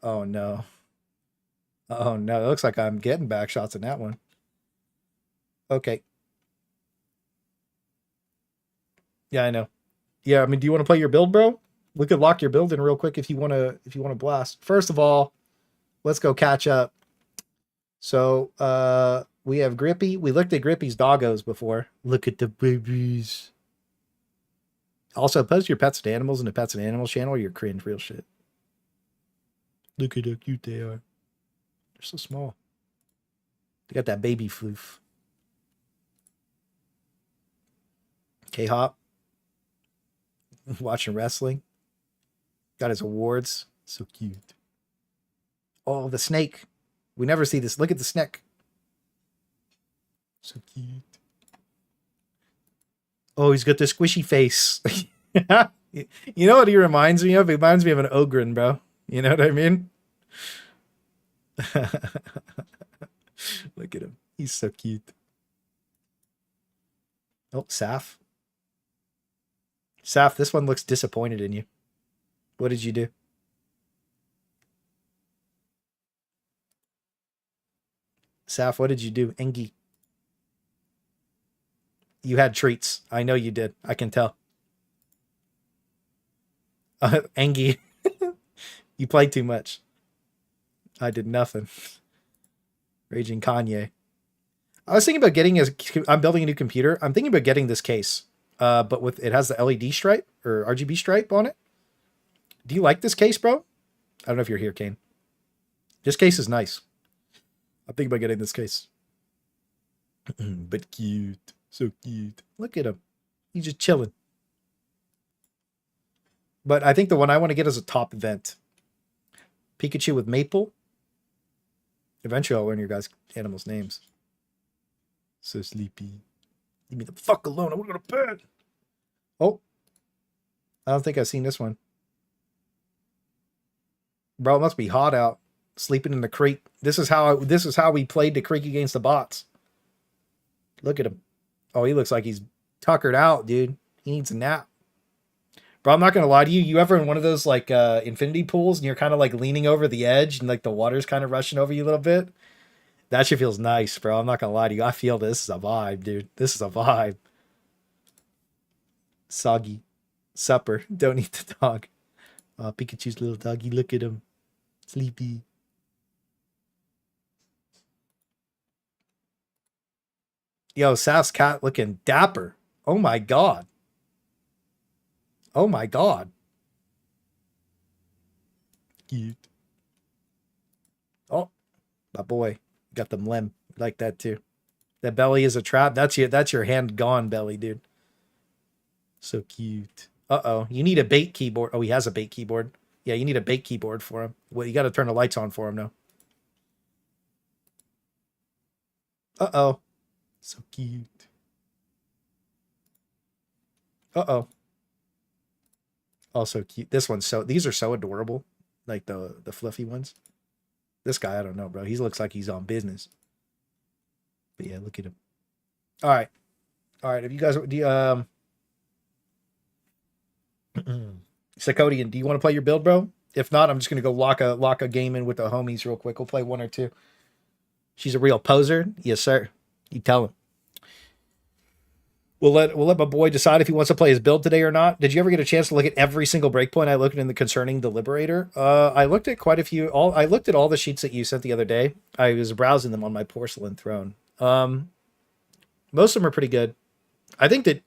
Oh, no. Oh, no. It looks like I'm getting back shots in that one. Okay. Yeah, I know. Yeah, I mean, do you want to play your build, bro? We could lock your build in real quick if you want to blast. First of all, let's go catch up. So, we have Grippy. We looked at Grippy's doggos before. Look at the babies. Also, post your pets and animals in the pets and animals channel or you're cringe real shit. Look at how cute they are. They're so small. They got that baby floof. K-Hop. Watching wrestling. Got his awards. So cute. Oh, the snake. We never see this. Look at the snake. So cute. Oh, he's got the squishy face. You know what he reminds me of? He reminds me of an Ogren, bro. You know what I mean? Look at him. He's so cute. Oh, Saf. Saf, this one looks disappointed in you. What did you do? Saf, what did you do? Engie. You had treats. I know you did. I can tell. Engie. You played too much. I did nothing. Raging Kanye. I was thinking about getting I'm building a new computer. I'm thinking about getting this case. but with it has the LED stripe or RGB stripe on it. Do you like this case, bro? I don't know if you're here, Kane. This case is nice. I'm thinking about getting this case. But cute. So cute. Look at him. He's just chilling. But I think the one I want to get is a top event. Pikachu with Maple. Eventually I'll learn your guys' animals' names. So sleepy. Leave me the fuck alone. I want to go to bed. Oh. I don't think I've seen this one. Bro, it must be hot out. Sleeping in the creek. This is how we played the creek against the bots. Look at him. Oh, he looks like he's tuckered out, dude. He needs a nap. Bro, I'm not gonna lie to you. You ever in one of those like infinity pools and you're kind of like leaning over the edge and like the water's kind of rushing over you a little bit? That shit feels nice, bro. I'm not gonna lie to you. I feel this is a vibe, dude. This is a vibe. Soggy. Supper. Don't eat the dog. Pikachu's little doggy. Look at him. Sleepy. Yo, Sass cat looking dapper. Oh my god. Oh my god. Cute. Oh, my boy. Got them limb. Like that too. That belly is a trap. That's your hand gone belly, dude. So cute. Uh-oh. You need a bait keyboard. Oh, he has a bait keyboard. Yeah, you need a bait keyboard for him. Well, you got to turn the lights on for him now. Uh-oh. So cute. Uh-oh. Also cute. This one's these are so adorable. Like the fluffy ones. This guy, I don't know, bro. He looks like he's on business. But yeah, look at him. All right. All right. If you guys Sakodian, do you want to play your build, bro? If not, I'm just gonna go lock a game in with the homies real quick. We'll play one or two. She's a real poser. Yes, sir. You tell him. We'll let my boy decide if he wants to play his build today or not. Did you ever get a chance to look at every single breakpoint I looked in the concerning the Liberator? I looked at quite a few. I looked at all the sheets that you sent the other day. I was browsing them on my porcelain throne. Most of them are pretty good. I think that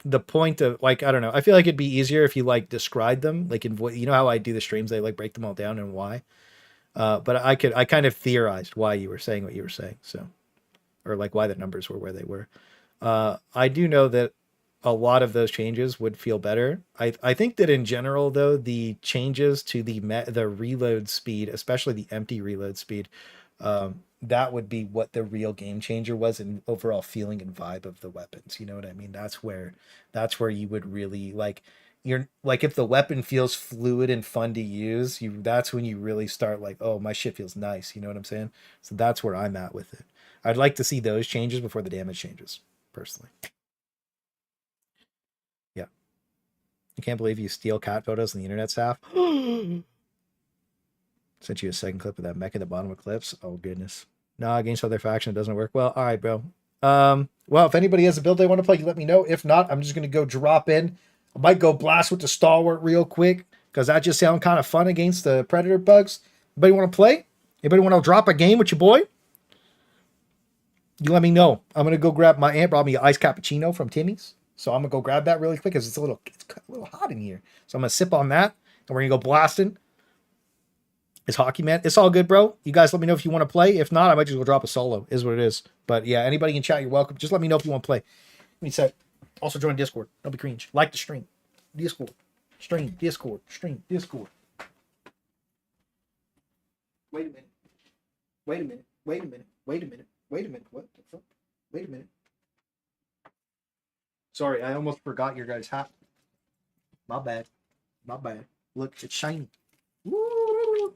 the point of like, I don't know. I feel like it'd be easier if you like described them, like in what, you know how I do the streams, I like break them all down and why. But I kind of theorized why you were saying what you were saying. So, or like why the numbers were where they were. I do know that a lot of those changes would feel better. I think that in general, though, the changes to the reload speed, especially the empty reload speed, that would be what the real game changer was in overall feeling and vibe of the weapons. You know what I mean? That's where you would really like. You're like, if the weapon feels fluid and fun to use, that's when you really start like, oh, my shit feels nice. You know what I'm saying? So that's where I'm at with it. I'd like to see those changes before the damage changes, personally. Yeah. I can't believe you steal cat photos in the internet staff. Sent you a second clip of that mech at the bottom of clips. Oh, goodness. No, against other faction, it doesn't work. Well, all right, bro. Well, if anybody has a build they want to play, you let me know. If not, I'm just going to go drop in. I might go blast with the Stalwart real quick, because that just sounds kind of fun against the Predator bugs. Anybody want to play? Anybody want to drop a game with your boy? You let me know. I'm going to go grab, my aunt brought me an iced cappuccino from Timmy's. So I'm going to go grab that really quick, because it's a little hot in here. So I'm going to sip on that, and we're going to go blasting. It's Hockey Man. It's all good, bro. You guys let me know if you want to play. If not, I might just go drop a solo. Is what it is. But yeah, anybody in chat, you're welcome. Just let me know if you want to play. Let me say. Also join Discord. Don't be cringe. Like the stream. Discord. Stream. Discord. Stream. Discord. Wait a minute. Wait a minute. Wait a minute. Wait a minute. Wait a minute. What the fuck? Wait a minute. Sorry, I almost forgot your guys' hat. My bad. My bad. Look, it's shiny. Woo!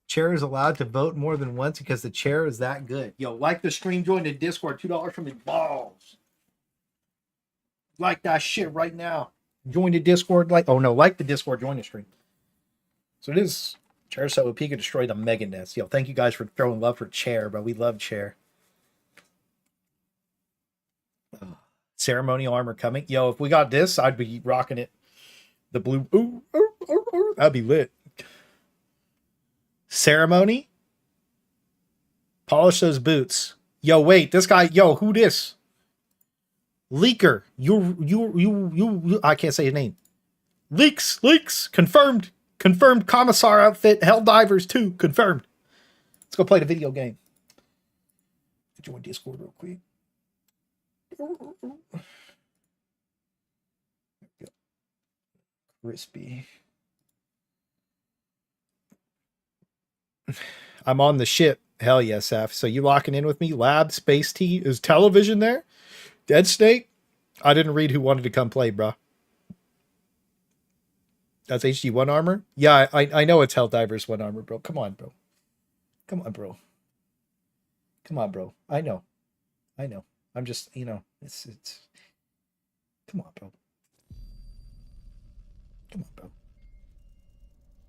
Chair is allowed to vote more than once because the chair is that good. Yo, like the stream, join the Discord, $2 from the balls. Like that shit right now. Join the Discord, like the Discord, join the stream. So it is Chair so OP could destroy the Mega Nest. Yo, thank you guys for throwing love for Chair, bro. We love Chair. Ceremonial armor coming. Yo, if we got this, I'd be rocking it. The blue. Ooh, that'd be lit. Ceremony. Polish those boots. Yo, wait, this guy. Yo, who this? Leaker. You. I can't say his name. Leaks. Confirmed. Commissar outfit. Helldivers 2. Confirmed. Let's go play the video game. Join Discord real quick. Crispy. I'm on the ship. Hell yes, Saf. So you locking in with me? Lab, Space T. Is television there? Dead Snake? I didn't read who wanted to come play, bro. That's HD1 armor? Yeah, I know it's Helldivers 1 armor, bro. Come on, bro. Come on, bro. I know. I'm just, it's come on, bro.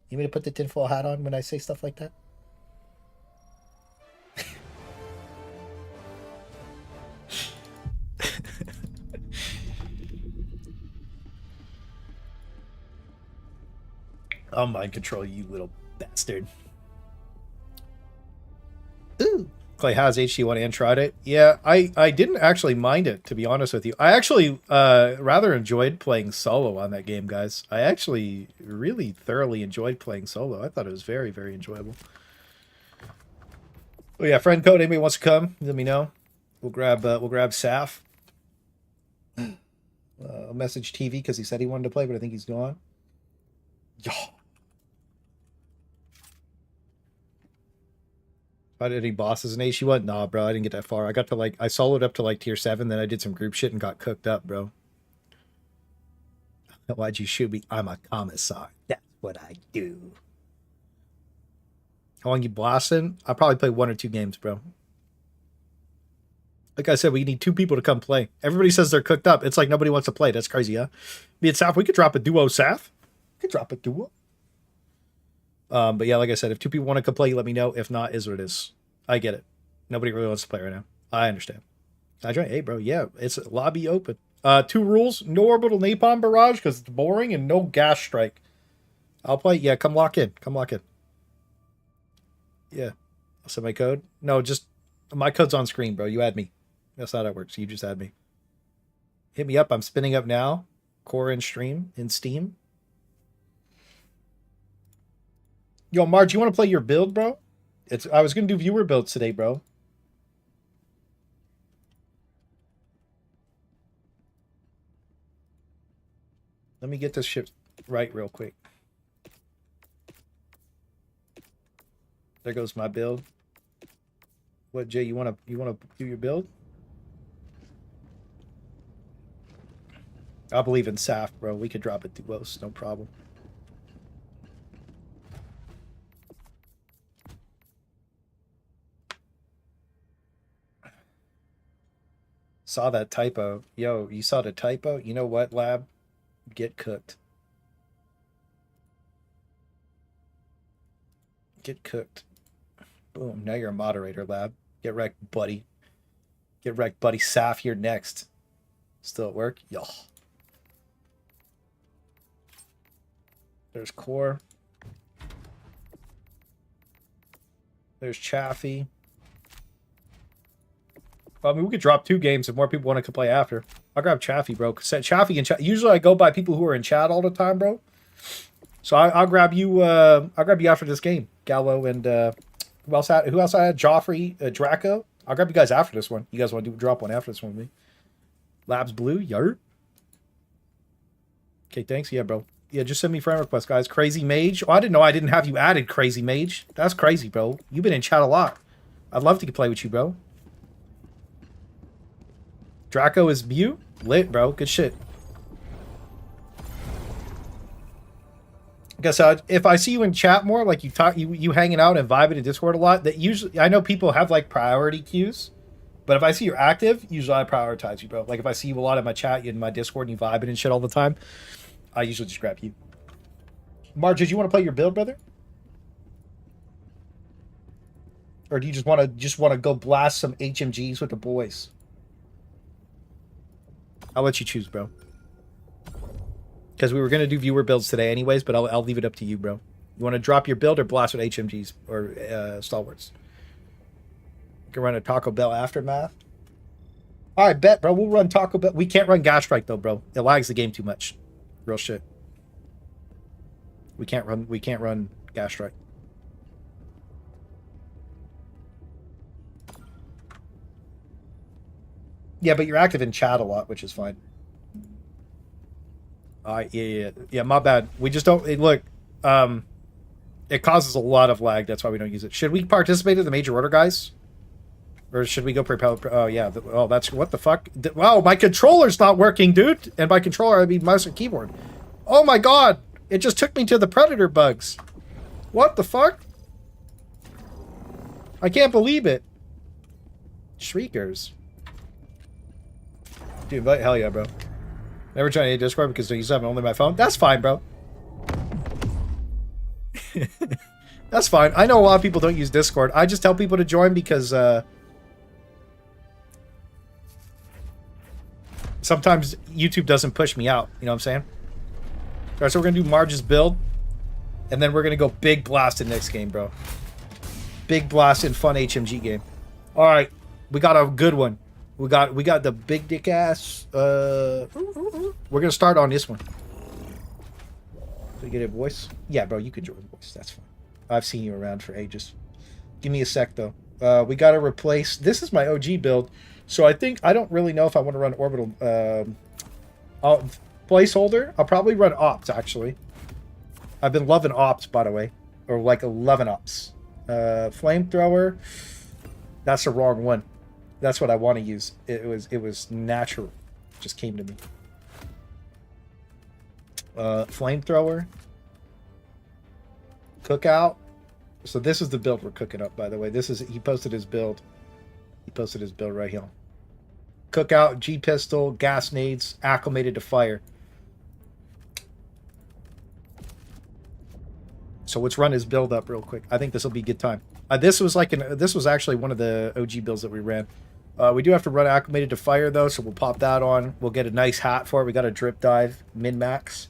You want me to put the tinfoil hat on when I say stuff like that? I'll mind control you, little bastard. Ooh. Clay has HD1 and tried it. Yeah, I didn't actually mind it, to be honest with you. I actually rather enjoyed playing solo on that game, guys. I actually really thoroughly enjoyed playing solo. I thought it was very, very enjoyable. Oh yeah, friend code. Anybody wants to come? Let me know. We'll grab Saf. Message TV because he said he wanted to play, but I think he's gone. Yo. I did any bosses in HD1? Nah, bro, I didn't get that far. I got to I soloed up to tier 7, then I did some group shit and got cooked up, bro. Why'd you shoot me? I'm a commissar. That's what I do. How long you blasting? I'll probably play 1 or 2 games, bro. Like I said, we need 2 people to come play. Everybody says they're cooked up. It's like nobody wants to play. That's crazy, huh? Me and Saf, we could drop a duo, Saf. We could drop a duo. But yeah, like I said, if 2 people want to come play, let me know. If not, is what it is. I get it. Nobody really wants to play right now. I understand. I join. Hey, bro. Yeah, it's lobby open. 2 rules: no orbital napalm barrage because it's boring, and no gas strike. I'll play. Yeah, come lock in. Yeah, I'll send my code. No, just my code's on screen, bro. You add me. That's not how it works. You just add me. Hit me up. I'm spinning up now. Core in stream in Steam. Yo, Marge, you want to play your build, bro? I was gonna do viewer builds today, bro. Let me get this shit right real quick. There goes my build. What, Jay? You wanna do your build? I believe in Saf, bro. We could drop it duos, no problem. Saw that typo. Yo, you saw the typo? You know what, Lab? Get cooked. Get cooked. Boom. Now you're a moderator, Lab. Get wrecked, buddy. Get wrecked, buddy. Saf, you're next. Still at work? Yo. There's Core. There's Chaffee. I mean, we could drop 2 games if more people want to play after. I'll grab Chaffee, bro. Chaffee and chat. Usually I go by people who are in chat all the time, bro. So I'll grab you. I'll grab you after this game, Gallo and who else I had? Joffrey, Draco. I'll grab you guys after this one. You guys want to drop one after this one with me? Labs Blue, yurt. Okay, thanks. Yeah, bro. Yeah, just send me friend requests, guys. Crazy Mage. Oh, I didn't know I didn't have you added, Crazy Mage. That's crazy, bro. You've been in chat a lot. I'd love to play with you, bro. Draco is Mew? Lit, bro. Good shit. Guess if I see you in chat more, like you hanging out and vibing in Discord a lot, that usually I know people have like priority queues, but if I see you're active, usually I prioritize you, bro. Like if I see you a lot in my chat, in my Discord, and you vibing and shit all the time, I usually just grab you. Marge, did you want to play your build, brother? Or do you just want to go blast some HMGs with the boys? I'll let you choose, bro. Because we were going to do viewer builds today anyways, but I'll leave it up to you, bro. You want to drop your build or blast with HMGs or stalwarts? You can run a Taco Bell Aftermath. All right, bet, bro. We'll run Taco Bell. We can't run Gas Strike, though, bro. It lags the game too much. Real shit. We can't run Gas Strike. Yeah, but you're active in chat a lot, which is fine. Yeah, my bad. We just don't look. It causes a lot of lag. That's why we don't use it. Should we participate in the major order, guys? Or should we go prepare? Oh yeah. Oh, that's what the fuck. Wow, my controller's not working, dude. And by controller, I mean mouse and keyboard. Oh my god! It just took me to the predator bugs. What the fuck? I can't believe it. Shriekers. Dude, hell yeah, bro. Never try any Discord because I use only my phone. That's fine, bro. That's fine. I know a lot of people don't use Discord. I just tell people to join because sometimes YouTube doesn't push me out. You know what I'm saying? All right, so we're going to do Marge's build. And then we're going to go big blast in next game, bro. Big blast in fun HMG game. All right. We got a good one. We got the big dick ass. We're gonna start on this one. Did you get a voice? Yeah, bro, you can join the voice. That's fine. I've seen you around for ages. Give me a sec though. We gotta replace. This is my OG build, so I don't really know if I want to run orbital. Placeholder. I'll probably run ops actually. I've been loving ops, by the way, or like 11 ops. Flamethrower. That's the wrong one. That's what I want to use. It was natural. It just came to me. Flamethrower. Cookout. So this is the build we're cooking up, by the way. He posted his build. He posted his build right here. Cookout, G pistol, gas nades, acclimated to fire. So let's run his build up real quick. I think this will be a good time. This was actually one of the OG builds that we ran. We do have to run acclimated to fire though, so we'll pop that on. We'll get a nice hat for it. We got a drip dive min-max.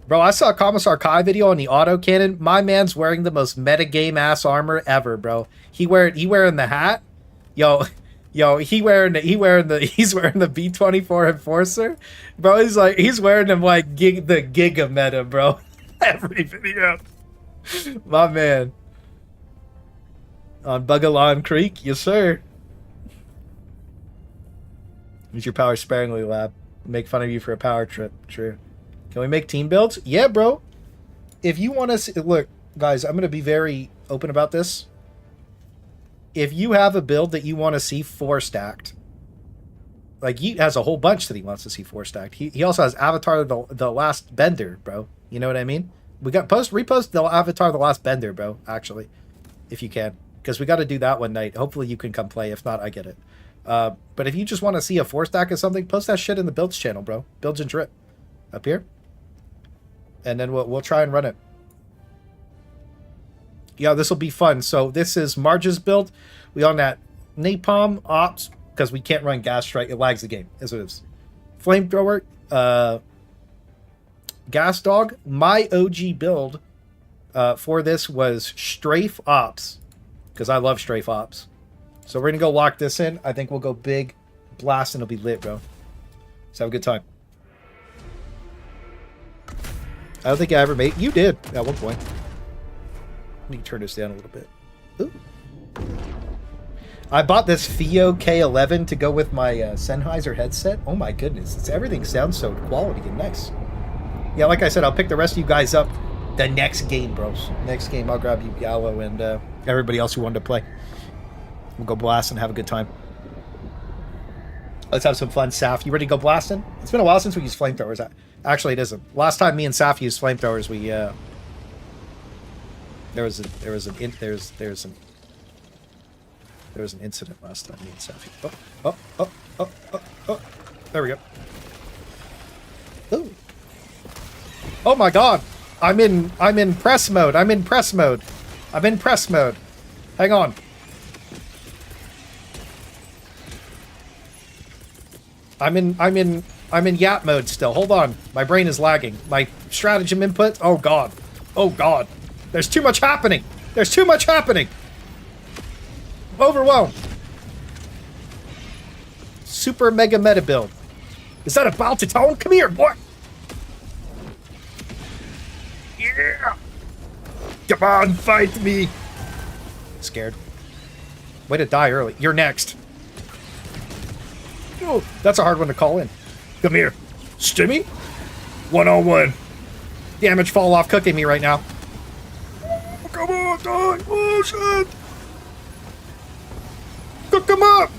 Bro, I saw a Commissar Kai video on the autocannon. My man's wearing the most metagame ass armor ever, bro. He wearing the hat. Yo, he's wearing the B-24 Enforcer. Bro, he's wearing them like the Giga meta, bro. Every video. My man. On Malevelon Creek, yes sir. Use your power sparingly, lab. Make fun of you for a power trip. True. Can we make team builds? Yeah, bro. If you want to look, guys, I'm going to be very open about this. If you have a build that you want to see 4-stacked, like he has a whole bunch that he wants to see 4-stacked. He also has Avatar the Last Bender, bro. You know what I mean? We got repost the Avatar the Last Bender, bro. Actually, if you can, because we got to do that one night. Hopefully you can come play. If not, I get it. But if you just want to see a 4-stack of something, post that shit in the builds channel, bro. Builds and drip up here, and then we'll try and run it. Yeah, this will be fun. So this is Marge's build. We on that napalm ops because we can't run gas strike. It lags the game as it is. Flamethrower, gas dog. My OG build for this was strafe ops because I love strafe ops. So we're gonna go lock this in. I think we'll go big blast and it'll be lit, bro. Let's have a good time. I don't think I ever made. You did at one point. Let me turn this down a little bit. Ooh. I bought this FIO K11 to go with my Sennheiser headset. Oh my goodness, everything sounds so quality and nice. Yeah, like I said, I'll pick the rest of you guys up the next game, bros. Next game, I'll grab you, Gallo, and everybody else who wanted to play. We'll go blast and have a good time. Let's have some fun, Saf. You ready to go blasting? It's been a while since we used flamethrowers. Actually, it isn't. Last time me and Saf used flamethrowers, we there was an incident last time me and Saf. Oh. There we go. Ooh. Oh my God! I'm in press mode. I'm in press mode. Hang on. I'm in yap mode still. Hold on. My brain is lagging. My stratagem input. Oh God. There's too much happening. I'm overwhelmed. Super mega meta build. Is that a Baltatone? Come here, boy. Yeah. Come on, fight me. Scared. Way to die early. You're next. Oh, that's a hard one to call in. Come here. Stimmy? 1-on-1. Damage fall off cooking me right now. Oh, come on, die. Oh, shit. Cook him up.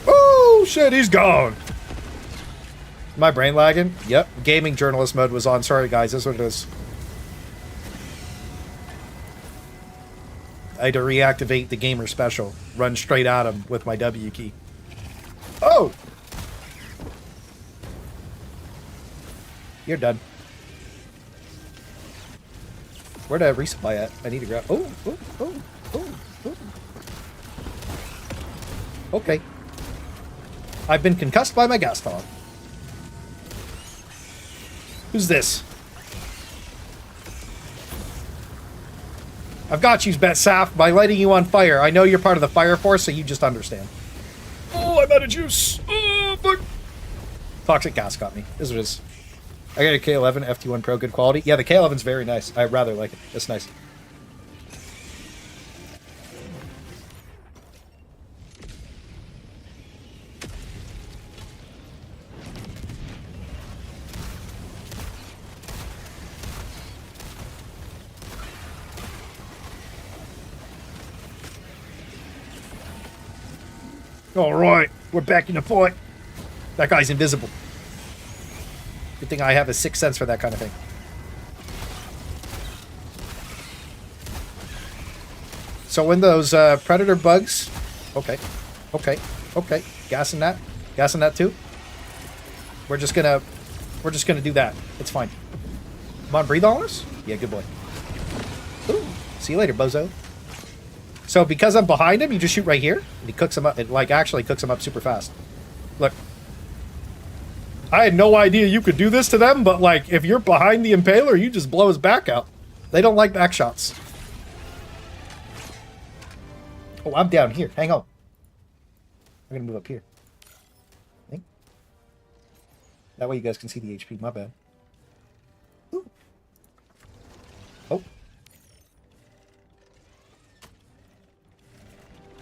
Oh, shit, he's gone. My brain lagging? Yep. Gaming journalist mode was on. Sorry, guys. That's what it is. I had to reactivate the gamer special. Run straight at him with my W key. Oh! You're done. Where'd I resupply at? I need to grab... Oh. Okay. I've been concussed by my gas dog. Who's this? I've got you, Saf, by lighting you on fire. I know you're part of the fire force, so you just understand. Oh, I'm out of juice. Oh, fuck. Toxic gas got me. This is what it is. I got a K11 FT1 Pro, good quality. Yeah, the K11's very nice. I rather like it. It's nice. All right, we're back in the fight. That guy's invisible. Good thing I have a sixth sense for that kind of thing. So when those predator bugs, okay, gassing that too. We're just gonna do that. It's fine. Come on, breathe on us. Yeah, good boy. Ooh, see you later, bozo. So because I'm behind him, you just shoot right here, and he cooks him up. It actually cooks him up super fast. Look. I had no idea you could do this to them, but if you're behind the Impaler, you just blow his back out. They don't like back shots. Oh, I'm down here. Hang on. I'm gonna move up here. Think. That way you guys can see the HP. My bad. Ooh. Oh.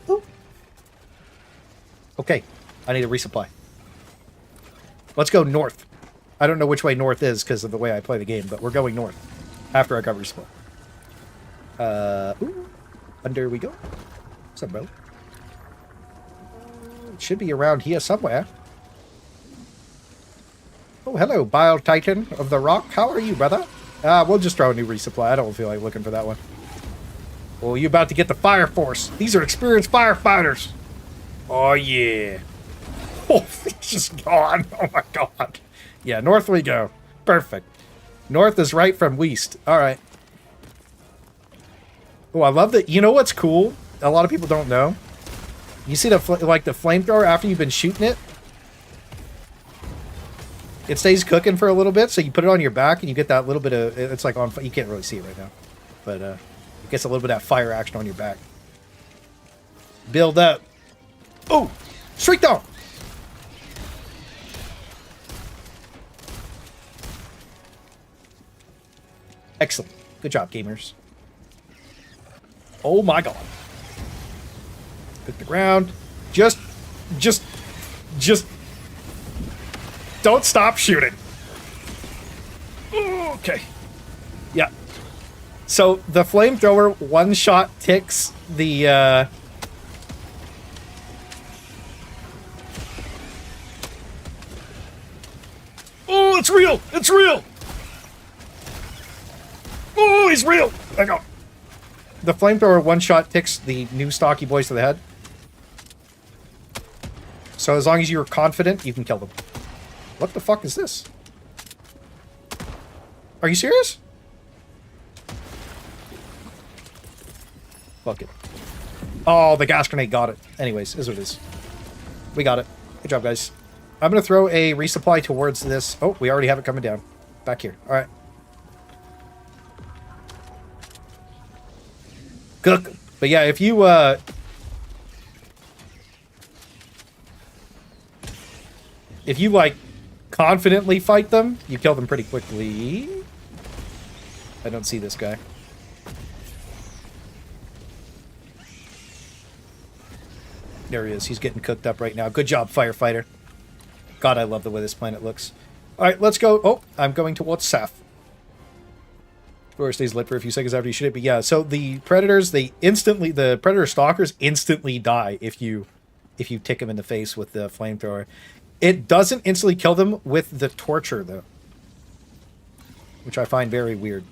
Ooh. Okay, I need a resupply. Let's go north. I don't know which way north is because of the way I play the game, but we're going north after I got resupply. Ooh, under we go. What's up, bro? It should be around here somewhere. Oh, hello, Bile Titan of the Rock. How are you, brother? We'll just throw a new resupply. I don't feel like looking for that one. Oh, you about to get the Fire Force. These are experienced firefighters. Oh, yeah. Oh, he's just gone. Oh, my God. Yeah, north we go. Perfect. North is right from west. All right. Oh, I love that. You know what's cool? A lot of people don't know. You see the flamethrower after you've been shooting it? It stays cooking for a little bit, so you put it on your back and you get that little bit of... It's like on... You can't really see it right now. But it gets a little bit of that fire action on your back. Build up. Oh! Straight down! Excellent. Good job, gamers. Oh my God. Hit the ground. Just don't stop shooting. Okay. Yeah. So the flamethrower one-shot ticks the Oh, it's real! It's real! Oh, he's real! I go. The flamethrower one-shot ticks the new stocky boys to the head. So as long as you're confident, you can kill them. What the fuck is this? Are you serious? Fuck it. Oh, the gas grenade got it. Anyways, is what it is. We got it. Good job, guys. I'm going to throw a resupply towards this. Oh, we already have it coming down. Back here. All right. Cook. But yeah, if you like confidently fight them, you kill them pretty quickly. I don't see this guy. There he is. He's getting cooked up right now. Good job, firefighter. God, I love the way this planet looks. All right, let's go. Oh, I'm going towards Saf. Door stays lit for a few seconds after you shoot it. But yeah, so the predators, the predator stalkers instantly die if you tick them in the face with the flamethrower. It doesn't instantly kill them with the torture, though, which I find very weird.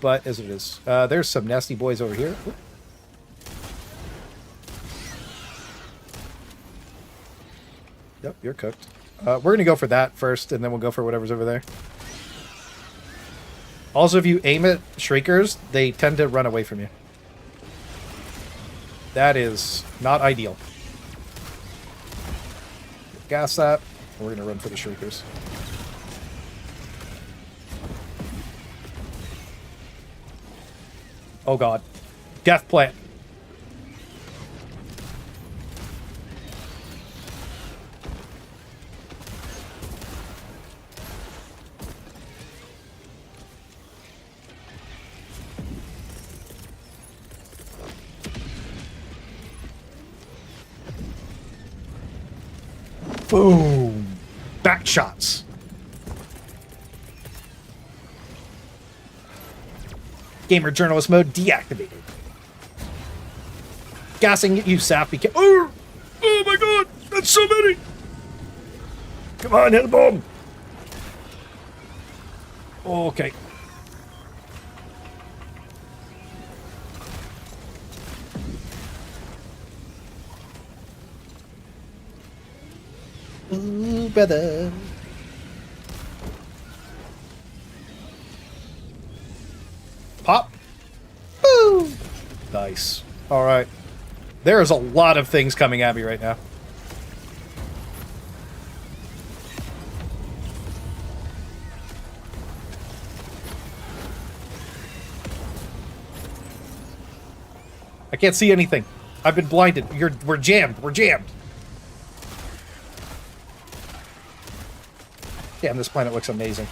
But as it is, there's some nasty boys over here. Oop. Yep, you're cooked. We're going to go for that first, and then we'll go for whatever's over there. Also, if you aim at Shriekers, they tend to run away from you. That is not ideal. Gas that. We're going to run for the Shriekers. Oh god. Death plant. Boom! Back shots. Gamer journalist mode deactivated. Gassing at you, Sap. Oh! Oh my god! That's so many! Come on, hit the bomb! Okay. Ooh, brother. Pop. Boo! Nice. Alright. There's a lot of things coming at me right now. I can't see anything. I've been blinded. We're jammed. We're jammed. Damn, this planet looks amazing.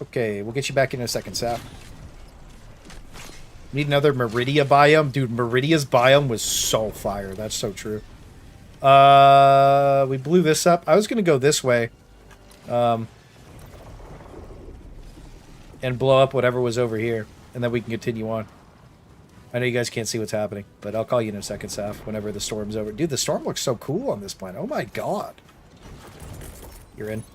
Okay, we'll get you back in a second, Sap. Need another Meridia biome? Dude, Meridia's biome was so fire. That's so true. We blew this up. I was going to go this way. And blow up whatever was over here. And then we can continue on. I know you guys can't see what's happening, but I'll call you in a second, Saf, whenever the storm's over. Dude, the storm looks so cool on this planet. Oh my god. You're in.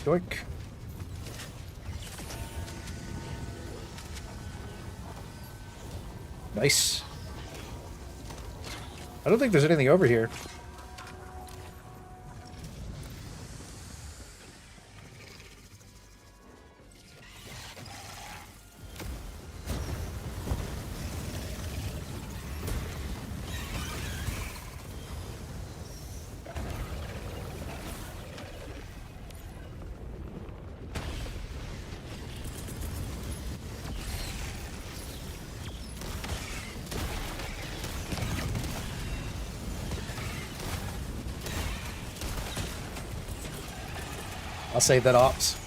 Doink. Nice. I don't think there's anything over here. I'll save that ops.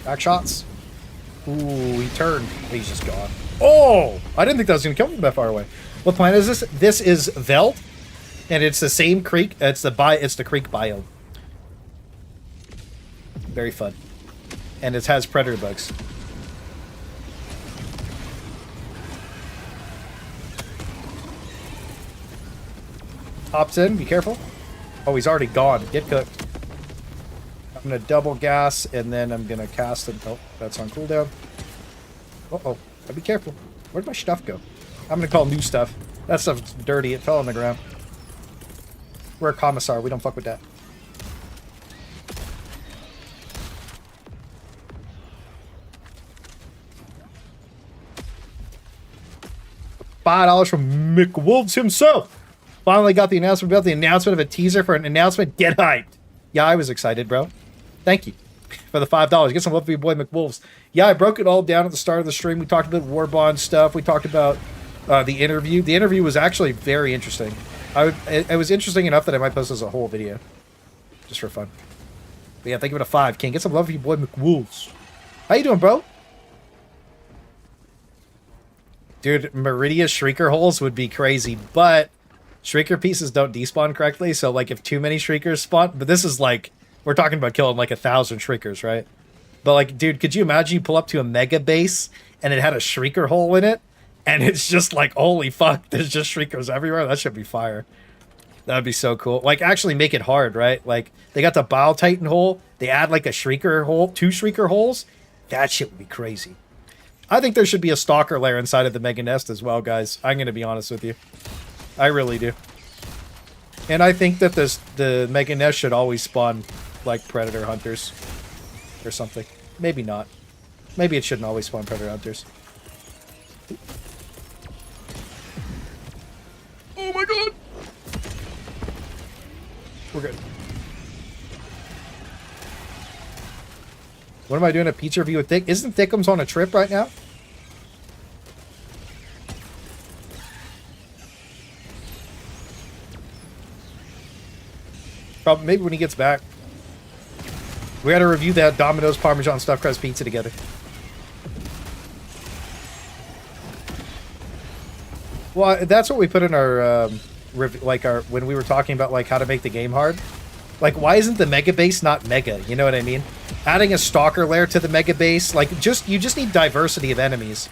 Back shots. Ooh, he turned. He's just gone. Oh! I didn't think that was going to come from that far away. What planet is this? This is Veld, and it's the same creek. It's the creek biome. Very fun. And it has predator bugs. Hops in, be careful. Oh, he's already gone. Get cooked. I'm gonna double gas and then I'm gonna cast it. Oh, that's on cooldown. Uh-oh. Gotta be careful. Where'd my stuff go? I'm gonna call new stuff. That stuff's dirty. It fell on the ground. We're a commissar. We don't fuck with that. $5 from McWolves himself. Finally got the announcement about the announcement of a teaser for an announcement. Get hyped. Yeah, I was excited, bro. Thank you for the $5. Get some love for your boy McWolves. Yeah, I broke it all down at the start of the stream. We talked about Warbond stuff. We talked about the interview. The interview was actually very interesting. It was interesting enough that I might post as a whole video. Just for fun. But yeah, think of it a 5. King, get some love for your boy McWolves. How you doing, bro? Dude, Meridia Shrieker holes would be crazy, but Shrieker pieces don't despawn correctly, so like if too many Shriekers spawn, but this is like, we're talking about killing like 1,000 Shriekers, right? But like, dude, could you imagine you pull up to a mega base and it had a Shrieker hole in it, and it's just like, holy fuck, there's just Shriekers everywhere? That should be fire. That would be so cool. Like, actually make it hard, right? Like, they got the Bile Titan hole, they add like a Shrieker hole, 2 Shrieker holes. That shit would be crazy. I think there should be a Stalker lair inside of the Mega Nest as well, guys. I'm going to be honest with you. I really do. And I think that the Mega Nest should always spawn, like, Predator Hunters. Or something. Maybe not. Maybe it shouldn't always spawn Predator Hunters. Oh my god! We're good. What am I doing? A pizza review with Thick? Isn't Thickums on a trip right now? Probably, maybe when he gets back. We gotta review that Domino's Parmesan Stuffed Crust Pizza together. Well, that's what we put in our, when we were talking about, like, how to make the game hard. Like, why isn't the Mega Base not Mega? You know what I mean? Adding a Stalker lair to the Mega Base, like, you just need diversity of enemies.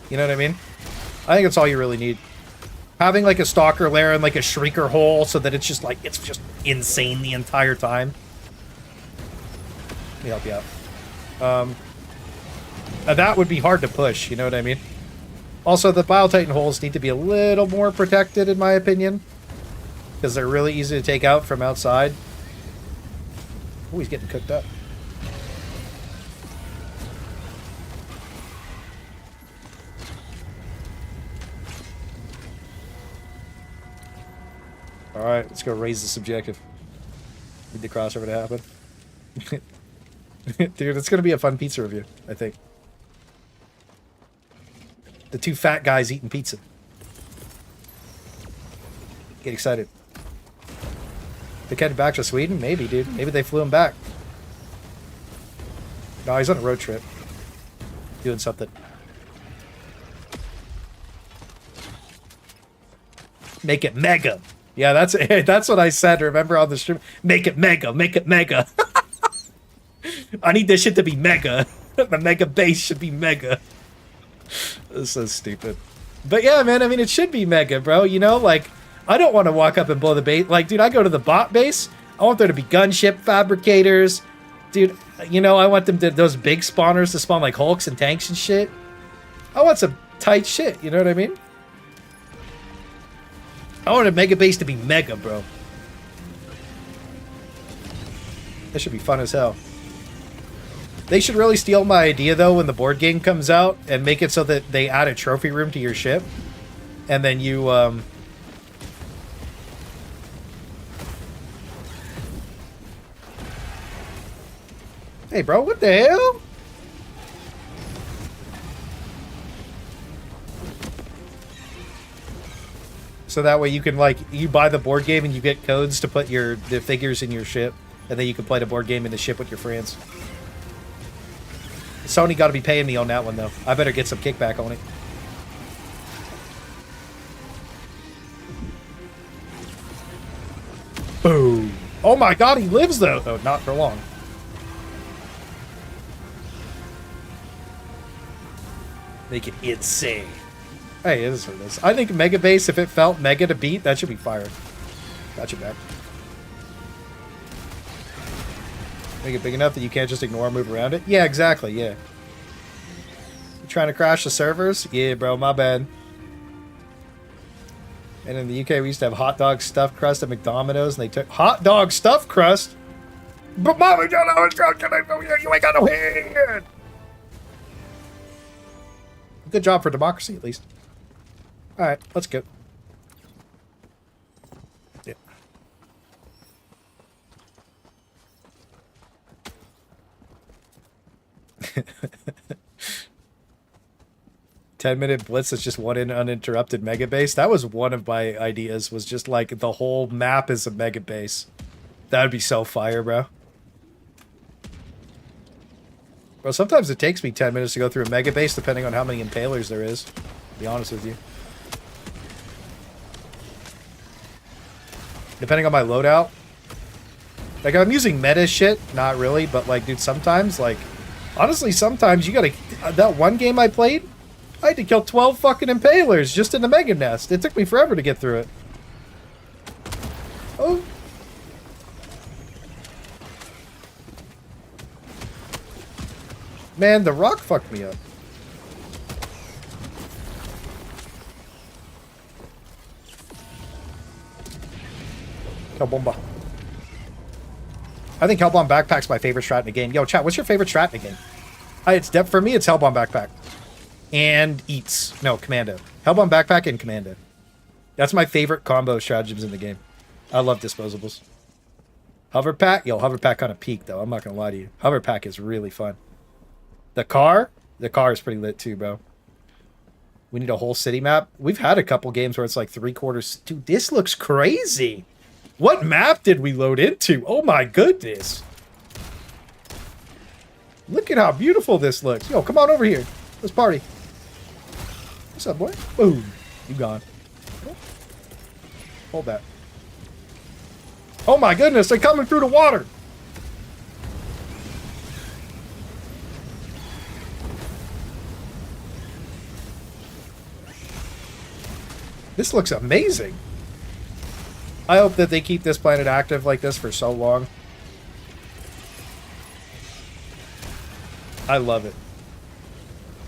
You know what I mean? I think that's all you really need. Having, like, a Stalker lair and, like, a Shrieker hole so that it's just, like, it's just insane the entire time. Let me help you out. That would be hard to push, you know what I mean? Also, the Bile Titan holes need to be a little more protected, in my opinion. Because they're really easy to take out from outside. Oh, he's getting cooked up. Alright, let's go raise this objective. Need the crossover to happen. Dude, it's going to be a fun pizza review, I think. The 2 fat guys eating pizza. Get excited. They headed back to Sweden? Maybe, dude. Maybe they flew him back. No, he's on a road trip. Doing something. Make it mega. Yeah, that's what I said, remember, on the stream? Make it mega, make it mega. I need this shit to be mega. The Mega Base should be mega. This is so stupid. But yeah, man, I mean, it should be mega, bro. You know, like, I don't want to walk up and blow the base. Like, dude, I go to the bot base. I want there to be gunship fabricators. Dude, you know, I want them to, those big spawners to spawn like Hulks and tanks and shit. I want some tight shit, you know what I mean? I want a Mega Base to be mega, bro. That should be fun as hell. They should really steal my idea, though, when the board game comes out, and make it so that they add a trophy room to your ship. And then you, Hey, bro, what the hell? So that way you can, like, you buy the board game and you get codes to put the figures in your ship, and then you can play the board game in the ship with your friends. Sony got to be paying me on that one, though. I better get some kickback on it. Boom. Oh my god, he lives, though. Oh, not for long. Make it insane. Hey, it is what it is. I think Mega Base, if it felt mega to beat, that should be fire. Got you back. Make it big enough that you can't just ignore or move around it? Yeah, exactly, yeah. You trying to crash the servers? Yeah, bro, my bad. And in the UK, we used to have hot dog stuffed crust at McDonald's, and they took hot dog stuffed crust? But mom, you don't know it's you ain't got no hand! Good job for democracy, at least. Alright, let's go. Yeah. 10-minute blitz that's just one uninterrupted mega base. That was one of my ideas, was just like the whole map is a mega base. That would be so fire, bro. Well, sometimes it takes me 10 minutes to go through a mega base, depending on how many impalers there is, to be honest with you. Depending on my loadout. Like, I'm using meta shit, not really, but like, dude, sometimes, like, honestly, sometimes you gotta, that one game I played, I had to kill 12 fucking impalers just in the mega nest. It took me forever to get through it. Oh. Man, the rock fucked me up. Hellbomba. I think Hellbomb Backpack's my favorite strat in the game. Yo, chat, what's your favorite strat in the game? It's depth for me, it's Hellbomb Backpack. And Eats. No, Commando. Hellbomb Backpack and Commando. That's my favorite combo stratagems in the game. I love disposables. Hover Pack? Yo, Hover Pack kind of peaked, though. I'm not going to lie to you. Hover Pack is really fun. The car is pretty lit too, bro. We need a whole city map. We've had a couple games where it's like 3/4. Dude, this looks crazy. What map did we load into? Oh my goodness. Look at how beautiful this looks. Yo, come on over here. Let's party. What's up, boy? Boom. You gone. Hold that. Oh my goodness, they're coming through the water. This looks amazing. I hope that they keep this planet active like this for so long. I love it.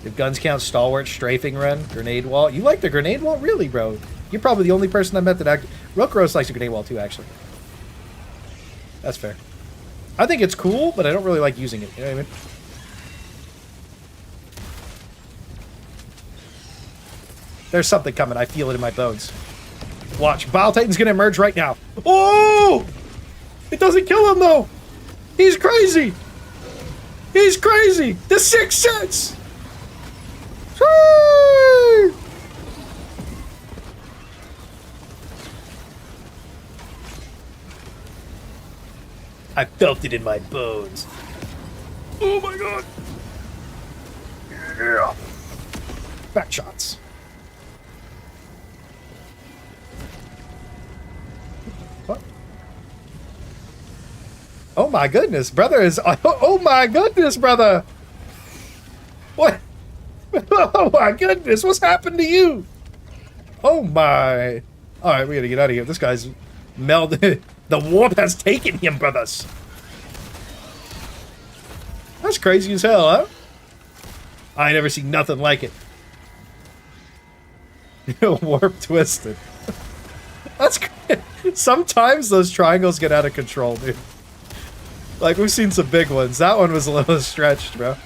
If guns count, stalwart, strafing run, grenade wall. You like the grenade wall? Really, bro? You're probably the only person I met that Rookros likes the grenade wall too, actually. That's fair. I think it's cool, but I don't really like using it. You know what I mean? There's something coming. I feel it in my bones. Watch. Bile Titan's gonna emerge right now. Oh! It doesn't kill him, though! He's crazy! He's crazy! The Sixth Sense! Whee! I felt it in my bones. Oh my god! Yeah! Back shots. Oh my goodness, brother is... Oh my goodness, brother! What? Oh my goodness, what's happened to you? Oh my... Alright, we gotta get out of here. This guy's melded... The warp has taken him, brothers! That's crazy as hell, huh? I ain't never seen nothing like it. Warp twisted. That's great. Sometimes those triangles get out of control, dude. Like, we've seen some big ones. That one was a little stretched, bro.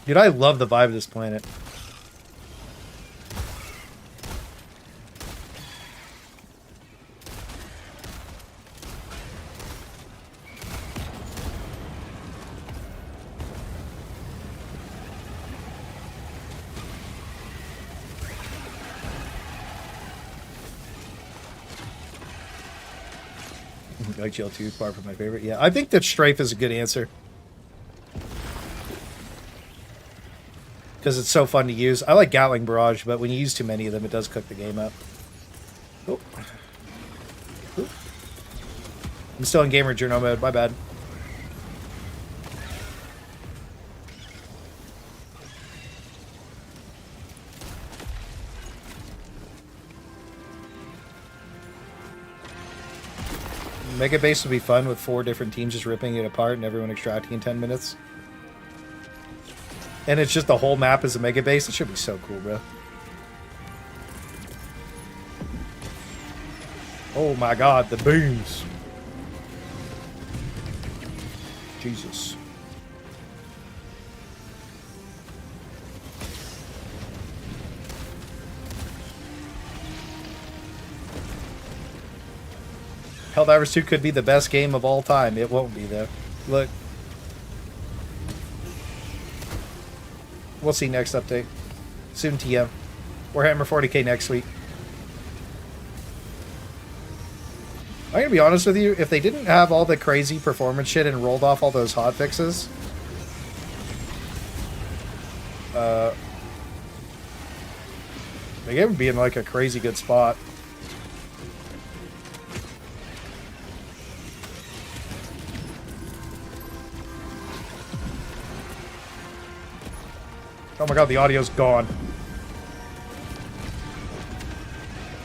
Dude, I love the vibe of this planet. Like GL2, far from my favorite. Yeah, I think that Strafe is a good answer. Because it's so fun to use. I like Gatling Barrage, but when you use too many of them, it does cook the game up. Oh. Oh. I'm still in Gamer Journal mode, my bad. Mega Base would be fun with 4 different teams just ripping it apart and everyone extracting in 10 minutes. And it's just the whole map is a Mega Base. It should be so cool, bro. Oh my god, the booms. Jesus. Helldivers 2 could be the best game of all time. It won't be, though. Look. We'll see next update. Soon TM. Warhammer 40k next week. I'm gonna be honest with you, if they didn't have all the crazy performance shit and rolled off all those hotfixes, the game would be in like a crazy good spot. Oh my god, the audio's gone.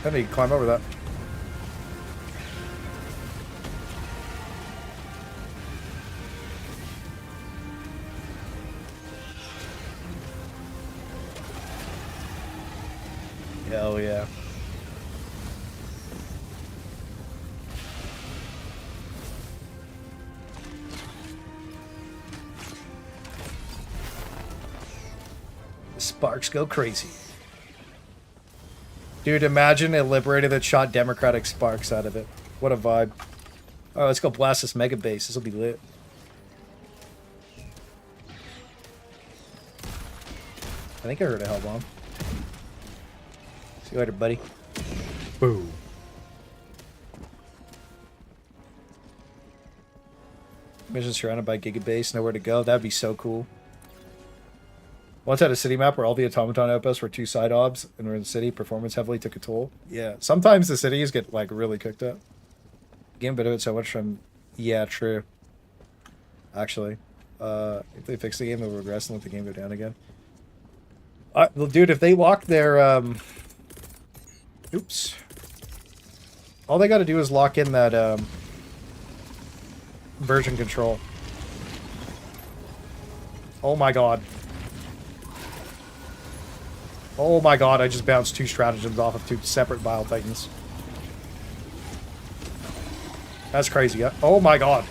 I need to climb over that. Hell yeah. The sparks go crazy. Dude, imagine a Liberator that shot Democratic sparks out of it. What a vibe. Alright, let's go blast this Mega Base. This will be lit. I think I heard a Hellbomb. See you later, buddy. Boom. Mission surrounded by Gigabase, nowhere to go. That'd be so cool. Once had a city map where all the automaton outposts were 2 side obs and we're in the city. Performance heavily took a toll. Yeah, sometimes the cities get like really cooked up. Game bit of it so much from... Yeah, true. Actually. If they fix the game, they'll regress and let the game go down again. Well, dude, if they lock their... Oops. All they gotta do is lock in that version control. Oh my god. Oh my god, I just bounced 2 stratagems off of 2 separate Bile Titans. That's crazy. Oh my god.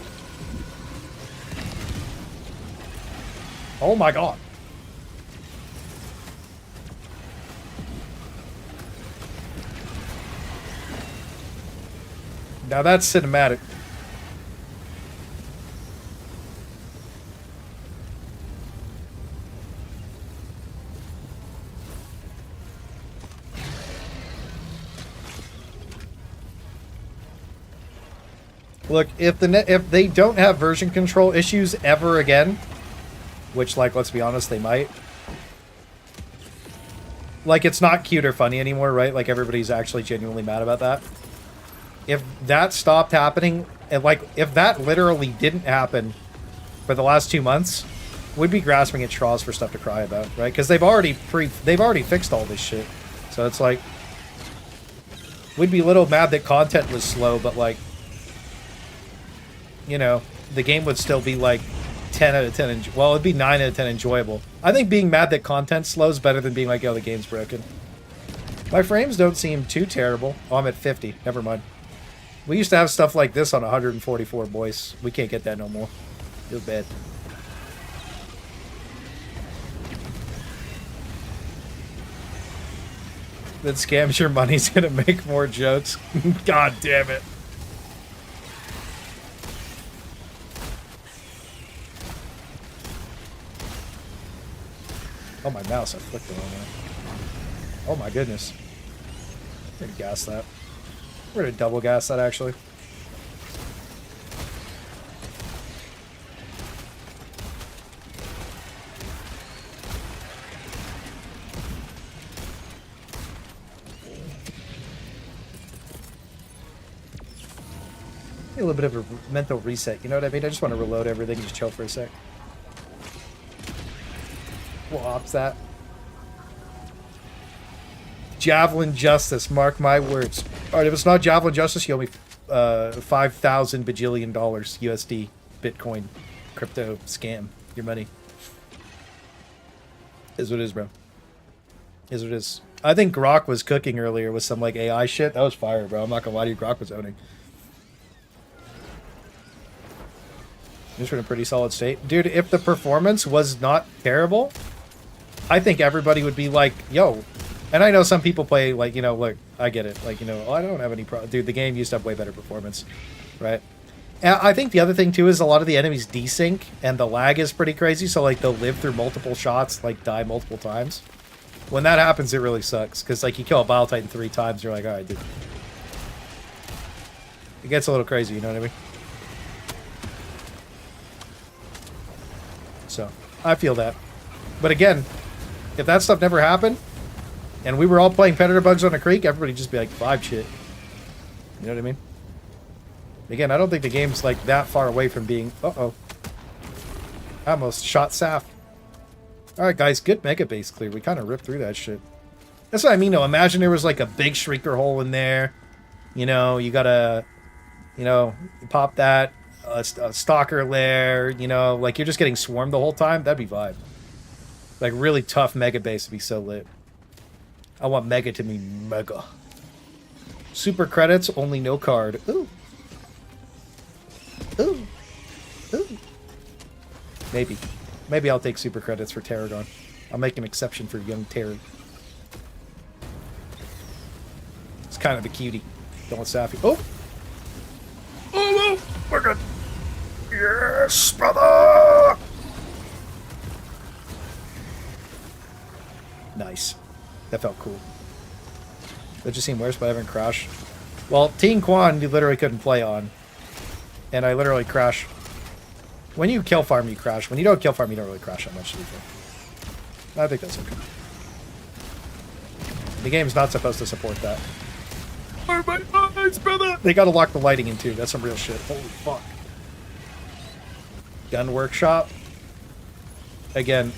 Oh my god. Now that's cinematic. Look, if they don't have version control issues ever again, which, like, let's be honest, they might. Like, it's not cute or funny anymore, right? Like, everybody's actually genuinely mad about that. If that stopped happening, and like, if that literally didn't happen for the last 2 months, we'd be grasping at straws for stuff to cry about, right? Because they've already fixed all this shit. So it's like, we'd be a little mad that content was slow, but like, you know, the game would still be like 10 out of 10. Well, it'd be 9 out of 10 enjoyable. I think being mad that content slow is better than being like, oh, the game's broken. My frames don't seem too terrible. Oh, I'm at 50. Never mind. We used to have stuff like this on 144, boys. We can't get that no more. Feel bad. That scams your money's gonna make more jokes. God damn it. Oh, my mouse, I flicked it on that. Oh my goodness. We're gonna gas that. We're gonna double gas that, actually. A little bit of a mental reset, you know what I mean? I just want to reload everything and just chill for a sec. We'll ops that. Javelin Justice, mark my words. Alright, if it's not Javelin Justice, you owe me 5,000 bajillion dollars USD, Bitcoin, crypto scam. Your money. Is what it is, bro. Is what it is. I think Grok was cooking earlier with some like AI shit. That was fire, bro. I'm not gonna lie to you. Grok was owning. Just in a pretty solid state. Dude, if the performance was not terrible, I think everybody would be like, yo. And I know some people play, like, you know, look, I get it. Like, you know, I don't have any problem. Dude, the game used to have way better performance, right? And I think the other thing, too, is a lot of the enemies desync, and the lag is pretty crazy. So, like, they'll live through multiple shots, like, die multiple times. When that happens, it really sucks. Because, like, you kill a Bile Titan 3 times, you're like, all right, dude. It gets a little crazy, you know what I mean? So, I feel that. But again, if that stuff never happened, and we were all playing Predator Bugs on a Creek, everybody just be like, vibe shit. You know what I mean? Again, I don't think the game's like that far away from being... Uh-oh. I almost shot Saf. Alright, guys, good mega base clear. We kind of ripped through that shit. That's what I mean, though. Imagine there was like a big shrieker hole in there. You know, you gotta... You know, pop that. A stalker lair. You know, like you're just getting swarmed the whole time. That'd be vibe. Like really tough mega base would be so lit. I want mega to be mega. Super credits, only no card. Ooh. Ooh. Ooh. Maybe. Maybe I'll take super credits for Tarragon. I'll make an exception for young Terry. It's kind of a cutie. Don't want Safi. Oh! Oh, we're good. Yes, brother! Nice. That felt cool. That just seemed worse, but I haven't crashed. Well, Teen Quan, you literally couldn't play on. And I literally crash. When you kill farm, you crash. When you don't kill farm, you don't really crash that much, to be fair. I think that's okay. The game's not supposed to support that. Oh my eyes, brother! They gotta lock the lighting in too. That's some real shit. Holy fuck. Gun workshop. Again,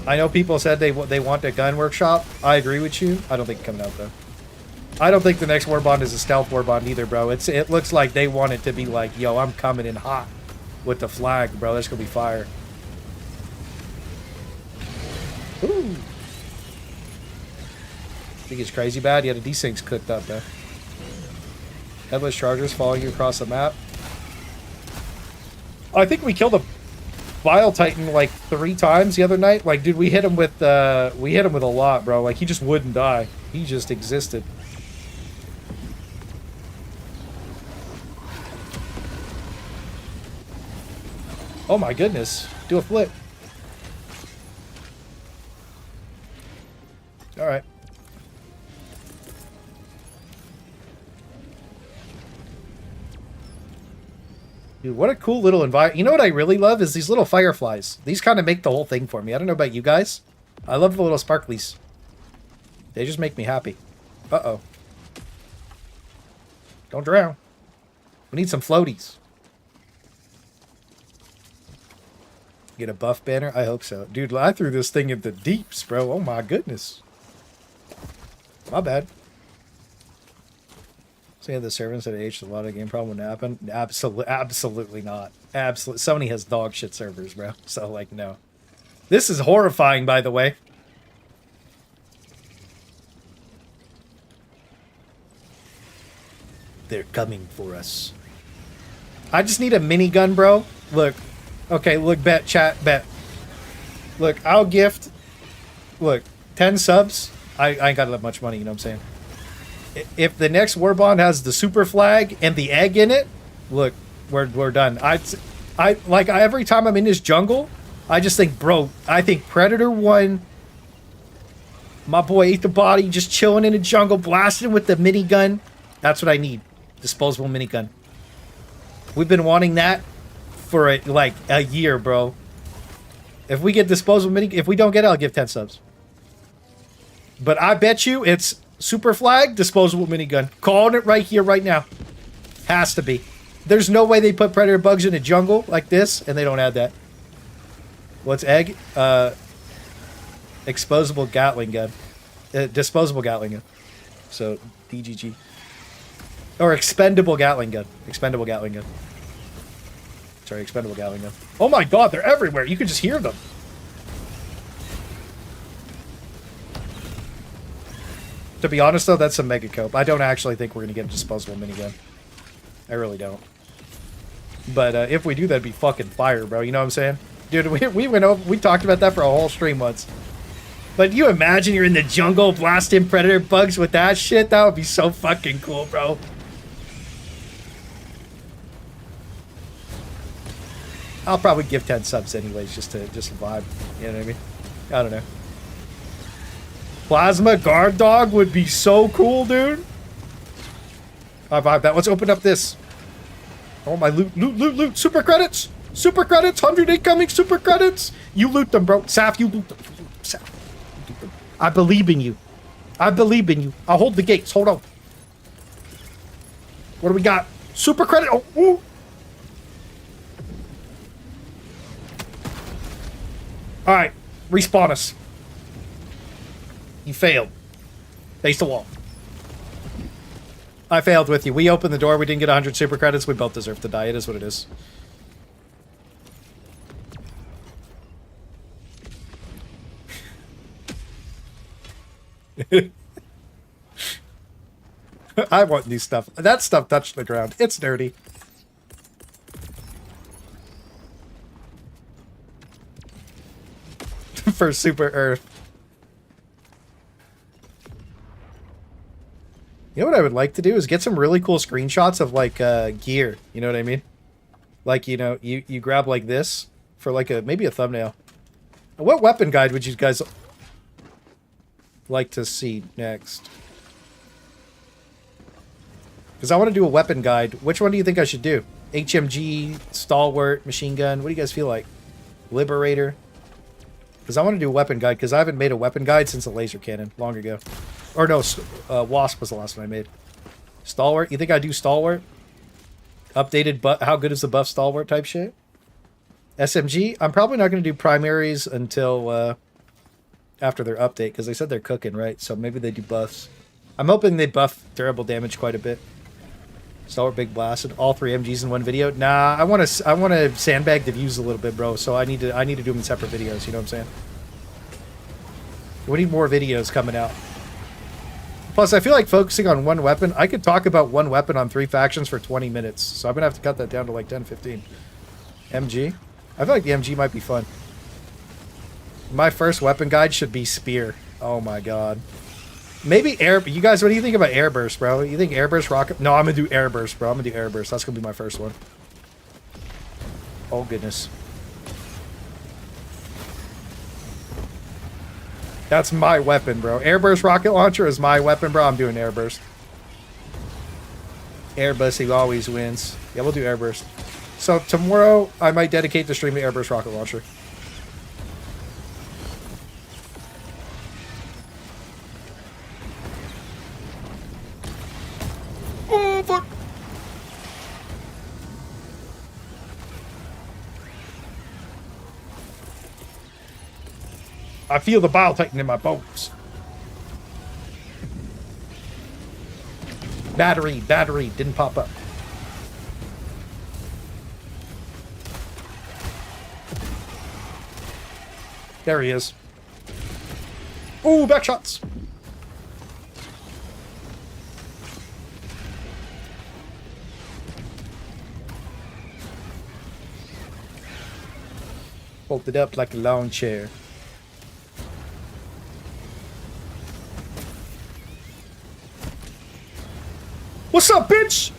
I know people said they want a gun workshop. I agree with you. I don't think it's coming out though. I don't think the next Warbond is a stealth Warbond either, bro. It looks like they want it to be like, yo, I'm coming in hot with the flag, bro. That's gonna be fire. Ooh. Think it's crazy bad? Yeah, the desync's cooked up, though. Headless Chargers following you across the map. I think we killed a Bile Titan like 3 times the other night. Like, dude, we hit him with a lot, bro. Like, he just wouldn't die. He just existed. Oh my goodness. Do a flip. Alright. Dude, what a cool little environment. You know what I really love is these little fireflies. These kind of make the whole thing for me. I don't know about you guys. I love the little sparklies. They just make me happy. Uh-oh. Don't drown. We need some floaties. Get a buff banner? I hope so. Dude, I threw this thing in the deeps, bro. Oh my goodness. My bad. Saying the servants that aged a lot of game problem would happen? Absolutely not. Absolutely. Sony has dog shit servers, bro. So, like, no. This is horrifying, by the way. They're coming for us. I just need a minigun, bro. Look. Okay, look, bet, chat, bet. Look, I'll gift... Look, 10 subs. I ain't got that much money, you know what I'm saying? If the next Warbond has the super flag and the egg in it, look, we're done. Every time I'm in this jungle, I just think, bro, I think Predator 1, my boy ate the body, just chilling in the jungle, blasting with the minigun. That's what I need. Disposable minigun. We've been wanting that for like a year, bro. If we get disposable if we don't get it, I'll give 10 subs. But I bet you it's super flag, disposable minigun. Calling it right here, right now. Has to be. There's no way they put predator bugs in a jungle like this, and they don't add that. What's egg? Exposable Gatling gun. Disposable Gatling gun. So, DGG. Or expendable Gatling gun. Expendable Gatling gun. Sorry, expendable Gatling gun. Oh my god, they're everywhere. You can just hear them. To be honest, though, that's a mega cope. I don't actually think we're going to get a disposable minigun. I really don't. But if we do, that'd be fucking fire, bro. You know what I'm saying? Dude, we went over, we talked about that for a whole stream once. But you imagine you're in the jungle blasting predator bugs with that shit? That would be so fucking cool, bro. I'll probably give 10 subs anyways, just to vibe. You know what I mean? I don't know. Plasma guard dog would be so cool, dude. I vibe that. Let's open up this. Oh, my loot. Super credits. Super credits. 100 incoming super credits. You loot them, bro. Saf, you loot them. Saf, you loot them. I believe in you. I believe in you. I'll hold the gates. Hold on. What do we got? Super credit. Oh, ooh. All right. Respawn us. You failed. Face the wall. I failed with you. We opened the door. We didn't get 100 super credits. We both deserve to die. It is what it is. I want new stuff. That stuff touched the ground. It's dirty. For Super Earth. You know what I would like to do is get some really cool screenshots of like gear. You know what I mean? Like, you know, you grab like this for like maybe a thumbnail. What weapon guide would you guys like to see next? Because I want to do a weapon guide. Which one do you think I should do? HMG, Stalwart, Machine Gun. What do you guys feel like? Liberator. Because I want to do a weapon guide, because I haven't made a weapon guide since the laser cannon, long ago. Or no, Wasp was the last one I made. Stalwart? You think I do Stalwart? Updated, but how good is the buff Stalwart type shit? SMG? I'm probably not going to do primaries until after their update, because they said they're cooking, right? So maybe they do buffs. I'm hoping they buff durable damage quite a bit. Stalwart Big Blasted, all 3 MGs in one video. Nah, I want to sandbag the views a little bit, bro. So I need to do them in separate videos. You know what I'm saying? We need more videos coming out. Plus, I feel like focusing on one weapon. I could talk about one weapon on 3 factions for 20 minutes. So I'm gonna have to cut that down to like 10, 15. MG. I feel like the MG might be fun. My first weapon guide should be Spear. Oh my god. Maybe air. You guys, what do you think about airburst, bro? You think airburst rocket? No, I'm gonna do airburst, bro. I'm gonna do airburst. That's gonna be my first one. Oh goodness. That's my weapon, bro. Airburst rocket launcher is my weapon, bro. I'm doing airburst. Airburst, he always wins. Yeah, we'll do airburst. So tomorrow, I might dedicate the stream to airburst rocket launcher. Oh, fuck. I feel the bile tighten in my bones. Battery, didn't pop up. There he is. Ooh, back shots. Folded up like a lawn chair. What's up, bitch?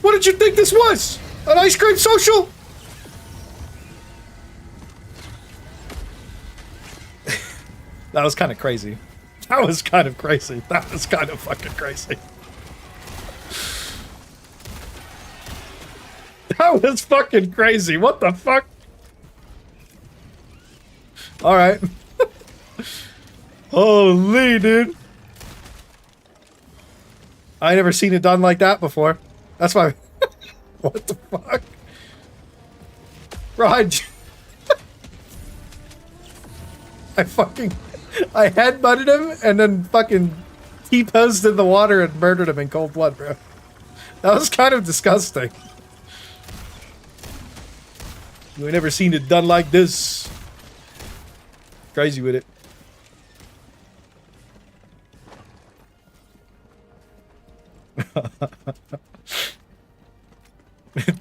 What did you think this was? An ice cream social? That was kind of crazy. That was kind of crazy. That was kind of fucking crazy. That was fucking crazy. What the fuck? Alright. Holy, dude. I ain't never seen it done like that before. That's why. What the fuck? Bro, I headbutted him and then fucking T-posed in the water and murdered him in cold blood, bro. That was kind of disgusting. You ain't never seen it done like this. Crazy with it.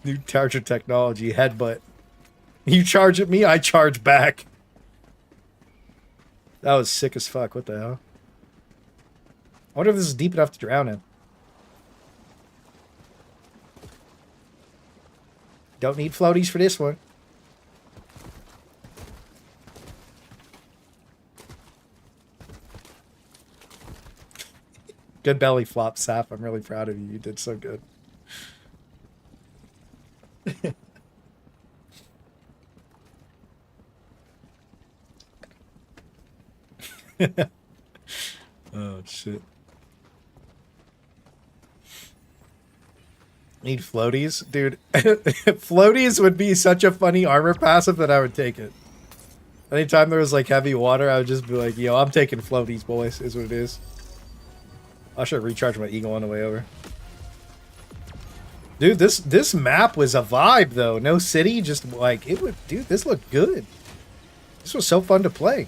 New charger technology, headbutt. You charge at me, I charge back. That was sick as fuck. What the hell? I wonder if this is deep enough to drown in. Don't need floaties for this one. Good belly flop, Sap. I'm really proud of you. You did so good. Oh, shit. Need floaties? Dude, floaties would be such a funny armor passive that I would take it. Anytime there was, like, heavy water, I would just be like, yo, I'm taking floaties, boys, is what it is. I should recharge my eagle on the way over. Dude, this map was a vibe, though. No city, just, like, it would... Dude, this looked good. This was so fun to play.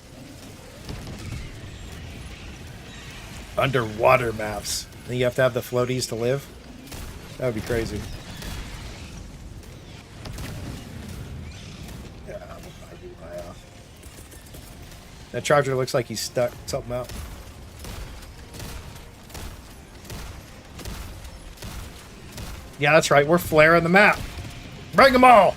Underwater maps. Then you have to have the floaties to live. That would be crazy. Yeah, that charger looks like he's stuck something out. Yeah, that's right. We're flaring the map. Bring them all.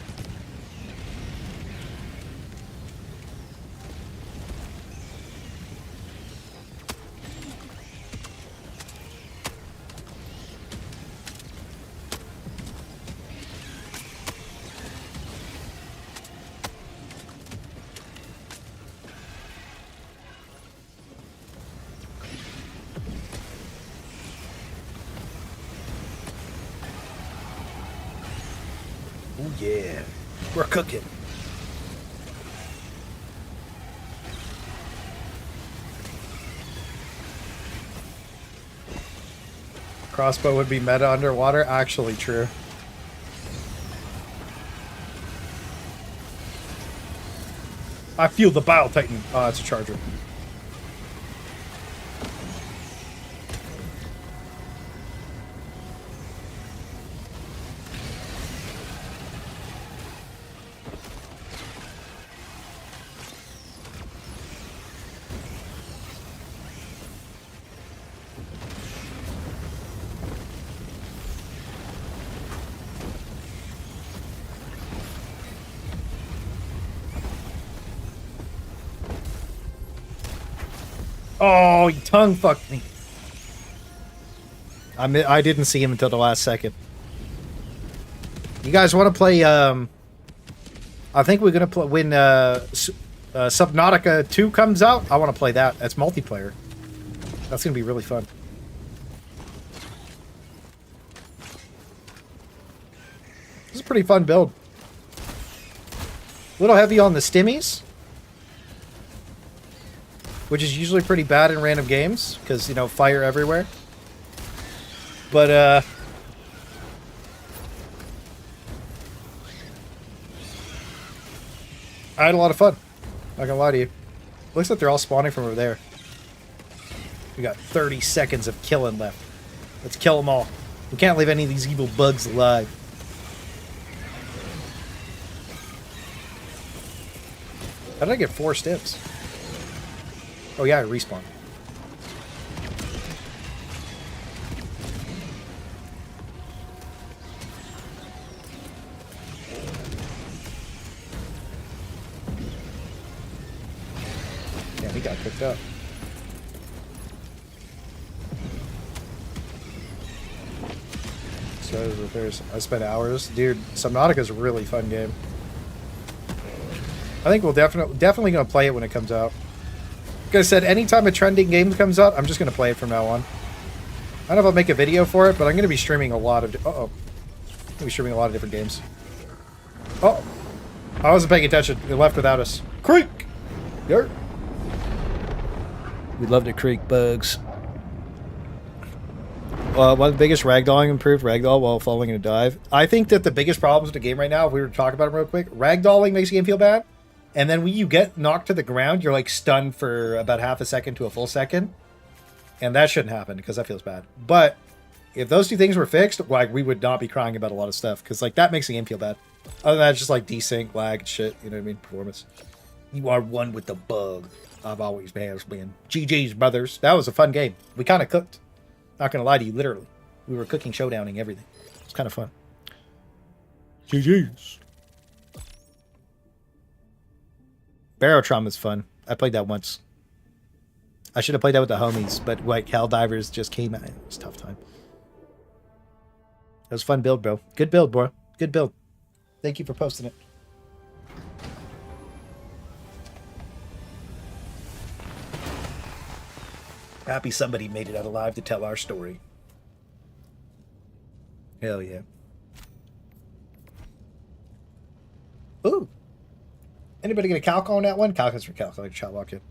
Oh yeah, we're cooking. Crossbow would be meta underwater. Actually true. I feel the Bile Titan. Oh, it's a charger. Oh, he tongue fucked me. I didn't see him until the last second. You guys want to play? I think we're gonna play when Subnautica 2 comes out. I want to play that. That's multiplayer. That's gonna be really fun. This is a pretty fun build. A little heavy on the stimmies, which is usually pretty bad in random games, because, you know, fire everywhere. But, I had a lot of fun. Not gonna lie to you. Looks like they're all spawning from over there. We got 30 seconds of killing left. Let's kill them all. We can't leave any of these evil bugs alive. How did I get 4 stims? Oh yeah, I respawned. Yeah, he got picked up. So I spent hours. Dude, Subnautica's a really fun game. I think we'll definitely gonna play it when it comes out. Like I said, anytime a trending game comes out, I'm just going to play it from now on. I don't know if I'll make a video for it, but I'm going to be streaming a lot of... Uh-oh. We're streaming a lot of different games. Oh, I wasn't paying attention. It left without us. Creek! Yurt. We loved it, Creek bugs. One of the biggest ragdolling improved ragdoll while falling in a dive. I think that the biggest problems with the game right now, if we were to talk about it real quick, ragdolling makes the game feel bad. And then when you get knocked to the ground, you're like stunned for about half a second to a full second. And that shouldn't happen because that feels bad. But if those two things were fixed, like we would not be crying about a lot of stuff because like that makes the game feel bad. Other than that, it's just like desync, lag, and shit. You know what I mean? Performance. You are one with the bug. I've always been. GG's, brothers. That was a fun game. We kind of cooked. Not gonna lie to you, literally. We were cooking, showdowning, everything. It's kind of fun. GG's. Barotrauma is fun. I played that once. I should have played that with the homies, but like Helldivers just came out. It was a tough time. It was a fun build, bro. Good build, bro. Good build. Thank you for posting it. Happy somebody made it out alive to tell our story. Hell yeah. Ooh. Anybody get a calc on that one? Calc is for calc. I like to shot walk in.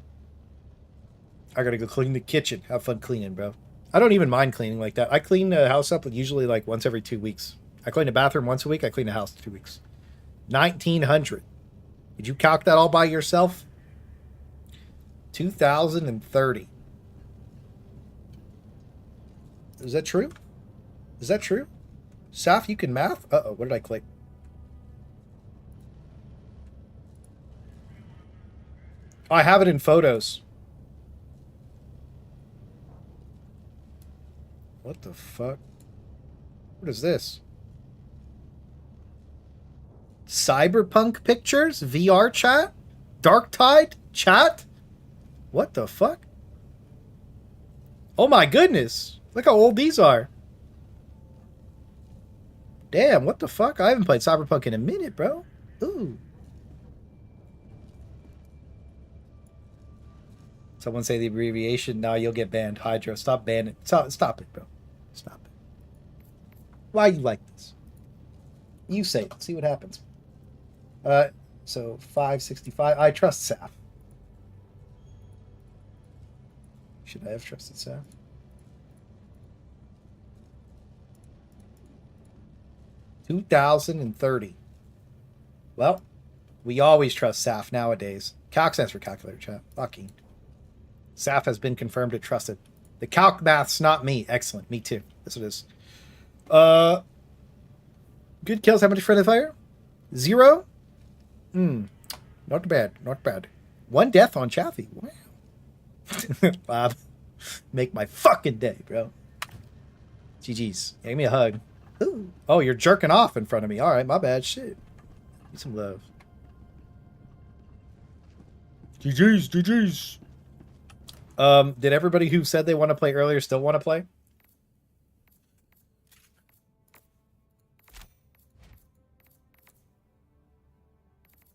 I gotta go clean the kitchen. Have fun cleaning, bro. I don't even mind cleaning like that. I clean the house up usually like once every 2 weeks. I clean the bathroom once a week. I clean the house 2 weeks. 1900. Did you calc that all by yourself? 2030. Is that true? Is that true? Saf, you can math? Uh-oh, what did I click? Oh, I have it in photos. What the fuck? What is this? Cyberpunk pictures? VR chat? Dark Tide chat? What the fuck? Oh my goodness. Look how old these are. Damn, what the fuck? I haven't played Cyberpunk in a minute, bro. Ooh. Someone say the abbreviation. Now you'll get banned. Hydro. Stop banning. Stop it, bro. Stop it. Why you like this? You say it. See what happens. So 565. I trust Saf. Should I have trusted Saf? $2,030. Well, we always trust Saf nowadays. Calc stands for calculator chat. Fucking. Saf has been confirmed to trusted. The calc math's not me. Excellent. Me too. That's what it is. Good kills. How much friendly fire? 0? Not bad. Not bad. 1 death on Chaffee. Wow. Bob. Make my fucking day, bro. GG's. Give me a hug. Ooh. Oh, you're jerking off in front of me. All right, my bad. Shit. Need some love. GG's. GG's. Did everybody who said they want to play earlier still want to play?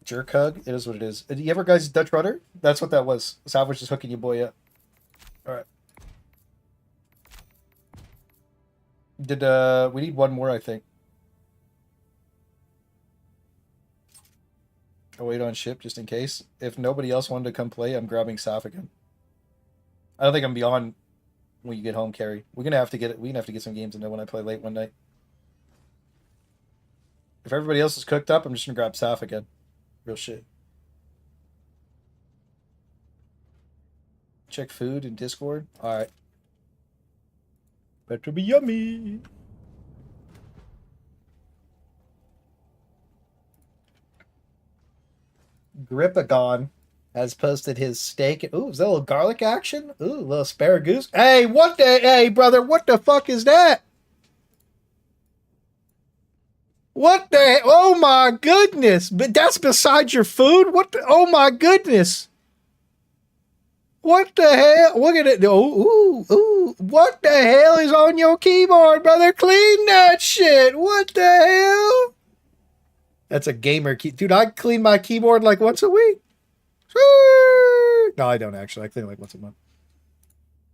Jerk hug. It is what it is. Did you ever guys Dutch rudder? That's what that was. Salvage was just hooking your boy up. All right. Did we need one more? I think. I'll wait on ship just in case. If nobody else wanted to come play, I'm grabbing Saf again. I don't think I'm beyond when you get home, Carrie. We're gonna have to get it. We're gonna have to get some games in there when I play late one night. If everybody else is cooked up, I'm just gonna grab Saf again. Real shit. Check food in Discord. All right. Better be yummy. Gripagon has posted his steak. Ooh, is that a little garlic action? Ooh, a little asparagus. Hey, what the? Hey, brother, what the fuck is that? What the? Oh my goodness! But that's beside your food. What the? Oh my goodness! What the hell? Look at it. Ooh, ooh. What the hell is on your keyboard, brother? Clean that shit. What the hell? That's a gamer key. Dude, I clean my keyboard like once a week. No, I don't actually. I clean it like once a month.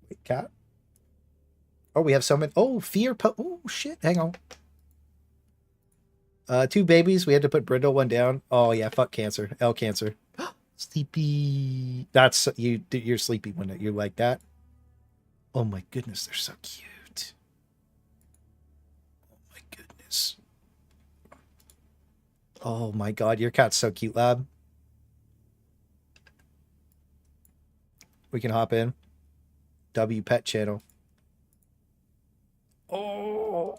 Wait, cat? Oh, we have so many. Oh, fear. Oh, shit. Hang on. 2 babies. We had to put Brindle one down. Oh yeah, fuck cancer. L cancer. Sleepy. That's you. You're sleepy when you're like that. Oh my goodness, they're so cute. Oh my goodness. Oh my god, your cat's so cute, lab. We can hop in. W Pet Channel. Oh,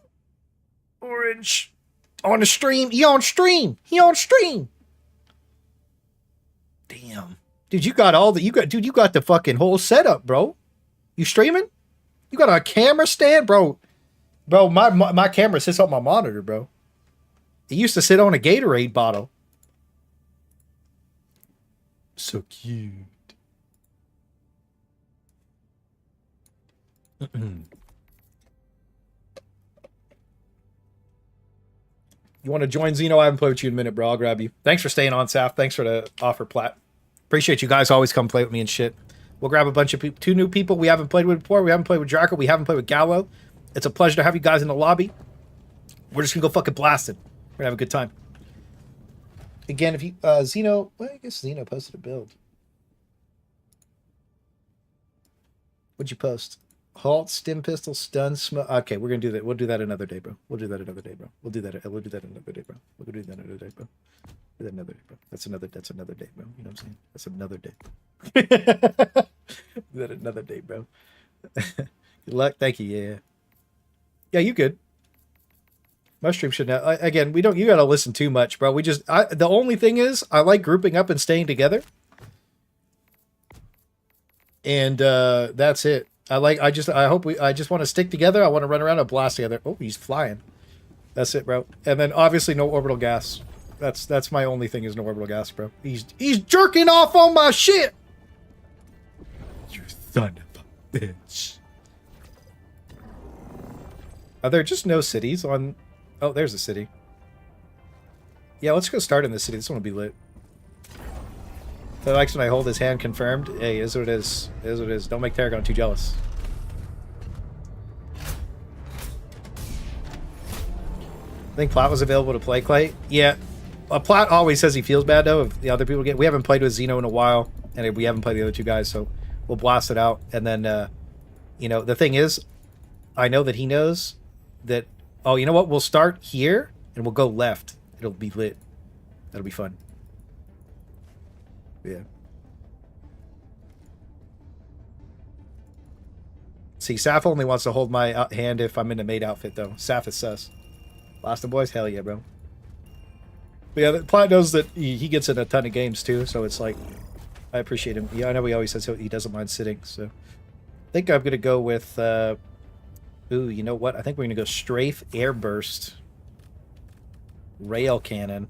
Orange. On the stream. He on stream. He on stream. Damn. Dude, you got all the you got the fucking whole setup, bro. You streaming? You got a camera stand, bro. Bro, my camera sits on my monitor, bro. It used to sit on a Gatorade bottle. So cute. You want to join Xeno? I haven't played with you in a minute, bro. I'll grab you. Thanks for staying on, Saf. Thanks for the offer, Plat. Appreciate you guys always come play with me and shit. We'll grab a bunch of people, 2 new people we haven't played with before. We haven't played with Draco. We haven't played with Gallo. It's a pleasure to have you guys in the lobby. We're just gonna go fucking blast it. We're gonna have a good time. Again, if you Xeno, well, I guess Xeno posted a build. What'd you post? Halt, stim pistol, stun, smoke. Okay, we're gonna do that. We'll do that another day, bro. We'll do that another day, bro. We'll do that. We'll do that another day, bro. We'll do that another day, bro. Do that another day, bro. That's another day, bro. You know what I'm saying? That's another day. Do that another day, bro. Good luck. Thank you. Yeah. Yeah, you good. My stream should now. Again, we don't. You gotta listen too much, bro. We just. The only thing is, I like grouping up and staying together. And that's it. I just want to stick together. I want to run around and blast together. Oh, he's flying. That's it, bro. And then obviously no orbital gas. That's my only thing is no orbital gas, bro. He's jerking off on my shit. You son of a bitch. Are there just no cities on? Oh, there's a city. Yeah, let's go start in the city. This one will be lit. He likes when I hold his hand, confirmed. Hey, is what it is. Is what it is. Don't make Tarragon too jealous. I think Plat was available to play, Clay. Yeah. Plat always says he feels bad, though, if the other people get... We haven't played with Xeno in a while, and we haven't played the other 2 guys, so we'll blast it out. And then, you know, the thing is, I know that he knows that... Oh, you know what? We'll start here, and we'll go left. It'll be lit. That'll be fun. Yeah. See, Saf only wants to hold my hand if I'm in a maid outfit, though. Saf is sus. Blast the boys? Hell yeah, bro. But yeah, Plat knows that he gets in a ton of games, too, so it's like, I appreciate him. Yeah, I know he always says he doesn't mind sitting, so. I think I'm going to go with, ooh, you know what? I think we're going to go Strafe, Airburst, Rail Cannon.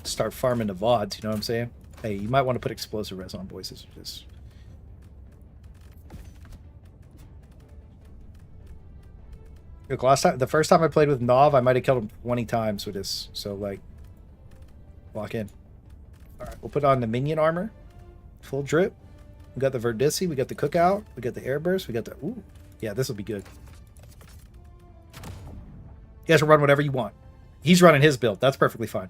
Start farming the VODs, you know what I'm saying? Hey, you might want to put explosive res on, boys. This is look, the first time I played with Nov, I might have killed him 20 times with this. So, like, lock in. All right, we'll put on the minion armor, full drip. We got the Verdici, we got the cookout, we got the airburst, we got the ooh, yeah, this will be good. You guys will run whatever you want. He's running his build. That's perfectly fine.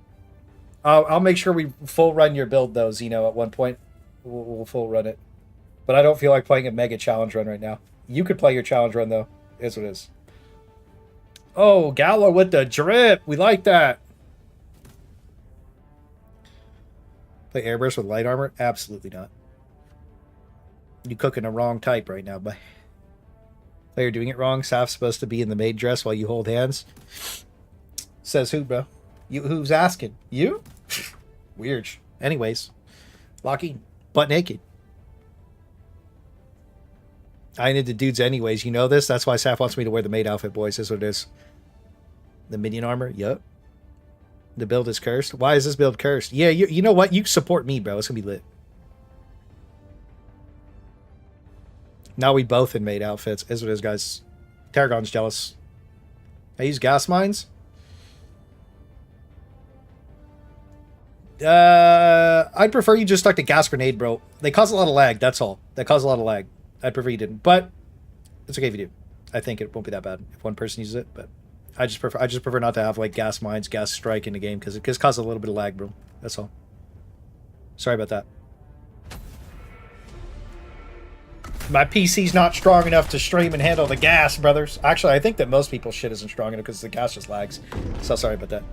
I'll make sure we full run your build, though, Xeno, at one point. We'll full run it. But I don't feel like playing a mega challenge run right now. You could play your challenge run, though. Is what it is. Oh, Gallo with the drip. We like that. Play airburst with light armor? Absolutely not. You're cooking the wrong type right now, but player doing it wrong. Saf's supposed to be in the maid dress while you hold hands. Says who, bro? You? Who's asking? You? Weird. Anyways, Lockie, butt naked. I ain't into dudes anyways. You know this? That's why Saf wants me to wear the maid outfit, boys. That's what it is. The minion armor? Yup. The build is cursed. Why is this build cursed? Yeah, you know what? You support me, bro. It's going to be lit. Now we both in maid outfits. Is what it is, guys. Tarragon's jealous. I use gas mines? I'd prefer you just stuck to gas grenade, bro. They cause a lot of lag, that's all. They cause a lot of lag. I'd prefer you didn't, but it's okay if you do. I think it won't be that bad if one person uses it, but I just prefer not to have like gas mines, gas strike in the game because it just causes a little bit of lag, bro. That's all. Sorry about that. My PC's not strong enough to stream and handle the gas, brothers. Actually, I think that most people's shit isn't strong enough because the gas just lags. So sorry about that.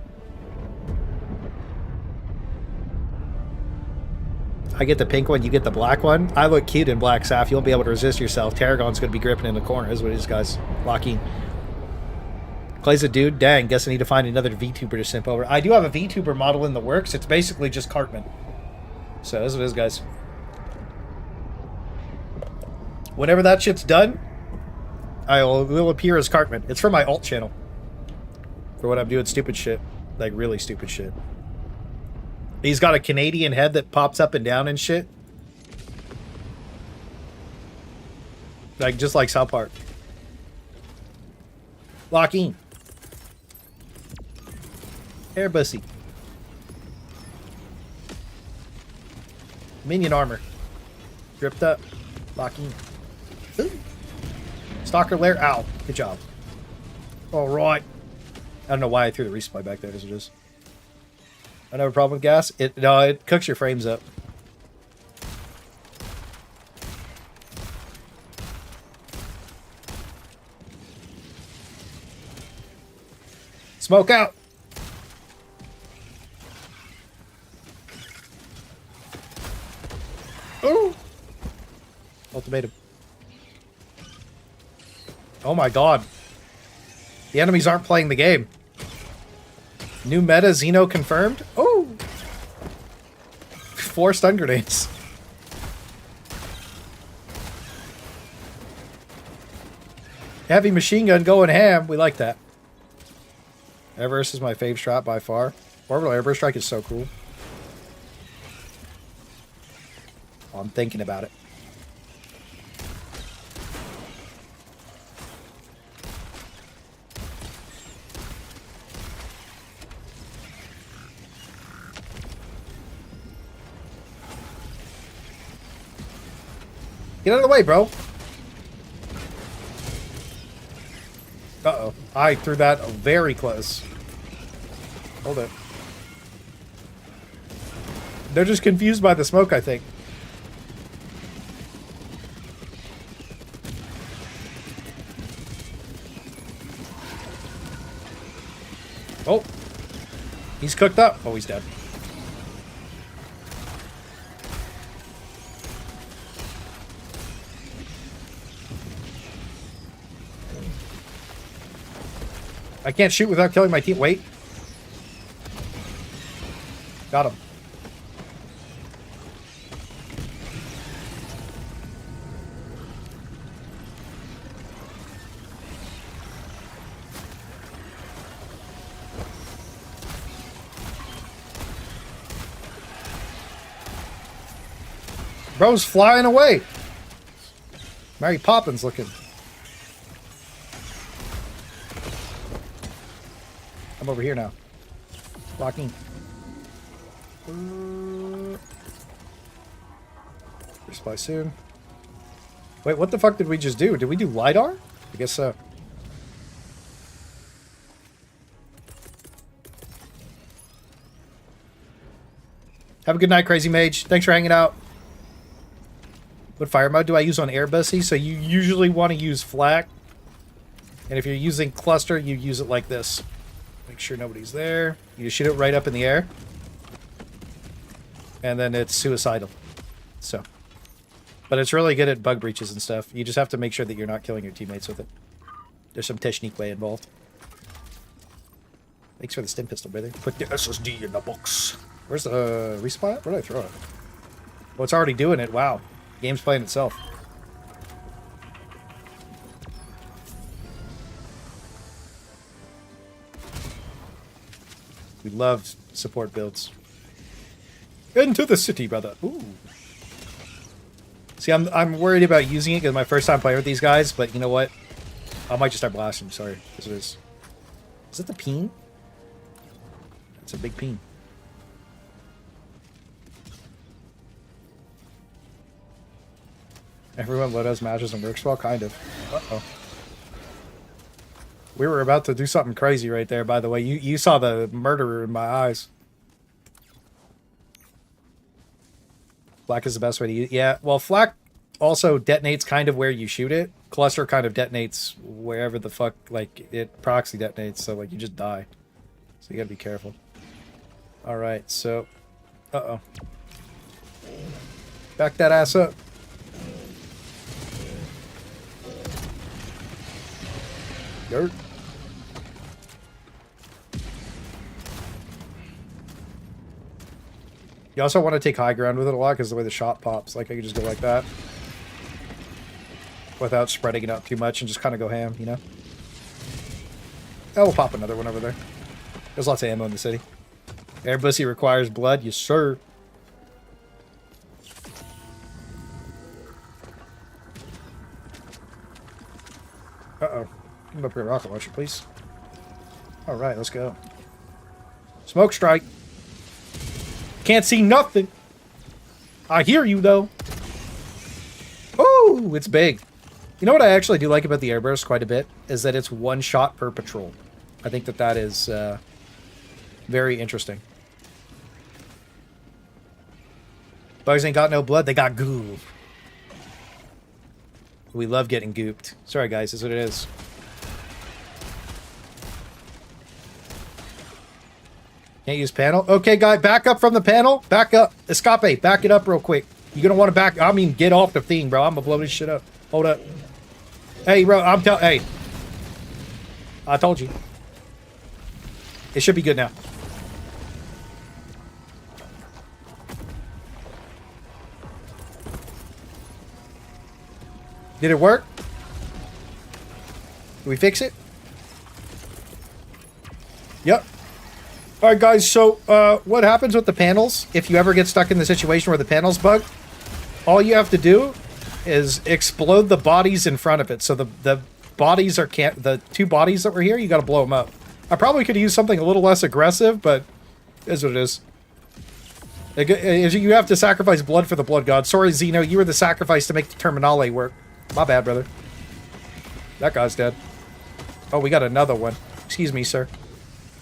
I get the pink one, you get the black one. I look cute in black, Saf. You won't be able to resist yourself. Tarragon's going to be gripping in the corner, is what it is, guys. Locking. Clay's a dude. Dang, guess I need to find another VTuber to simp over. I do have a VTuber model in the works. It's basically just Cartman. So that's what it is, guys. Whenever that shit's done, I will appear as Cartman. It's for my alt channel. For when I'm doing stupid shit. Like, really stupid shit. He's got a Canadian head that pops up and down and shit. Like, just like South Park. Locking. Air bussy. Minion armor. Dripped up. Locking. Ooh. Stalker lair. Ow. Good job. Alright. I don't know why I threw the resupply back there as it is. I don't have a problem with gas. No, it cooks your frames up. Smoke out. Ooh. Ultimatum. Oh my god. The enemies aren't playing the game. New meta, Xeno confirmed. Oh! 4 stun grenades. Heavy machine gun going ham. We like that. Airburst is my fave strat by far. Orbital Airburst Strike is so cool. Oh, I'm thinking about it. Get out of the way, bro. Uh-oh. I threw that very close. Hold it. They're just confused by the smoke, I think. Oh. He's cooked up. Oh, he's dead. I can't shoot without killing my team. Wait. Got him. Bro's flying away. Mary Poppins looking. I'm over here now. Locking. Resupply soon. Wait, what the fuck did we just do? Did we do LiDAR? I guess so. Have a good night, Crazy Mage. Thanks for hanging out. What fire mode do I use on Air Bussy? So you usually want to use flak. And if you're using cluster, you use it like this. Make sure nobody's there. You shoot it right up in the air. And then it's suicidal. So. But it's really good at bug breaches and stuff. You just have to make sure that you're not killing your teammates with it. There's some technique way involved. Thanks for the stim pistol, brother. Put the SSD in the box. Where's the respawn? Where did I throw it? Oh, it's already doing it. Wow. The game's playing itself. We love support builds. Into the city, brother. Ooh. See, I'm worried about using it because my first time playing with these guys, but you know what? I might just start blasting. Sorry, because it is. Is it the peen? It's a big peen. Everyone loadout matches and works well, kind of. Uh-oh. We were about to do something crazy right there, by the way. You saw the murderer in my eyes. Flak is the best way to use. Yeah, well, flak also detonates kind of where you shoot it. Cluster kind of detonates wherever the fuck, like, it proxy detonates, so, like, you just die. So you gotta be careful. Alright, so... Uh-oh. Back that ass up. Dirt. You also want to take high ground with it a lot because the way the shot pops. Like, I can just go like that. Without spreading it out too much and just kind of go ham, you know? Oh, we'll pop another one over there. There's lots of ammo in the city. Air bussy requires blood, yes sir. Uh-oh. Give me up here, rocket launcher, please. Alright, let's go. Smoke strike. Can't see nothing. I hear you, though. Oh, it's big. You know what I actually do like about the airburst quite a bit? Is that it's one shot per patrol. I think that that is very interesting. Bugs ain't got no blood, they got goo. We love getting gooped. Sorry, guys, that's what it is. Can't use panel. Okay, guy, back up from the panel. Back up. Escape, back it up real quick. You're gonna want to back... I mean, get off the thing, bro. I'm gonna blow this shit up. Hold up. Hey, bro, Hey. I told you. It should be good now. Did it work? Did we fix it? Yep. Alright guys, so what happens with the panels, if you ever get stuck in the situation where the panels bug, all you have to do is explode the bodies in front of it. So the bodies are the two bodies that were here, you gotta blow them up. I probably could use something a little less aggressive, but it is what it is. You have to sacrifice blood for the blood god. Sorry, Zeno, you were the sacrifice to make the Terminale work. My bad, brother. That guy's dead. Oh, we got another one. Excuse me, sir.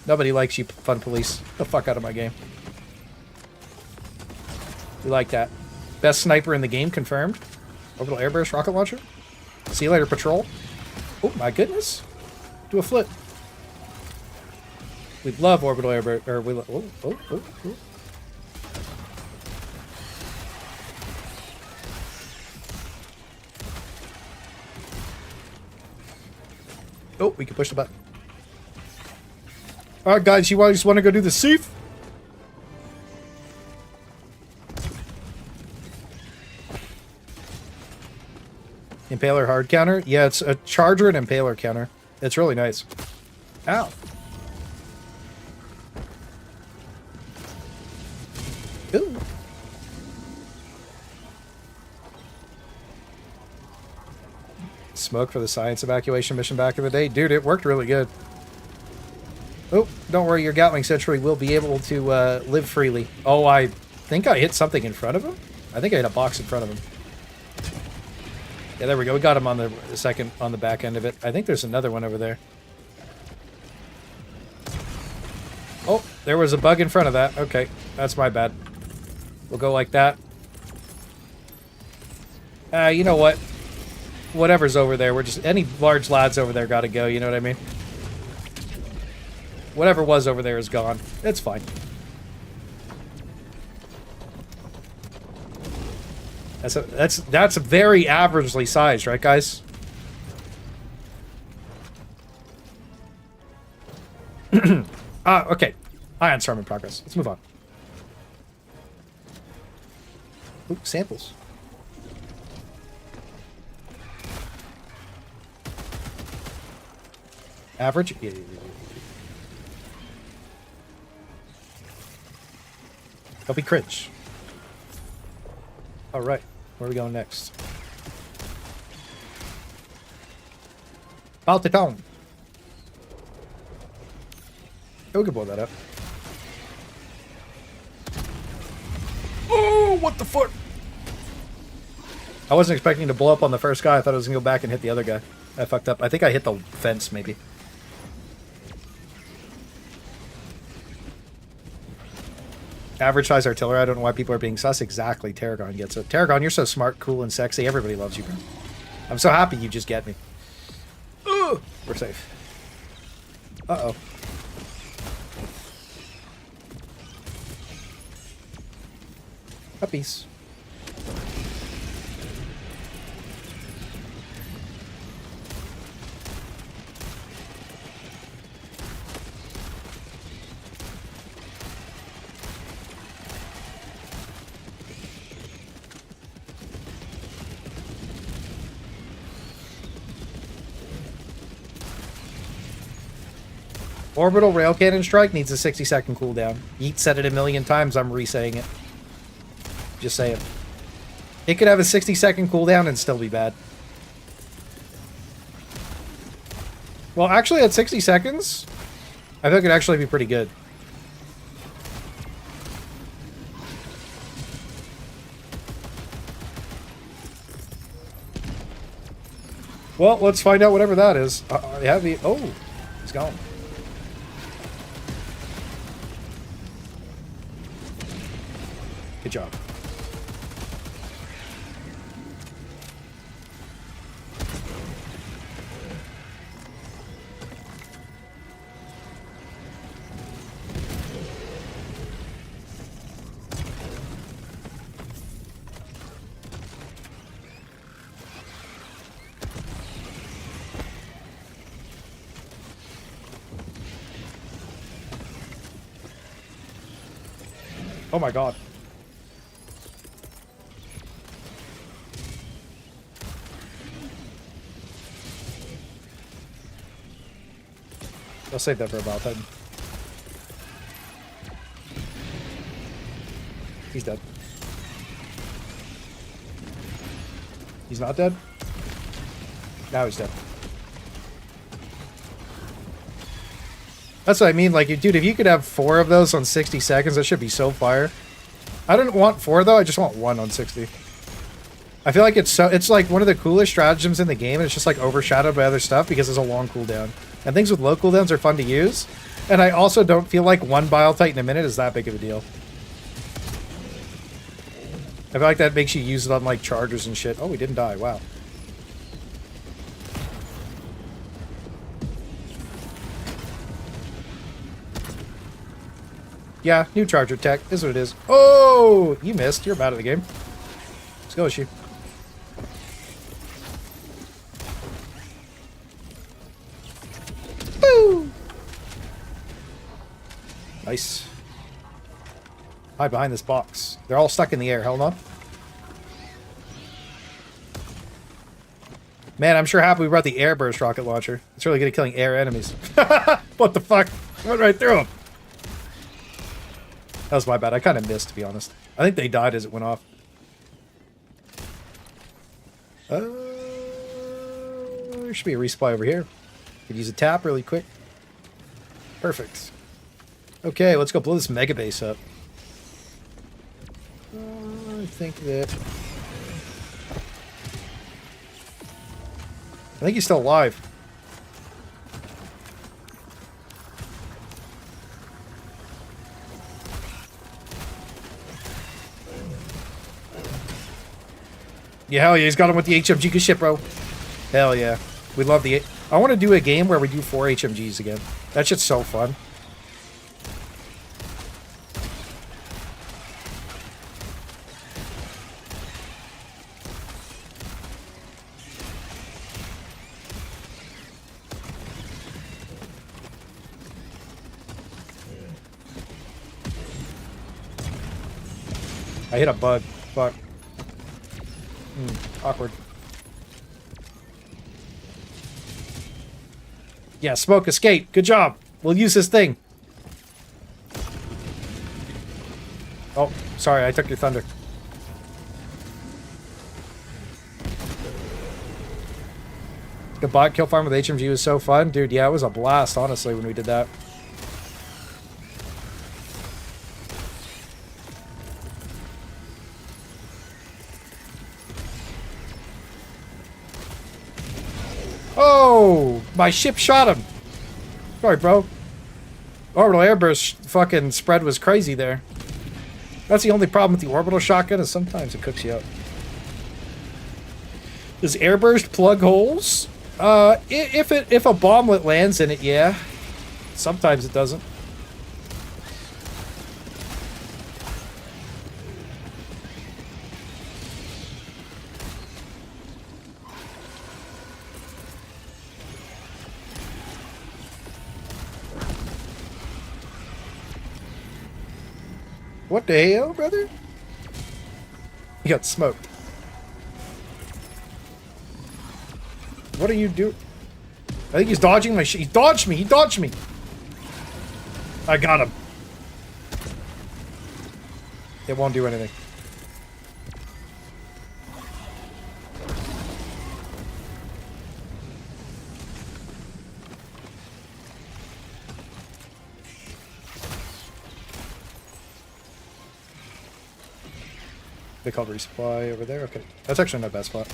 Nobody likes you, fun police. Get the fuck out of my game. We like that. Best sniper in the game, confirmed. Orbital airburst rocket launcher. See you later, patrol. Oh, my goodness. Do a flip. We love orbital airburst. Or we oh. Oh, we can push the button. Alright, guys, you guys want to go do the sieve? Impaler hard counter? Yeah, it's a charger and impaler counter. It's really nice. Ow. Ooh. Smoke for the science evacuation mission back in the day. Dude, it worked really good. Oh, don't worry, your Gatling sentry will be able to live freely. Oh, I think I hit something in front of him? I think I hit a box in front of him. Yeah, there we go. We got him on the second, on the back end of it. I think there's another one over there. Oh, there was a bug in front of that. Okay, that's my bad. We'll go like that. You know what? Whatever's over there, we're just... Any large lads over there gotta go, you know what I mean? Whatever was over there is gone. It's fine. That's very averagely sized, right, guys? Okay. Ion storm in progress. Let's move on. Ooh, samples. Average? Yeah. Don't be cringe. Alright, where are we going next? Baltiton. Oh, we can blow that up. Oh, what the fuck? I wasn't expecting to blow up on the first guy. I thought I was going to go back and hit the other guy. I fucked up. I think I hit the fence, maybe. Average size artillery. I don't know why people are being sus. Exactly. Tarragon gets it. Tarragon, you're so smart, cool, and sexy. Everybody loves you, bro. I'm so happy you just get me. Ooh, we're safe. Uh-oh. Puppies. Orbital rail cannon strike needs a 60-second cooldown. Yeet said it a million times. I'm re-saying it. Just saying. It could have a 60-second cooldown and still be bad. Well, actually, at 60 seconds, I think it could actually be pretty good. Well, let's find out whatever that is. Oh, he's gone. Good job. Oh my god. I'll save that for about then. He's dead. He's not dead? Now he's dead. That's what I mean, like, dude, if you could have 4 of those on 60 seconds, that should be so fire. I don't want 4, though, I just want 1 on 60. I feel like it's like one of the coolest stratagems in the game, and it's just, like, overshadowed by other stuff because it's a long cooldown. And things with low cooldowns are fun to use. And I also don't feel like 1 Bile Titan a minute is that big of a deal. I feel like that makes you use it on, like, chargers and shit. Oh, we didn't die, wow. Yeah, new charger tech is what it is. Oh, you missed. You're bad at the game. Let's go, Ishi. Woo! Nice. Hide behind this box. They're all stuck in the air. Hell no. Man, I'm sure happy we brought the airburst rocket launcher. It's really good at killing air enemies. What the fuck? Went right through them. That was my bad. I kind of missed, to be honest. I think they died as it went off. There should be a resupply over here. Could use a tap really quick. Perfect. Okay, let's go blow this mega base up. I think he's still alive. Yeah, hell yeah, he's got him with the HMG. Good shit, bro. Hell yeah. We love the... I want to do a game where we do 4 HMGs again. That shit's so fun. I hit a bug. Fuck. Awkward. Yeah, smoke, escape. Good job. We'll use this thing. Oh, sorry, I took your thunder. The bot kill farm with HMG was so fun. Dude, yeah, it was a blast, honestly, when we did that. Oh, my ship shot him. Sorry, bro. Orbital airburst fucking spread was crazy there. That's the only problem with the orbital shotgun is sometimes it cooks you out. Does airburst plug holes? If a bomblet lands in it, yeah. Sometimes it doesn't. What the hell, brother? You got smoked. What are you doing? I think he's dodging my shit. He dodged me. He dodged me. I got him. It won't do anything. They called resupply over there. Okay, that's actually not a bad spot.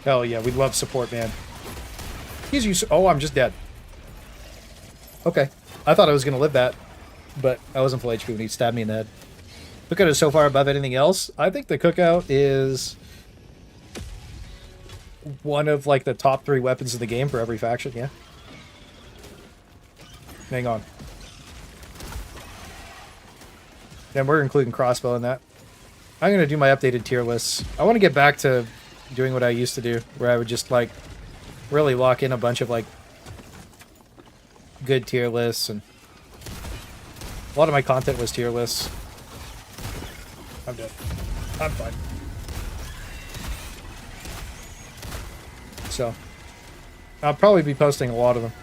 Hell yeah, we love support, man. He's used. Oh, I'm just dead. Okay, I thought I was gonna live that, but I wasn't full HP when he stabbed me in the head. Cookout is so far above anything else. I think the cookout is one of like the top 3 weapons in the game for every faction. Yeah. Hang on. And we're including crossbow in that. I'm gonna do my updated tier lists. I want to get back to doing what I used to do, where I would just like really lock in a bunch of like good tier lists, and a lot of my content was tier lists. I'm dead. I'm fine. So I'll probably be posting a lot of them.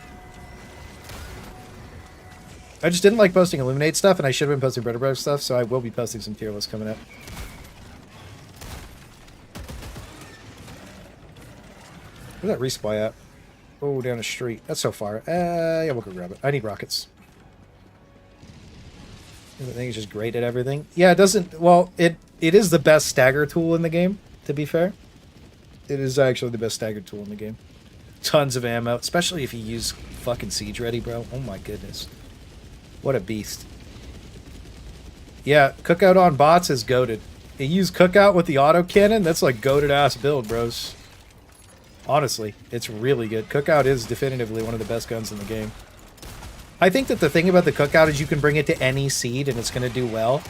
I just didn't like posting Illuminate stuff, and I should have been posting Bread stuff, so I will be posting some tier lists coming up. Where's that resupply at? Oh, down the street. That's so far. Yeah, we'll go grab it. I need rockets. I think it's just great at everything. Yeah, it doesn't... Well, it is the best stagger tool in the game, to be fair. It is actually the best stagger tool in the game. Tons of ammo, especially if you use fucking Siege Ready, bro. Oh my goodness. What a beast. Yeah, Cookout on bots is goated. You use Cookout with the autocannon, that's like goated ass build, bros. Honestly, it's really good. Cookout is definitively one of the best guns in the game. I think that the thing about the Cookout is you can bring it to any seed and it's going to do well.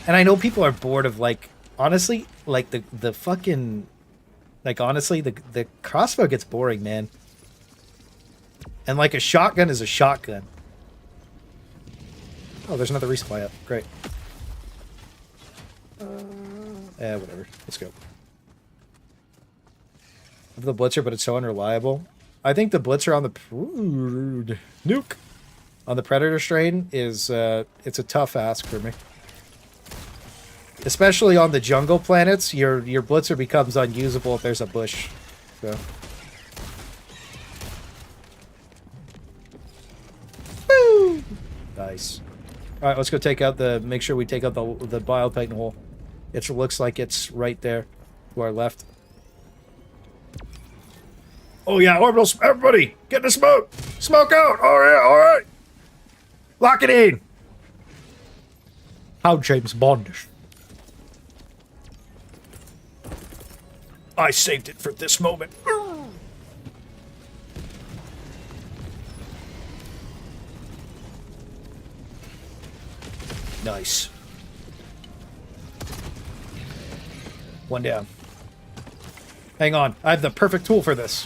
And I know people are bored of, like, honestly, like, the fucking... Like, honestly, the crossbow gets boring, man. And, like, a shotgun is a shotgun. Oh, there's another resupply up. Great. Whatever. Let's go. Of the Blitzer, but it's so unreliable. I think the Blitzer on the... Ooh, nuke! On the Predator strain is... it's a tough ask for me. Especially on the jungle planets, your Blitzer becomes unusable if there's a bush. So... Woo! Nice. Alright, let's go take out the... Make sure we take out the Bile Titan hole. It looks like it's right there. To our left. Oh yeah, orbital, everybody, get the smoke! Smoke out! Oh yeah, alright! Lock it in! How James Bondish. I saved it for this moment. Nice. One down. Hang on, I have the perfect tool for this.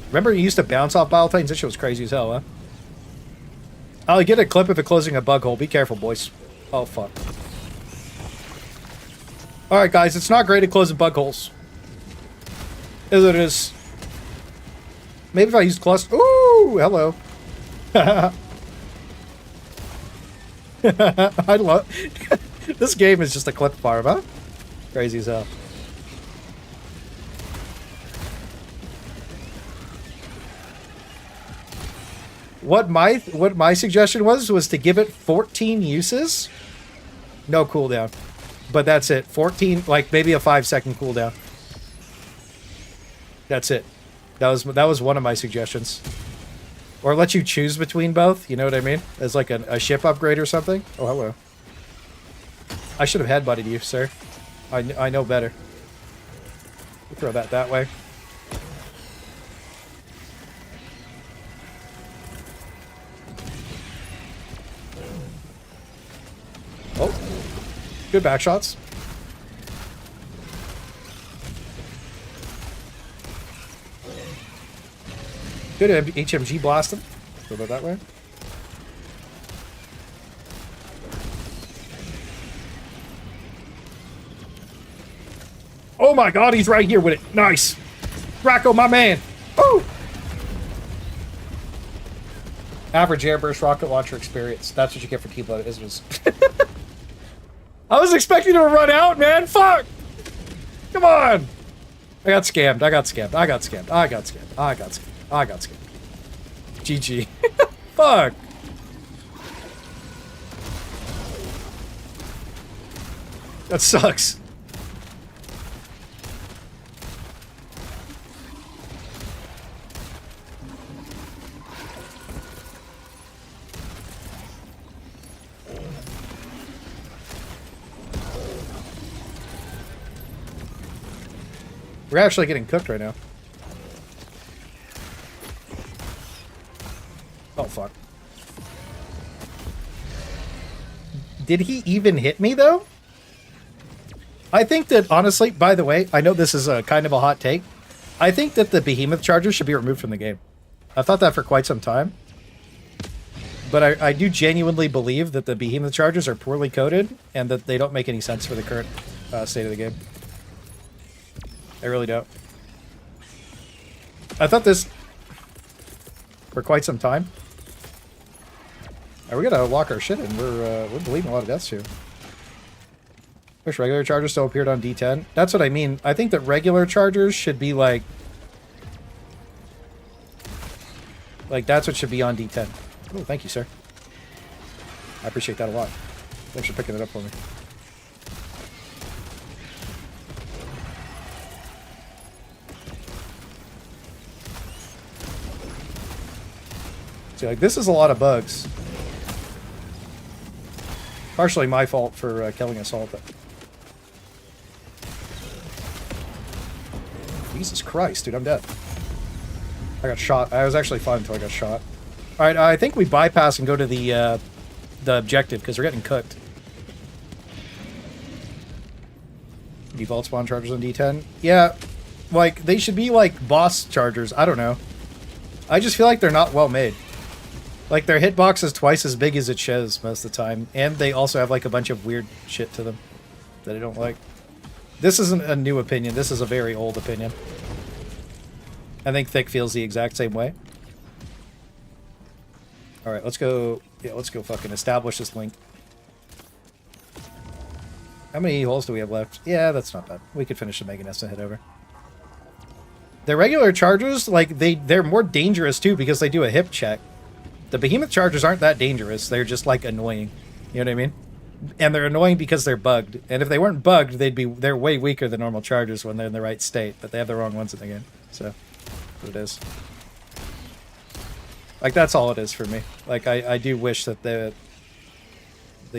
Remember you used to bounce off Bile Titans? This shit was crazy as hell, huh? I'll get a clip of it closing a bug hole. Be careful, boys. Oh, fuck. Alright, guys. It's not great at closing bug holes. Is it is. Maybe if I used cluster... Ooh! Hello. I love... This game is just a clip farm, huh? Crazy as hell. What my suggestion was to give it 14 uses. No cooldown. but that's it. 14, like maybe a 5-second cooldown. That's it. That was one of my suggestions. Or let you choose between both, you know what I mean? As like a ship upgrade or something. Oh, hello. I should have headbutted you, sir. I know better. We'll throw that way. Oh, good back shots. Good HMG blast him. Go about that way. Oh my god, he's right here with it. Nice. Rocco, my man. Oh! Average airburst rocket launcher experience. That's what you get for keep loaded. I was expecting to run out, man. Fuck! Come on! I got scammed. I got scammed. I got scammed. I got scammed. I got scammed. I got scammed. GG. Fuck! That sucks. We're actually getting cooked right now. Oh, fuck. Did he even hit me, though? I think that, honestly, by the way, I know this is a kind of a hot take. I think that the Behemoth Chargers should be removed from the game. I've thought that for quite some time. But I do genuinely believe that the Behemoth Chargers are poorly coded and that they don't make any sense for the current state of the game. I really don't. I thought this for quite some time. Are we gonna lock our shit in? We're bleeding a lot of deaths here. Wish regular chargers still appeared on D10. That's what I mean. I think that regular chargers should be like that's what should be on D10. Oh, thank you, sir. I appreciate that a lot. Thanks for picking it up for me. See, like, this is a lot of bugs. Partially my fault for killing Assault. Jesus Christ, dude, I'm dead. I got shot. I was actually fine until I got shot. Alright, I think we bypass and go to the objective, because we're getting cooked. Default spawn chargers on D10? Yeah, like, they should be like boss chargers. I don't know. I just feel like they're not well made. Like, their hitbox is twice as big as it shows most of the time. And they also have, like, a bunch of weird shit to them that I don't like. This isn't a new opinion. This is a very old opinion. I think Thick feels the exact same way. Alright, let's go... Yeah, let's go fucking establish this link. How many holes do we have left? Yeah, that's not bad. We could finish the Mega Nest and head over. The regular chargers, like, they're more dangerous, too, because they do a hip check. The Behemoth Chargers aren't that dangerous. They're just, like, annoying. You know what I mean? And they're annoying because they're bugged. And if they weren't bugged, they're way weaker than normal Chargers when they're in the right state. But they have the wrong ones in the game. So, that's what it is. Like, that's all it is for me. Like, I do wish that they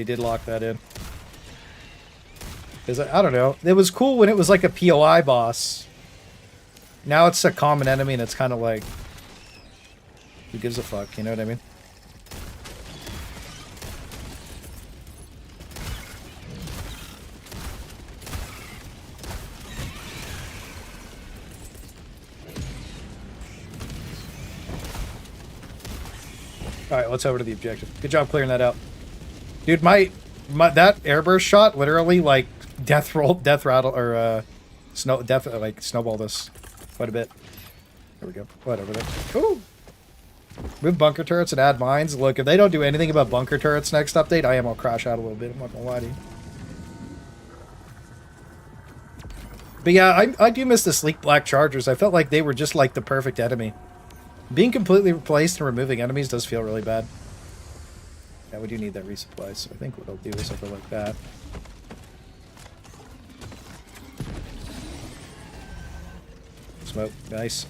did lock that in. Because, I don't know. It was cool when it was, like, a POI boss. Now it's a common enemy and it's kind of like... Who gives a fuck, you know what I mean? Alright, let's over to the objective. Good job clearing that out. Dude, that airburst shot literally, like, death rattle, or, snowballed us quite a bit. There we go. Whatever. Ooh! Move bunker turrets and add mines. Look, if they don't do anything about bunker turrets next update, I am gonna crash out a little bit. I'm not gonna lie to you. But yeah, I do miss the sleek black chargers. I felt like they were just like the perfect enemy. Being completely replaced and removing enemies does feel really bad. Yeah, we do need that resupply, so I think what I'll do is I'll go like that. Smoke. Nice.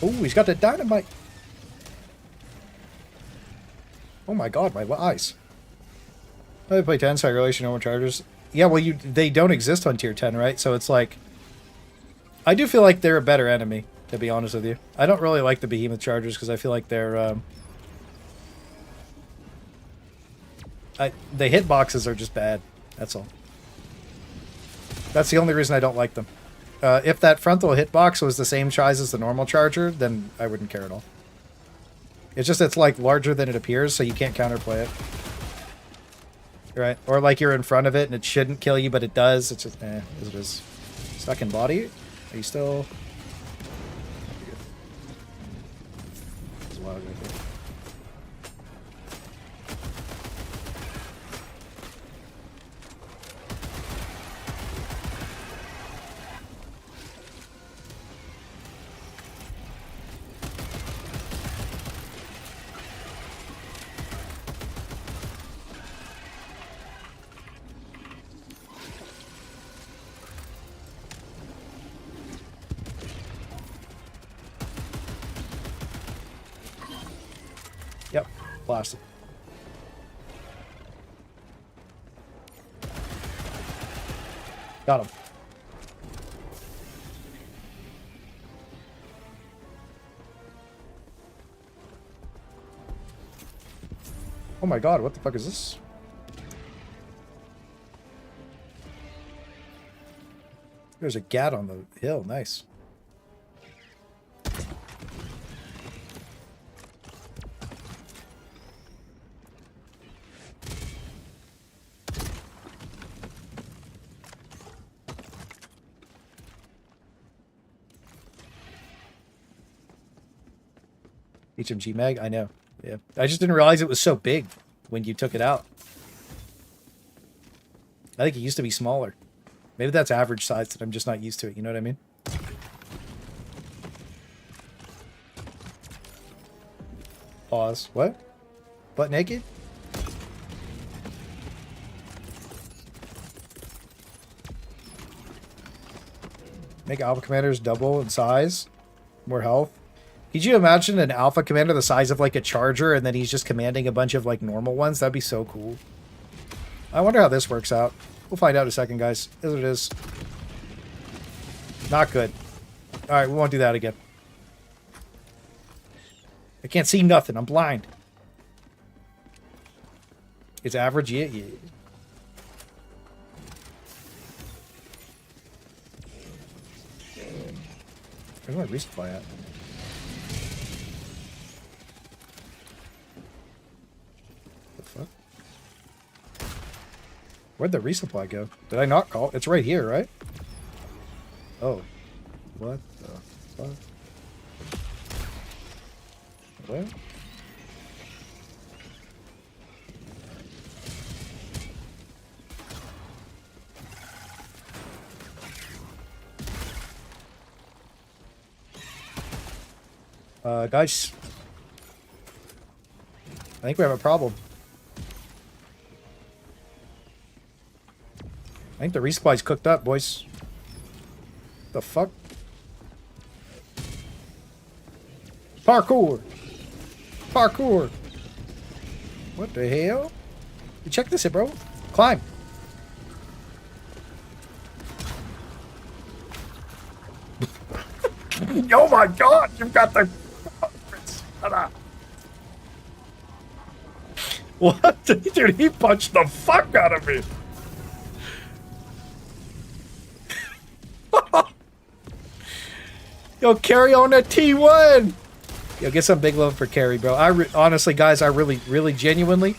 Oh, he's got the dynamite. Oh my god, my eyes. I play 10, so I relation normal chargers. Yeah, well, they don't exist on tier 10, right? So it's like... I do feel like they're a better enemy, to be honest with you. I don't really like the behemoth chargers because I feel like they're... the hitboxes are just bad. That's all. That's the only reason I don't like them. If that frontal hitbox was the same size as the normal charger, then I wouldn't care at all. It's just it's like larger than it appears, so you can't counterplay it. Right? Or like you're in front of it and it shouldn't kill you, but it does. It's just, as it is. Stuck in body? Are you still... There's a lot of good. Yep, blasted. Got him. Oh my god, what the fuck is this? There's a gat on the hill, nice. HMG mag? I know. Yeah. I just didn't realize it was so big when you took it out. I think it used to be smaller. Maybe that's average size that I'm just not used to it. You know what I mean? Pause. What? Butt naked? Make alpha commanders double in size. More health. Could you imagine an alpha commander the size of like a charger and then he's just commanding a bunch of like normal ones? That'd be so cool. I wonder how this works out. We'll find out in a second, guys. Is what it is. Not good. Alright, we won't do that again. I can't see nothing. I'm blind. It's average? Yeah, yeah. Where's my resupply at? Where'd the resupply go? Did I not call? It's right here, right? Oh. What the fuck? What? Guys. I think we have a problem. I think the resupply's cooked up, boys. The fuck? Parkour! Parkour! What the hell? You check this out, bro. Climb. Oh my god! You've got the... What? Dude, he punched the fuck out of me! Yo, carry on that T1. Yo, get some big love for Carrie, bro. Honestly, guys, I really, genuinely,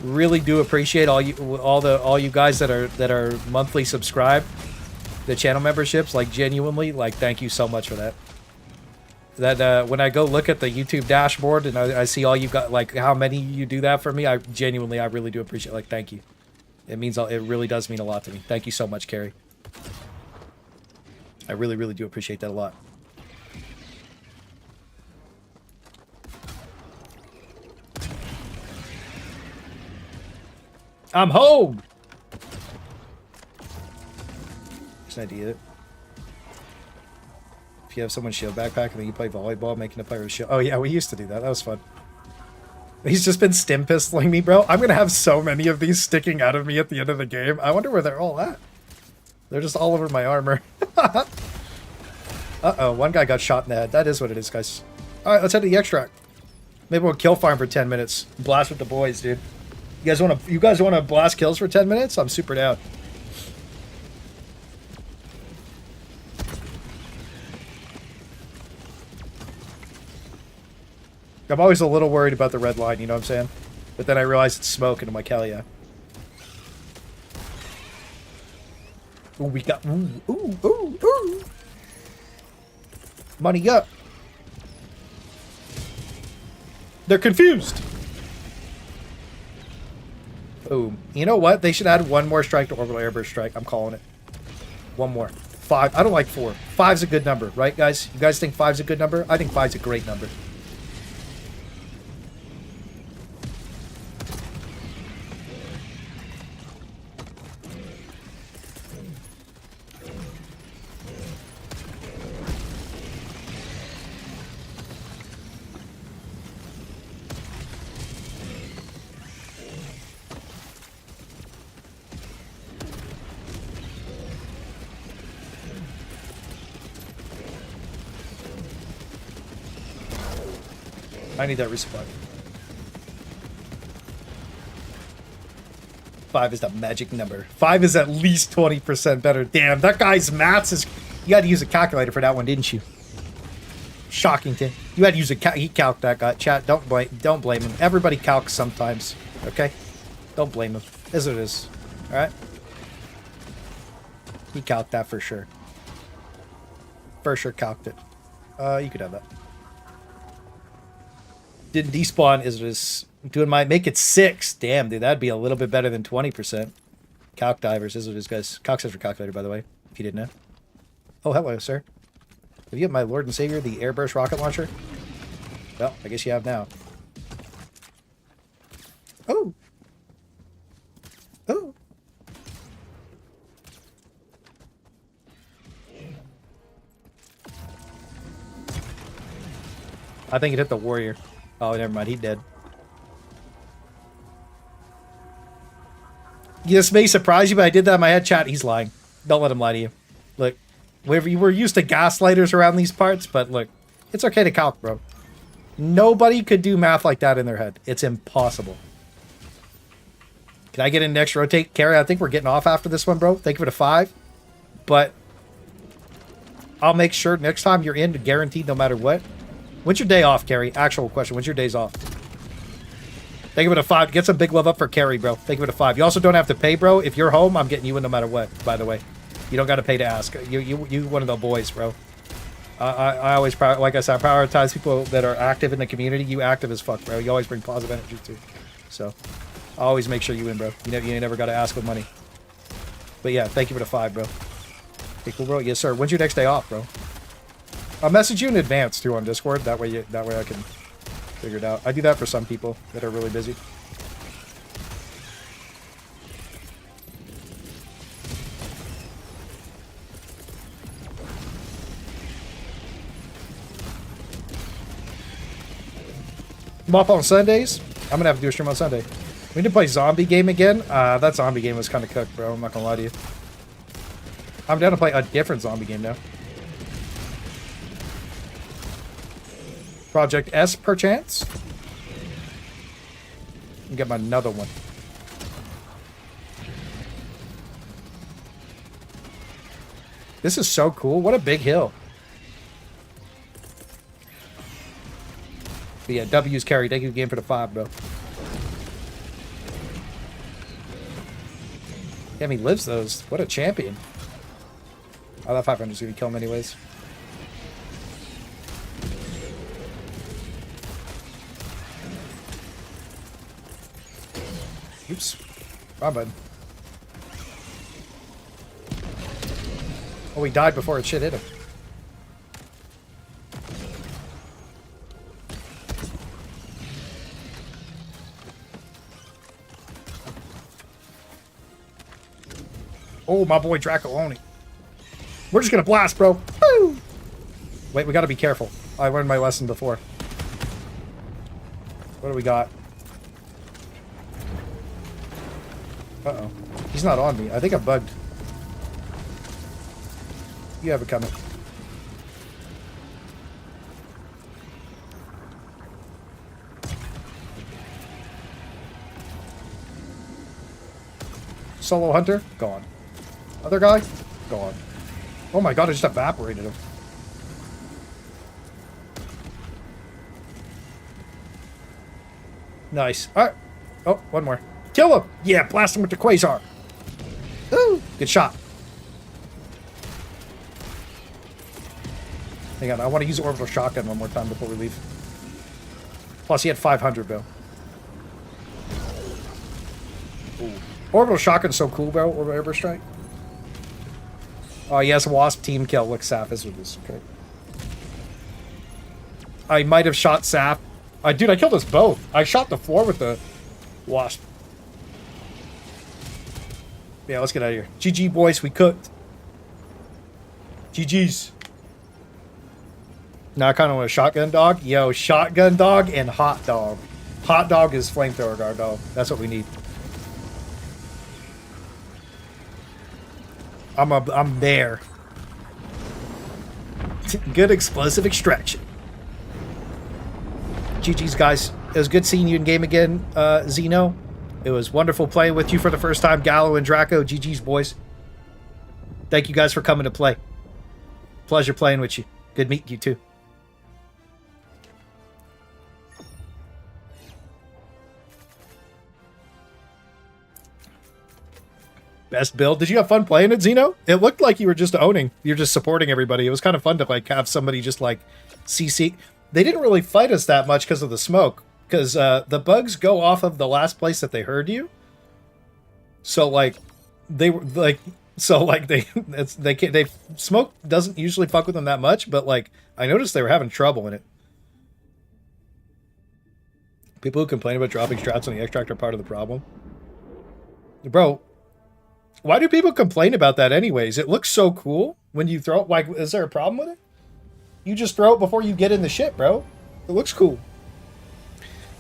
really do appreciate all you guys that are monthly subscribed, the channel memberships. Like, genuinely, like, thank you so much for that. That when I go look at the YouTube dashboard and I see all you got, like, how many you do that for me, I really do appreciate. Like, thank you. It really does mean a lot to me. Thank you so much, Carrie. I really do appreciate that a lot. I'm home. Just an idea. If you have someone's shield backpack and then you play volleyball, making a player with shield. Oh yeah, we used to do that. That was fun. He's just been stim pistoling me, bro. I'm gonna have so many of these sticking out of me at the end of the game. I wonder where they're all at. They're just all over my armor. Uh-oh, one guy got shot in the head. That is what it is, guys. Alright, let's head to the extract. Maybe we'll kill farm for 10 minutes. Blast with the boys, dude. You guys wanna blast kills for 10 minutes? I'm super down. I'm always a little worried about the red line, you know what I'm saying? But then I realize it's smoke, and I'm like, hell yeah. Ooh, we got... Ooh. Money up. They're confused. Boom. You know what? They should add one more strike to orbital airburst strike. I'm calling it. One more. 5. I don't like 4. 5's a good number, right, guys? You guys think 5's a good number? I think 5's a great number. I need that resupply. 5 is the magic number. 5 is at least 20% better. Damn, that guy's maths is... You had to use a calculator for that one, didn't you? Shockington. You had to use a he calced that guy. Chat, don't blame him. Everybody calcs sometimes. Okay? Don't blame him. As it is. Alright? He calced that for sure. For sure calced it. You could have that. Didn't despawn is just doing my make it 6. Damn, dude, that'd be a little bit better than 20%. Calc divers is what it is, guys. Calc says for calculator, by the way, if you didn't know. Oh, hello, sir. Have you got my Lord and Savior, the airburst rocket launcher? Well, I guess you have now. Oh. Oh. I think it hit the warrior. Oh, never mind. He's dead. This may surprise you, but I did that in my head. Chat, he's lying. Don't let him lie to you. Look, we're used to gaslighters around these parts, but look, it's okay to calc, bro. Nobody could do math like that in their head. It's impossible. Can I get in next rotate? Carrie, I think we're getting off after this one, bro. Thank you for the 5. But I'll make sure next time you're in, guaranteed no matter what. When's your day off, Carrie? Actual question. When's your days off? Thank you for the 5. Get some big love up for Carrie, bro. Thank you for the 5. You also don't have to pay, bro. If you're home, I'm getting you in no matter what, by the way. You don't got to pay to ask. You one of the boys, bro. I always, like I said, I prioritize people that are active in the community. You active as fuck, bro. You always bring positive energy, too. So, I always make sure you win, bro. You ain't never got to ask with money. But yeah, thank you for the 5, bro. Okay, cool, bro. Yes, sir. When's your next day off, bro? I'll message you in advance too on Discord. That way I can figure it out. I do that for some people that are really busy. I'm off on Sundays. I'm gonna have to do a stream on Sunday. We need to play zombie game again. That zombie game was kind of cooked, bro. I'm not gonna lie to you. I'm down to play a different zombie game now. Project S, perchance? And get my another one. This is so cool. What a big hill. But yeah, W's carry. Thank you again for the 5, bro. Damn, he lives those. What a champion. Oh, that 500 is going to kill him anyways. Oops. Wrong button. Oh, he died before it shit hit him. Oh, my boy Draco on it. We're just gonna blast, bro. Woo! Wait, we gotta be careful. I learned my lesson before. What do we got? Uh-oh. He's not on me. I think I'm bugged. You have it coming. Solo hunter? Gone. Other guy? Gone. Oh my god, I just evaporated him. Nice. Alright. Oh, one more. Kill him! Yeah, blast him with the quasar. Ooh, good shot. Hang on, I want to use orbital shotgun one more time before we leave. Plus, he had 500, bro. Ooh. Orbital shotgun's so cool, bro. Orbital strike. Oh, yes, wasp team kill. Look, Saf is with this. Okay. I might have shot Saf. Dude, I killed us both. I shot the floor with the wasp. Yeah, let's get out of here. GG, boys. We cooked. GG's. Now I kind of want a shotgun dog. Yo, shotgun dog and hot dog. Hot dog is flamethrower guard dog. That's what we need. I'm there. Good explosive extraction. GG's, guys. It was good seeing you in game again, Zeno. It was wonderful playing with you for the first time, Gallo and Draco. GG's, boys. Thank you guys for coming to play. Pleasure playing with you. Good meeting you, too. Best build. Did you have fun playing it, Zeno? It looked like you were just owning. You're just supporting everybody. It was kind of fun to like have somebody just like CC. They didn't really fight us that much because of the smoke. Because the bugs go off of the last place that they heard you. So like they were like they smoke doesn't usually fuck with them that much, but like I noticed they were having trouble in it. People who complain about dropping strats on the extract are part of the problem. Bro, why do people complain about that anyways? It looks so cool when you throw it. Like, is there a problem with it? You just throw it before you get in the shit, bro. It looks cool.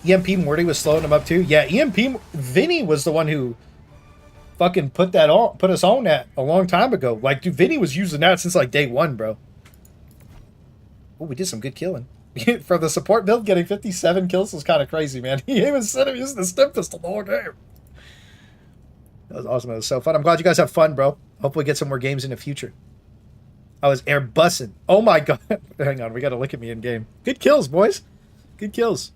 EMP Morty was slowing him up too. Yeah, EMP Vinny was the one who fucking put us on that a long time ago. Like, dude, Vinny was using that since like day one, bro. Oh, we did some good killing. For the support build, getting 57 kills was kind of crazy, man. He even said he used the stim pistol the whole game. That was awesome. It was so fun. I'm glad you guys have fun, bro. Hopefully get some more games in the future. I was air bussing. Oh my god. Hang on, we gotta look at me in game. Good kills, boys. Good kills.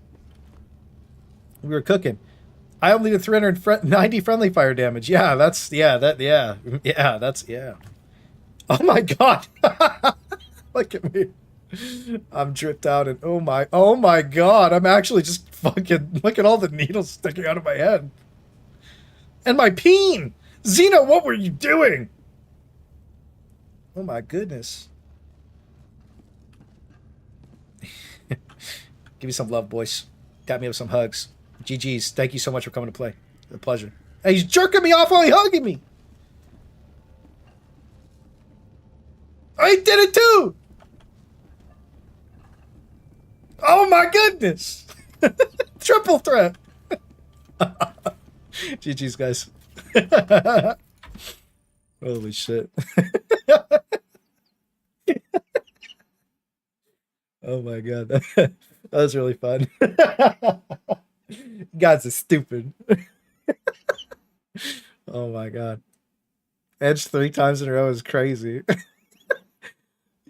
We were cooking. I only did 390 friendly fire damage. Yeah, that's Oh my god. Look at me. I'm dripped out and oh my god. I'm actually just fucking look at all the needles sticking out of my head. And my peen! Zeno, what were you doing? Oh my goodness. Give me some love, boys. Got me with some hugs. GG's. Thank you so much for coming to play. A pleasure. Hey, he's jerking me off while he's hugging me. I did it too! Oh my goodness! Triple threat! GG's, guys. Holy shit. Oh my god. That was really fun. You guys are stupid. Oh my god. Edge 3 times in a row is crazy.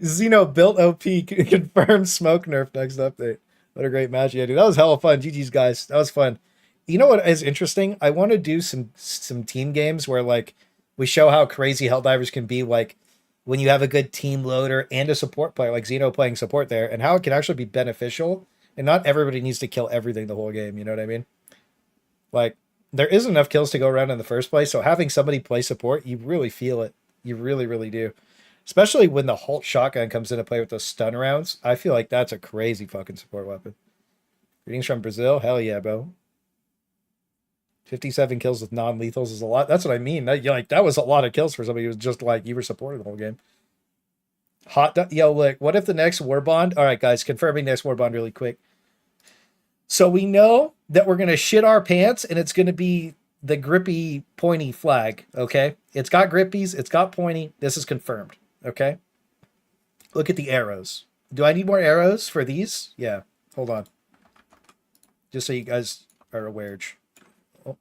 Zeno built OP, confirmed smoke nerf next update. What a great match. Yeah, dude. That was hella fun. GG's, guys. That was fun. You know what is interesting? I want to do some team games where like we show how crazy Helldivers can be, like when you have a good team loader and a support player like Zeno playing support there, and how it can actually be beneficial. And not everybody needs to kill everything the whole game. You know what I mean? Like there isn't enough kills to go around in the first place. So having somebody play support, you really feel it. You really, really do. Especially when the Holt shotgun comes into play with those stun rounds. I feel like that's a crazy fucking support weapon. Greetings from Brazil. Hell yeah, bro. 57 kills with non-lethals is a lot. That's what I mean. That was a lot of kills for somebody who was just like, you were supporting the whole game. Yo, look, what if the next Warbond... All right, guys, confirming next Warbond really quick. So we know that we're going to shit our pants, and it's going to be the grippy, pointy flag, okay? It's got grippies, it's got pointy. This is confirmed, okay? Look at the arrows. Do I need more arrows for these? Yeah, hold on. Just so you guys are aware. Oh.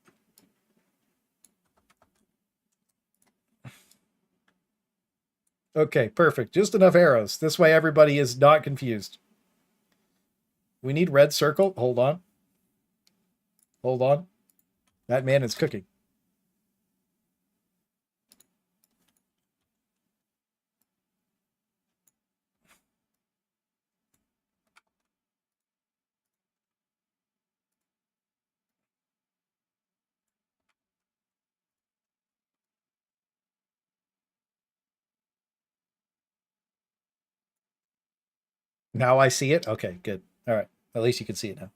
Okay, perfect. Just enough arrows. This way everybody is not confused. We need red circle. Hold on. Hold on. That man is cooking. Now I see it? Okay, good. All right. At least you can see it now.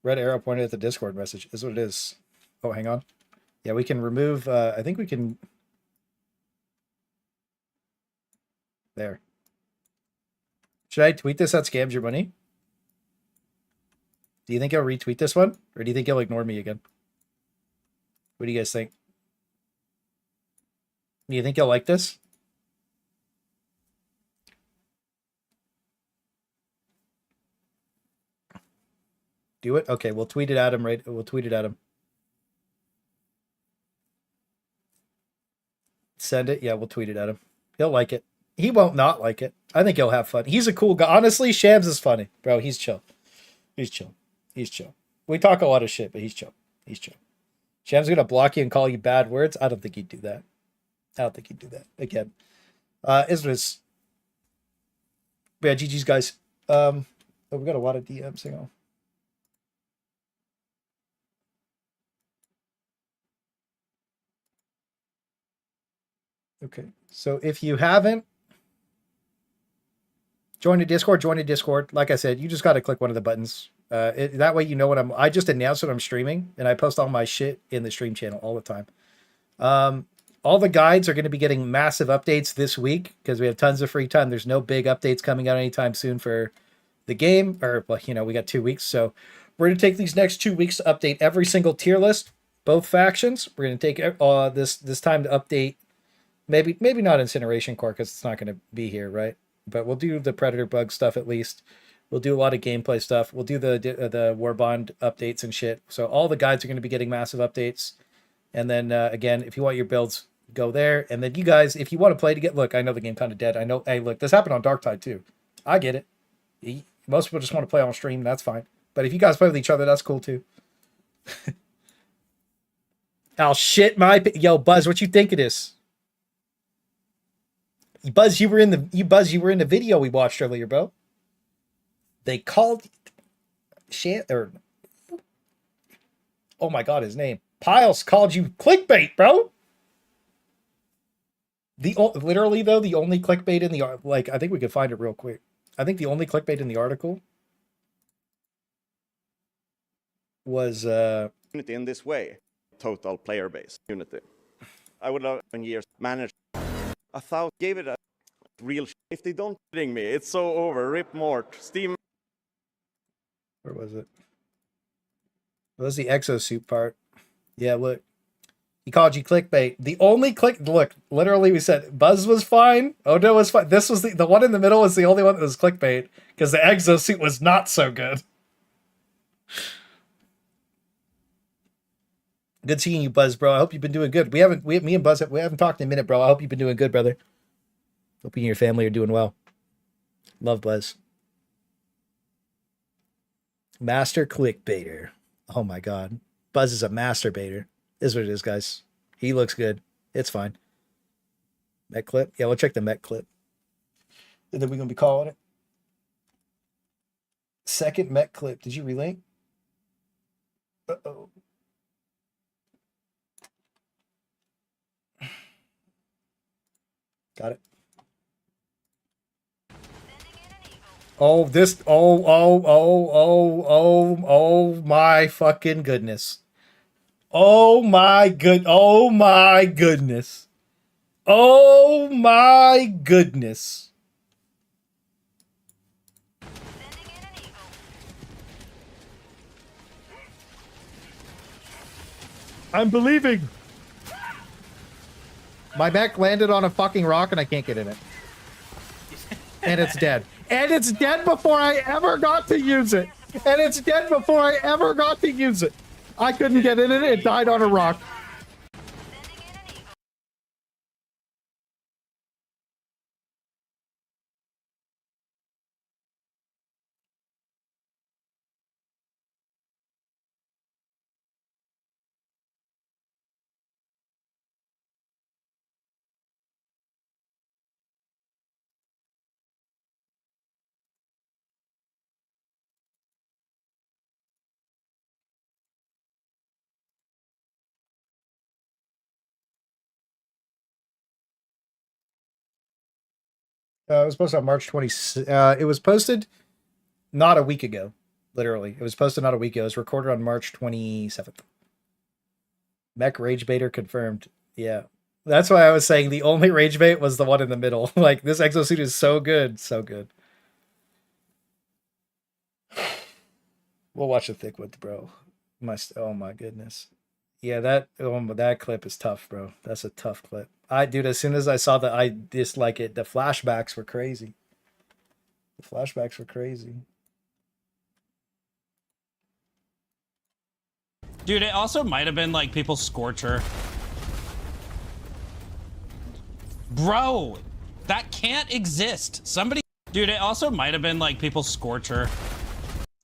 Red arrow pointed at the Discord message is what it is. Oh, hang on. Yeah, we can remove... I think we can... There. Should I tweet this at Scams Your Money? Do you think he'll retweet this one? Or do you think he'll ignore me again? What do you guys think? Do you think he'll like this? Do it? Okay, we'll tweet it at him, right? We'll tweet it at him. Send it? Yeah, we'll tweet it at him. He'll like it. He won't not like it. I think he'll have fun. He's a cool guy. Honestly, Shams is funny. Bro, he's chill. He's chill. He's chill. We talk a lot of shit, but he's chill. He's chill. Shams gonna block you and call you bad words? I don't think he'd do that. I don't think he'd do that. Again. Isras. Yeah, GG's guys. Oh, we got a lot of DMs. Hang on. Okay, so if you haven't joined a Discord, join a Discord. Like I said, you just got to click one of the buttons. That way you know what I just announced when I'm streaming, and I post all my shit in the stream channel all the time. All the guides are going to be getting massive updates this week because we have tons of free time. There's no big updates coming out anytime soon for the game, or, well, you know, we got 2 weeks. So we're going to take these next 2 weeks to update every single tier list, both factions. We're going to take this time to update. Maybe not Incineration Core because it's not going to be here, right? But we'll do the Predator Bug stuff at least. We'll do a lot of gameplay stuff. We'll do the Warbond updates and shit. So all the guides are going to be getting massive updates. And then, again, if you want your builds, go there. And then you guys, if you want to play to get... Look, I know the game kind of dead. I know... Hey, look, this happened on Dark Tide too. I get it. Most people just want to play on stream. That's fine. But if you guys play with each other, that's cool too. Oh, shit, Yo, Buzz, what you think of this? Buzz, you were in the video we watched earlier, bro. They called oh my god, his name. Piles called you clickbait, bro. Literally though, the only clickbait in the I think we could find it real quick. I think the only clickbait in the article was Unity in this way. Total player base Unity. I would love in years manage 1,000, gave it a real if they don't kidding me, it's so over. Rip Mort, Steam. Where was it? What was the exosuit part? Yeah, look. He called you clickbait. The only look, literally we said Buzz was fine. Odo was fine. This was the one in the middle was the only one that was clickbait because the exosuit was not so good. Good seeing you, Buzz, bro. I hope you've been doing good. Me and Buzz, we haven't talked in a minute, bro. I hope you've been doing good, brother. Hope you and your family are doing well. Love, Buzz. Master clickbaiter. Oh my god. Buzz is a masturbator. Is what it is, guys. He looks good. It's fine. Mech clip? Yeah, we'll check the mech clip. And then we're going to be calling it. Second mech clip. Did you relink? Uh-oh. Got it. Oh, this, oh my fucking goodness. Oh my good. Oh my goodness. Oh my goodness. I'm believing. My mech landed on a fucking rock and I can't get in it. And it's dead. And it's dead before I ever got to use it. And it's dead before I ever got to use it. I couldn't get in it. It died on a rock. It was posted on March 20. It was posted not a week ago. Literally. It was posted not a week ago. It was recorded on March 27th. Mech Rage Baiter confirmed. Yeah. That's why I was saying the only Rage Bait was the one in the middle. Like, this exosuit is so good. So good. We'll watch the thick ones, bro. Oh my goodness. Yeah, that clip is tough, bro. That's a tough clip. Dude, as soon as I saw that, I dislike it. The flashbacks were crazy. The flashbacks were crazy. Dude, it also might have been like people's Scorcher. Bro, that can't exist. Somebody... Dude, it also might have been like people's Scorcher.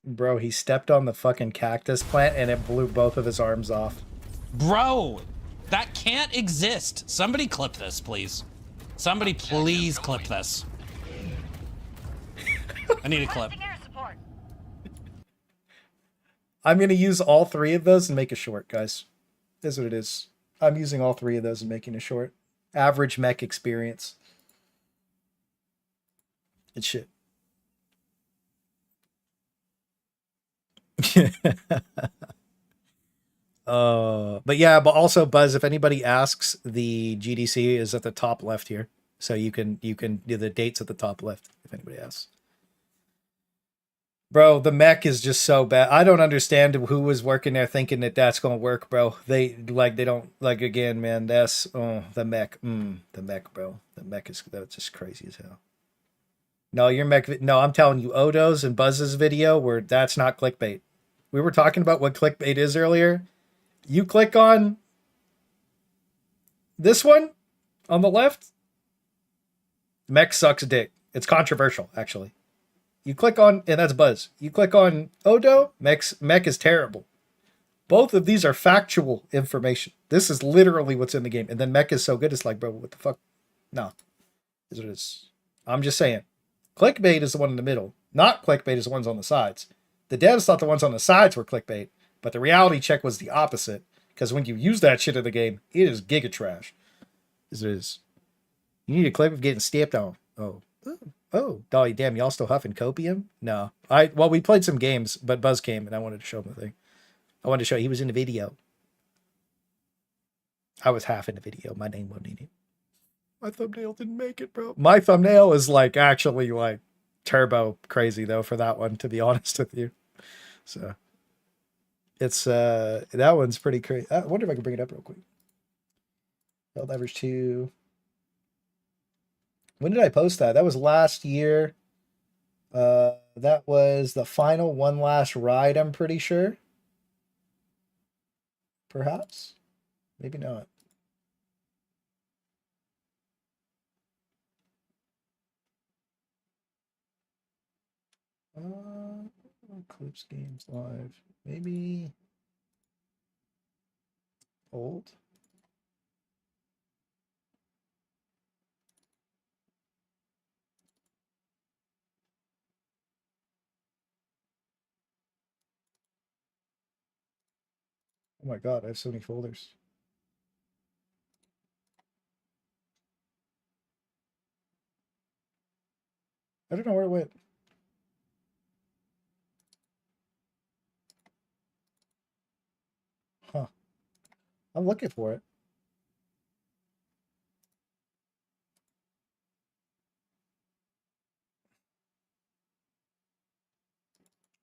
Bro, he stepped on the fucking cactus plant and it blew both of his arms off. Bro, that can't exist. Somebody clip this, please. Somebody please clip this. I need a clip. I'm going to use all three of those and make a short, guys. That's what it is. I'm using all three of those and making a short. Average mech experience. It's shit. But yeah, but also Buzz, if anybody asks, the GDC is at the top left here. So you can do the dates at the top left if anybody asks. Bro, the mech is just so bad. I don't understand who was working there thinking that that's going to work, bro. They don't, like, again, man, that's, the mech, the mech, bro. The mech is, that's just crazy as hell. No, your mech, no, I'm telling you, Odo's and Buzz's video, where that's not clickbait. We were talking about what clickbait is earlier. You click on this one on the left, mech sucks dick. It's controversial, actually. You click on, and that's Buzz. You click on Odo, mech is terrible. Both of these are factual information. This is literally what's in the game. And then mech is so good, it's like, bro, what the fuck? No. Is what it is. I'm just saying. Clickbait is the one in the middle. Not clickbait is the ones on the sides. The devs thought the ones on the sides were clickbait, but the reality check was the opposite. Because when you use that shit in the game, it is giga trash. Is it is. You need a clip of getting stepped on. Oh, Dolly, damn, y'all still huffing copium? No. Well, we played some games, but Buzz came and I wanted to show him the thing. I wanted to show he was in the video. I was half in the video. My name wasn't in it. My thumbnail didn't make it, bro. My thumbnail is like actually like turbo crazy though for that one, to be honest with you. So it's that one's pretty crazy. I wonder if I can bring it up real quick. Helldivers 2. When did I post that? That was last year. That was the final one last ride, I'm pretty sure. Perhaps. Maybe not. Clips games live. Maybe old. Oh my god, I have so many folders. I don't know where it went. Huh. I'm looking for it.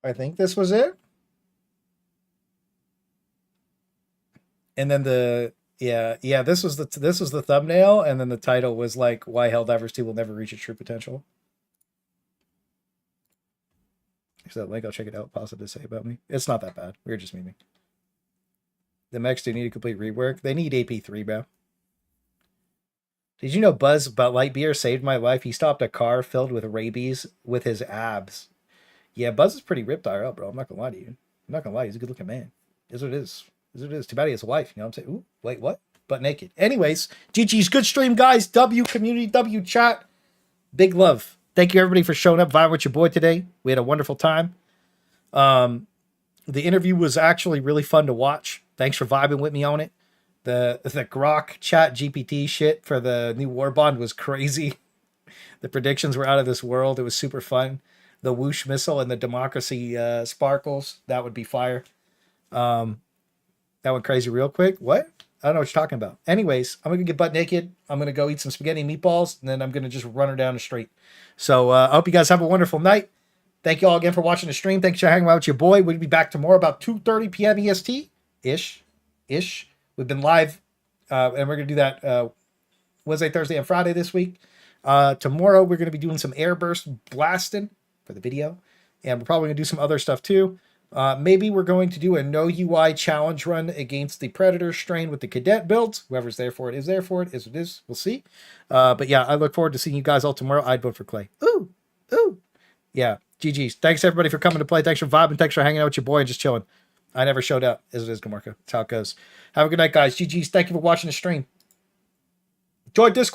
I think this was it. And then this was the thumbnail, and then the title was like why Helldivers 2 will never reach its true potential. There's that link, I'll check it out. Positive to say about me. It's not that bad. We were just memeing. The mechs do need a complete rework. They need AP3, bro. Did you know Buzz about Lightbeer saved my life? He stopped a car filled with rabies with his abs. Yeah, Buzz is pretty ripped IRL, bro. I'm not gonna lie to you. I'm not gonna lie. He's a good looking man. Is what it is. Is what it is. Too bad he has a wife. You know what I'm saying? Ooh, wait, what? Butt naked. Anyways, GG's. Good stream, guys. W community, W chat. Big love. Thank you, everybody, for showing up, vibing with your boy today. We had a wonderful time. The interview was actually really fun to watch. Thanks for vibing with me on it. The Grok chat GPT shit for the new Warbond was crazy. The predictions were out of this world. It was super fun. The whoosh missile and the democracy sparkles, that would be fire. That went crazy real quick. What? I don't know what you're talking about. Anyways, I'm gonna get butt naked. I'm gonna go eat some spaghetti and meatballs, and then I'm gonna just run her down the street. So I hope you guys have a wonderful night. Thank you all again for watching the stream. Thanks for hanging out with your boy. We'll be back tomorrow about 2:30 p.m. EST ish. We've been live, and we're gonna do that Wednesday, Thursday, and Friday this week. Tomorrow we're gonna be doing some airburst blasting for the video, and we're probably gonna do some other stuff too. Maybe we're going to do a no UI challenge run against the Predator strain with the Cadet builds. Whoever's there for it is there for it. Is what it is. We'll see. But yeah, I look forward to seeing you guys all tomorrow. I'd vote for Clay. Ooh. Yeah. GG's. Thanks everybody for coming to play. Thanks for vibing. Thanks for hanging out with your boy and just chilling. I never showed up. As it is, Gamarka. That's how it goes. Have a good night, guys. GG's. Thank you for watching the stream. Enjoy Discord.